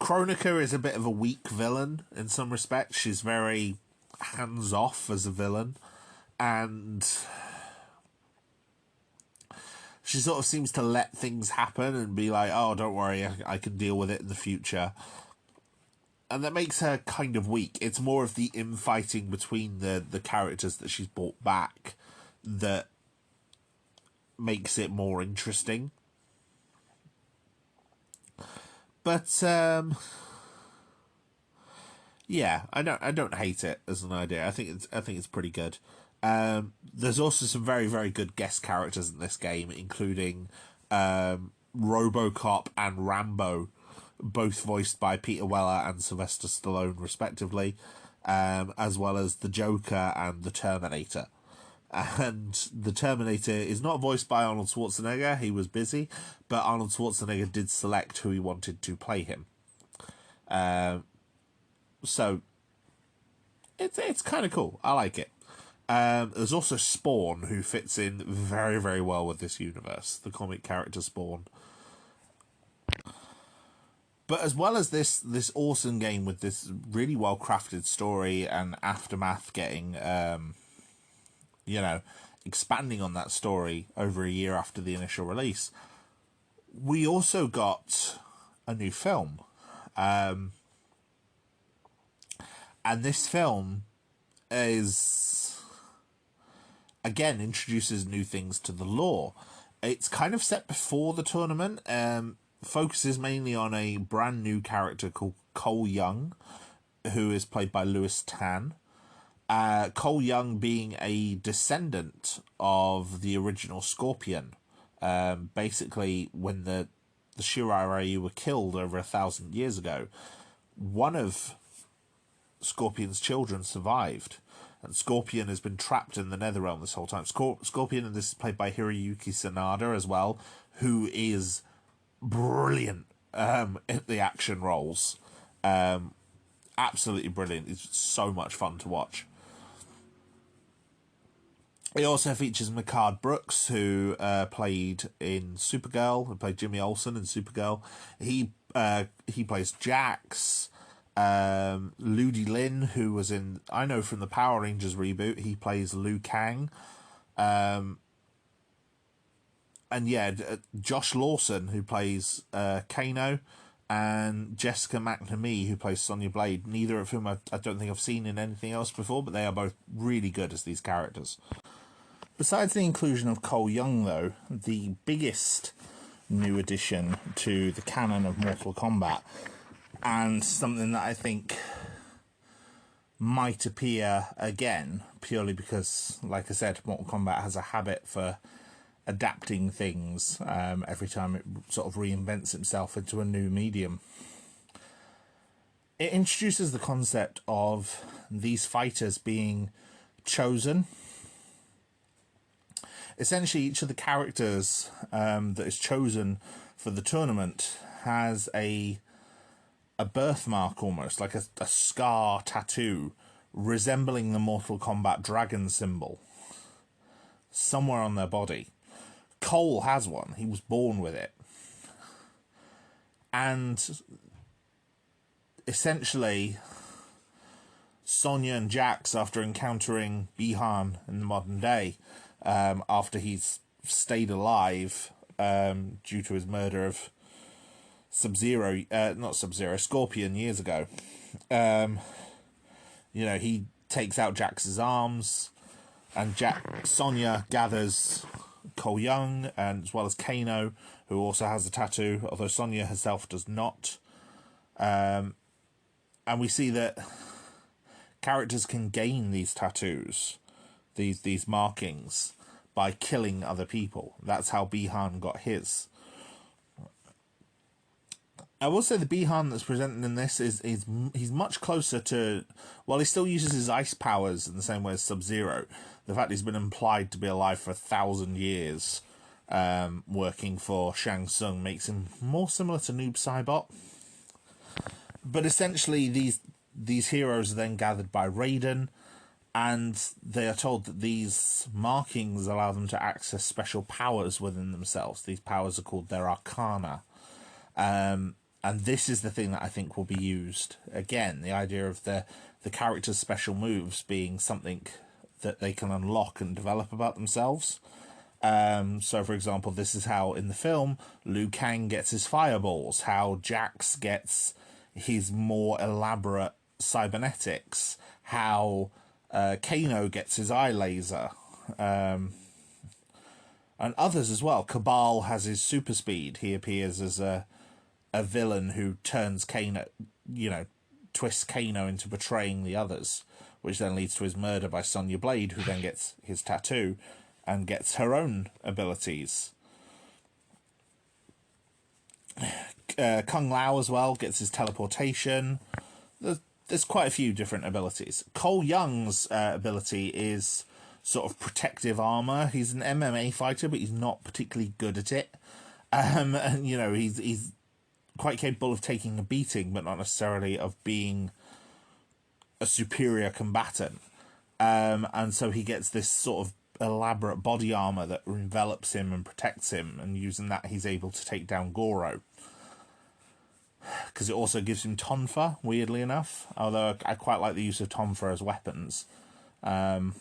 Kronika is a bit of a weak villain in some respects. She's very hands-off as a villain, and she sort of seems to let things happen and be like, oh, don't worry, I can deal with it in the future. And that makes her kind of weak. It's more of the infighting between the characters that she's brought back that makes it more interesting. But yeah, I don't hate it as an idea. I think it's pretty good. There's also some very, very good guest characters in this game, including RoboCop and Rambo, both voiced by Peter Weller and Sylvester Stallone, respectively, as well as the Joker and the Terminator. And the Terminator is not voiced by Arnold Schwarzenegger. He was busy, but Arnold Schwarzenegger did select who he wanted to play him. So it's kind of cool. I like it. There's also Spawn, who fits in very, very well with this universe, the comic character Spawn. But as well as this awesome game with this really well-crafted story and Aftermath getting, expanding on that story over a year after the initial release, we also got a new film. And this film again, introduces new things to the lore. It's kind of set before the tournament, focuses mainly on a brand new character called Cole Young, who is played by Lewis Tan. Cole Young being a descendant of the original Scorpion. Basically, when the Shirai Ryu were killed over 1,000 years ago, one of Scorpion's children survived, and Scorpion has been trapped in the Netherrealm this whole time. Scorpion, and this is played by Hiroyuki Sanada as well, who is brilliant at the action roles. Absolutely brilliant. It's so much fun to watch. It also features Mehcad Brooks, who played in Supergirl, who played Jimmy Olsen in Supergirl. He plays Jax. Ludi Lin, who was in, I know from the Power Rangers reboot, he plays Liu Kang. And yeah, Josh Lawson, who plays Kano, and Jessica McNamee, who plays Sonya Blade, neither of whom I don't think I've seen in anything else before, but they are both really good as these characters. Besides the inclusion of Cole Young, though, the biggest new addition to the canon of Mortal Kombat, and something that I think might appear again, purely because, like I said, Mortal Kombat has a habit for adapting things every time it sort of reinvents itself into a new medium. It introduces the concept of these fighters being chosen. Essentially, each of the characters that is chosen for the tournament has a birthmark, almost like a scar tattoo resembling the Mortal Kombat dragon symbol somewhere on their body. Cole has one. He was born with it. And essentially, Sonya and Jax, after encountering Bihan in the modern day, after he's stayed alive due to his murder of Scorpion years ago, he takes out Jax's arms, and Sonya gathers Cole Young, and as well as Kano, who also has a tattoo, although Sonya herself does not. And we see that characters can gain these tattoos, these markings, by killing other people. That's how Bihan got his. I will say the Bihan that's presented in this he's much closer to, while he still uses his ice powers in the same way as Sub-Zero, the fact he's been implied to be alive for 1,000 years, working for Shang Tsung, makes him more similar to Noob Saibot. But essentially, these heroes are then gathered by Raiden, and they are told that these markings allow them to access special powers within themselves. These powers are called their Arcana. And this is the thing that I think will be used. Again, the idea of the character's special moves being something that they can unlock and develop about themselves. So, for example, this is how, in the film, Liu Kang gets his fireballs, how Jax gets his more elaborate cybernetics, how Kano gets his eye laser, and others as well. Cabal has his super speed. He appears as a villain who turns Kano, twists Kano into betraying the others, which then leads to his murder by Sonya Blade, who then gets his tattoo and gets her own abilities. Kung Lao as well gets his teleportation. There's quite a few different abilities. Cole Young's ability is sort of protective armor. He's an MMA fighter, but he's not particularly good at it. And he's quite capable of taking a beating, but not necessarily of being a superior combatant. And so he gets this sort of elaborate body armor that envelops him and protects him, and using that he's able to take down Goro. Because it also gives him Tonfa, weirdly enough, although I quite like the use of Tonfa as weapons. But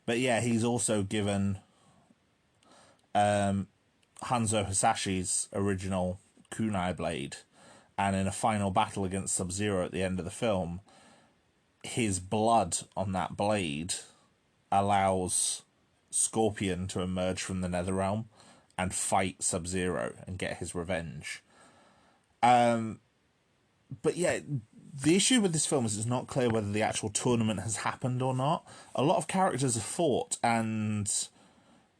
yeah, he's also given Hanzo Hasashi's original kunai blade, and in a final battle against Sub-Zero at the end of the film, his blood on that blade allows Scorpion to emerge from the Netherrealm and fight Sub-Zero and get his revenge. But yeah, the issue with this film is it's not clear whether the actual tournament has happened or not. A lot of characters are fought, and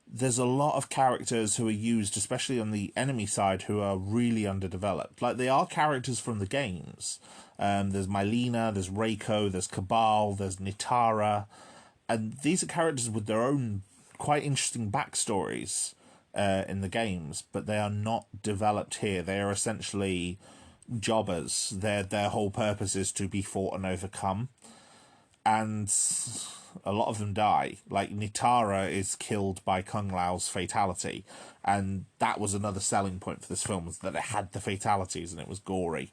there's a lot of characters who are used, especially on the enemy side, who are really underdeveloped. Like, they are characters from the games. There's Mylena, there's Reiko, there's Cabal, there's Nitara, and these are characters with their own quite interesting backstories in the games, but they are not developed here. They are essentially jobbers. Their whole purpose is to be fought and overcome, and a lot of them die. Like, Nitara is killed by Kung Lao's fatality, and that was another selling point for this film, was that it had the fatalities and it was gory.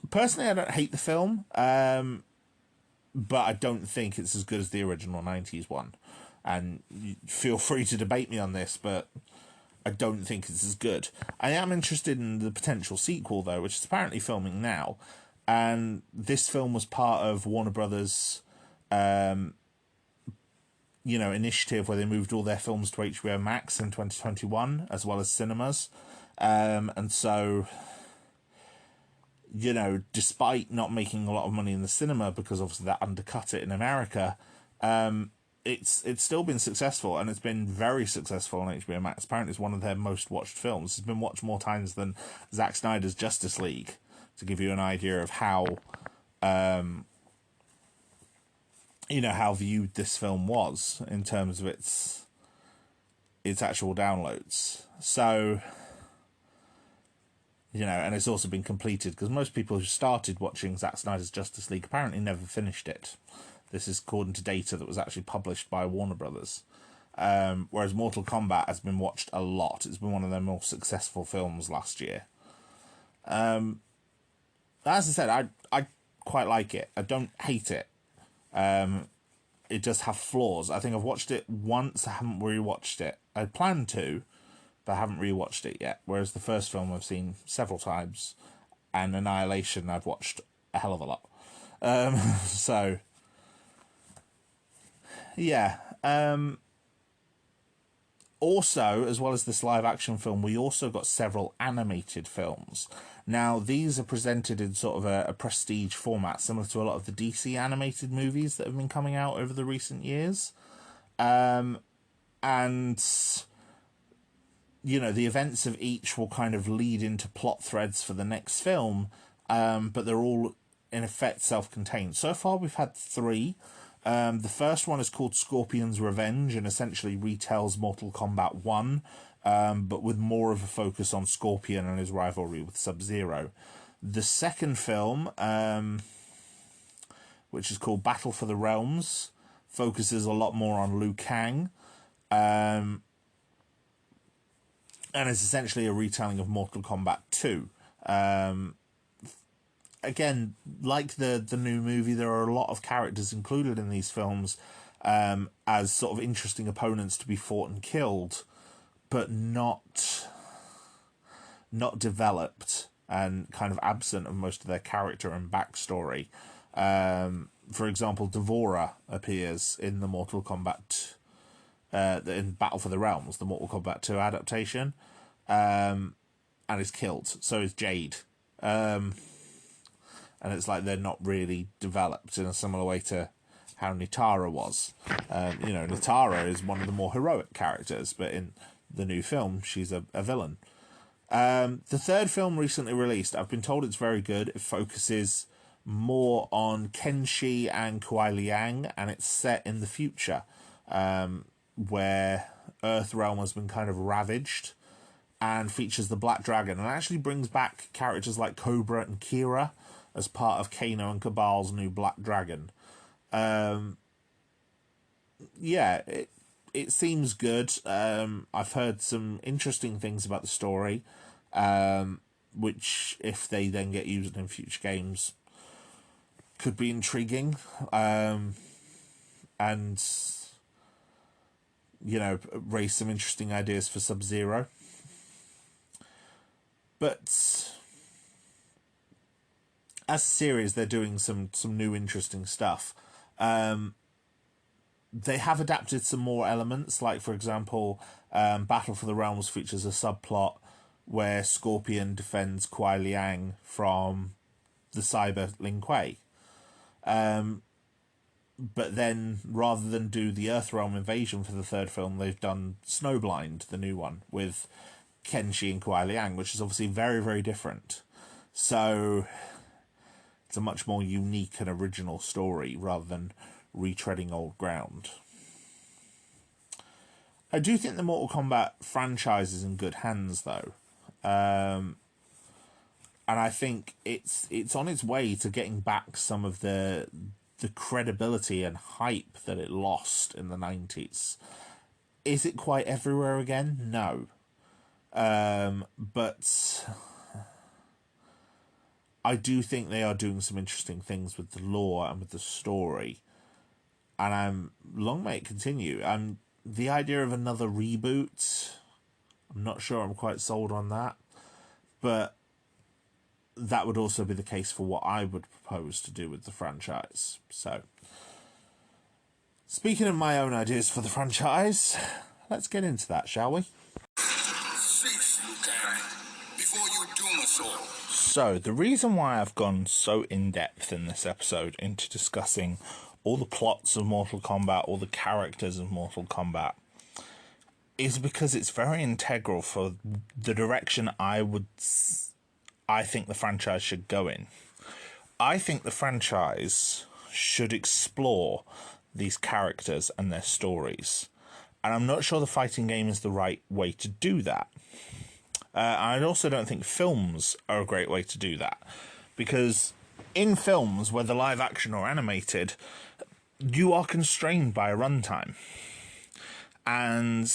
Personally, I don't hate the film, but I don't think it's as good as the original 90s one. And feel free to debate me on this, but I don't think it's as good. I am interested in the potential sequel, though, which is apparently filming now. And this film was part of Warner Brothers' initiative where they moved all their films to HBO Max in 2021, as well as cinemas. And so, despite not making a lot of money in the cinema, because obviously that undercut it in America, it's still been successful, and it's been very successful on HBO Max. Apparently it's one of their most watched films. It's been watched more times than Zack Snyder's Justice League, to give you an idea of how how viewed this film was in terms of its actual downloads. So, and it's also been completed, because most people who started watching Zack Snyder's Justice League apparently never finished it. This is according to data that was actually published by Warner Brothers. whereas Mortal Kombat has been watched a lot. It's been one of their more successful films last year. As I said, I quite like it. I don't hate it. It does have flaws. I think I've watched it once. I haven't rewatched it. I plan to, but I haven't rewatched it yet. Whereas the first film I've seen several times, and Annihilation I've watched a hell of a lot. So, yeah. Also, as well as this live-action film, we also got several animated films. Now, these are presented in sort of a prestige format, similar to a lot of the DC animated movies that have been coming out over the recent years. And, you know, the events of each will kind of lead into plot threads for the next film, but they're all, in effect, self-contained. So far, we've had 3. The first one is called Scorpion's Revenge and essentially retells Mortal Kombat 1, but with more of a focus on Scorpion and his rivalry with Sub-Zero. The second film, which is called Battle for the Realms, focuses a lot more on Liu Kang, and is essentially a retelling of Mortal Kombat 2. Again, like the new movie, there are a lot of characters included in these films as sort of interesting opponents to be fought and killed, but not developed and kind of absent of most of their character and backstory. For example, Devora appears in the Mortal Kombat, in Battle for the Realms, the Mortal Kombat 2 adaptation, and is killed. So is Jade. And it's like they're not really developed in a similar way to how Nitara was. You know, Nitara is one of the more heroic characters, but in the new film, she's a villain. The third film recently released, I've been told it's very good. It focuses more on Kenshi and Kuai Liang, and it's set in the future, where Earthrealm has been kind of ravaged, and features the Black Dragon, and actually brings back characters like Cobra and Kira as part of Kano and Cabal's new Black Dragon. Yeah, it seems good. I've heard some interesting things about the story, which, if they then get used in future games, could be intriguing. And, you know, raise some interesting ideas for Sub-Zero. But as a series, they're doing some new interesting stuff. They have adapted some more elements, like, for example, Battle for the Realms features a subplot where Scorpion defends Kuai Liang from the cyber Lin Kuei. But then, rather than do the Earthrealm invasion for the third film, they've done Snowblind, the new one, with Kenshi and Kuai Liang, which is obviously very, very different. So it's a much more unique and original story rather than retreading old ground. I do think the Mortal Kombat franchise is in good hands, though. And I think it's on its way to getting back some of the credibility and hype that it lost in the 90s. Is it quite everywhere again? No. But I do think they are doing some interesting things with the lore and with the story. And long may it continue. The idea of another reboot, I'm not sure I'm quite sold on that. But that would also be the case for what I would propose to do with the franchise. So, speaking of my own ideas for the franchise, let's get into that, shall we? Cease, Lieutenant, before you doom us all. So, the reason why I've gone so in-depth in this episode into discussing all the plots of Mortal Kombat, all the characters of Mortal Kombat, is because it's very integral for the direction I think the franchise should go in. I think the franchise should explore these characters and their stories. And I'm not sure the fighting game is the right way to do that. I also don't think films are a great way to do that. Because in films, whether live action or animated, you are constrained by a runtime. and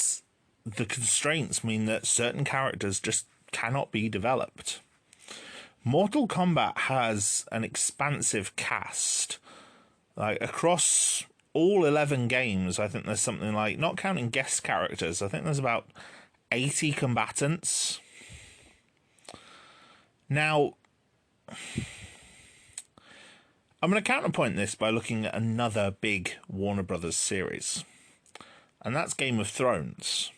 the constraints mean that certain characters just cannot be developed. Mortal Kombat has an expansive cast. Like, across all 11 games, I think there's something like, not counting guest characters, I think there's about 80 combatants. Now, I'm going to counterpoint this by looking at another big Warner Brothers series, and that's Game of Thrones.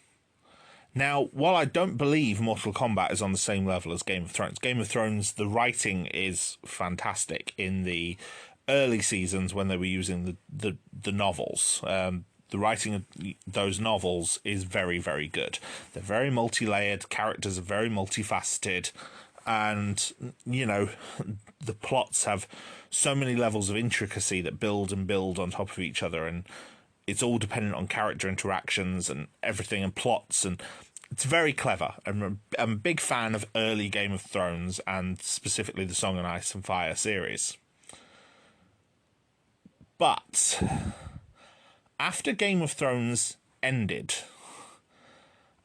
Now, while I don't believe Mortal Kombat is on the same level as Game of Thrones, the writing is fantastic in the early seasons when they were using the novels. The writing of those novels is very, very good. They're very multi-layered, characters are very multifaceted, and, you know, the plots have so many levels of intricacy that build and build on top of each other, and it's all dependent on character interactions and everything and plots, and it's very clever. I'm a big fan of early Game of Thrones, and specifically the Song of Ice and Fire series. But after Game of Thrones ended,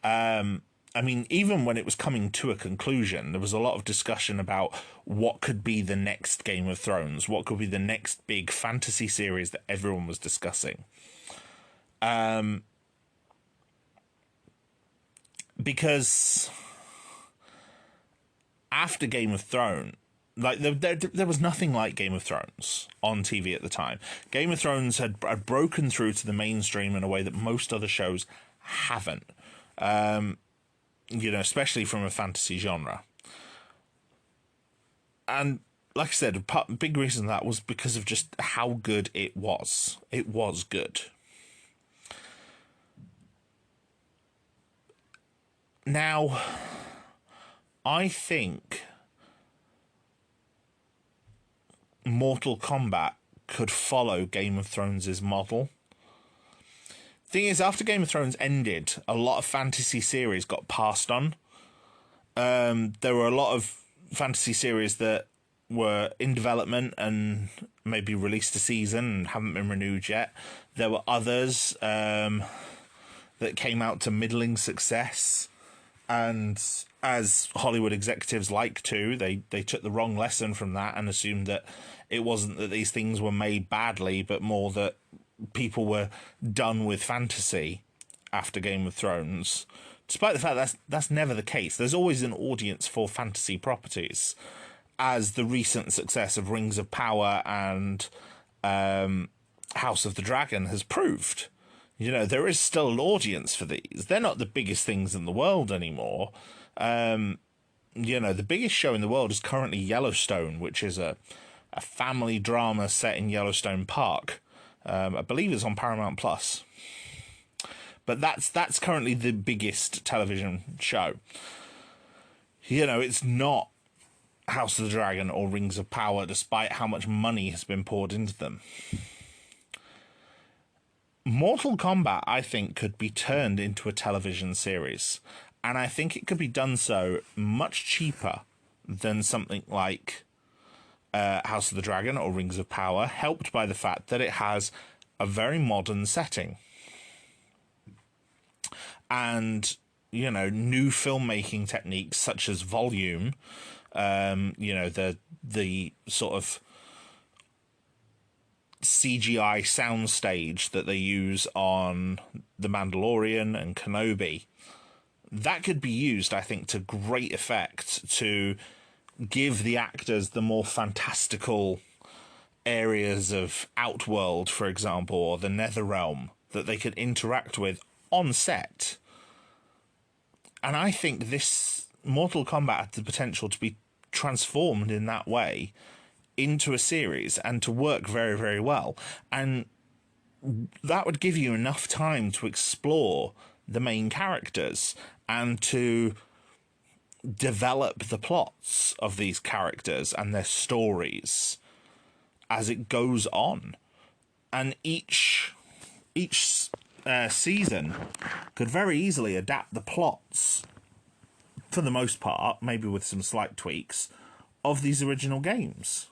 I mean, even when it was coming to a conclusion, there was a lot of discussion about what could be the next Game of Thrones, what could be the next big fantasy series that everyone was discussing. Because after Game of Thrones, like there was nothing like Game of Thrones on TV at the time. Game of Thrones had broken through to the mainstream in a way that most other shows haven't. You know, especially from a fantasy genre. And like I said, a big reason that was because of just how good it was. It was good. Now, I think Mortal Kombat could follow Game of Thrones' model. Thing is, after Game of Thrones ended, a lot of fantasy series got passed on. There were a lot of fantasy series that were in development and maybe released a season and haven't been renewed yet. There were others that came out to middling success, and as Hollywood executives like to, they took the wrong lesson from that and assumed that it wasn't that these things were made badly, but more that people were done with fantasy after Game of Thrones, despite the fact that's never the case. There's always an audience for fantasy properties, as the recent success of Rings of Power and House of the Dragon has proved. You know, there is still an audience for these. They're not the biggest things in the world anymore. You know, the biggest show in the world is currently Yellowstone, which is a family drama set in Yellowstone Park. I believe it's on Paramount Plus. But that's currently the biggest television show. You know, it's not House of the Dragon or Rings of Power, despite how much money has been poured into them. Mortal Kombat, I think, could be turned into a television series. And I think it could be done so much cheaper than something like House of the Dragon or Rings of Power, helped by the fact that it has a very modern setting. And, you know, new filmmaking techniques such as volume, you know, the sort of CGI soundstage that they use on The Mandalorian and Kenobi, that could be used, I think, to great effect to give the actors the more fantastical areas of Outworld, for example, or the Netherrealm that they could interact with on set. And I think this Mortal Kombat had the potential to be transformed in that way into a series and to work very, very well. And that would give you enough time to explore the main characters and to develop the plots of these characters and their stories as it goes on. And each season could very easily adapt the plots, for the most part, maybe with some slight tweaks, of these original games.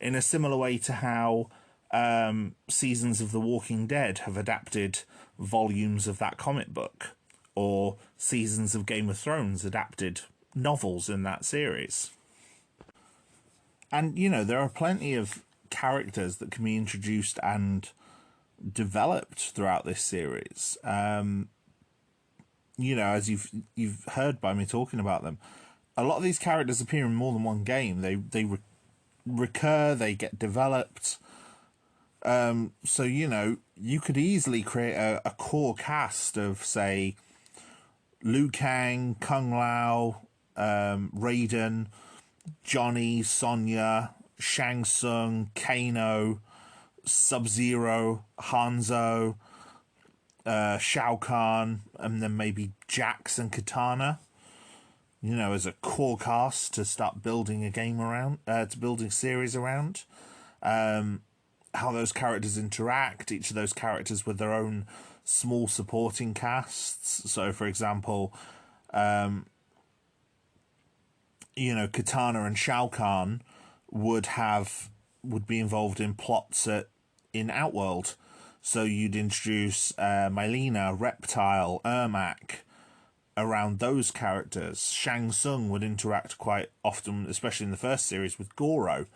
In a similar way to how seasons of The Walking Dead have adapted volumes of that comic book, or seasons of Game of Thrones adapted novels in that series. And, you know, there are plenty of characters that can be introduced and developed throughout this series. You know, as you've heard by me talking about them, a lot of these characters appear in more than one game. They recur, they get developed. So, you know, you could easily create a core cast of, say, Liu Kang, Kung Lao, Raiden, Johnny, Sonya, Shang Tsung, Kano, Sub-Zero, Hanzo, Shao Kahn, and then maybe Jax and Katana, you know, as a core cast to start building a game around, to building a series around. How those characters interact, each of those characters with their own small supporting casts. So, for example, you know, Katana and Shao Kahn would be involved in plots in Outworld. So you'd introduce Mylena, Reptile, Ermac around those characters. Shang Tsung would interact quite often, especially in the first series, with Goro.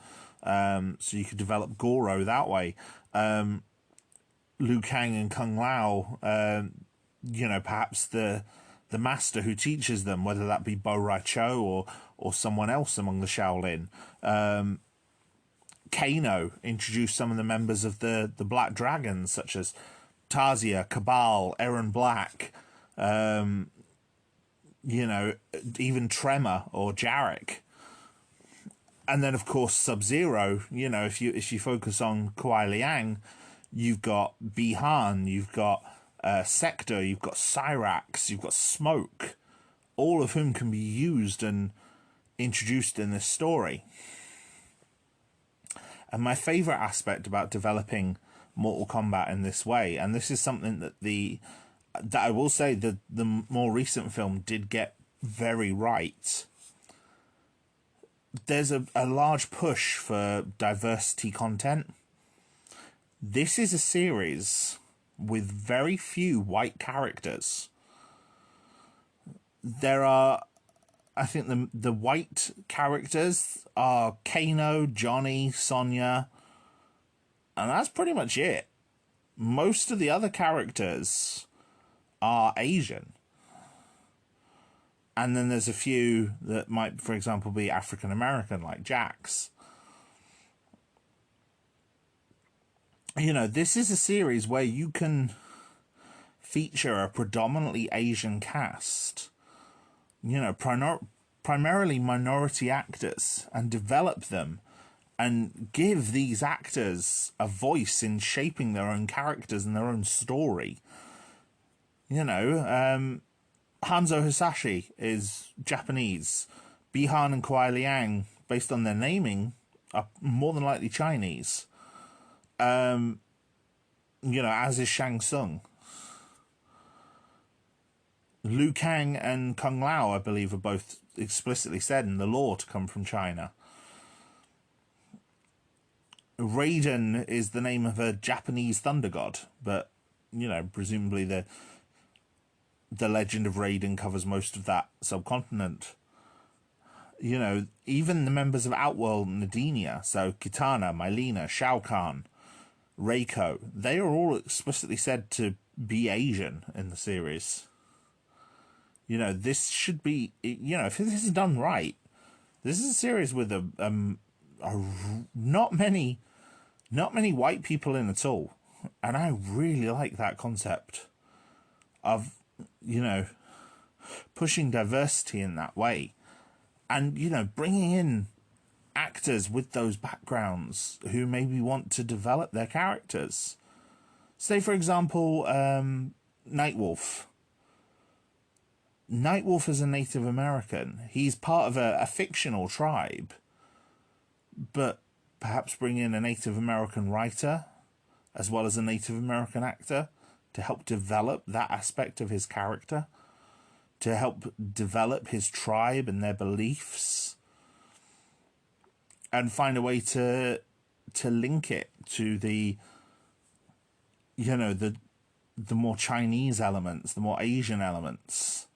So you could develop Goro that way. Liu Kang and Kung Lao, you know, perhaps the master who teaches them, whether that be Bo Rai Cho or someone else among the Shaolin. Kano introduced some of the members of the Black Dragons, such as Tazia, Cabal, Aaron Black, you know, even Tremor or Jarek. And then, of course, Sub-Zero, you know, if you focus on Kuai Liang, you've got Bihan, you've got Sector, you've got Cyrax, you've got Smoke, all of whom can be used and introduced in this story. And my favourite aspect about developing Mortal Kombat in this way, and this is something that I will say the more recent film did get very right, there's a large push for diversity content. This is a series with very few white characters. There are, I think the white characters are Kano, Johnny, Sonya, and that's pretty much it. Most of the other characters are Asian. And then there's a few that might, for example, be African American, like Jax. You know, this is a series where you can feature a predominantly Asian cast, you know, primarily minority actors, and develop them and give these actors a voice in shaping their own characters and their own story. You know, Hanzo Hasashi is Japanese. Bihan and Kuai Liang, based on their naming, are more than likely Chinese. You know, as is Shang Tsung. Liu Kang and Kung Lao, I believe, are both explicitly said in the lore to come from China. Raiden is the name of a Japanese thunder god, but, you know, presumably the legend of Raiden covers most of that subcontinent. You know, even the members of Outworld and Nadinia, so Kitana, Mylena, Shao Kahn, Reiko, they are all explicitly said to be Asian in the series. You know, this should be, you know, if this is done right, this is a series with not many white people in at all. And I really like that concept of, you know, pushing diversity in that way. And, you know, bringing in actors with those backgrounds who maybe want to develop their characters. Say, for example, Nightwolf. Nightwolf is a Native American. He's part of a fictional tribe, but perhaps bring in a Native American writer as well as a Native American actor to help develop that aspect of his character, to help develop his tribe and their beliefs, and find a way to to link it to the, you know, the more Chinese elements, the more Asian elements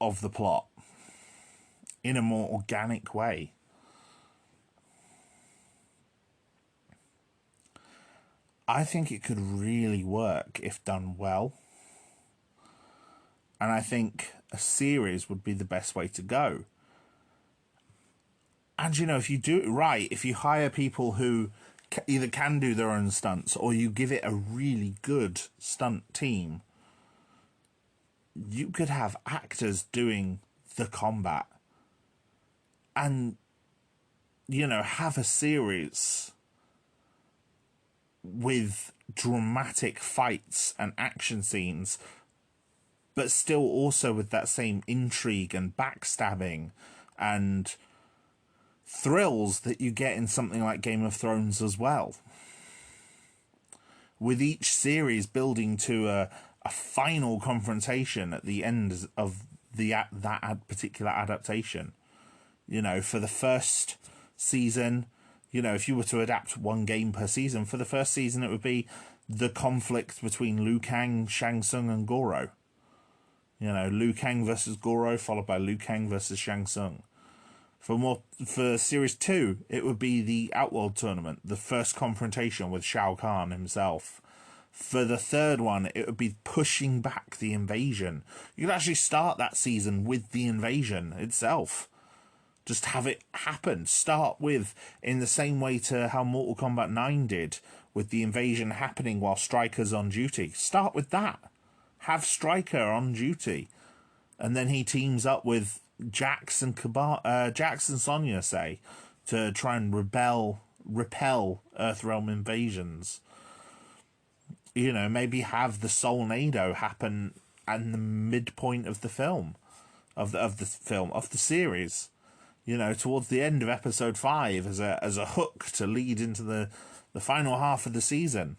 of the plot in a more organic way. I think it could really work if done well. And I think a series would be the best way to go. And, you know, if you do it right, if you hire people who either can do their own stunts or you give it a really good stunt team, you could have actors doing the combat and, you know, have a series with dramatic fights and action scenes, but still also with that same intrigue and backstabbing and thrills that you get in something like Game of Thrones as well. With each series building to a final confrontation at the end of that particular adaptation. You know, for the first season, you know, if you were to adapt one game per season, for the first season it would be the conflict between Liu Kang, Shang Tsung, and Goro. You know, Liu Kang versus Goro, followed by Liu Kang versus Shang Tsung. For Series 2, it would be the Outworld tournament, the first confrontation with Shao Kahn himself. For the third one, it would be pushing back the invasion. You could actually start that season with the invasion itself. Just have it happen. Start with, in the same way to how Mortal Kombat 9 did, with the invasion happening while Stryker's on duty. Start with that. Have Stryker on duty. And then he teams up with Jax and Sonya, say, to try and repel Earthrealm invasions. You know, maybe have the Soulnado happen at the midpoint of the film, of the series. You know, towards the end of episode 5 as a hook to lead into the final half of the season.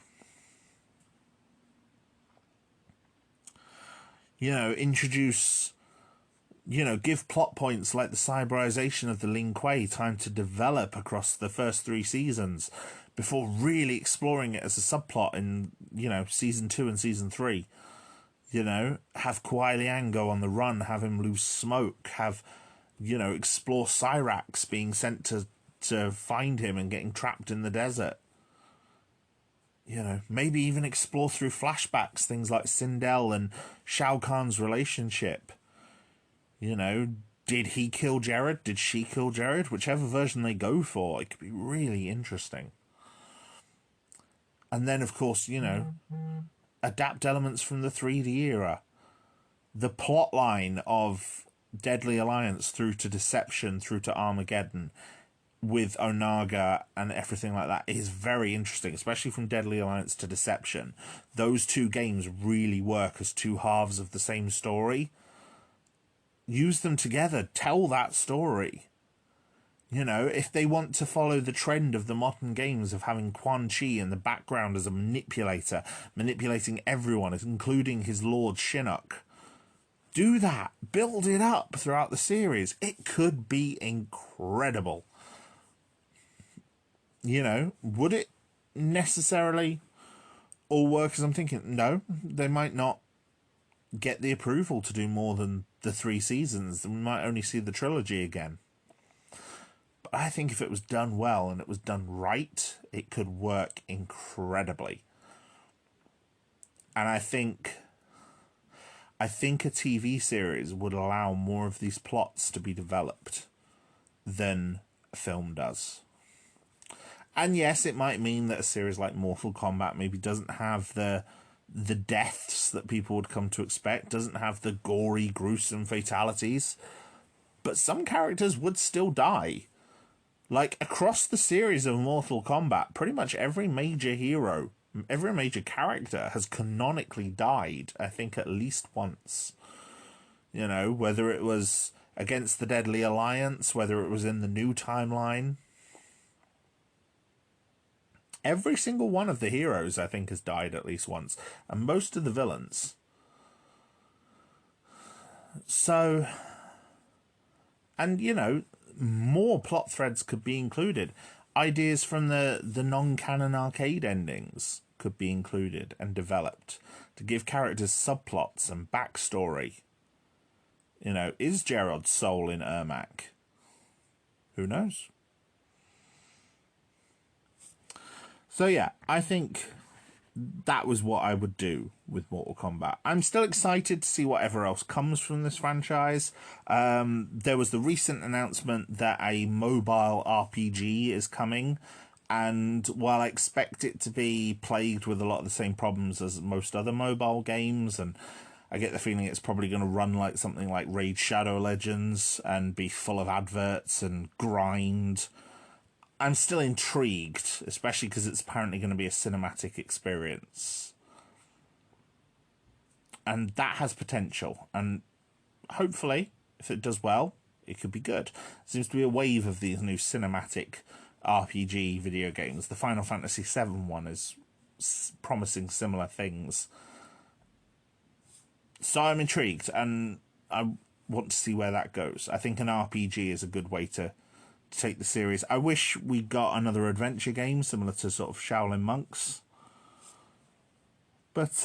You know, introduce, you know, give plot points like the cyberization of the Lin Kuei time to develop across the first 3 seasons before really exploring it as a subplot in, you know, season 2 and season 3. You know, have Kuai Liang go on the run, have him lose smoke, have, you know, explore Cyrax being sent to find him and getting trapped in the desert. You know, maybe even explore through flashbacks things like Sindel and Shao Kahn's relationship. You know, did he kill Jared? Did she kill Jared? Whichever version they go for, it could be really interesting. And then, of course, you know, adapt elements from the 3D era. The plot line of Deadly Alliance through to Deception, through to Armageddon, with Onaga and everything like that is very interesting, especially from Deadly Alliance to Deception. Those 2 games really work as 2 halves of the same story. Use them together, tell that story. You know, if they want to follow the trend of the modern games of having Quan Chi in the background as a manipulator, manipulating everyone, including his Lord Shinnok, do that. Build it up throughout the series. It could be incredible. You know, would it necessarily all work as I'm thinking? No, they might not get the approval to do more than the 3 seasons. We might only see the trilogy again. But I think if it was done well and it was done right, it could work incredibly. And I think a TV series would allow more of these plots to be developed than a film does. And yes, it might mean that a series like Mortal Kombat maybe doesn't have the deaths that people would come to expect, doesn't have the gory, gruesome fatalities, but some characters would still die. Like, across the series of Mortal Kombat, pretty much every major hero, every major character has canonically died, I think, at least once. You know, whether it was against the Deadly Alliance, whether it was in the new timeline. Every single one of the heroes, I think, has died at least once. And most of the villains. So, and, you know, more plot threads could be included. ideas from the non-canon arcade endings could be included and developed to give characters subplots and backstory. You know, is Gerard's soul in Ermac? Who knows? So yeah, I think that was what I would do with Mortal Kombat. I'm still excited to see whatever else comes from this franchise. There was the recent announcement that a mobile RPG is coming, and while I expect it to be plagued with a lot of the same problems as most other mobile games, and I get the feeling it's probably going to run like something like Raid Shadow Legends and be full of adverts and grind, I'm still intrigued, especially because it's apparently going to be a cinematic experience. And that has potential. And hopefully, if it does well, it could be good. There seems to be a wave of these new cinematic RPG video games. The Final Fantasy VII one is promising similar things. So I'm intrigued, and I want to see where that goes. I think an RPG is a good way to take the series. I wish we got another adventure game similar to sort of Shaolin Monks. But,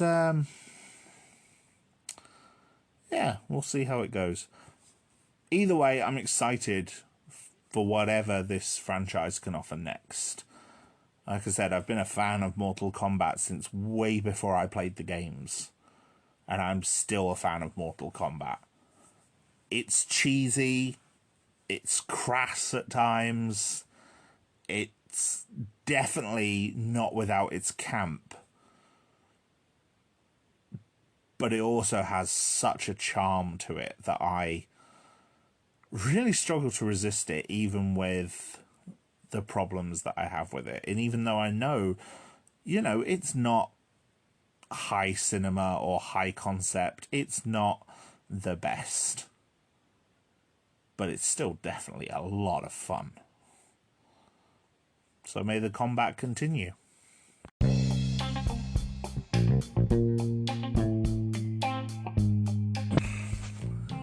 yeah, we'll see how it goes. Either way, I'm excited for whatever this franchise can offer next. Like I said, I've been a fan of Mortal Kombat since way before I played the games. And I'm still a fan of Mortal Kombat. It's cheesy. It's crass at times. It's definitely not without its camp. But it also has such a charm to it that I really struggle to resist it, even with the problems that I have with it. And even though I know, you know, it's not high cinema or high concept, it's not the best. But it's still definitely a lot of fun. So may the combat continue.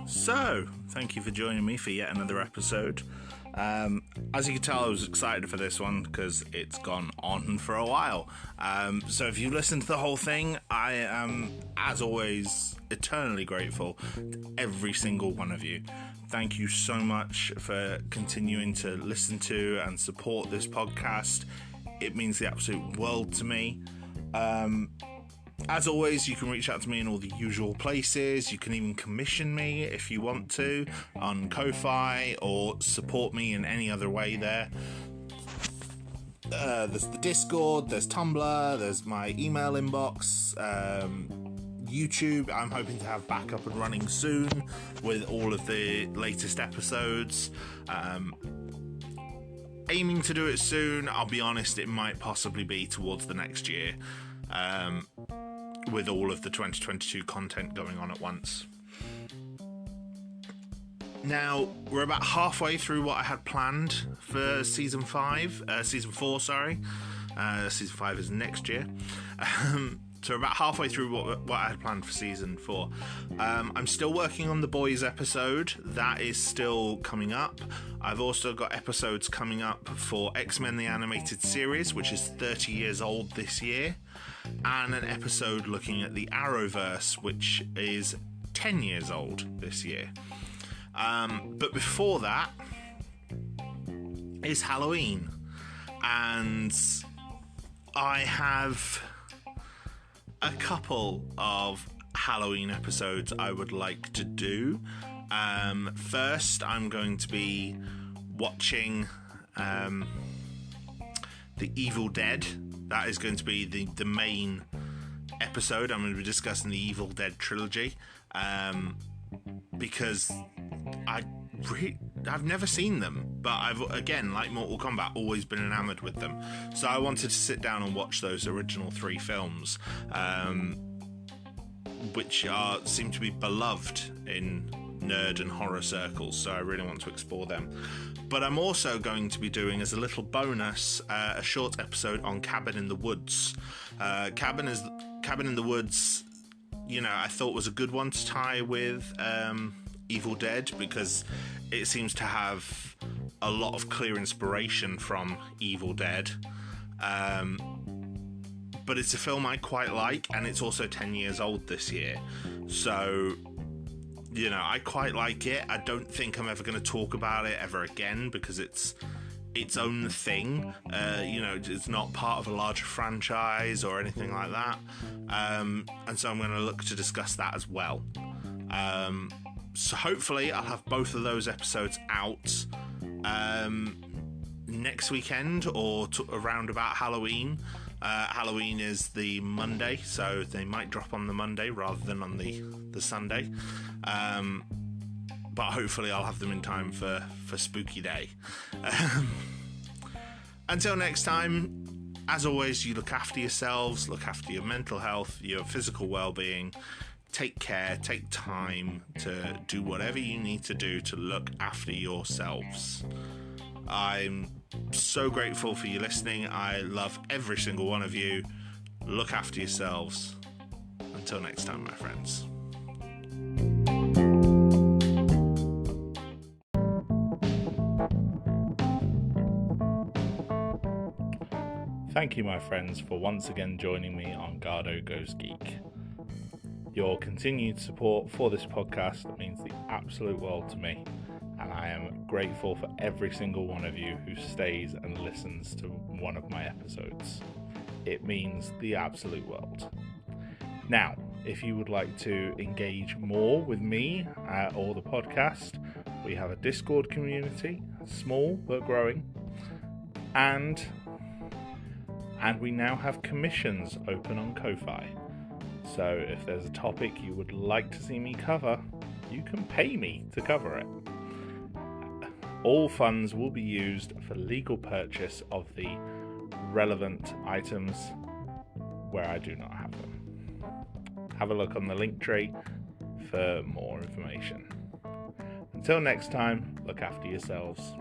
So, thank you for joining me for yet another episode. As you can tell, I was excited for this one because it's gone on for a while. So if you listened to the whole thing, I am, as always, eternally grateful to every single one of you. Thank you so much for continuing to listen to and support this podcast. It means the absolute world to me. As always, you can reach out to me in all the usual places. You can even commission me if you want to on Ko-Fi, or support me in any other way there. There's the Discord, there's Tumblr, there's my email inbox, YouTube. I'm hoping to have back up and running soon with all of the latest episodes. Aiming to do it soon. I'll be honest, it might possibly be towards the next year. With all of the 2022 content going on at once. Now, we're about halfway through what I had planned for Season 4, sorry. Season 5 is next year. So we're about halfway through what I had planned for Season 4. I'm still working on the Boys episode. That is still coming up. I've also got episodes coming up for X-Men the Animated Series, which is 30 years old this year, and an episode looking at the Arrowverse, which is 10 years old this year. But before that is Halloween, and I have a couple of Halloween episodes I would like to do. First, I'm going to be watching The Evil Dead. That is going to be the main episode. I'm going to be discussing the Evil Dead trilogy, because I've never seen them, but I've, again, like Mortal Kombat, always been enamored with them. So I wanted to sit down and watch those original 3 films, which seem to be beloved in nerd and horror circles, so I really want to explore them. But I'm also going to be doing, as a little bonus, a short episode on Cabin in the Woods. Cabin in the Woods, you know, I thought was a good one to tie with Evil Dead, because it seems to have a lot of clear inspiration from Evil Dead. But it's a film I quite like, and it's also 10 years old this year. So, you know, I quite like it. I don't think I'm ever going to talk about it ever again because it's its own thing. You know, it's not part of a larger franchise or anything like that. And so I'm going to look to discuss that as well. So hopefully I'll have both of those episodes out next weekend or around about Halloween. Halloween is the Monday, so they might drop on the Monday rather than on the Sunday. But hopefully I'll have them in time for Spooky Day. Until next time, as always, you look after yourselves, look after your mental health, your physical well-being. Take care, take time to do whatever you need to do to look after yourselves. I'm so grateful for you listening. I love every single one of you. Look after yourselves. Until next time, my friends. Thank you, my friends, for once again joining me on Garhdo Goes Geek. Your continued support for this podcast means the absolute world to me, and I am grateful for every single one of you who stays and listens to one of my episodes. It means the absolute world. Now, if you would like to engage more with me or the podcast, we have a Discord community, small but growing, and we now have commissions open on Ko-Fi. So if there's a topic you would like to see me cover, you can pay me to cover it. All funds will be used for legal purchase of the relevant items where I do not have them. Have a look on the link tree for more information. Until next time, look after yourselves.